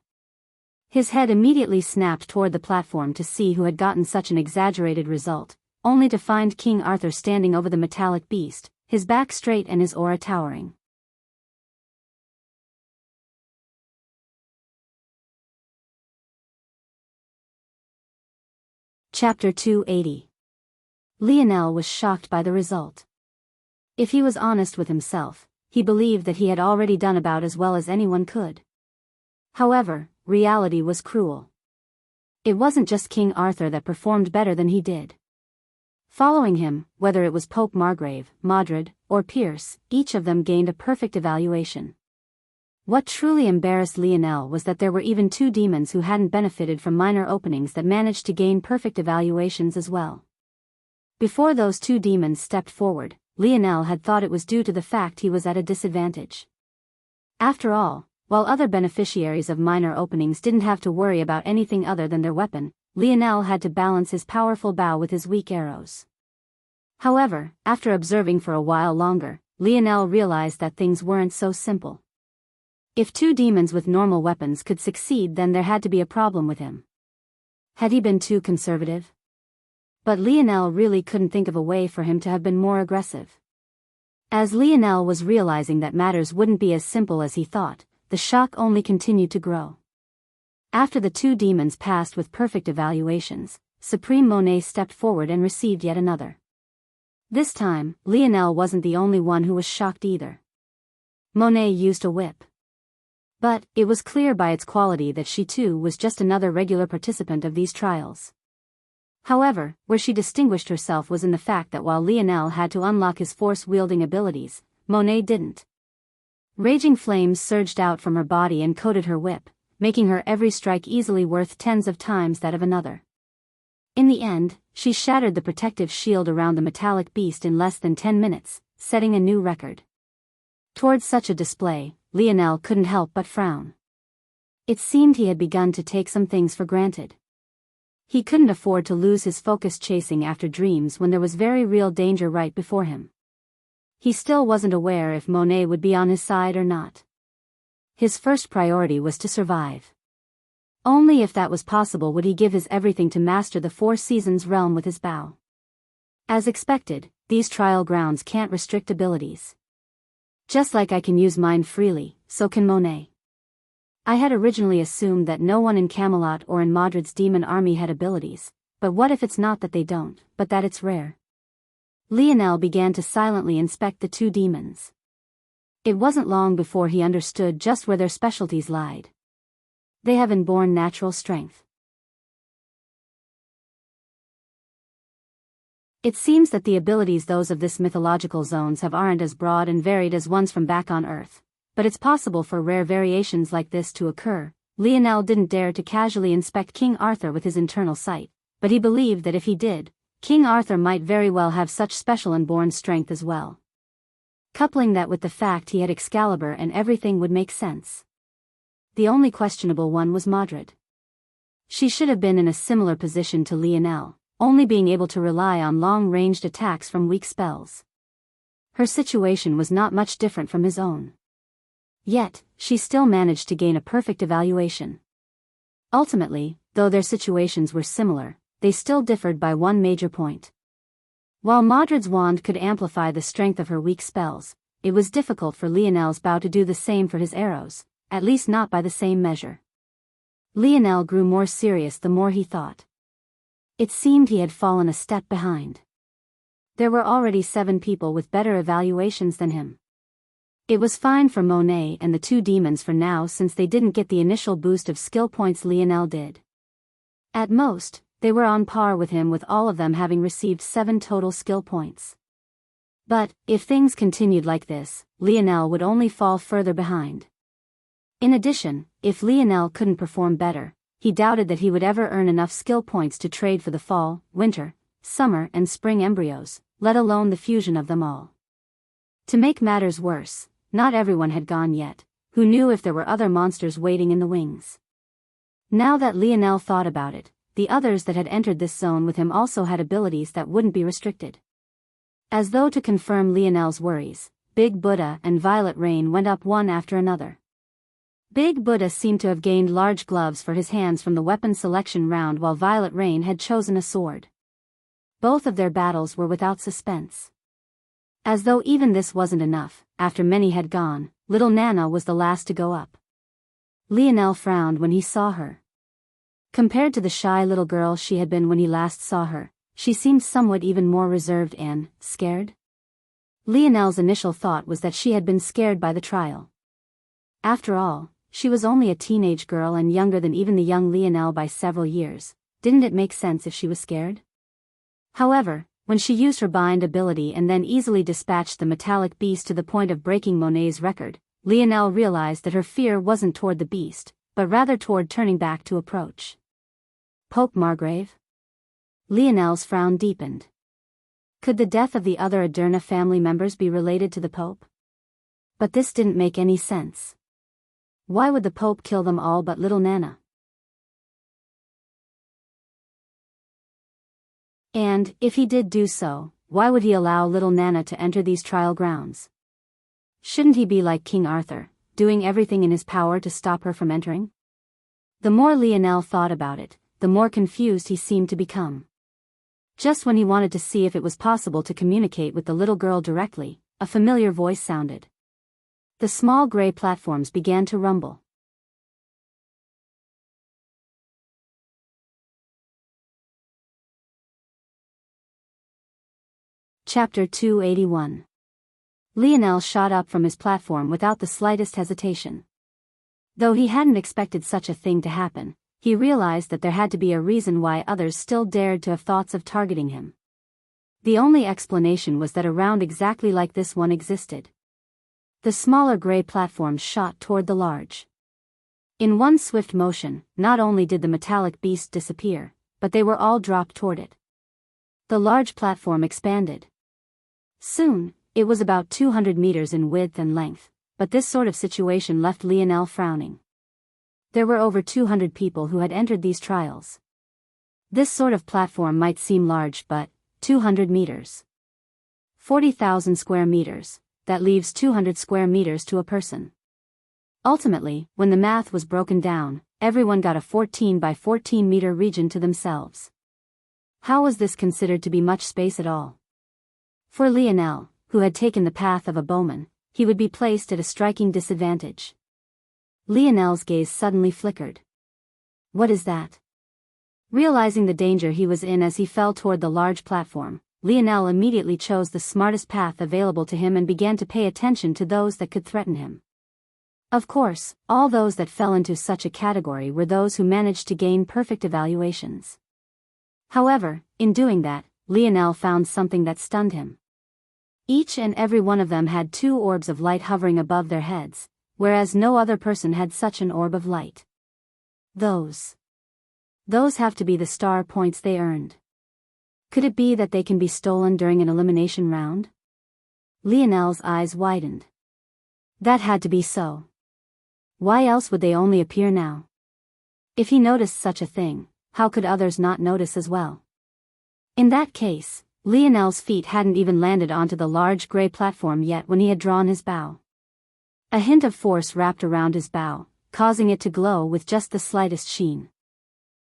His head immediately snapped toward the platform to see who had gotten such an exaggerated result, only to find King Arthur standing over the metallic beast, his back straight and his aura towering. Chapter 280. Lionel was shocked by the result. If he was honest with himself, he believed that he had already done about as well as anyone could. However, reality was cruel. It wasn't just King Arthur that performed better than he did. Following him, whether it was Pope Margrave, Modred, or Pierce, each of them gained a perfect evaluation. What truly embarrassed Lionel was that there were even two demons who hadn't benefited from minor openings that managed to gain perfect evaluations as well. Before those two demons stepped forward, Lionel had thought it was due to the fact he was at a disadvantage. After all, while other beneficiaries of minor openings didn't have to worry about anything other than their weapon, Lionel had to balance his powerful bow with his weak arrows. However, after observing for a while longer, Lionel realized that things weren't so simple. If two demons with normal weapons could succeed, then there had to be a problem with him. Had he been too conservative? But Lionel really couldn't think of a way for him to have been more aggressive. As Lionel was realizing that matters wouldn't be as simple as he thought, the shock only continued to grow. After the two demons passed with perfect evaluations, Supreme Monet stepped forward and received yet another. This time, Lionel wasn't the only one who was shocked either. Monet used a whip. But, it was clear by its quality that she too was just another regular participant of these trials. However, where she distinguished herself was in the fact that while Lionel had to unlock his force-wielding abilities, Monet didn't. Raging flames surged out from her body and coated her whip, making her every strike easily worth tens of times that of another. In the end, she shattered the protective shield around the metallic beast in less than 10 minutes, setting a new record. Towards such a display, Lionel couldn't help but frown. It seemed he had begun to take some things for granted. He couldn't afford to lose his focus chasing after dreams when there was very real danger right before him. He still wasn't aware if Monet would be on his side or not. His first priority was to survive. Only if that was possible would he give his everything to master the Four Seasons realm with his bow. As expected, these trial grounds can't restrict abilities. Just like I can use mine freely, so can Monet. I had originally assumed that no one in Camelot or in Modred's demon army had abilities, but what if it's not that they don't, but that it's rare? Lionel began to silently inspect the two demons. It wasn't long before he understood just where their specialties lied. They have inborn natural strength. It seems that the abilities those of this mythological zones have aren't as broad and varied as ones from back on Earth, but it's possible for rare variations like this to occur. Lionel didn't dare to casually inspect King Arthur with his internal sight, but he believed that if he did, King Arthur might very well have such special inborn strength as well. Coupling that with the fact he had Excalibur and everything would make sense. The only questionable one was Mordred. She should have been in a similar position to Lionel, only being able to rely on long-ranged attacks from weak spells. Her situation was not much different from his own. Yet, she still managed to gain a perfect evaluation. Ultimately, though their situations were similar, they still differed by one major point. While Mordred's wand could amplify the strength of her weak spells, it was difficult for Lionel's bow to do the same for his arrows, at least not by the same measure. Lionel grew more serious the more he thought. It seemed he had fallen a step behind. There were already 7 people with better evaluations than him. It was fine for Monet and the 2 demons for now since they didn't get the initial boost of skill points Lionel did. At most, they were on par with him with all of them having received 7 total skill points. But, if things continued like this, Lionel would only fall further behind. In addition, if Lionel couldn't perform better, he doubted that he would ever earn enough skill points to trade for the fall, winter, summer and spring embryos, let alone the fusion of them all. To make matters worse, not everyone had gone yet. Who knew if there were other monsters waiting in the wings? Now that Lionel thought about it, the others that had entered this zone with him also had abilities that wouldn't be restricted. As though to confirm Lionel's worries, Big Buddha and Violet Rain went up one after another. Big Buddha seemed to have gained large gloves for his hands from the weapon selection round while Violet Rain had chosen a sword. Both of their battles were without suspense. As though even this wasn't enough, after many had gone, little Nana was the last to go up. Lionel frowned when he saw her. Compared to the shy little girl she had been when he last saw her, she seemed somewhat even more reserved and scared. Lionel's initial thought was that she had been scared by the trial. After all, she was only a teenage girl and younger than even the young Lionel by several years. Didn't it make sense if she was scared? However, when she used her bind ability and then easily dispatched the metallic beast to the point of breaking Monet's record, Lionel realized that her fear wasn't toward the beast, but rather toward turning back to approach. Pope Margrave? Lionel's frown deepened. Could the death of the other Aderna family members be related to the Pope? But this didn't make any sense. Why would the Pope kill them all but little Nana? And, if he did do so, why would he allow little Nana to enter these trial grounds? Shouldn't he be like King Arthur, doing everything in his power to stop her from entering? The more Lionel thought about it, the more confused he seemed to become. Just when he wanted to see if it was possible to communicate with the little girl directly, a familiar voice sounded. The small gray platforms began to rumble. Chapter 281. Lionel shot up from his platform without the slightest hesitation. Though he hadn't expected such a thing to happen, he realized that there had to be a reason why others still dared to have thoughts of targeting him. The only explanation was that a round exactly like this one existed. The smaller gray platforms shot toward the large. In one swift motion, not only did the metallic beast disappear, but they were all dropped toward it. The large platform expanded. Soon, it was about 200 meters in width and length, but this sort of situation left Lionel frowning. There were over 200 people who had entered these trials. This sort of platform might seem large, but 200 meters. 40,000 square meters, that leaves 200 square meters to a person. Ultimately, when the math was broken down, everyone got a 14 by 14 meter region to themselves. How was this considered to be much space at all? For Lionel, who had taken the path of a bowman, he would be placed at a striking disadvantage. Lionel's gaze suddenly flickered. What is that? Realizing the danger he was in as he fell toward the large platform, Lionel immediately chose the smartest path available to him and began to pay attention to those that could threaten him. Of course, all those that fell into such a category were those who managed to gain perfect evaluations. However, in doing that, Lionel found something that stunned him. Each and every one of them had 2 orbs of light hovering above their heads, whereas no other person had such an orb of light. Those have to be the star points they earned. Could it be that they can be stolen during an elimination round? Lionel's eyes widened. That had to be so. Why else would they only appear now? If he noticed such a thing, how could others not notice as well? In that case, Lionel's feet hadn't even landed onto the large gray platform yet when he had drawn his bow. A hint of force wrapped around his bow, causing it to glow with just the slightest sheen.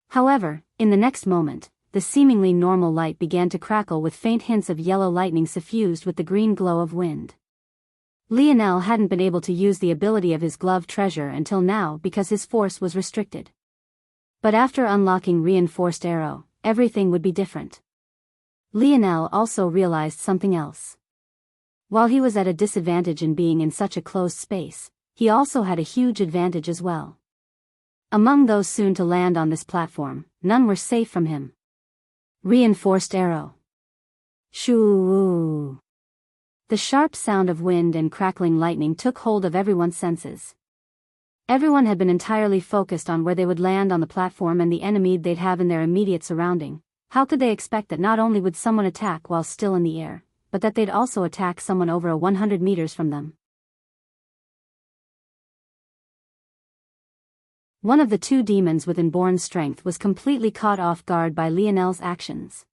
However, in the next moment, the seemingly normal light began to crackle with faint hints of yellow lightning suffused with the green glow of wind. Lionel hadn't been able to use the ability of his glove treasure until now because his force was restricted. But after unlocking reinforced arrow, everything would be different. Lionel also realized something else. While he was at a disadvantage in being in such a closed space, he also had a huge advantage as well. Among those soon to land on this platform, none were safe from him. Reinforced arrow. Shoo! The sharp sound of wind and crackling lightning took hold of everyone's senses. Everyone had been entirely focused on where they would land on the platform and the enemy they'd have in their immediate surrounding. How could they expect that not only would someone attack while still in the air, but that they'd also attack someone over 100 meters from them? One of the two demons with inborn strength was completely caught off guard by Lionel's actions.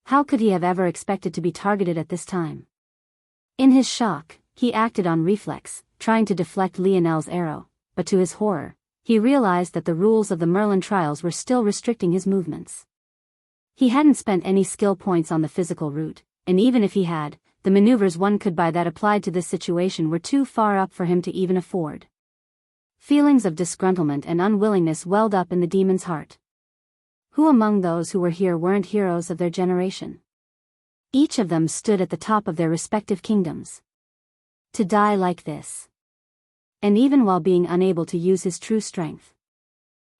How could he have ever expected to be targeted at this time? In his shock, he acted on reflex, trying to deflect Lionel's arrow, but to his horror, he realized that the rules of the Merlin trials were still restricting his movements. He hadn't spent any skill points on the physical route, and even if he had, the maneuvers one could buy that applied to this situation were too far up for him to even afford. Feelings of disgruntlement and unwillingness welled up in the demon's heart. Who among those who were here weren't heroes of their generation? Each of them stood at the top of their respective kingdoms. To die like this. And even while being unable to use his true strength.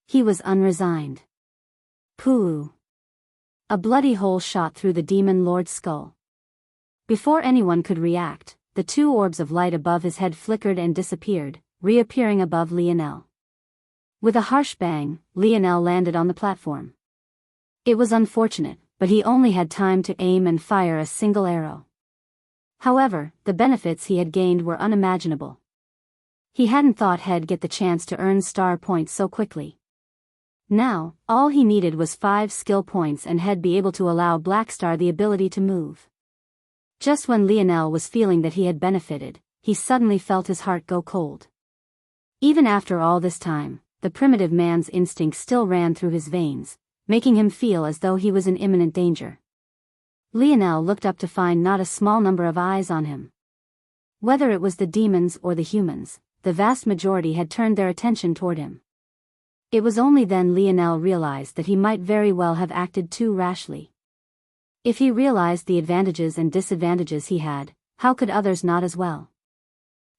He was unresigned. Pooh! A bloody hole shot through the demon lord's skull. Before anyone could react, the two orbs of light above his head flickered and disappeared, reappearing above Lionel. With a harsh bang, Lionel landed on the platform. It was unfortunate, but he only had time to aim and fire a single arrow. However, the benefits he had gained were unimaginable. He hadn't thought he'd get the chance to earn star points so quickly. Now, all he needed was 5 skill points and he'd be able to allow Blackstar the ability to move. Just when Lionel was feeling that he had benefited, he suddenly felt his heart go cold. Even after all this time, the primitive man's instinct still ran through his veins, making him feel as though he was in imminent danger. Lionel looked up to find not a small number of eyes on him. Whether it was the demons or the humans, the vast majority had turned their attention toward him. It was only then Lionel realized that he might very well have acted too rashly. If he realized the advantages and disadvantages he had, how could others not as well?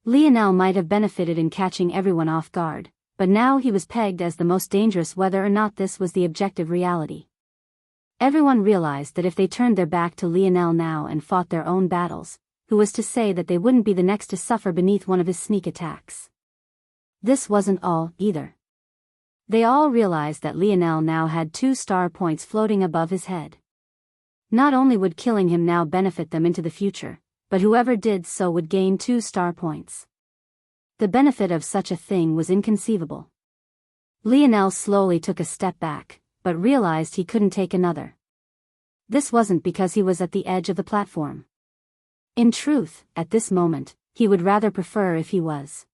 Lionel might have benefited in catching everyone off guard, but now he was pegged as the most dangerous whether or not this was the objective reality. Everyone realized that if they turned their back to Lionel now and fought their own battles, who was to say that they wouldn't be the next to suffer beneath one of his sneak attacks? This wasn't all, either. They all realized that Lionel now had 2 star points floating above his head. Not only would killing him now benefit them into the future, but whoever did so would gain 2 star points. The benefit of such a thing was inconceivable. Lionel slowly took a step back, but realized he couldn't take another. This wasn't because he was at the edge of the platform. In truth, at this moment, he would rather prefer if he was.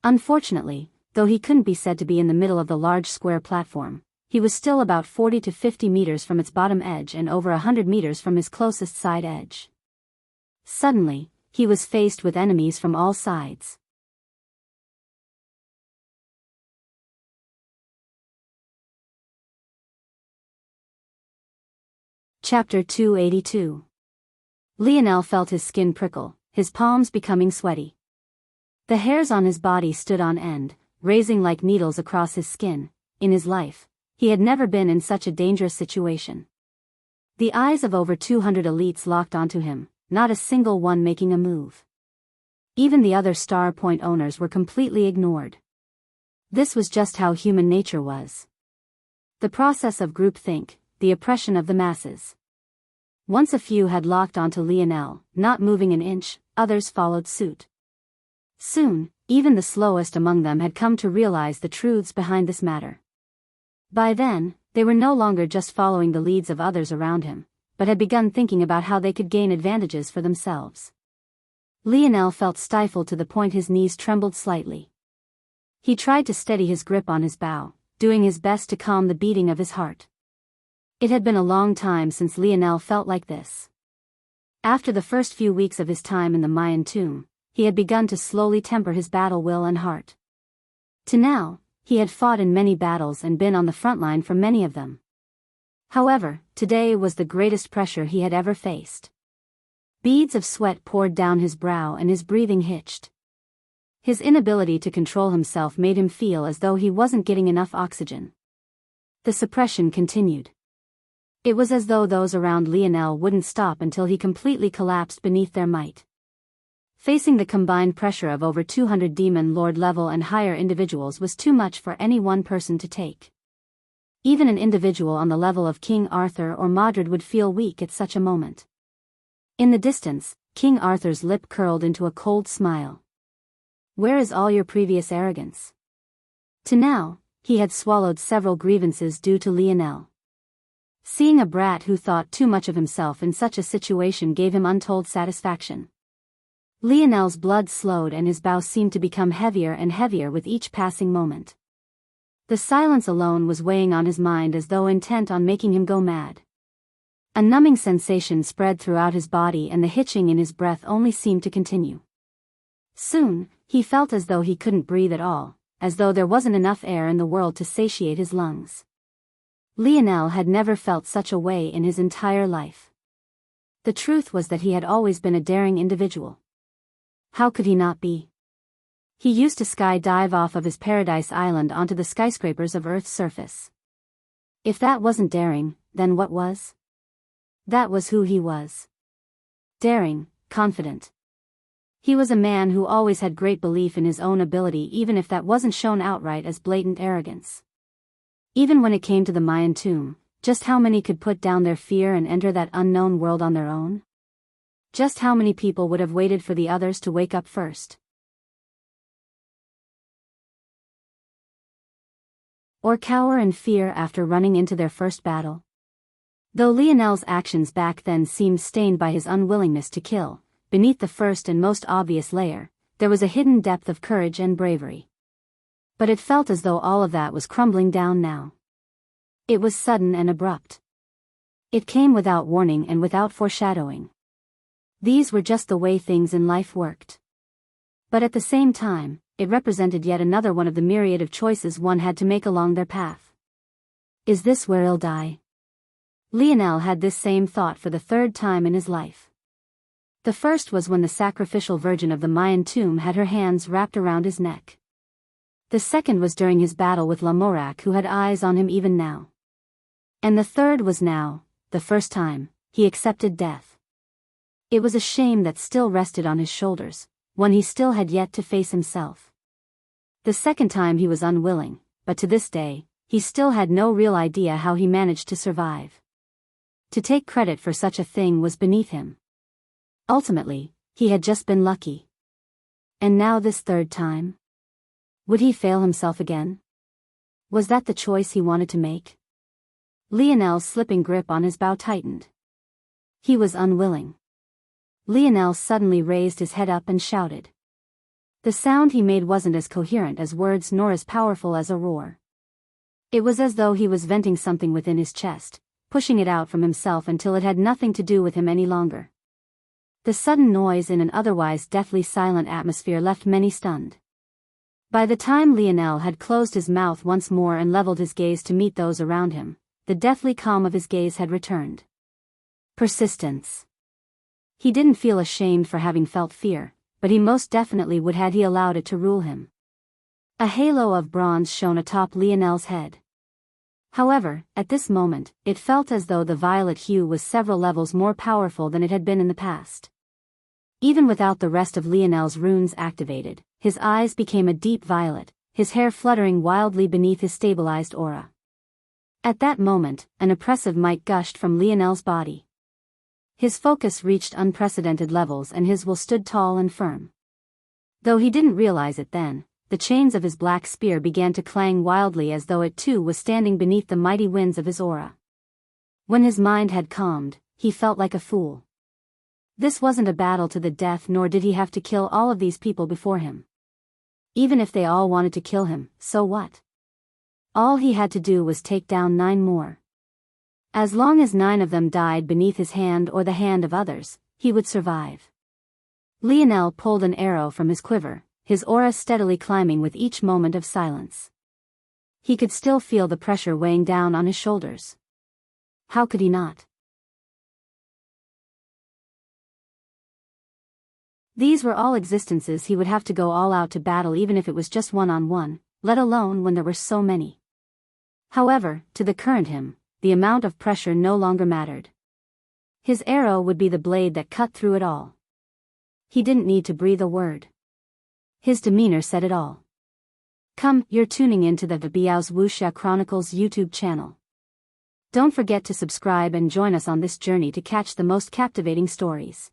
Unfortunately, though he couldn't be said to be in the middle of the large square platform, he was still about 40 to 50 meters from its bottom edge and over 100 meters from his closest side edge. Suddenly, he was faced with enemies from all sides. Chapter 282. Lionel felt his skin prickle, his palms becoming sweaty. The hairs on his body stood on end, raising like needles across his skin. In his life, he had never been in such a dangerous situation. The eyes of over 200 elites locked onto him, not a single one making a move. Even the other star point owners were completely ignored. This was just how human nature was. The process of groupthink, the oppression of the masses. Once a few had locked onto Lionel, not moving an inch, others followed suit. Soon, even the slowest among them had come to realize the truths behind this matter. By then, they were no longer just following the leads of others around him, but had begun thinking about how they could gain advantages for themselves. Lionel felt stifled to the point his knees trembled slightly. He tried to steady his grip on his bow, doing his best to calm the beating of his heart. It had been a long time since Lionel felt like this. After the first few weeks of his time in the Mayan tomb, he had begun to slowly temper his battle will and heart. To now, he had fought in many battles and been on the front line for many of them. However, today was the greatest pressure he had ever faced. Beads of sweat poured down his brow and his breathing hitched. His inability to control himself made him feel as though he wasn't getting enough oxygen. The suppression continued. It was as though those around Lionel wouldn't stop until he completely collapsed beneath their might. Facing the combined pressure of over 200 demon lord level and higher individuals was too much for any one person to take. Even an individual on the level of King Arthur or Modred would feel weak at such a moment. In the distance, King Arthur's lip curled into a cold smile. Where is all your previous arrogance? To now, he had swallowed several grievances due to Lionel. Seeing a brat who thought too much of himself in such a situation gave him untold satisfaction. Lionel's blood slowed and his bow seemed to become heavier and heavier with each passing moment. The silence alone was weighing on his mind as though intent on making him go mad. A numbing sensation spread throughout his body and the hitching in his breath only seemed to continue. Soon, he felt as though he couldn't breathe at all, as though there wasn't enough air in the world to satiate his lungs. Lionel had never felt such a way in his entire life. The truth was that he had always been a daring individual. How could he not be? He used to skydive off of his paradise island onto the skyscrapers of Earth's surface. If that wasn't daring, then what was? That was who he was. Daring, confident. He was a man who always had great belief in his own ability even if that wasn't shown outright as blatant arrogance. Even when it came to the Mayan tomb, just how many could put down their fear and enter that unknown world on their own? Just how many people would have waited for the others to wake up first? Or cower in fear after running into their first battle? Though Lionel's actions back then seemed stained by his unwillingness to kill, beneath the first and most obvious layer, there was a hidden depth of courage and bravery. But it felt as though all of that was crumbling down now. It was sudden and abrupt. It came without warning and without foreshadowing. These were just the way things in life worked. But at the same time, it represented yet another one of the myriad of choices one had to make along their path. Is this where he'll die? Lionel had this same thought for the third time in his life. The first was when the sacrificial virgin of the Mayan tomb had her hands wrapped around his neck. The second was during his battle with Lamorak, who had eyes on him even now. And the third was now, the first time, he accepted death. It was a shame that still rested on his shoulders, one he still had yet to face himself. The second time he was unwilling, but to this day, he still had no real idea how he managed to survive. To take credit for such a thing was beneath him. Ultimately, he had just been lucky. And now this third time? Would he fail himself again? Was that the choice he wanted to make? Lionel's slipping grip on his bow tightened. He was unwilling. Lionel suddenly raised his head up and shouted. The sound he made wasn't as coherent as words nor as powerful as a roar. It was as though he was venting something within his chest, pushing it out from himself until it had nothing to do with him any longer. The sudden noise in an otherwise deathly silent atmosphere left many stunned. By the time Lionel had closed his mouth once more and leveled his gaze to meet those around him, the deathly calm of his gaze had returned. Persistence. He didn't feel ashamed for having felt fear, but he most definitely would had he allowed it to rule him. A halo of bronze shone atop Lionel's head. However, at this moment, it felt as though the violet hue was several levels more powerful than it had been in the past. Even without the rest of Lionel's runes activated, his eyes became a deep violet, his hair fluttering wildly beneath his stabilized aura. At that moment, an oppressive might gushed from Lionel's body. His focus reached unprecedented levels and his will stood tall and firm. Though he didn't realize it then, the chains of his black spear began to clang wildly as though it too was standing beneath the mighty winds of his aura. When his mind had calmed, he felt like a fool. This wasn't a battle to the death, nor did he have to kill all of these people before him. Even if they all wanted to kill him, so what? All he had to do was take down 9 more. As long as 9 of them died beneath his hand or the hand of others, he would survive. Lionel pulled an arrow from his quiver, his aura steadily climbing with each moment of silence. He could still feel the pressure weighing down on his shoulders. How could he not? These were all existences he would have to go all out to battle, even if it was just one-on-one, let alone when there were so many. However, to the current him, the amount of pressure no longer mattered. His arrow would be the blade that cut through it all. He didn't need to breathe a word. His demeanor said it all. Come, you're tuning in to the Biyao's Wuxia Chronicles YouTube channel. Don't forget to subscribe and join us on this journey to catch the most captivating stories.